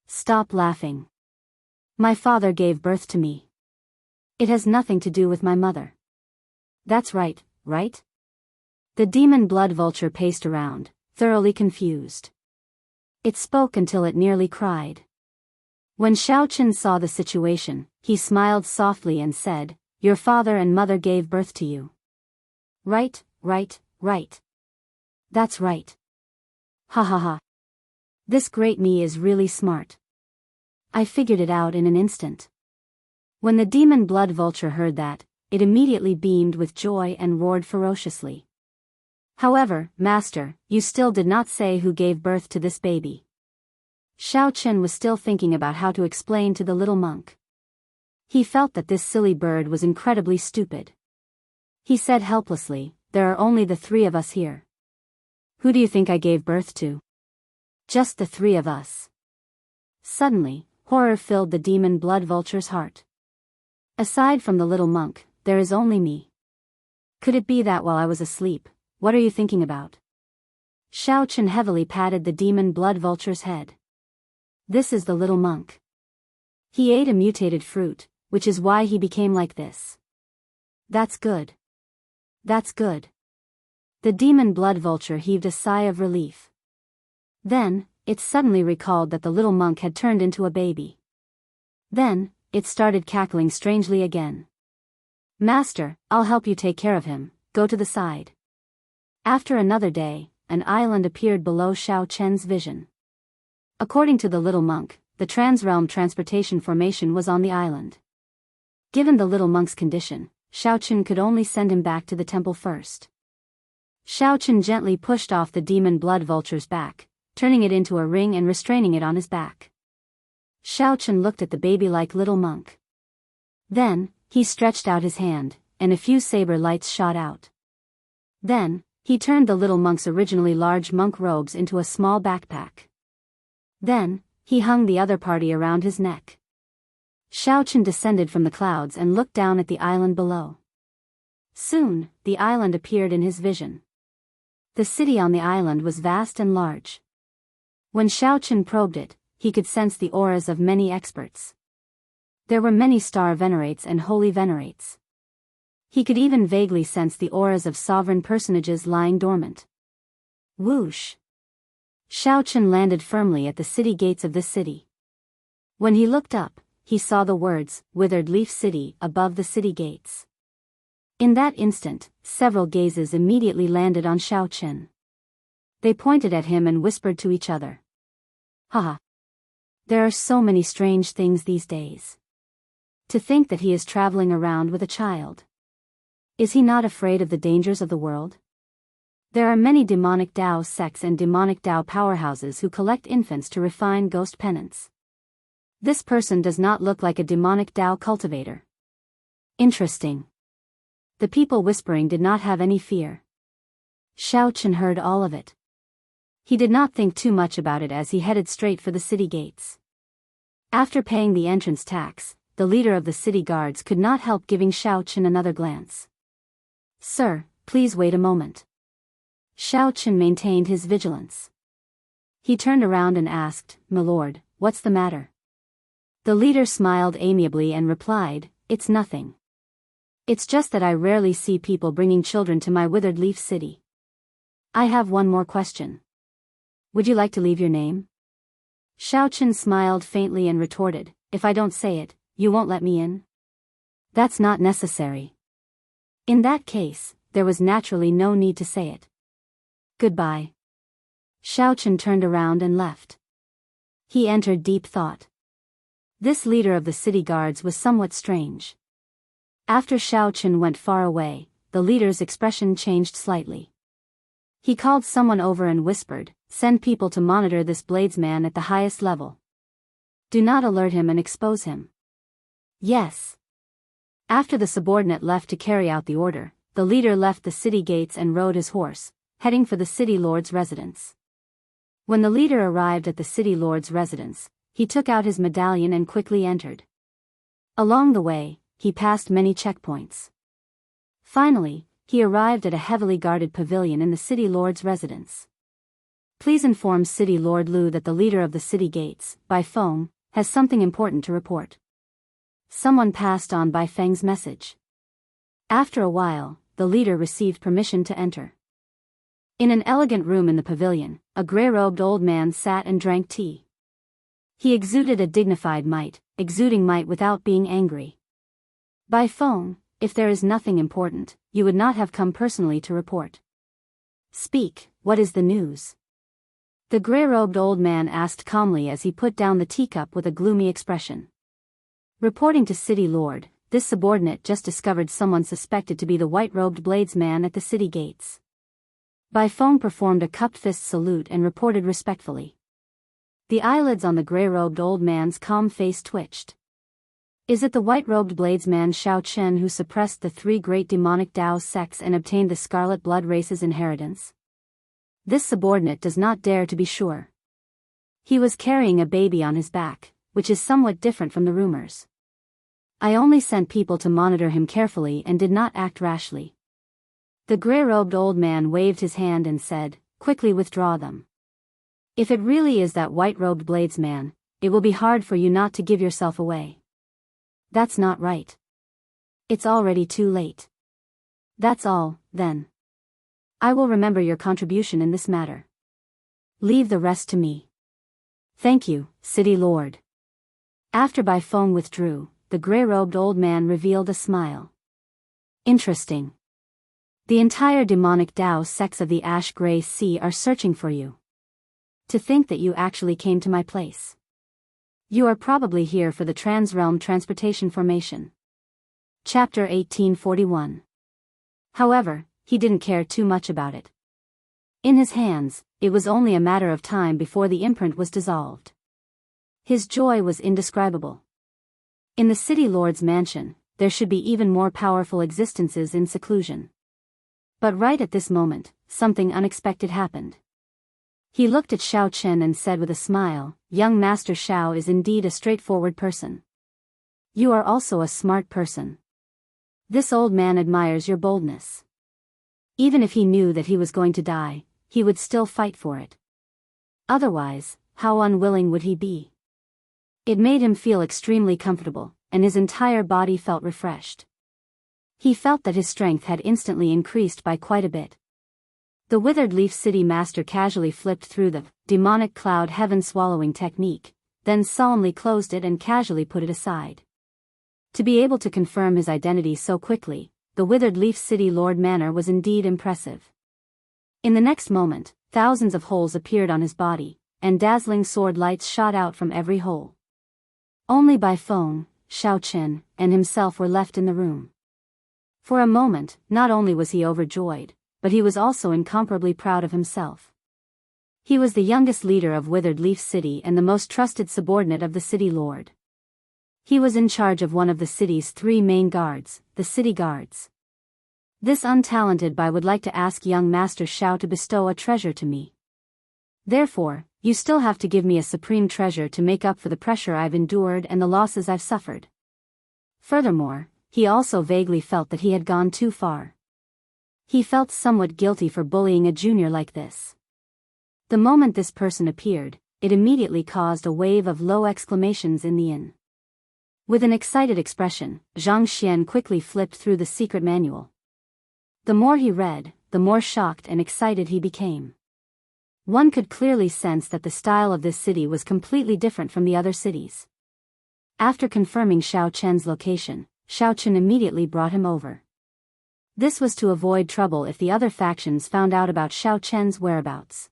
Stop laughing. My father gave birth to me. It has nothing to do with my mother. That's right, right? The demon blood vulture paced around, thoroughly confused. It spoke until it nearly cried. When Xiaochen saw the situation, he smiled softly and said, "Your father and mother gave birth to you." Right, right, right. That's right. Ha ha ha. This great me is really smart. I figured it out in an instant. When the demon blood vulture heard that, it immediately beamed with joy and roared ferociously. However, Master, you still did not say who gave birth to this baby. Xiaochen was still thinking about how to explain to the little monk. He felt that this silly bird was incredibly stupid. He said helplessly, "There are only the three of us here. Who do you think I gave birth to?" "Just the three of us." Suddenly, horror filled the demon blood vulture's heart. "Aside from the little monk, there is only me. Could it be that while I was asleep, what are you thinking about?" Xiaochen heavily patted the demon blood vulture's head. This is the little monk. He ate a mutated fruit, which is why he became like this. That's good. That's good. The demon blood vulture heaved a sigh of relief. Then, it suddenly recalled that the little monk had turned into a baby. Then, it started cackling strangely again. Master, I'll help you take care of him, go to the side. After another day, an island appeared below Xiao Chen's vision. According to the little monk, the transrealm transportation formation was on the island. Given the little monk's condition, Xiao Chen could only send him back to the temple first. Xiao Chen gently pushed off the demon blood vulture's back, turning it into a ring and restraining it on his back. Xiao Chen looked at the baby-like little monk. Then, he stretched out his hand, and a few saber lights shot out. Then, he turned the little monk's originally large monk robes into a small backpack. Then, he hung the other party around his neck. Xiao Chen descended from the clouds and looked down at the island below. Soon, the island appeared in his vision. The city on the island was vast and large. When Xiao Chen probed it, he could sense the auras of many experts. There were many star venerates and holy venerates. He could even vaguely sense the auras of sovereign personages lying dormant. Whoosh! Xiao Chen landed firmly at the city gates of this city. When he looked up, he saw the words, Withered Leaf City, above the city gates. In that instant, several gazes immediately landed on Xiao Chen. They pointed at him and whispered to each other. Haha! There are so many strange things these days. To think that he is traveling around with a child. Is he not afraid of the dangers of the world? There are many demonic Dao sects and demonic Dao powerhouses who collect infants to refine ghost penance. This person does not look like a demonic Dao cultivator. Interesting. The people whispering did not have any fear. Xiao Chen heard all of it. He did not think too much about it as he headed straight for the city gates. After paying the entrance tax, the leader of the city guards could not help giving Xiao Chen another glance. Sir, please wait a moment. Xiao Chen maintained his vigilance. He turned around and asked, My lord, what's the matter? The leader smiled amiably and replied, It's nothing. It's just that I rarely see people bringing children to my withered leaf city. I have one more question. Would you like to leave your name? Xiao Chen smiled faintly and retorted, If I don't say it, you won't let me in? That's not necessary. In that case, there was naturally no need to say it. Goodbye. Xiao Chen turned around and left. He entered deep thought. This leader of the city guards was somewhat strange. After Xiao Chen went far away, the leader's expression changed slightly. He called someone over and whispered, Send people to monitor this bladesman at the highest level. Do not alert him and expose him. Yes. After the subordinate left to carry out the order, the leader left the city gates and rode his horse, heading for the city lord's residence. When the leader arrived at the city lord's residence, he took out his medallion and quickly entered. Along the way, he passed many checkpoints. Finally, he arrived at a heavily guarded pavilion in the city lord's residence. Please inform City Lord Lu that the leader of the city gates, Bai Feng, has something important to report. Someone passed on Bai Feng's message. After a while, the leader received permission to enter. In an elegant room in the pavilion, a grey-robed old man sat and drank tea. He exuded a dignified might, exuding might without being angry. Bai Feng, if there is nothing important, you would not have come personally to report. Speak, what is the news? The grey-robed old man asked calmly as he put down the teacup with a gloomy expression. Reporting to City Lord, this subordinate just discovered someone suspected to be the white-robed bladesman at the city gates. Bai Feng performed a cupped fist salute and reported respectfully. The eyelids on the grey-robed old man's calm face twitched. Is it the white-robed bladesman Xiao Chen who suppressed the 3 great demonic Dao sects and obtained the Scarlet Blood race's inheritance? This subordinate does not dare to be sure. He was carrying a baby on his back, which is somewhat different from the rumors. I only sent people to monitor him carefully and did not act rashly. The grey-robed old man waved his hand and said, Quickly withdraw them. If it really is that white-robed bladesman, it will be hard for you not to give yourself away. That's not right. It's already too late. That's all, then. I will remember your contribution in this matter. Leave the rest to me. Thank you, City Lord. After Bai Feng withdrew, the gray-robed old man revealed a smile. Interesting. The entire demonic Dao sects of the Ash-Gray Sea are searching for you. To think that you actually came to my place. You are probably here for the Transrealm Transportation Formation. Chapter 1841. However, he didn't care too much about it. In his hands, it was only a matter of time before the imprint was dissolved. His joy was indescribable. In the City Lord's mansion, there should be even more powerful existences in seclusion. But right at this moment, something unexpected happened. He looked at Xiao Chen and said with a smile, "Young Master Xiao is indeed a straightforward person. You are also a smart person. This old man admires your boldness. Even if he knew that he was going to die, he would still fight for it. Otherwise, how unwilling would he be?" It made him feel extremely comfortable, and his entire body felt refreshed. He felt that his strength had instantly increased by quite a bit. The Withered Leaf City Master casually flipped through the demonic cloud heaven swallowing technique, then solemnly closed it and casually put it aside. To be able to confirm his identity so quickly, the Withered Leaf City Lord manner was indeed impressive. In the next moment, thousands of holes appeared on his body, and dazzling sword lights shot out from every hole. Only Bai Feng, Xiao Chen, and himself were left in the room. For a moment, not only was he overjoyed, but he was also incomparably proud of himself. He was the youngest leader of Withered Leaf City and the most trusted subordinate of the City Lord. He was in charge of one of the city's 3 main guards, the City Guards. This untalented Bai would like to ask young Master Xiao to bestow a treasure to me. Therefore, you still have to give me a supreme treasure to make up for the pressure I've endured and the losses I've suffered. Furthermore, he also vaguely felt that he had gone too far. He felt somewhat guilty for bullying a junior like this. The moment this person appeared, it immediately caused a wave of low exclamations in the inn. With an excited expression, Zhang Xian quickly flipped through the secret manual. The more he read, the more shocked and excited he became. One could clearly sense that the style of this city was completely different from the other cities. After confirming Xiao Chen's location, Xiao Chen immediately brought him over. This was to avoid trouble if the other factions found out about Xiao Chen's whereabouts.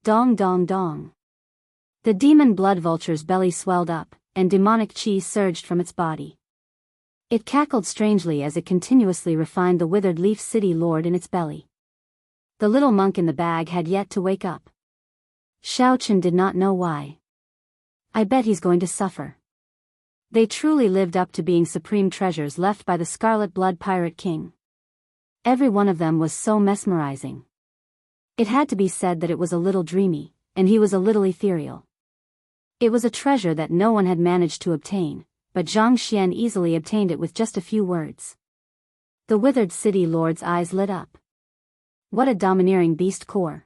Dong dong dong. The demon blood vulture's belly swelled up, and demonic chi surged from its body. It cackled strangely as it continuously refined the Withered Leaf City Lord in its belly. The little monk in the bag had yet to wake up. Xiao Chen did not know why. I bet he's going to suffer. They truly lived up to being supreme treasures left by the Scarlet Blood Pirate King. Every one of them was so mesmerizing. It had to be said that it was a little dreamy, and he was a little ethereal. It was a treasure that no one had managed to obtain, but Zhang Xian easily obtained it with just a few words. The Withered City Lord's eyes lit up. What a domineering beast core.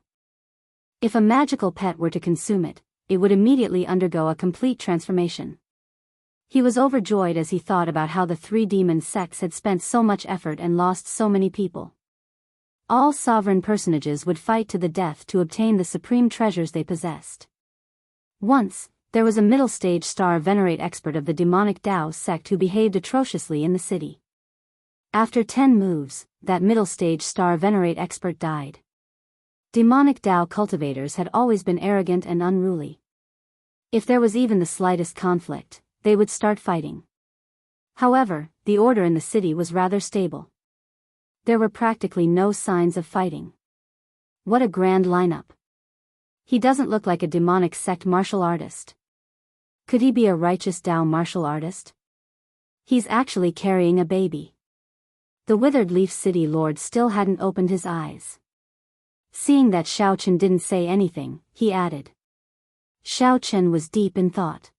If a magical pet were to consume it, it would immediately undergo a complete transformation. He was overjoyed as he thought about how the 3 demon sects had spent so much effort and lost so many people. All sovereign personages would fight to the death to obtain the supreme treasures they possessed. Once, there was a middle-stage star venerate expert of the demonic Dao sect who behaved atrociously in the city. After 10 moves, that middle-stage star venerate expert died. Demonic Dao cultivators had always been arrogant and unruly. If there was even the slightest conflict, they would start fighting. However, the order in the city was rather stable. There were practically no signs of fighting. What a grand lineup. He doesn't look like a demonic sect martial artist. Could he be a righteous Dao martial artist? He's actually carrying a baby. The Withered Leaf City Lord still hadn't opened his eyes. Seeing that Xiao Chen didn't say anything, he added. Xiao Chen was deep in thought.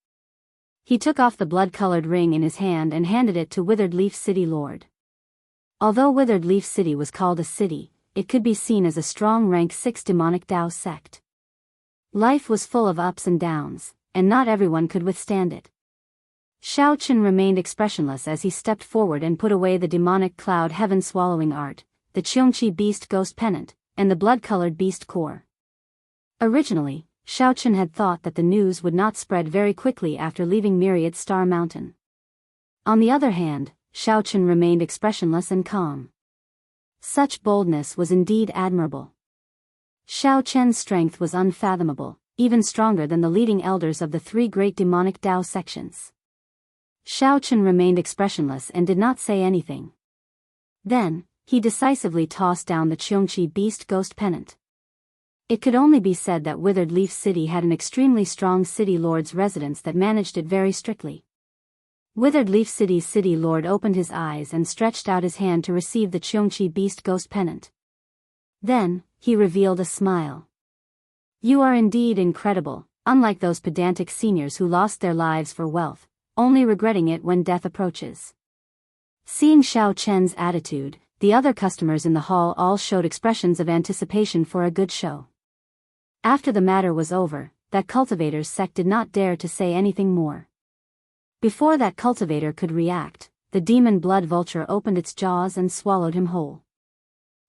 He took off the blood-colored ring in his hand and handed it to Withered Leaf City Lord. Although Withered Leaf City was called a city, it could be seen as a strong rank 6 demonic Dao sect. Life was full of ups and downs, and not everyone could withstand it. Xiaochen remained expressionless as he stepped forward and put away the demonic cloud heaven-swallowing art, the Qiongqi beast ghost pennant, and the blood-colored beast core. Originally, Xiaochen had thought that the news would not spread very quickly after leaving Myriad Star Mountain. On the other hand, Xiaochen remained expressionless and calm. Such boldness was indeed admirable. Xiaochen's strength was unfathomable, even stronger than the leading elders of the three great demonic Dao sections. Xiaochen remained expressionless and did not say anything. Then, he decisively tossed down the Qiongqi beast ghost pennant. It could only be said that Withered Leaf City had an extremely strong city lord's residence that managed it very strictly. Withered Leaf City's city lord opened his eyes and stretched out his hand to receive the Qiongqi beast ghost pennant. Then, he revealed a smile. "You are indeed incredible, unlike those pedantic seniors who lost their lives for wealth, only regretting it when death approaches." Seeing Xiaochen's attitude, the other customers in the hall all showed expressions of anticipation for a good show. After the matter was over, that cultivator's sect did not dare to say anything more. Before that cultivator could react, the demon blood vulture opened its jaws and swallowed him whole.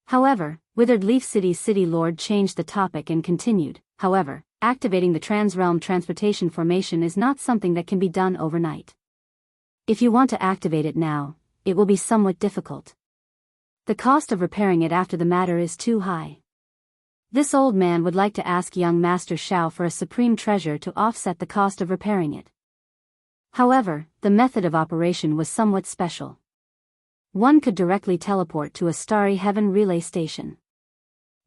However, Withered Leaf City's city lord changed the topic and continued, "However, activating the Transrealm Transportation Formation is not something that can be done overnight. If you want to activate it now, it will be somewhat difficult. The cost of repairing it after the matter is too high. This old man would like to ask young Master Xiao for a supreme treasure to offset the cost of repairing it." However, the method of operation was somewhat special. One could directly teleport to a Starry Heaven relay station.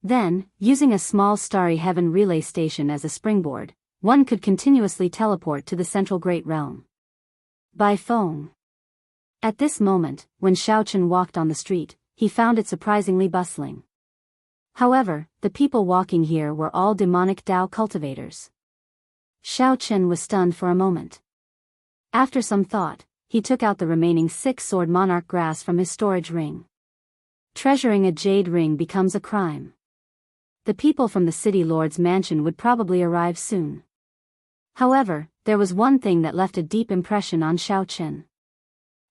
Then, using a small Starry Heaven relay station as a springboard, one could continuously teleport to the central Great Realm. By phone. At this moment, when Xiaochen walked on the street, he found it surprisingly bustling. However, the people walking here were all demonic Dao cultivators. Xiaochen was stunned for a moment. After some thought, he took out the remaining 6-sword monarch grass from his storage ring. Treasuring a jade ring becomes a crime. The people from the city lord's mansion would probably arrive soon. However, there was one thing that left a deep impression on Xiaochen.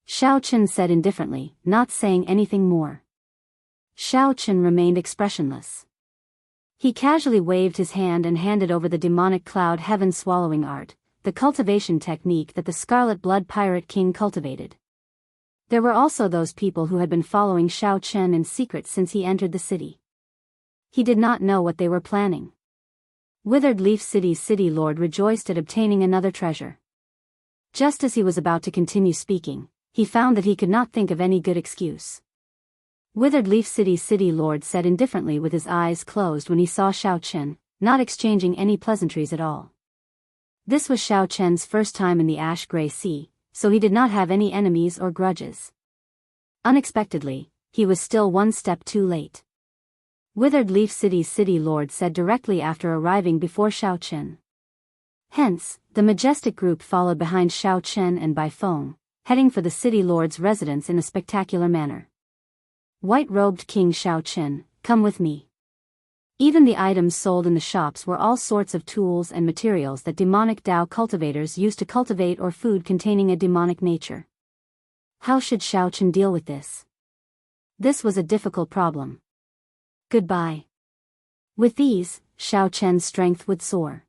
Xiaochen said indifferently, not saying anything more. Xiaochen remained expressionless. He casually waved his hand and handed over the demonic cloud heaven-swallowing art, the cultivation technique that the Scarlet Blood Pirate King cultivated. There were also those people who had been following Xiaochen in secret since he entered the city. He did not know what they were planning. Withered Leaf City's city lord rejoiced at obtaining another treasure. Just as he was about to continue speaking, he found that he could not think of any good excuse. Withered Leaf City's city lord said indifferently with his eyes closed when he saw Xiaochen, not exchanging any pleasantries at all. This was Xiaochen's first time in the Ash-Gray Sea, so he did not have any enemies or grudges. Unexpectedly, he was still one step too late. Withered Leaf City's city lord said directly after arriving before Xiaochen. Hence, the majestic group followed behind Xiaochen and Bai Feng, heading for the city lord's residence in a spectacular manner. White-robed King Xiaochen, come with me. Even the items sold in the shops were all sorts of tools and materials that demonic Dao cultivators used to cultivate or food containing a demonic nature. How should Xiaochen deal with this? This was a difficult problem. Goodbye. With these, Xiaochen's strength would soar.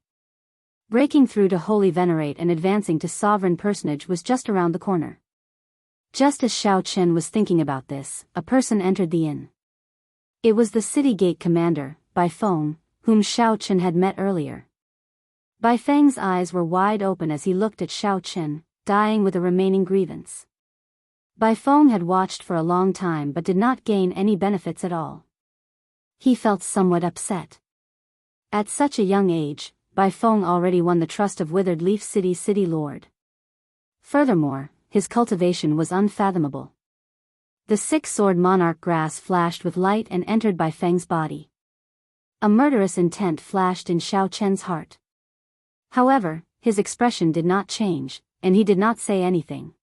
Breaking through to Holy Venerate and advancing to Sovereign Personage was just around the corner. Just as Xiaochen was thinking about this, a person entered the inn. It was the city gate commander, Bai Feng, whom Xiaochen had met earlier. Bai Feng's eyes were wide open as he looked at Xiaochen, dying with a remaining grievance. Bai Feng had watched for a long time but did not gain any benefits at all. He felt somewhat upset. At such a young age, Bai Feng already won the trust of Withered Leaf City's city lord. Furthermore, his cultivation was unfathomable. The 6-sword monarch grass flashed with light and entered Bai Feng's body. A murderous intent flashed in Xiaochen's heart. However, his expression did not change, and he did not say anything.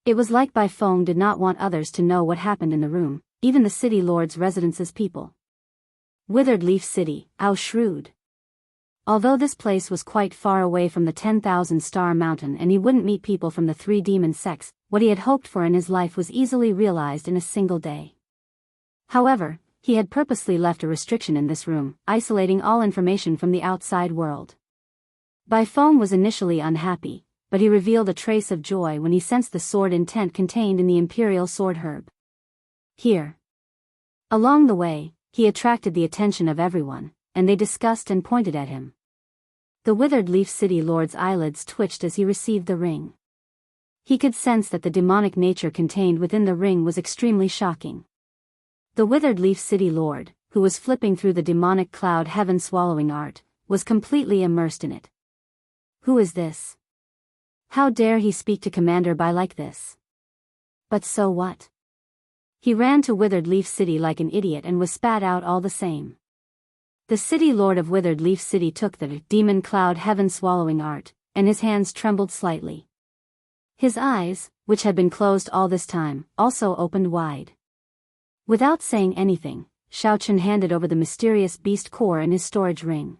It was like Bai Feng did not want others to know what happened in the room, even the city lord's residence's people. Withered Leaf City, how shrewd. Although this place was quite far away from the 10,000-star mountain and he wouldn't meet people from the 3 demon sects, what he had hoped for in his life was easily realized in a single day. However, he had purposely left a restriction in this room, isolating all information from the outside world. Bai Feng was initially unhappy, but he revealed a trace of joy when he sensed the sword intent contained in the imperial sword herb. Here. Along the way, he attracted the attention of everyone, and they discussed and pointed at him. The Withered Leaf City Lord's eyelids twitched as he received the ring. He could sense that the demonic nature contained within the ring was extremely shocking. The Withered Leaf City Lord, who was flipping through the demonic cloud heaven-swallowing art, was completely immersed in it. Who is this? How dare he speak to Commander Bai like this? But so what? He ran to Withered Leaf City like an idiot and was spat out all the same. The city lord of Withered Leaf City took the demon cloud heaven-swallowing art, and his hands trembled slightly. His eyes, which had been closed all this time, also opened wide. Without saying anything, Xiaochen handed over the mysterious beast core in his storage ring.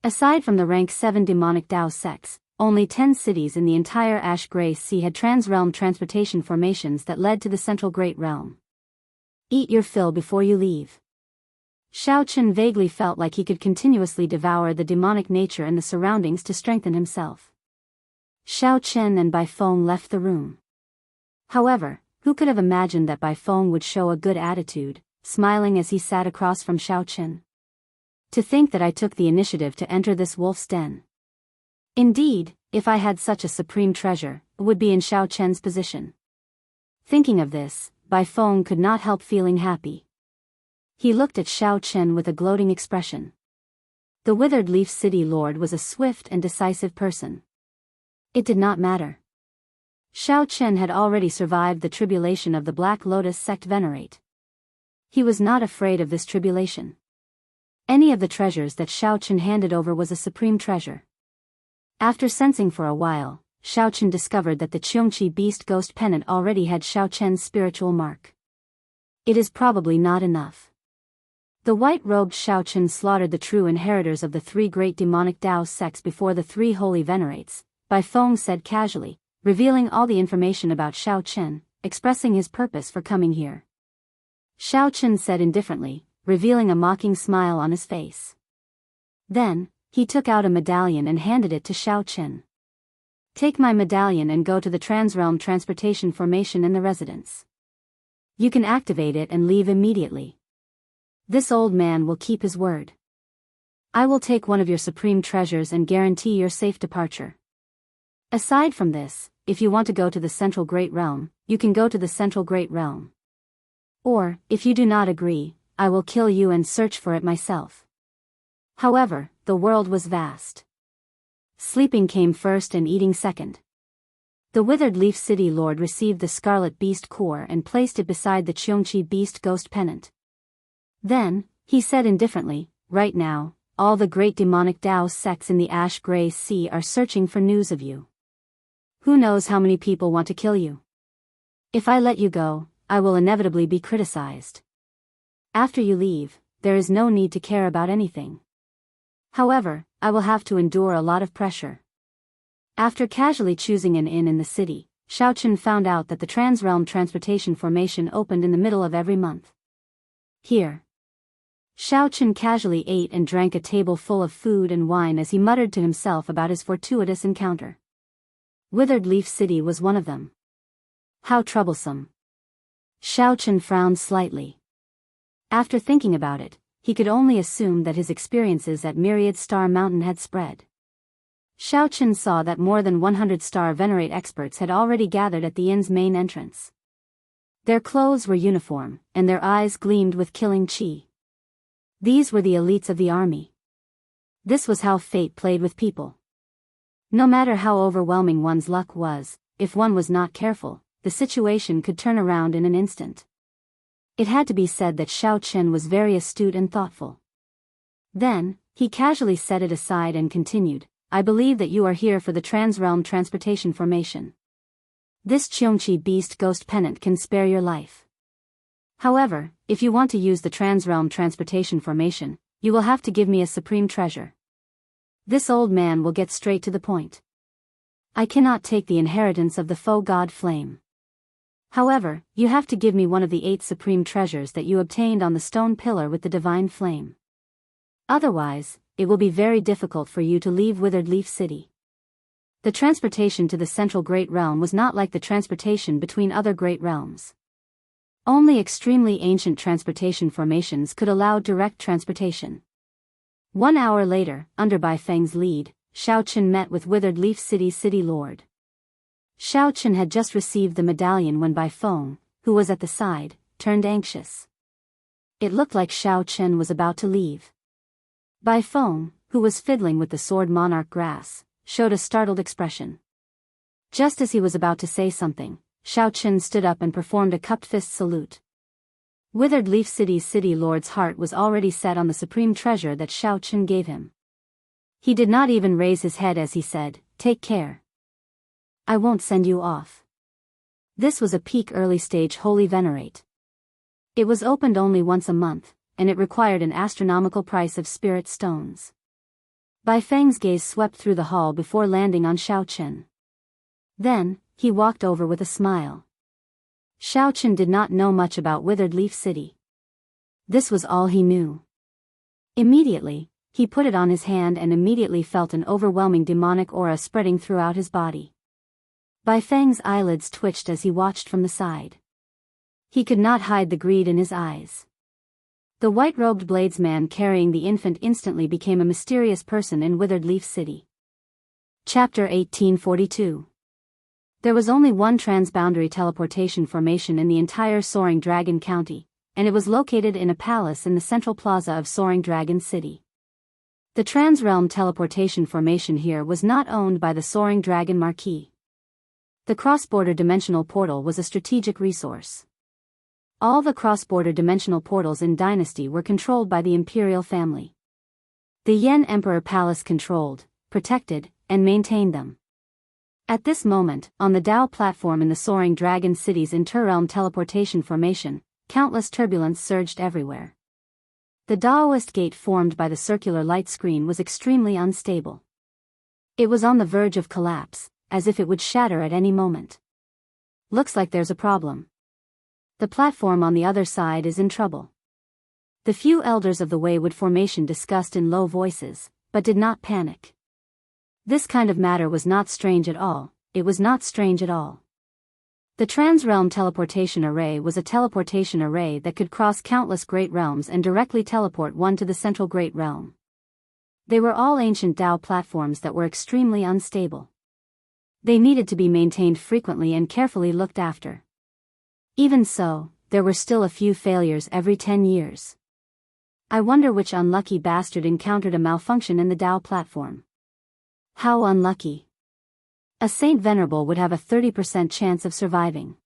Aside from the rank 7 demonic Dao sects, only 10 cities in the entire Ash-Gray Sea had trans-realm transportation formations that led to the Central Great Realm. Eat your fill before you leave. Xiaochen vaguely felt like he could continuously devour the demonic nature and the surroundings to strengthen himself. Xiaochen and Bai Feng left the room. However, who could have imagined that Bai Feng would show a good attitude, smiling as he sat across from Xiaochen? To think that I took the initiative to enter this wolf's den. Indeed, if I had such a supreme treasure, it would be in Xiaochen's position. Thinking of this, Bai Feng could not help feeling happy. He looked at Xiaochen with a gloating expression. The Withered Leaf City Lord was a swift and decisive person. It did not matter. Xiaochen had already survived the tribulation of the Black Lotus sect venerate. He was not afraid of this tribulation. Any of the treasures that Xiaochen handed over was a supreme treasure. After sensing for a while, Xiaochen discovered that the Qiongqi Beast Ghost Pennant already had Xiaochen's spiritual mark. It is probably not enough. The white-robed Xiaochen slaughtered the true inheritors of the 3 great demonic Dao sects before the 3 holy venerates, Bai Feng said casually, revealing all the information about Xiaochen, expressing his purpose for coming here. Xiaochen said indifferently, revealing a mocking smile on his face. Then, he took out a medallion and handed it to Xiaochen. Take my medallion and go to the Transrealm Transportation Formation in the residence. You can activate it and leave immediately. This old man will keep his word. I will take one of your supreme treasures and guarantee your safe departure. Aside from this, if you want to go to the Central Great Realm, you can go to the Central Great Realm. Or, if you do not agree, I will kill you and search for it myself. However, the world was vast. Sleeping came first and eating second. The Withered Leaf City Lord received the Scarlet Beast Core and placed it beside the Qiongqi Beast Ghost Pennant. Then, he said indifferently, right now, all the great demonic Dao sects in the Ash-Gray Sea are searching for news of you. Who knows how many people want to kill you? If I let you go, I will inevitably be criticized. After you leave, there is no need to care about anything. However, I will have to endure a lot of pressure. After casually choosing an inn in the city, Xiaochen found out that the Transrealm Transportation Formation opened in the middle of every month. Here. Xiaochen casually ate and drank a table full of food and wine as he muttered to himself about his fortuitous encounter. Withered Leaf City was one of them. How troublesome. Xiaochen frowned slightly. After thinking about it, he could only assume that his experiences at Myriad Star Mountain had spread. Xiaochen saw that more than 100 Star Venerate experts had already gathered at the inn's main entrance. Their clothes were uniform, and their eyes gleamed with killing qi. These were the elites of the army. This was how fate played with people. No matter how overwhelming one's luck was, if one was not careful, the situation could turn around in an instant. It had to be said that Xiaochen was very astute and thoughtful. Then, he casually set it aside and continued, I believe that you are here for the Transrealm Transportation Formation. This Qiongqi Beast Ghost Pennant can spare your life. However, if you want to use the Transrealm Transportation Formation, you will have to give me a supreme treasure. This old man will get straight to the point. I cannot take the inheritance of the foe god flame. However, you have to give me one of the 8 supreme treasures that you obtained on the stone pillar with the divine flame. Otherwise, it will be very difficult for you to leave Withered Leaf City. The transportation to the central Great Realm was not like the transportation between other Great Realms. Only extremely ancient transportation formations could allow direct transportation. 1 hour later, under Bai Feng's lead, Xiao Chen met with Withered Leaf City's city lord. Xiao Chen had just received the medallion when Bai Feng, who was at the side, turned anxious. It looked like Xiao Chen was about to leave. Bai Feng, who was fiddling with the sword monarch grass, showed a startled expression. Just as he was about to say something, Xiao Chen stood up and performed a cupped fist salute. Withered Leaf City's city lord's heart was already set on the supreme treasure that Xiao Chen gave him. He did not even raise his head as he said, "Take care. I won't send you off." This was a peak early-stage holy venerate. It was opened only once a month, and it required an astronomical price of spirit stones. Bai Feng's gaze swept through the hall before landing on Xiao Chen. Then, he walked over with a smile. Xiao Chen did not know much about Withered Leaf City. This was all he knew. Immediately, he put it on his hand and immediately felt an overwhelming demonic aura spreading throughout his body. Bai Feng's eyelids twitched as he watched from the side. He could not hide the greed in his eyes. The white-robed bladesman carrying the infant instantly became a mysterious person in Withered Leaf City. Chapter 1842. There was only one transboundary teleportation formation in the entire Soaring Dragon County, and it was located in a palace in the central plaza of Soaring Dragon City. The Transrealm teleportation formation here was not owned by the Soaring Dragon Marquis. The cross-border dimensional portal was a strategic resource. All the cross-border dimensional portals in Dynasty were controlled by the imperial family. The Yen Emperor Palace controlled, protected, and maintained them. At this moment, on the Dao platform in the Soaring Dragon City's interrealm teleportation formation, countless turbulence surged everywhere. The Daoist gate formed by the circular light screen was extremely unstable. It was on the verge of collapse, as if it would shatter at any moment. Looks like there's a problem. The platform on the other side is in trouble. The few elders of the Waywood formation discussed in low voices, but did not panic. This kind of matter was not strange at all. It was not strange at all. The Transrealm Teleportation Array was a teleportation array that could cross countless great realms and directly teleport one to the central great realm. They were all ancient Dao platforms that were extremely unstable. They needed to be maintained frequently and carefully looked after. Even so, there were still a few failures every 10 years. I wonder which unlucky bastard encountered a malfunction in the Dao platform. How unlucky. A Saint Venerable would have a 30% chance of surviving.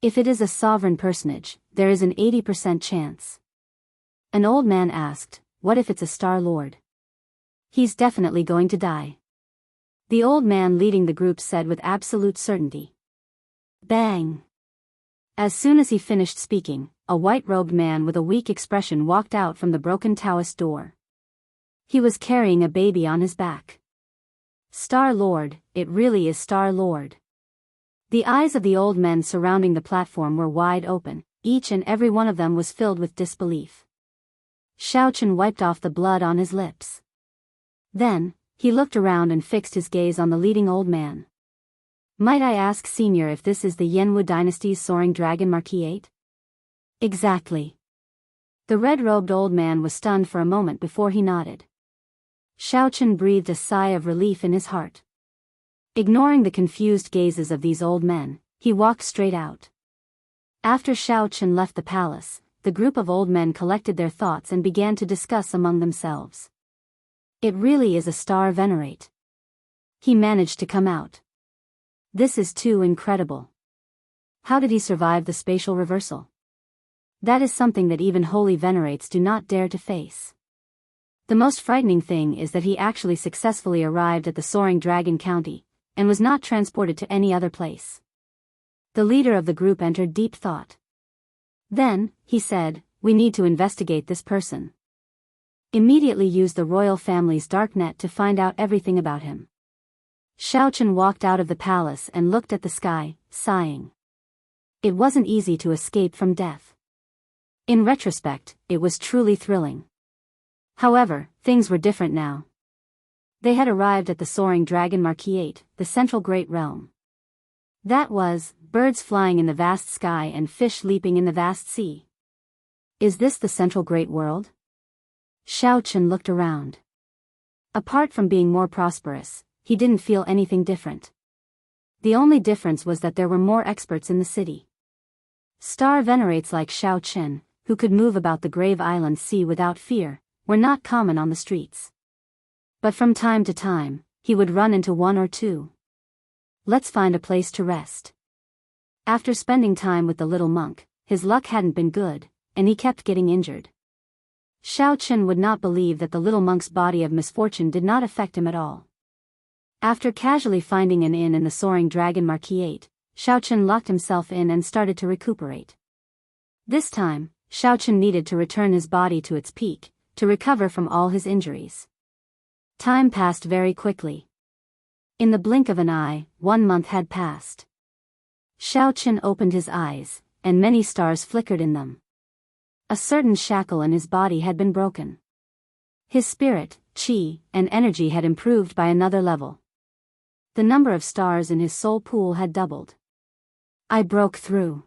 If it is a sovereign personage, there is an 80% chance. An old man asked, "What if it's a Star Lord?" "He's definitely going to die." The old man leading the group said with absolute certainty. Bang! As soon as he finished speaking, a white-robed man with a weak expression walked out from the broken Taoist door. He was carrying a baby on his back. Star Lord, it really is Star Lord. The eyes of the old men surrounding the platform were wide open, each and every one of them was filled with disbelief. Xiao Chen wiped off the blood on his lips. Then, he looked around and fixed his gaze on the leading old man. "Might I ask, Senior, if this is the Yanwu Dynasty's Soaring Dragon Marquis 8? "Exactly." The red-robed old man was stunned for a moment before he nodded. Xiao Chen breathed a sigh of relief in his heart. Ignoring the confused gazes of these old men, he walked straight out. After Xiao Chen left the palace, the group of old men collected their thoughts and began to discuss among themselves. It really is a Star Venerate. He managed to come out. This is too incredible. How did he survive the spatial reversal? That is something that even holy venerates do not dare to face. The most frightening thing is that he actually successfully arrived at the Soaring Dragon County, and was not transported to any other place. The leader of the group entered deep thought. Then, he said, "We need to investigate this person." Immediately used the royal family's dark net to find out everything about him. Xiaochen walked out of the palace and looked at the sky, sighing. It wasn't easy to escape from death. In retrospect, it was truly thrilling. However, things were different now. They had arrived at the soaring dragon Marquise, the central great realm. That was, birds flying in the vast sky and fish leaping in the vast sea. Is this the central great world? Xiaochen looked around. Apart from being more prosperous, he didn't feel anything different. The only difference was that there were more experts in the city. Star venerates like Xiaochen, who could move about the Grave Island Sea without fear, were not common on the streets. But from time to time, he would run into one or two. Let's find a place to rest. After spending time with the little monk, his luck hadn't been good, and he kept getting injured. Xiaochen would not believe that the little monk's body of misfortune did not affect him at all. After casually finding an inn in the soaring dragon Marquise, Xiaochen locked himself in and started to recuperate. This time, Xiaochen needed to return his body to its peak, to recover from all his injuries. Time passed very quickly. In the blink of an eye, 1 month had passed. Xiaochen opened his eyes, and many stars flickered in them. A certain shackle in his body had been broken. His spirit, qi, and energy had improved by another level. The number of stars in his soul pool had doubled. I broke through.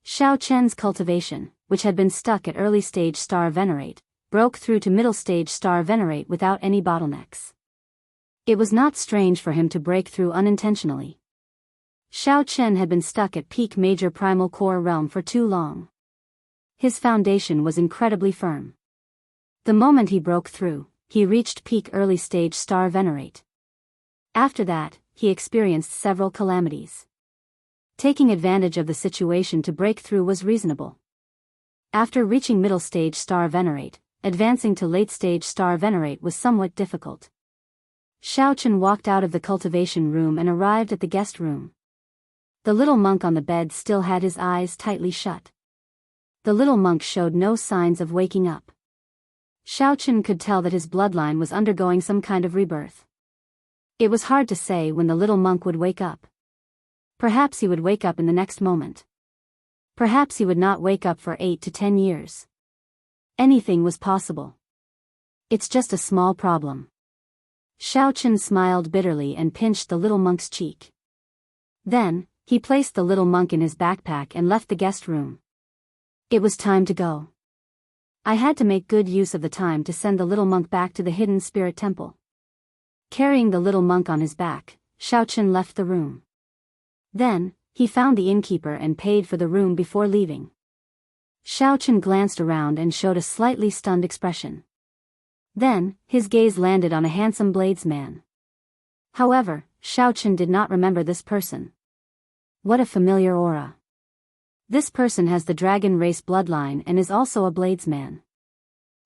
Xiaochen's cultivation, which had been stuck at early stage star venerate, broke through to middle stage star venerate without any bottlenecks. It was not strange for him to break through unintentionally. Xiaochen had been stuck at peak major primal core realm for too long. His foundation was incredibly firm. The moment he broke through, he reached peak early stage star venerate. After that, he experienced several calamities. Taking advantage of the situation to break through was reasonable. After reaching middle stage star venerate, advancing to late stage star venerate was somewhat difficult. Xiaochen walked out of the cultivation room and arrived at the guest room. The little monk on the bed still had his eyes tightly shut. The little monk showed no signs of waking up. Xiaochen could tell that his bloodline was undergoing some kind of rebirth. It was hard to say when the little monk would wake up. Perhaps he would wake up in the next moment. Perhaps he would not wake up for 8 to 10 years. Anything was possible. It's just a small problem. Xiaochen smiled bitterly and pinched the little monk's cheek. Then, he placed the little monk in his backpack and left the guest room. It was time to go. I had to make good use of the time to send the little monk back to the hidden spirit temple. Carrying the little monk on his back, Xiaochen left the room. Then, he found the innkeeper and paid for the room before leaving. Xiaochen glanced around and showed a slightly stunned expression. Then, his gaze landed on a handsome bladesman. However, Xiaochen did not remember this person. What a familiar aura. This person has the dragon race bloodline and is also a bladesman.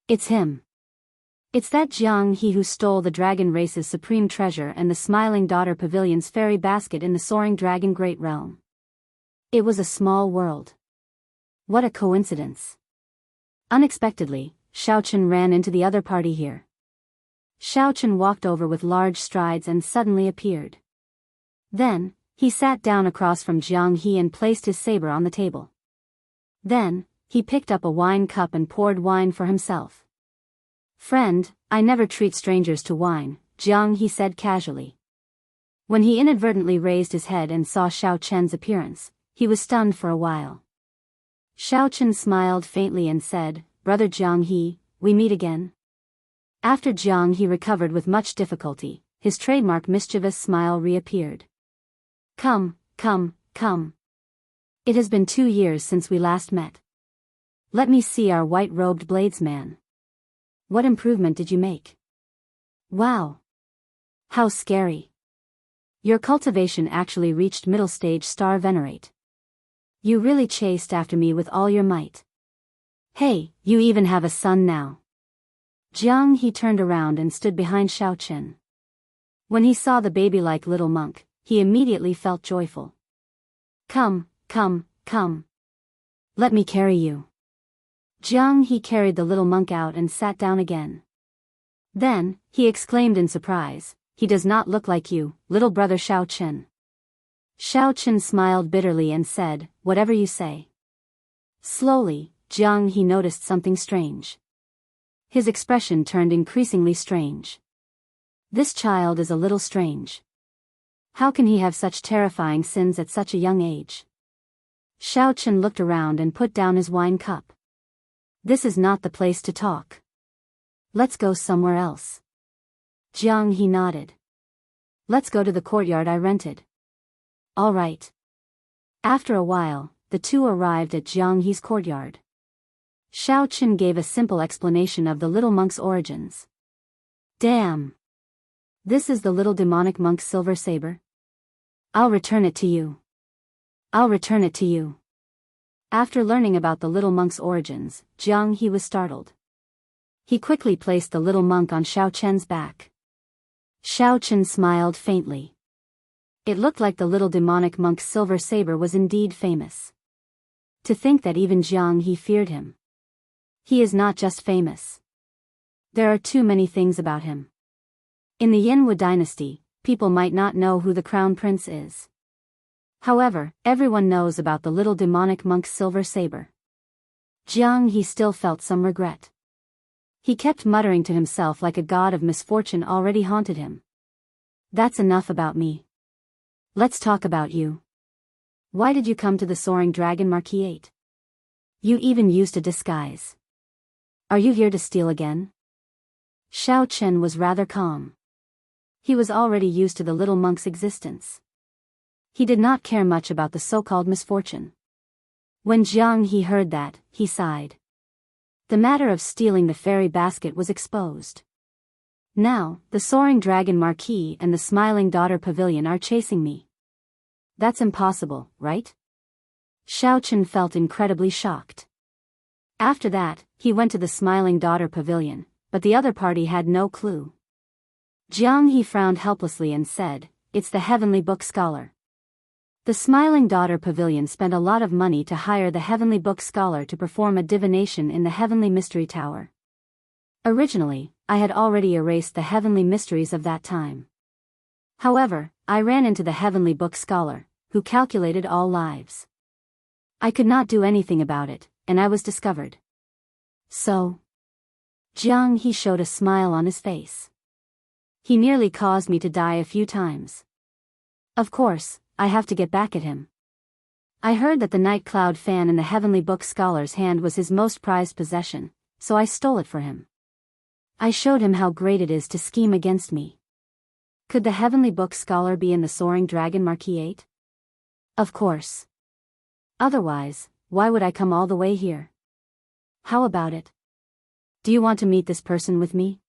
It's him. It's that Jianghu who stole the dragon race's supreme treasure and the Smiling Daughter Pavilion's fairy basket in the soaring dragon great realm. It was a small world. What a coincidence. Unexpectedly, Xiaochen ran into the other party here. Xiaochen walked over with large strides and suddenly appeared. Then, he sat down across from Jianghu and placed his saber on the table. Then, he picked up a wine cup and poured wine for himself. Friend, I never treat strangers to wine, Jianghu said casually. When he inadvertently raised his head and saw Xiaochen's appearance, he was stunned for a while. Xiaochen smiled faintly and said, Brother Jianghu, we meet again? After Jianghu recovered with much difficulty, his trademark mischievous smile reappeared. Come, come, come. It has been 2 years since we last met. Let me see our white-robed bladesman. What improvement did you make? Wow. How scary. Your cultivation actually reached middle stage star venerate. You really chased after me with all your might. Hey, you even have a son now. Jianghu turned around and stood behind Xiaochen. When he saw the baby-like little monk, he immediately felt joyful. Come, come, come. Let me carry you. Jianghu carried the little monk out and sat down again. Then, he exclaimed in surprise, "He does not look like you, little brother Xiaochen." Xiaochen smiled bitterly and said, "Whatever you say." Slowly, Jianghu noticed something strange. His expression turned increasingly strange. This child is a little strange. How can he have such terrifying sins at such a young age? Xiaochen looked around and put down his wine cup. This is not the place to talk. Let's go somewhere else. Jianghu nodded. Let's go to the courtyard I rented. All right. After a while, the two arrived at Jianghu's courtyard. Xiaochen gave a simple explanation of the little monk's origins. Damn! This is the little demonic monk's silver saber? I'll return it to you. I'll return it to you. After learning about the little monk's origins, Jianghu was startled. He quickly placed the little monk on Xiaochen's back. Xiaochen smiled faintly. It looked like the little demonic monk's silver saber was indeed famous. To think that even Jianghu feared him. He is not just famous. There are too many things about him. In the Yanwu dynasty, people might not know who the crown prince is. However, everyone knows about the little demonic monk's silver saber. Jianghu still felt some regret. He kept muttering to himself like a god of misfortune already haunted him. That's enough about me. Let's talk about you. Why did you come to the Soaring Dragon Marquis? You even used a disguise. Are you here to steal again? Xiaochen was rather calm. He was already used to the little monk's existence. He did not care much about the so-called misfortune. When Jianghu heard that, he sighed. The matter of stealing the fairy basket was exposed. Now, the Soaring Dragon Marquis and the Smiling Daughter Pavilion are chasing me. That's impossible, right? Xiaochen felt incredibly shocked. After that, he went to the Smiling Daughter Pavilion, but the other party had no clue. Jianghu frowned helplessly and said, "It's the Heavenly Book Scholar." The Smiling Daughter Pavilion spent a lot of money to hire the Heavenly Book Scholar to perform a divination in the Heavenly Mystery Tower. Originally, I had already erased the heavenly mysteries of that time. However, I ran into the Heavenly Book Scholar, who calculated all lives. I could not do anything about it, and I was discovered. So? Jianghu showed a smile on his face. He nearly caused me to die a few times. Of course, I have to get back at him. I heard that the Night Cloud fan in the Heavenly Book Scholar's hand was his most prized possession, so I stole it for him. I showed him how great it is to scheme against me. Could the Heavenly Book Scholar be in the Soaring Dragon Marquis? Of course. Otherwise, why would I come all the way here? How about it? Do you want to meet this person with me?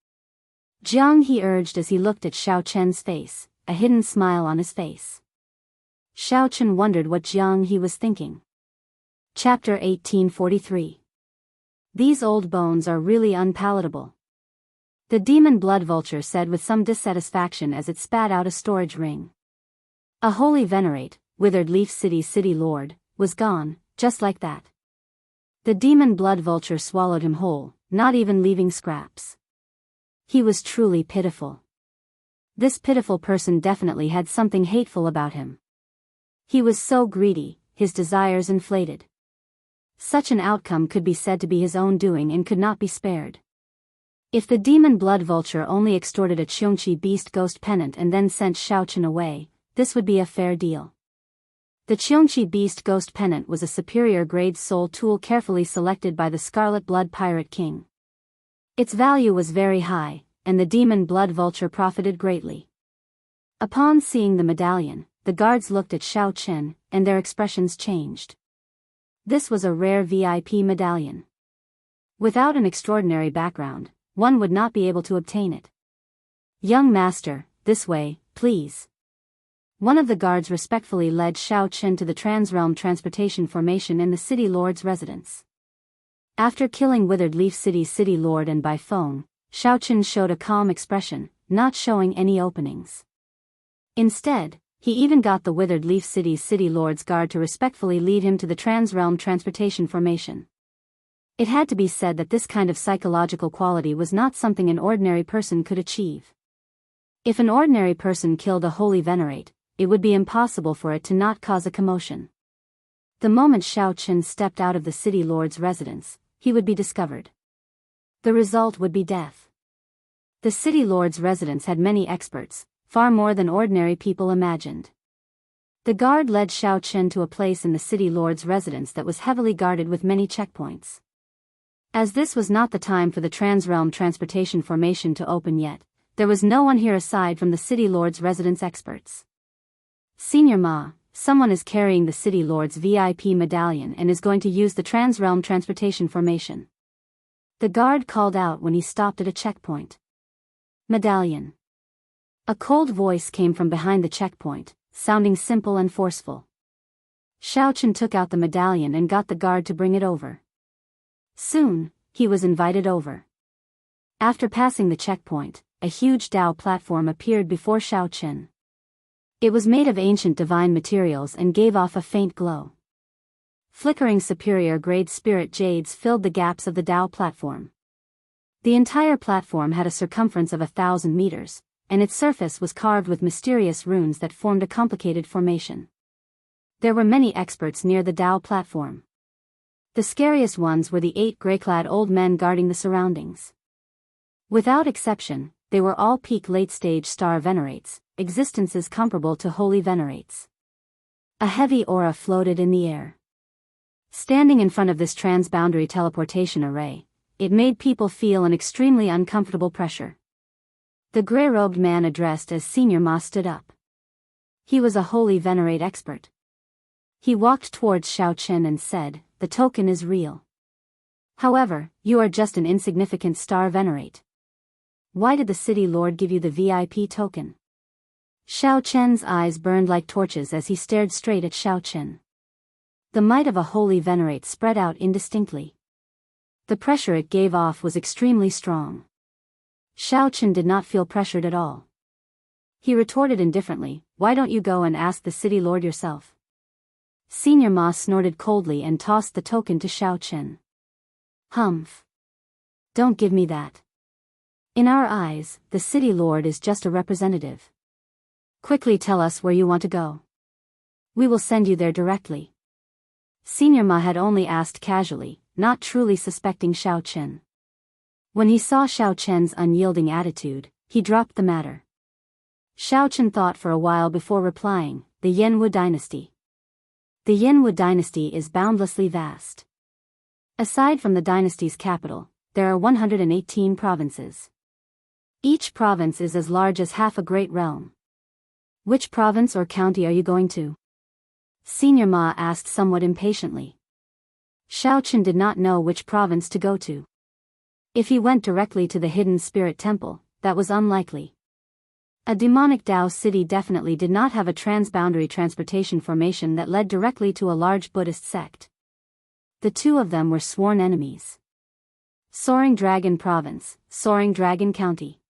Jianghu urged as he looked at Xiaochen's face, a hidden smile on his face. Xiaochen wondered what Jianghu was thinking. Chapter 1843. These old bones are really unpalatable. The demon blood vulture said with some dissatisfaction as it spat out a storage ring. A holy venerate, withered leaf city lord, was gone, just like that. The demon blood vulture swallowed him whole, not even leaving scraps. He was truly pitiful. This pitiful person definitely had something hateful about him. He was so greedy, his desires inflated. Such an outcome could be said to be his own doing and could not be spared. If the demon blood vulture only extorted a Qiongqi beast ghost pennant and then sent Xiaochen away, this would be a fair deal. The Qiongqi beast ghost pennant was a superior grade soul tool carefully selected by the Scarlet Blood Pirate King. Its value was very high, and the demon blood vulture profited greatly. Upon seeing the medallion, the guards looked at Xiaochen, and their expressions changed. This was a rare VIP medallion. Without an extraordinary background, one would not be able to obtain it. Young master, this way, please. One of the guards respectfully led Xiaochen to the Transrealm Transportation Formation in the City Lord's residence. After killing Withered Leaf City Lord and by phone, Xiaochen showed a calm expression, not showing any openings. Instead, he even got the Withered Leaf City Lord's guard to respectfully lead him to the Transrealm Transportation Formation. It had to be said that this kind of psychological quality was not something an ordinary person could achieve. If an ordinary person killed a holy venerate, it would be impossible for it to not cause a commotion. The moment Xiaochen stepped out of the city lord's residence, he would be discovered. The result would be death. The city lord's residence had many experts, far more than ordinary people imagined. The guard led Xiaochen to a place in the city lord's residence that was heavily guarded with many checkpoints. As this was not the time for the Transrealm Transportation Formation to open yet, there was no one here aside from the city lord's residence experts. Senior Ma, someone is carrying the city lord's VIP medallion and is going to use the Transrealm Transportation Formation. The guard called out when he stopped at a checkpoint. Medallion. A cold voice came from behind the checkpoint, sounding simple and forceful. Xiaochen took out the medallion and got the guard to bring it over. Soon, he was invited over. After passing the checkpoint, a huge Dao platform appeared before Xiaochen. It was made of ancient divine materials and gave off a faint glow. Flickering superior-grade spirit jades filled the gaps of the Dao platform. The entire platform had a circumference of 1,000 meters, and its surface was carved with mysterious runes that formed a complicated formation. There were many experts near the Dao platform. The scariest ones were the 8 gray-clad old men guarding the surroundings. Without exception, they were all peak late-stage star venerates, existences comparable to holy venerates. A heavy aura floated in the air. Standing in front of this transboundary teleportation array, it made people feel an extremely uncomfortable pressure. The gray-robed man addressed as Senior Ma stood up. He was a holy venerate expert. He walked towards Xiaochen and said, "The token is real. However, you are just an insignificant star venerate. Why did the city lord give you the VIP token?" Xiaochen's eyes burned like torches as he stared straight at Xiaochen. The might of a holy venerate spread out indistinctly. The pressure it gave off was extremely strong. Xiaochen did not feel pressured at all. He retorted indifferently, "Why don't you go and ask the city lord yourself?" Senior Ma snorted coldly and tossed the token to Xiaochen. "Humph. Don't give me that. In our eyes, the city lord is just a representative. Quickly tell us where you want to go. We will send you there directly." Senior Ma had only asked casually, not truly suspecting Xiaochen. When he saw Xiaochen's unyielding attitude, he dropped the matter. Xiaochen thought for a while before replying, "The Yanwu dynasty." The Yanwu dynasty is boundlessly vast. Aside from the dynasty's capital, there are 118 provinces. Each province is as large as half a great realm. Which province or county are you going to? Senior Ma asked somewhat impatiently. Xiaochen did not know which province to go to. If he went directly to the hidden spirit temple, that was unlikely. A demonic Dao city definitely did not have a transboundary transportation formation that led directly to a large Buddhist sect. The two of them were sworn enemies. Soaring Dragon Province, Soaring Dragon County.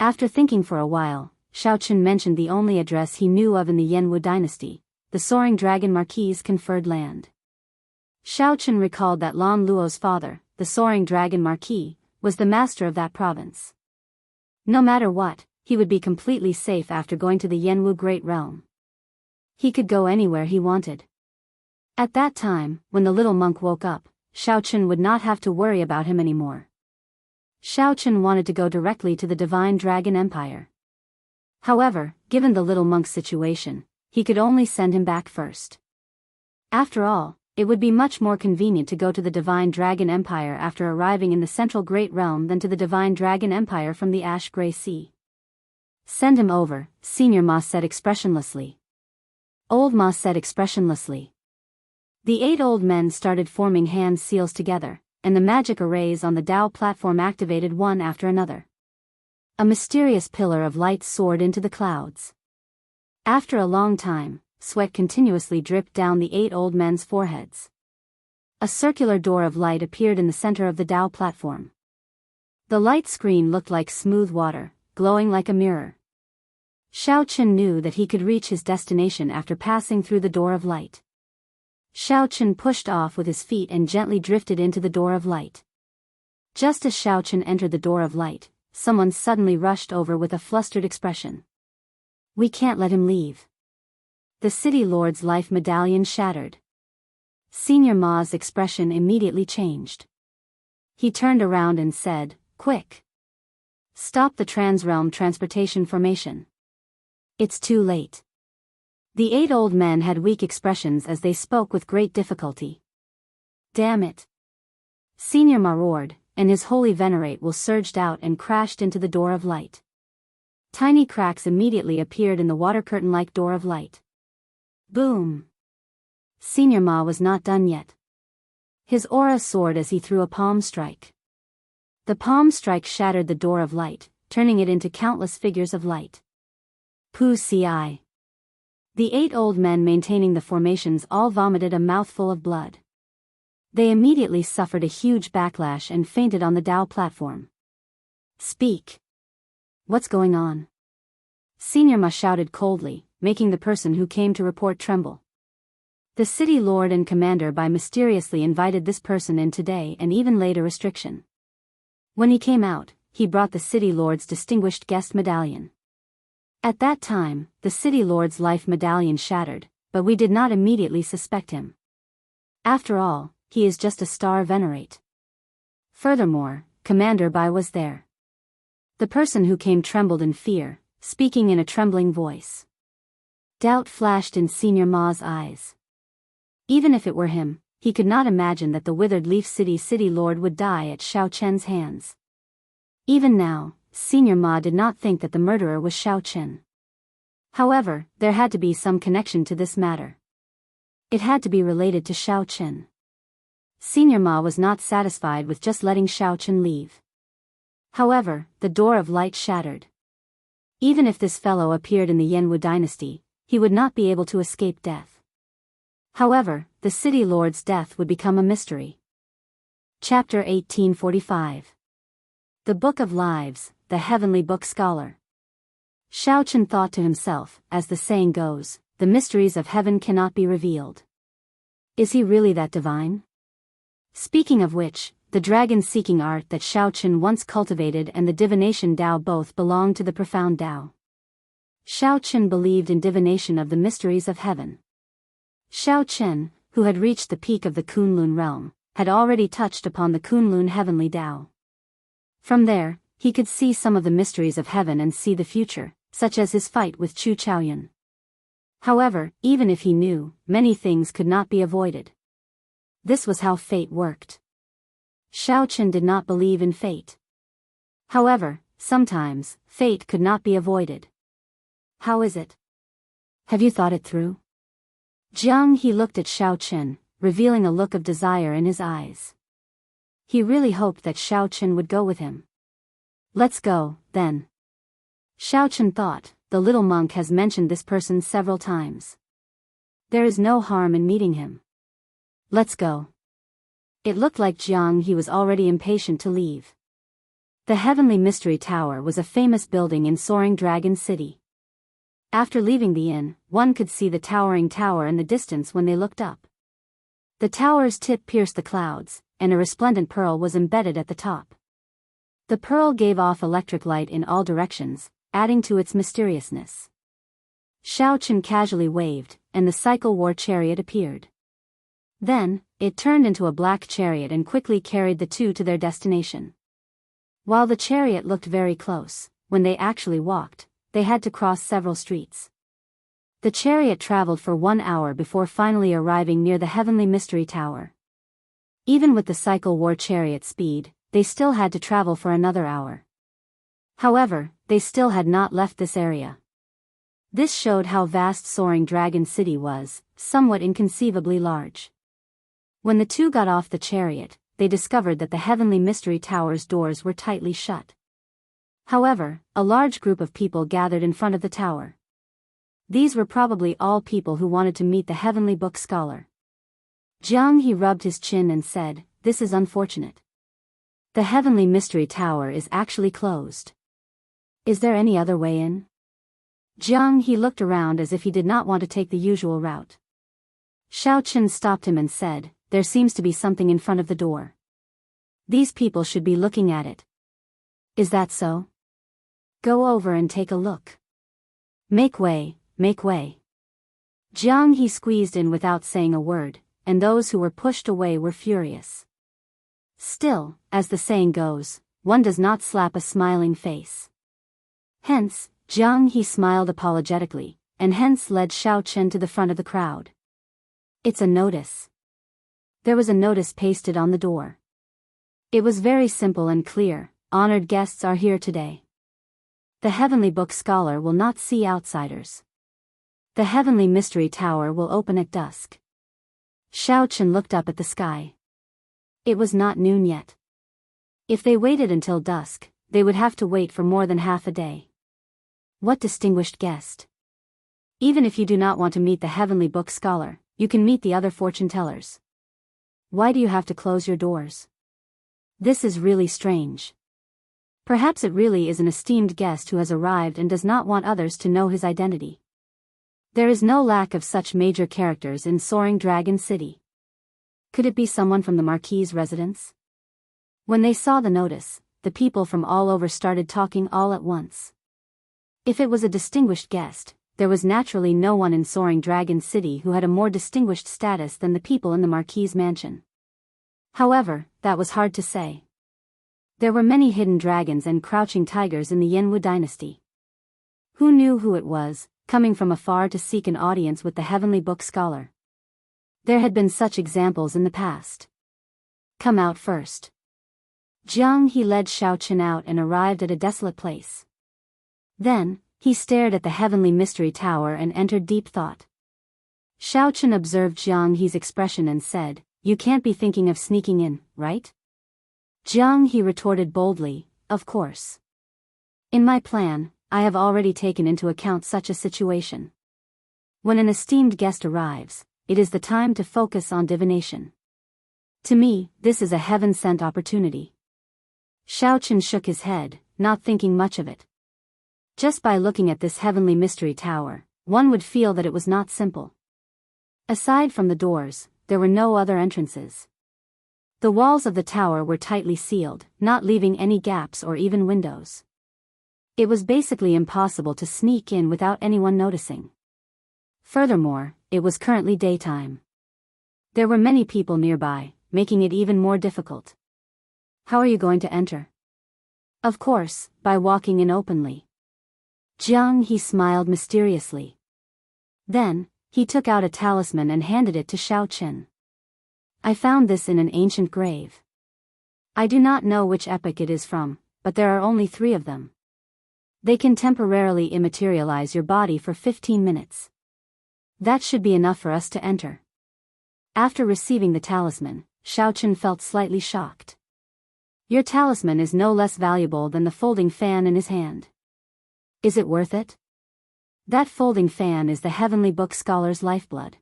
After thinking for a while, Xiaochen mentioned the only address he knew of in the Yanwu dynasty, the Soaring Dragon Marquis's conferred land. Xiaochen recalled that Lan Luo's father, the Soaring Dragon Marquis, was the master of that province. No matter what, he would be completely safe after going to the Yanwu Great Realm. He could go anywhere he wanted. At that time, when the little monk woke up, Xiaochen would not have to worry about him anymore. Xiaochen wanted to go directly to the Divine Dragon Empire. However, given the little monk's situation, he could only send him back first. After all, it would be much more convenient to go to the Divine Dragon Empire after arriving in the Central Great Realm than to the Divine Dragon Empire from the Ash Grey Sea. "Send him over," Senior Ma said expressionlessly. Old Ma said expressionlessly. The 8 old men started forming hand seals together, and the magic arrays on the Dao platform activated one after another. A mysterious pillar of light soared into the clouds. After a long time, sweat continuously dripped down the 8 old men's foreheads. A circular door of light appeared in the center of the Dao platform. The light screen looked like smooth water, glowing like a mirror. Xiaochen knew that he could reach his destination after passing through the door of light. Xiaochen pushed off with his feet and gently drifted into the door of light. Just as Xiaochen entered the door of light, someone suddenly rushed over with a flustered expression. "We can't let him leave." The city lord's life medallion shattered. Senior Ma's expression immediately changed. He turned around and said, "Quick! Stop the transrealm transportation formation. It's too late." The 8 old men had weak expressions as they spoke with great difficulty. "Damn it!" Senior Ma roared, and his holy venerate will surged out and crashed into the door of light. Tiny cracks immediately appeared in the water curtain-like door of light. Boom! Senior Ma was not done yet. His aura soared as he threw a palm strike. The palm strike shattered the door of light, turning it into countless figures of light. Pu ci. The 8 old men maintaining the formations all vomited a mouthful of blood. They immediately suffered a huge backlash and fainted on the Dao platform. "Speak. What's going on?" Senior Ma shouted coldly, making the person who came to report tremble. The city lord and commander by mysteriously invited this person in today and even laid a restriction. When he came out, he brought the city lord's distinguished guest medallion. At that time, the city lord's life medallion shattered, but we did not immediately suspect him. After all, he is just a star venerate. Furthermore, Commander Bai was there. The person who came trembled in fear, speaking in a trembling voice. Doubt flashed in Senior Ma's eyes. Even if it were him, he could not imagine that the withered leaf city lord would die at Xiao Chen's hands. Even now, Senior Ma did not think that the murderer was Xiao Chen. However, there had to be some connection to this matter. It had to be related to Xiao Chen. Senior Ma was not satisfied with just letting Xiao Chen leave. However, the door of light shattered. Even if this fellow appeared in the Yanwu dynasty, he would not be able to escape death. However, the city lord's death would become a mystery. Chapter 1845. The Book of Lives, the Heavenly Book Scholar. Xiao Chen thought to himself, as the saying goes, the mysteries of heaven cannot be revealed. Is he really that divine? Speaking of which, the dragon-seeking art that Xiao Chen once cultivated and the divination Dao both belonged to the profound Dao. Xiao Chen believed in divination of the mysteries of heaven. Xiao Chen, who had reached the peak of the Kunlun realm, had already touched upon the Kunlun heavenly Dao. From there, he could see some of the mysteries of heaven and see the future, such as his fight with Chu Chaoyun. However, even if he knew, many things could not be avoided. This was how fate worked. Xiao Chen did not believe in fate. However, sometimes, fate could not be avoided. How is it? Have you thought it through? Jianghu looked at Xiao Chen, revealing a look of desire in his eyes. He really hoped that Xiao Chen would go with him. Let's go, then. Xiao Chen thought, the little monk has mentioned this person several times. There is no harm in meeting him. Let's go. It looked like Jianghu was already impatient to leave. The Heavenly Mystery Tower was a famous building in Soaring Dragon City. After leaving the inn, one could see the towering tower in the distance when they looked up. The tower's tip pierced the clouds, and a resplendent pearl was embedded at the top. The pearl gave off electric light in all directions, adding to its mysteriousness. Xiao Chen casually waved, and the cycle war chariot appeared. Then, it turned into a black chariot and quickly carried the two to their destination. While the chariot looked very close, when they actually walked, they had to cross several streets. The chariot traveled for 1 hour before finally arriving near the Heavenly Mystery Tower. Even with the cycle war chariot speed, they still had to travel for another hour. However, they still had not left this area. This showed how vast Soaring Dragon City was, somewhat inconceivably large. When the two got off the chariot, they discovered that the Heavenly Mystery Tower's doors were tightly shut. However, a large group of people gathered in front of the tower. These were probably all people who wanted to meet the Heavenly Book Scholar. Jianghu rubbed his chin and said, "This is unfortunate. The Heavenly Mystery Tower is actually closed. Is there any other way in?" Jianghu looked around as if he did not want to take the usual route. Xiao Chen stopped him and said, "There seems to be something in front of the door. These people should be looking at it. Is that so? Go over and take a look. Make way, make way." Jianghu squeezed in without saying a word, and those who were pushed away were furious. Still, as the saying goes, one does not slap a smiling face. Hence, Jianghu smiled apologetically, and hence led Xiao Chen to the front of the crowd. "It's a notice." There was a notice pasted on the door. It was very simple and clear: "Honored guests are here today. The Heavenly Book Scholar will not see outsiders. The Heavenly Mystery Tower will open at dusk." Xiao Chen looked up at the sky. It was not noon yet. If they waited until dusk, they would have to wait for more than half a day. What distinguished guest! Even if you do not want to meet the Heavenly Book Scholar, you can meet the other fortune tellers. Why do you have to close your doors? This is really strange. Perhaps it really is an esteemed guest who has arrived and does not want others to know his identity. There is no lack of such major characters in Soaring Dragon City. Could it be someone from the Marquis's residence? When they saw the notice, the people from all over started talking all at once. If it was a distinguished guest, there was naturally no one in Soaring Dragon City who had a more distinguished status than the people in the Marquis's mansion. However, that was hard to say. There were many hidden dragons and crouching tigers in the Yanwu dynasty. Who knew who it was, coming from afar to seek an audience with the Heavenly Book Scholar? There had been such examples in the past. "Come out first." Jianghu led Xiao Chen out and arrived at a desolate place. Then, he stared at the Heavenly Mystery Tower and entered deep thought. Xiao Chen observed Jianghu's expression and said, "You can't be thinking of sneaking in, right?" Jianghu retorted boldly, "Of course. In my plan, I have already taken into account such a situation. When an esteemed guest arrives, it is the time to focus on divination. To me, this is a heaven-sent opportunity." Xiao Chen shook his head, not thinking much of it. Just by looking at this Heavenly Mystery Tower, one would feel that it was not simple. Aside from the doors, there were no other entrances. The walls of the tower were tightly sealed, not leaving any gaps or even windows. It was basically impossible to sneak in without anyone noticing. Furthermore, it was currently daytime. There were many people nearby, making it even more difficult. "How are you going to enter?" "Of course, by walking in openly." Jianghu smiled mysteriously. Then, he took out a talisman and handed it to Xiao Chen. "I found this in an ancient grave. I do not know which epoch it is from, but there are only 3 of them. They can temporarily immaterialize your body for 15 minutes. That should be enough for us to enter." After receiving the talisman, Xiao Chen felt slightly shocked. "Your talisman is no less valuable than the folding fan in his hand. Is it worth it?" "That folding fan is the Heavenly Book Scholar's lifeblood.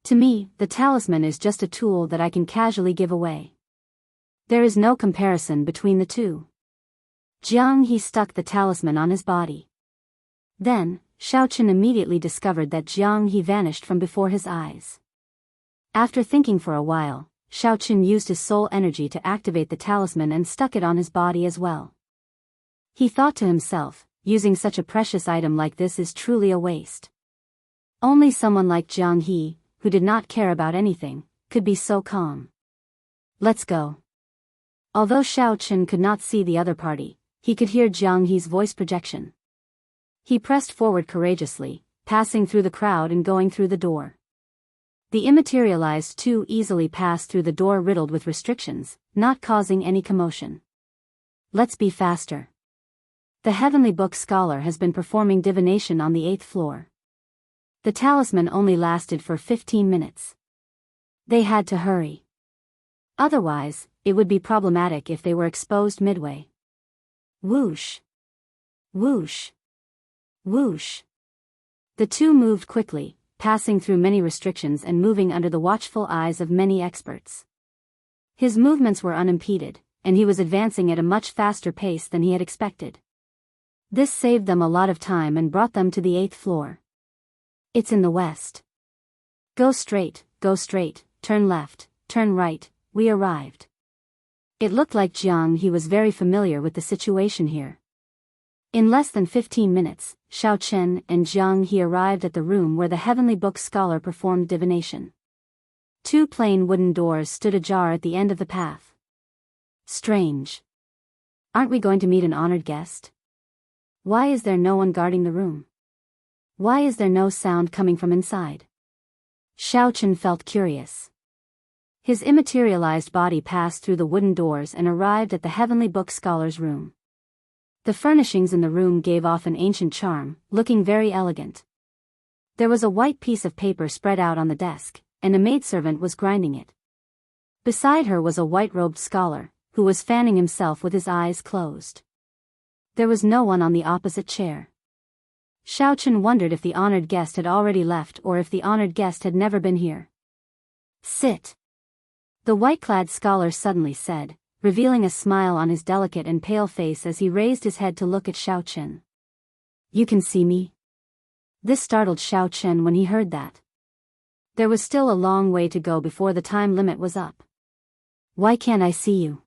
To me, the talisman is just a tool that I can casually give away. There is no comparison between the two." Jianghu stuck the talisman on his body. Then, Xiao Chen immediately discovered that Jianghu vanished from before his eyes. After thinking for a while, Xiao Chen used his soul energy to activate the talisman and stuck it on his body as well. He thought to himself, using such a precious item like this is truly a waste. Only someone like Jianghu, who did not care about anything, could be so calm. "Let's go." Although Xiao Chen could not see the other party, he could hear Jianghu's voice projection. He pressed forward courageously, passing through the crowd and going through the door. The immaterialized two easily passed through the door riddled with restrictions, not causing any commotion. "Let's be faster. The Heavenly Book Scholar has been performing divination on the 8th floor. The talisman only lasted for 15 minutes. They had to hurry. Otherwise, it would be problematic if they were exposed midway." Whoosh! Whoosh! Whoosh! The two moved quickly, passing through many restrictions and moving under the watchful eyes of many experts. His movements were unimpeded, and he was advancing at a much faster pace than he had expected. This saved them a lot of time and brought them to the 8th floor. "It's in the west." Go straight, turn left, turn right, we arrived. It looked like Jianghu was very familiar with the situation here. In less than 15 minutes, Xiaochen and Jianghu arrived at the room where the Heavenly Book scholar performed divination. 2 plain wooden doors stood ajar at the end of the path. Strange. Aren't we going to meet an honored guest? Why is there no one guarding the room? Why is there no sound coming from inside? Xiaochen felt curious. His immaterialized body passed through the wooden doors and arrived at the Heavenly Book scholar's room. The furnishings in the room gave off an ancient charm, looking very elegant. There was a white piece of paper spread out on the desk, and a maidservant was grinding it. Beside her was a white-robed scholar, who was fanning himself with his eyes closed. There was no one on the opposite chair. Xiaochen wondered if the honored guest had already left or if the honored guest had never been here. Sit. The white-clad scholar suddenly said, revealing a smile on his delicate and pale face as he raised his head to look at Xiaochen. You can see me? This startled Xiaochen when he heard that. There was still a long way to go before the time limit was up. Why can't I see you?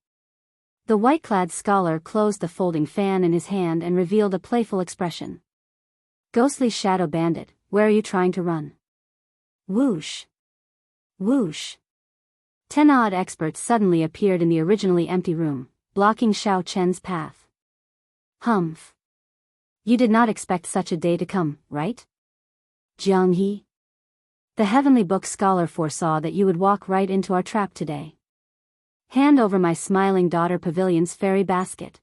The white-clad scholar closed the folding fan in his hand and revealed a playful expression. Ghostly shadow bandit, where are you trying to run? Whoosh. Whoosh. 10 odd experts suddenly appeared in the originally empty room, blocking Xiaochen's path. Humph. You did not expect such a day to come, right? Jianghu? The Heavenly Book scholar foresaw that you would walk right into our trap today. Hand over my Smiling Daughter Pavilion's fairy basket.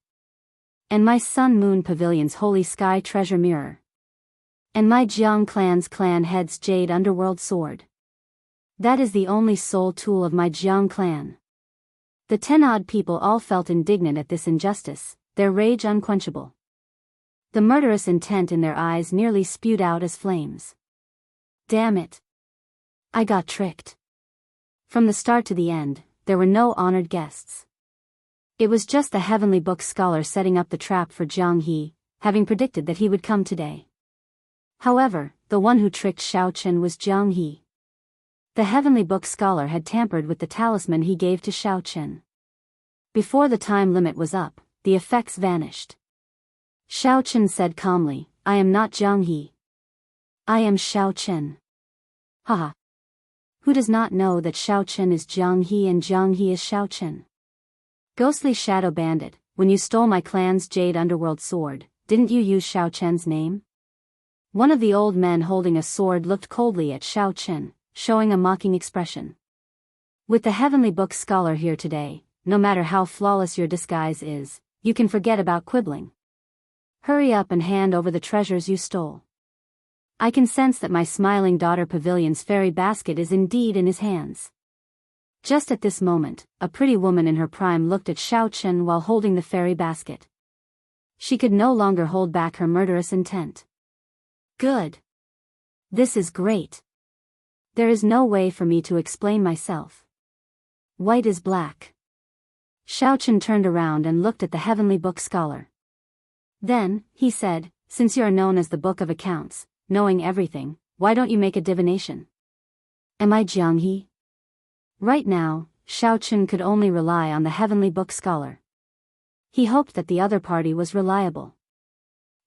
And my Sun Moon Pavilion's holy sky treasure mirror. And my Jiang clan's clan head's jade underworld sword. That is the only soul tool of my Jiang clan. The 10 odd people all felt indignant at this injustice, their rage unquenchable. The murderous intent in their eyes nearly spewed out as flames. Damn it. I got tricked. From the start to the end, there were no honored guests. It was just the Heavenly Book scholar setting up the trap for Jianghu, having predicted that he would come today. However, the one who tricked Xiaochen was Jianghu. The Heavenly Book scholar had tampered with the talisman he gave to Xiaochen. Before the time limit was up, the effects vanished. Xiaochen said calmly, I am not Jianghu. I am Xiaochen. Haha. Who does not know that Xiaochen is Jianghu and Jianghu is Xiaochen? Ghostly shadow bandit, when you stole my clan's jade underworld sword, didn't you use Xiaochen's name? One of the old men holding a sword looked coldly at Xiaochen, showing a mocking expression. With the Heavenly Book scholar here today, no matter how flawless your disguise is, you can forget about quibbling. Hurry up and hand over the treasures you stole. I can sense that my Smiling Daughter Pavilion's fairy basket is indeed in his hands. Just at this moment, a pretty woman in her prime looked at Xiaochen while holding the fairy basket. She could no longer hold back her murderous intent. Good. This is great. There is no way for me to explain myself. White is black. Xiaochen turned around and looked at the Heavenly Book scholar. Then, he said, since you are known as the Book of Accounts, knowing everything, why don't you make a divination? Am I Jianghu? Right now, Xiaochen could only rely on the Heavenly Book scholar. He hoped that the other party was reliable.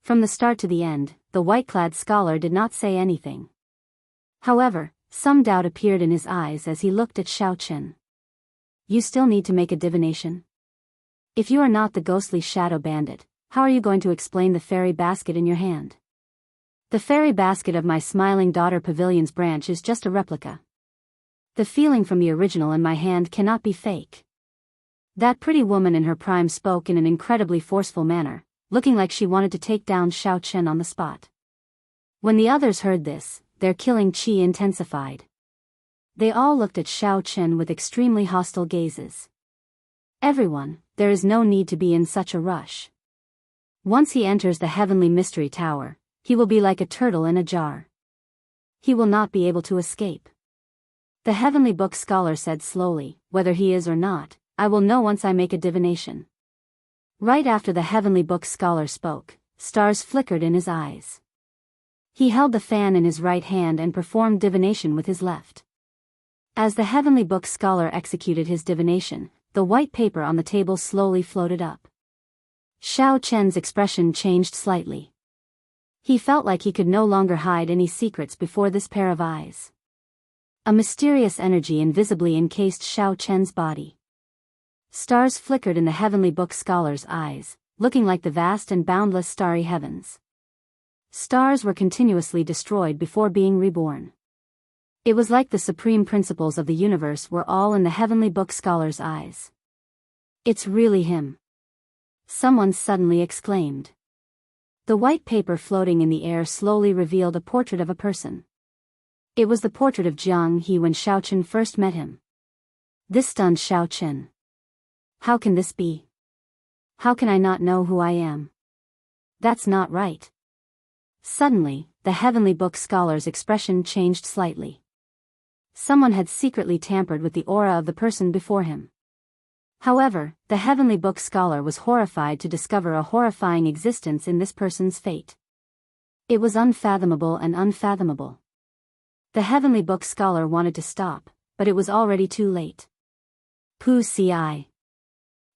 From the start to the end, the white-clad scholar did not say anything. However, some doubt appeared in his eyes as he looked at Xiaochen. You still need to make a divination? If you are not the ghostly shadow bandit, how are you going to explain the fairy basket in your hand? The fairy basket of my Smiling Daughter Pavilion's branch is just a replica. The feeling from the original in my hand cannot be fake. That pretty woman in her prime spoke in an incredibly forceful manner, looking like she wanted to take down Xiaochen on the spot. When the others heard this, their killing chi intensified. They all looked at Xiaochen with extremely hostile gazes. Everyone, there is no need to be in such a rush. Once he enters the Heavenly Mystery Tower, he will be like a turtle in a jar. He will not be able to escape. The Heavenly Book scholar said slowly, whether he is or not, I will know once I make a divination. Right after the Heavenly Book scholar spoke, stars flickered in his eyes. He held the fan in his right hand and performed divination with his left. As the heavenly book scholar executed his divination, the white paper on the table slowly floated up. Xiao Chen's expression changed slightly. He felt like he could no longer hide any secrets before this pair of eyes. A mysterious energy invisibly encased Xiao Chen's body. Stars flickered in the heavenly book scholar's eyes, looking like the vast and boundless starry heavens. Stars were continuously destroyed before being reborn. It was like the supreme principles of the universe were all in the heavenly book scholar's eyes. It's really him. Someone suddenly exclaimed. The white paper floating in the air slowly revealed a portrait of a person. It was the portrait of Jianghu when Xiao Chen first met him. This stunned Xiao Chen. How can this be? How can I not know who I am? That's not right. Suddenly, the heavenly book scholar's expression changed slightly. Someone had secretly tampered with the aura of the person before him. However, the heavenly book scholar was horrified to discover a horrifying existence in this person's fate. It was unfathomable and unfathomable. The heavenly book scholar wanted to stop, but it was already too late. Pu ci.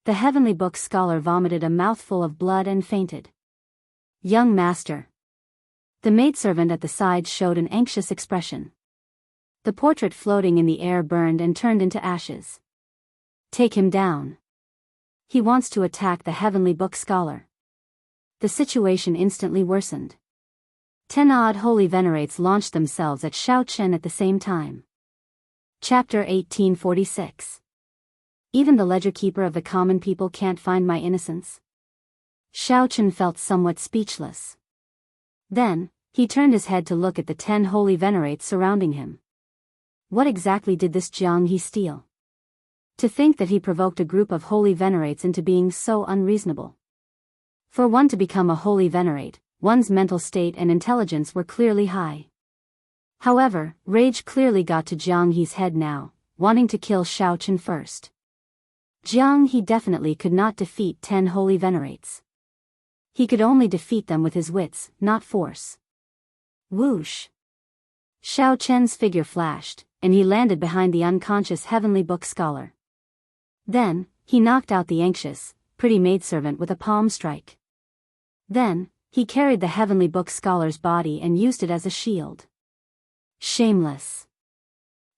The heavenly book scholar vomited a mouthful of blood and fainted. Young master. The maidservant at the side showed an anxious expression. The portrait floating in the air burned and turned into ashes. Take him down. He wants to attack the heavenly book scholar. The situation instantly worsened. 10 odd holy venerates launched themselves at Xiao Chen at the same time. Chapter 1846. Even the ledger keeper of the common people can't find my innocence. Xiao Chen felt somewhat speechless. Then, he turned his head to look at the 10 holy venerates surrounding him. What exactly did this Jianghu steal? To think that he provoked a group of holy venerates into being so unreasonable. For one to become a holy venerate, one's mental state and intelligence were clearly high. However, rage clearly got to Jianghu's head now, wanting to kill Xiao Chen first. Jianghu definitely could not defeat 10 holy venerates. He could only defeat them with his wits, not force. Whoosh! Xiao Chen's figure flashed, and he landed behind the unconscious heavenly book scholar. Then, he knocked out the anxious, pretty maidservant with a palm strike. Then, he carried the heavenly book scholar's body and used it as a shield. Shameless.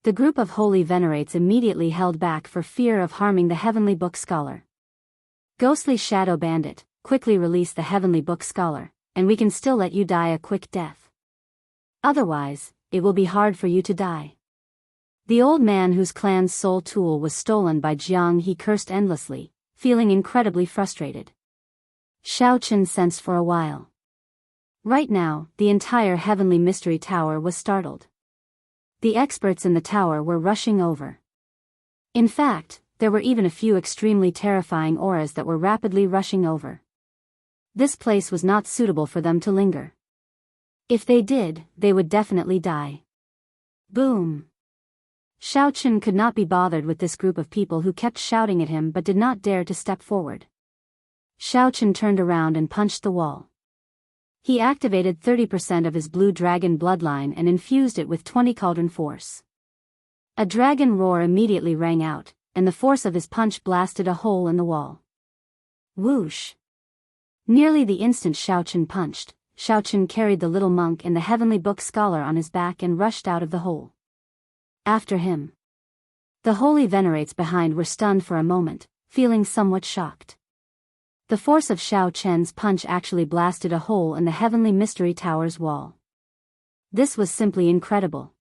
The group of holy venerates immediately held back for fear of harming the heavenly book scholar. Ghostly shadow bandit, quickly release the heavenly book scholar, and we can still let you die a quick death. Otherwise, it will be hard for you to die. The old man whose clan's soul tool was stolen by Jianghu cursed endlessly, feeling incredibly frustrated. Xiao Chen sensed for a while. Right now, the entire heavenly mystery tower was startled. The experts in the tower were rushing over. In fact, there were even a few extremely terrifying auras that were rapidly rushing over. This place was not suitable for them to linger. If they did, they would definitely die. Boom! Xiao Chen could not be bothered with this group of people who kept shouting at him but did not dare to step forward. Xiao Chen turned around and punched the wall. He activated 30% of his blue dragon bloodline and infused it with 20 cauldron force. A dragon roar immediately rang out, and the force of his punch blasted a hole in the wall. Whoosh! Nearly the instant Xiao Chen punched, Xiao Chen carried the little monk and the heavenly book scholar on his back and rushed out of the hole. After him. The holy venerates behind were stunned for a moment, feeling somewhat shocked. The force of Xiao Chen's punch actually blasted a hole in the heavenly mystery tower's wall. This was simply incredible.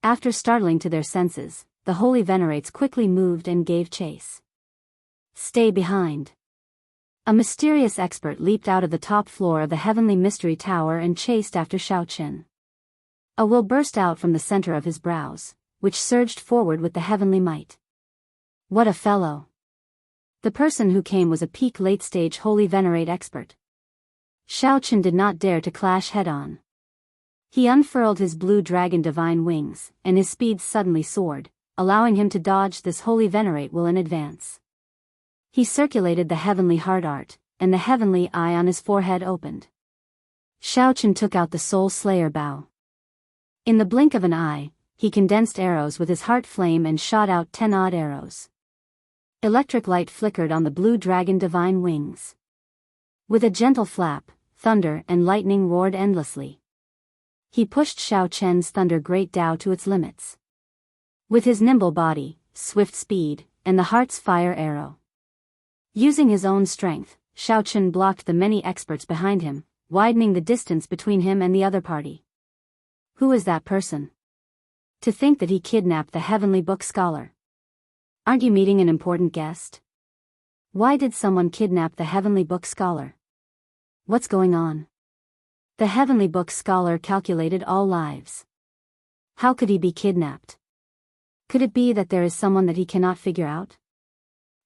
After startling to their senses, the holy venerates quickly moved and gave chase. Stay behind. A mysterious expert leaped out of the top floor of the heavenly mystery tower and chased after Xiao Chen. A will burst out from the center of his brows, which surged forward with the heavenly might. What a fellow! The person who came was a peak late-stage holy venerate expert. Xiao Chen did not dare to clash head-on. He unfurled his blue dragon divine wings, and his speed suddenly soared, allowing him to dodge this holy venerate will in advance. He circulated the heavenly heart art, and the heavenly eye on his forehead opened. Xiaochen took out the Soul Slayer bow. In the blink of an eye, he condensed arrows with his heart flame and shot out 10 odd arrows. Electric light flickered on the blue dragon divine wings. With a gentle flap, thunder and lightning roared endlessly. He pushed Xiaochen's Thunder Great Dao to its limits. With his nimble body, swift speed, and the heart's fire arrow. Using his own strength, Xiaochen blocked the many experts behind him, widening the distance between him and the other party. Who is that person? To think that he kidnapped the Heavenly Book Scholar. Aren't you meeting an important guest? Why did someone kidnap the Heavenly Book Scholar? What's going on? The Heavenly Book Scholar calculated all lives. How could he be kidnapped? Could it be that there is someone that he cannot figure out?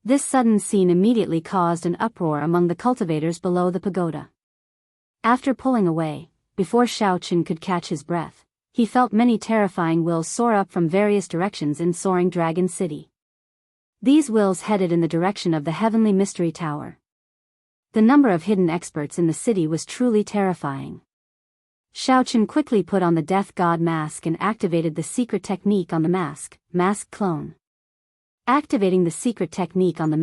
This sudden scene immediately caused an uproar among the cultivators below the pagoda. After pulling away, before Xiaochen could catch his breath, he felt many terrifying wills soar up from various directions in Soaring Dragon City. These wills headed in the direction of the Heavenly Mystery Tower. The number of hidden experts in the city was truly terrifying. Xiaochen quickly put on the Death God mask and activated the secret technique on the mask clone. Activating the secret technique on the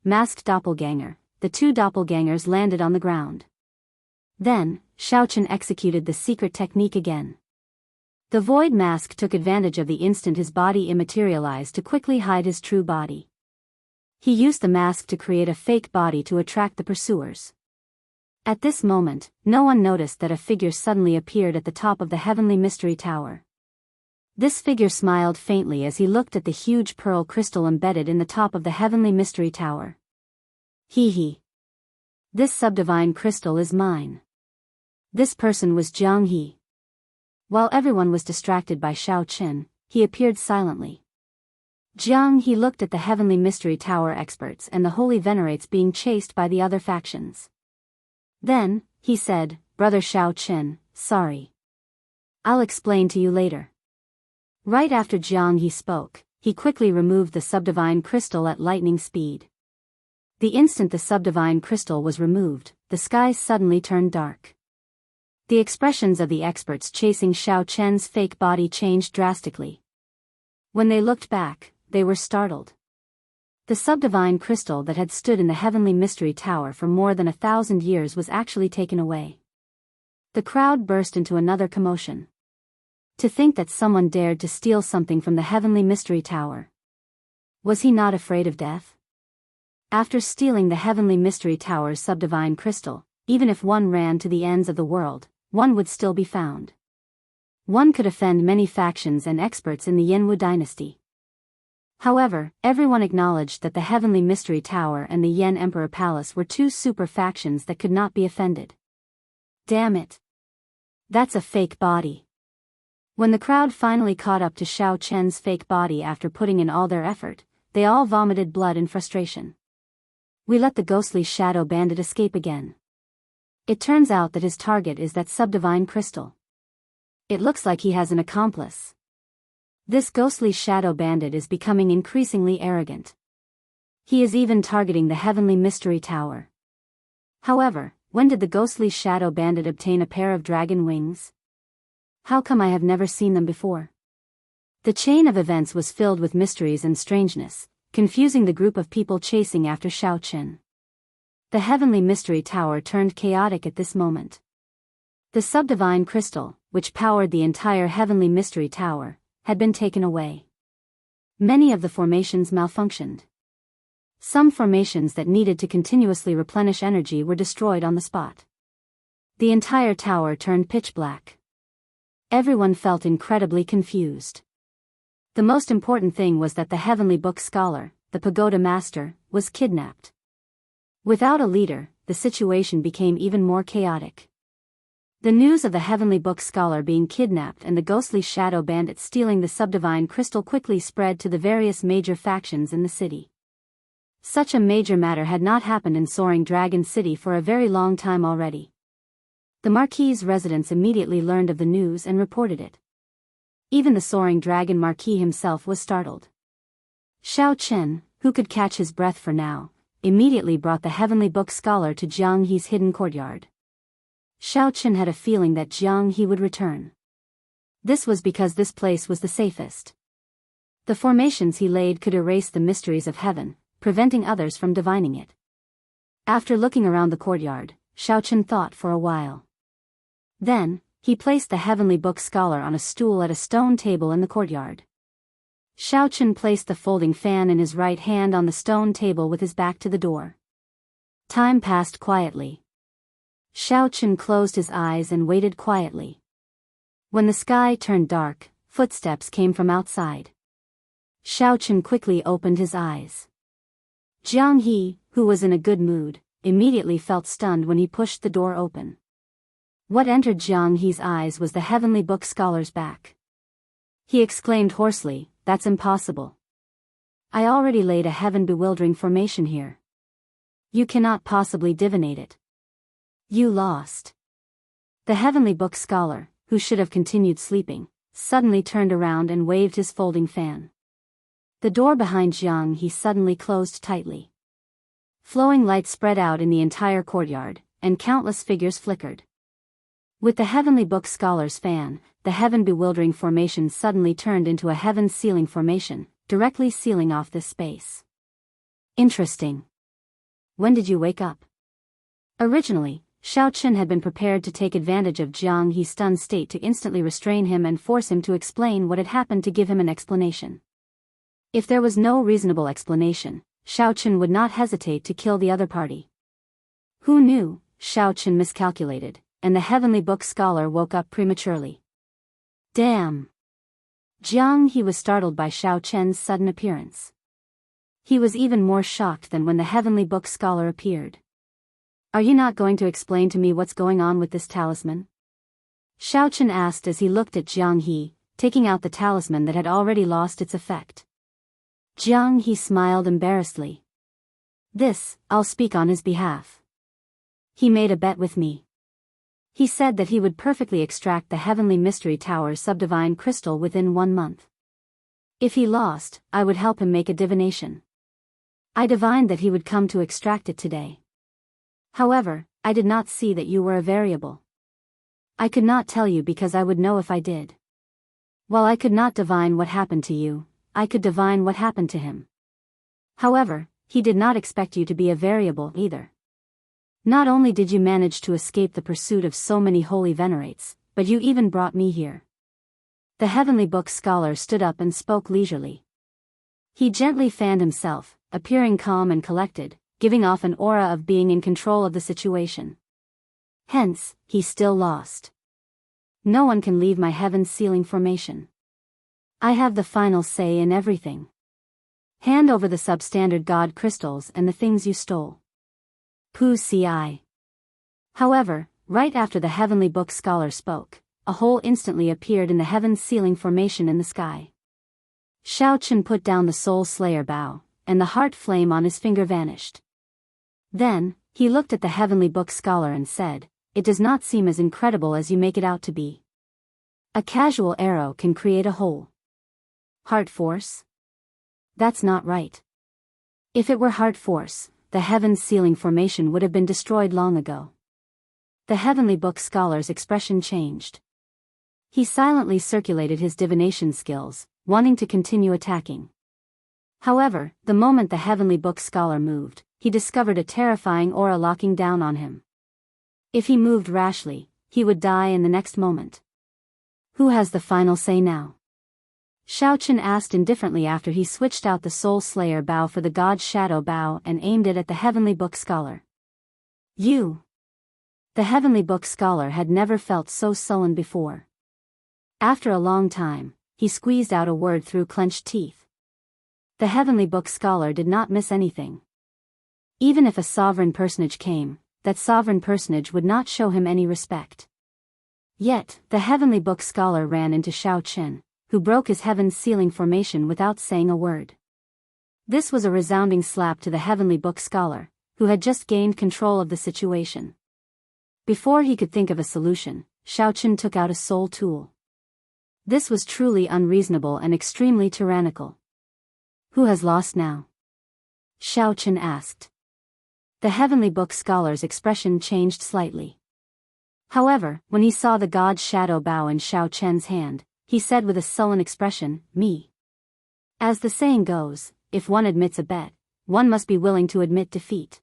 masked doppelganger, the two doppelgangers landed on the ground. Then, Xiaochen executed the secret technique again. The void mask took advantage of the instant his body immaterialized to quickly hide his true body. He used the mask to create a fake body to attract the pursuers. At this moment, no one noticed that a figure suddenly appeared at the top of the Heavenly Mystery Tower. This figure smiled faintly as he looked at the huge pearl crystal embedded in the top of the Heavenly Mystery Tower. Hee. This subdivine crystal is mine. This person was Jianghu. While everyone was distracted by Xiaochen, he appeared silently. Jianghu looked at the Heavenly Mystery Tower experts and the holy venerates being chased by the other factions. Then, he said, "Brother Xiaochen, sorry. I'll explain to you later." Right after Jianghu spoke, he quickly removed the subdivine crystal at lightning speed. The instant the subdivine crystal was removed, the sky suddenly turned dark. The expressions of the experts chasing Xiaochen's fake body changed drastically. When they looked back, they were startled. The subdivine crystal that had stood in the Heavenly Mystery Tower for more than 1,000 years was actually taken away. The crowd burst into another commotion. To think that someone dared to steal something from the Heavenly Mystery Tower. Was he not afraid of death? After stealing the Heavenly Mystery Tower's subdivine crystal, even if one ran to the ends of the world, one would still be found. One could offend many factions and experts in the Yanwu dynasty. However, everyone acknowledged that the Heavenly Mystery Tower and the Yan Emperor Palace were two super factions that could not be offended. Damn it. That's a fake body. When the crowd finally caught up to Xiaochen's fake body after putting in all their effort, they all vomited blood in frustration. We let the ghostly shadow bandit escape again. It turns out that his target is that subdivine crystal. It looks like he has an accomplice. This ghostly shadow bandit is becoming increasingly arrogant. He is even targeting the Heavenly Mystery Tower. However, when did the ghostly shadow bandit obtain a pair of dragon wings? How come I have never seen them before? The chain of events was filled with mysteries and strangeness, confusing the group of people chasing after Xiaochen. The Heavenly Mystery Tower turned chaotic at this moment. The subdivine crystal, which powered the entire Heavenly Mystery Tower, had been taken away. Many of the formations malfunctioned. Some formations that needed to continuously replenish energy were destroyed on the spot. The entire tower turned pitch black. Everyone felt incredibly confused. The most important thing was that the Heavenly Book Scholar, the Pagoda Master, was kidnapped. Without a leader, the situation became even more chaotic. The news of the Heavenly Book Scholar being kidnapped and the ghostly shadow bandit stealing the subdivine crystal quickly spread to the various major factions in the city. Such a major matter had not happened in Soaring Dragon City for a very long time already. The Marquis's residents immediately learned of the news and reported it. Even the Soaring Dragon Marquis himself was startled. Xiaochen, who could catch his breath for now, immediately brought the Heavenly Book Scholar to Jianghu's hidden courtyard. Xiao had a feeling that Jianghu would return. This was because this place was the safest. The formations he laid could erase the mysteries of heaven, preventing others from divining it. After looking around the courtyard, Xiao thought for a while. Then, he placed the heavenly book scholar on a stool at a stone table in the courtyard. Xiao placed the folding fan in his right hand on the stone table with his back to the door. Time passed quietly. Xiao closed his eyes and waited quietly. When the sky turned dark, footsteps came from outside. Xiao quickly opened his eyes. Jianghu, who was in a good mood, immediately felt stunned when he pushed the door open. What entered Jianghu's eyes was the heavenly book scholar's back. He exclaimed hoarsely, "That's impossible. I already laid a heaven-bewildering formation here. You cannot possibly divinate it. You lost." The heavenly book scholar, who should have continued sleeping, suddenly turned around and waved his folding fan. The door behind Jianghu suddenly closed tightly. Flowing light spread out in the entire courtyard, and countless figures flickered. With the heavenly book scholar's fan, the heaven-bewildering formation suddenly turned into a heaven-sealing formation, directly sealing off this space. Interesting. When did you wake up? Originally, Xiao had been prepared to take advantage of Jianghu's stunned state to instantly restrain him and force him to explain what had happened to give him an explanation. If there was no reasonable explanation, Xiao would not hesitate to kill the other party. Who knew? Xiao miscalculated, and the heavenly book scholar woke up prematurely. Damn! Jianghu was startled by Xiao sudden appearance. He was even more shocked than when the heavenly book scholar appeared. Are you not going to explain to me what's going on with this talisman? Xiao asked as he looked at Jianghu, taking out the talisman that had already lost its effect. Jianghu smiled embarrassedly. This, I'll speak on his behalf. He made a bet with me. He said that he would perfectly extract the heavenly mystery tower's subdivine crystal within 1 month. If he lost, I would help him make a divination. I divined that he would come to extract it today. However, I did not see that you were a variable. I could not tell you because I would know if I did. While I could not divine what happened to you, I could divine what happened to him. However, he did not expect you to be a variable either. Not only did you manage to escape the pursuit of so many holy venerates, but you even brought me here. The heavenly book scholar stood up and spoke leisurely. He gently fanned himself, appearing calm and collected, giving off an aura of being in control of the situation. Hence, he still lost. No one can leave my heaven-sealing formation. I have the final say in everything. Hand over the substandard god crystals and the things you stole. Pu ci. However, right after the heavenly book scholar spoke, a hole instantly appeared in the heaven-sealing formation in the sky. Xiao put down the soul slayer bow, and the heart flame on his finger vanished. Then, he looked at the heavenly book scholar and said, "It does not seem as incredible as you make it out to be. A casual arrow can create a hole. Heart force? That's not right. If it were heart force, the heaven-sealing formation would have been destroyed long ago." The heavenly book scholar's expression changed. He silently circulated his divination skills, wanting to continue attacking. However, the moment the heavenly book scholar moved, he discovered a terrifying aura locking down on him. If he moved rashly, he would die in the next moment. Who has the final say now? Xiao asked indifferently after he switched out the Soul Slayer bow for the God's Shadow bow and aimed it at the heavenly book scholar. You! The heavenly book scholar had never felt so sullen before. After a long time, he squeezed out a word through clenched teeth. The heavenly book scholar did not miss anything. Even if a sovereign personage came, that sovereign personage would not show him any respect. Yet, the heavenly book scholar ran into Xiao, who broke his heaven-sealing formation without saying a word. This was a resounding slap to the heavenly book scholar, who had just gained control of the situation. Before he could think of a solution, Xiao took out a soul tool. This was truly unreasonable and extremely tyrannical. Who has lost now? Xiao asked. The heavenly book scholar's expression changed slightly. However, when he saw the god's shadow bow in Xiao Chen's hand, he said with a sullen expression, "Me." As the saying goes, if one admits a bet, one must be willing to admit defeat.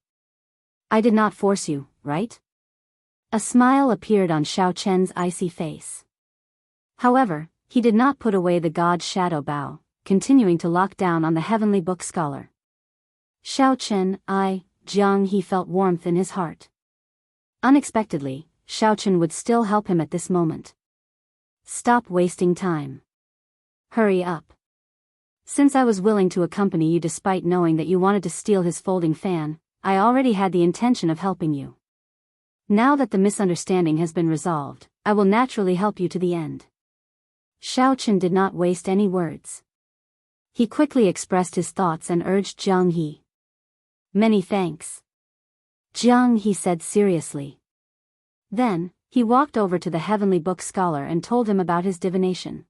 I did not force you, right? A smile appeared on Xiao Chen's icy face. However, he did not put away the god's shadow bow, continuing to lock down on the heavenly book scholar. Xiao Chen, Jiang, he felt warmth in his heart. Unexpectedly, Xiao Chen would still help him at this moment. Stop wasting time. Hurry up. Since I was willing to accompany you despite knowing that you wanted to steal his folding fan, I already had the intention of helping you. Now that the misunderstanding has been resolved, I will naturally help you to the end. Xiao Chen did not waste any words. He quickly expressed his thoughts and urged Jiang He. Many thanks. Jiang He said seriously. Then, he walked over to the heavenly book scholar and told him about his divination.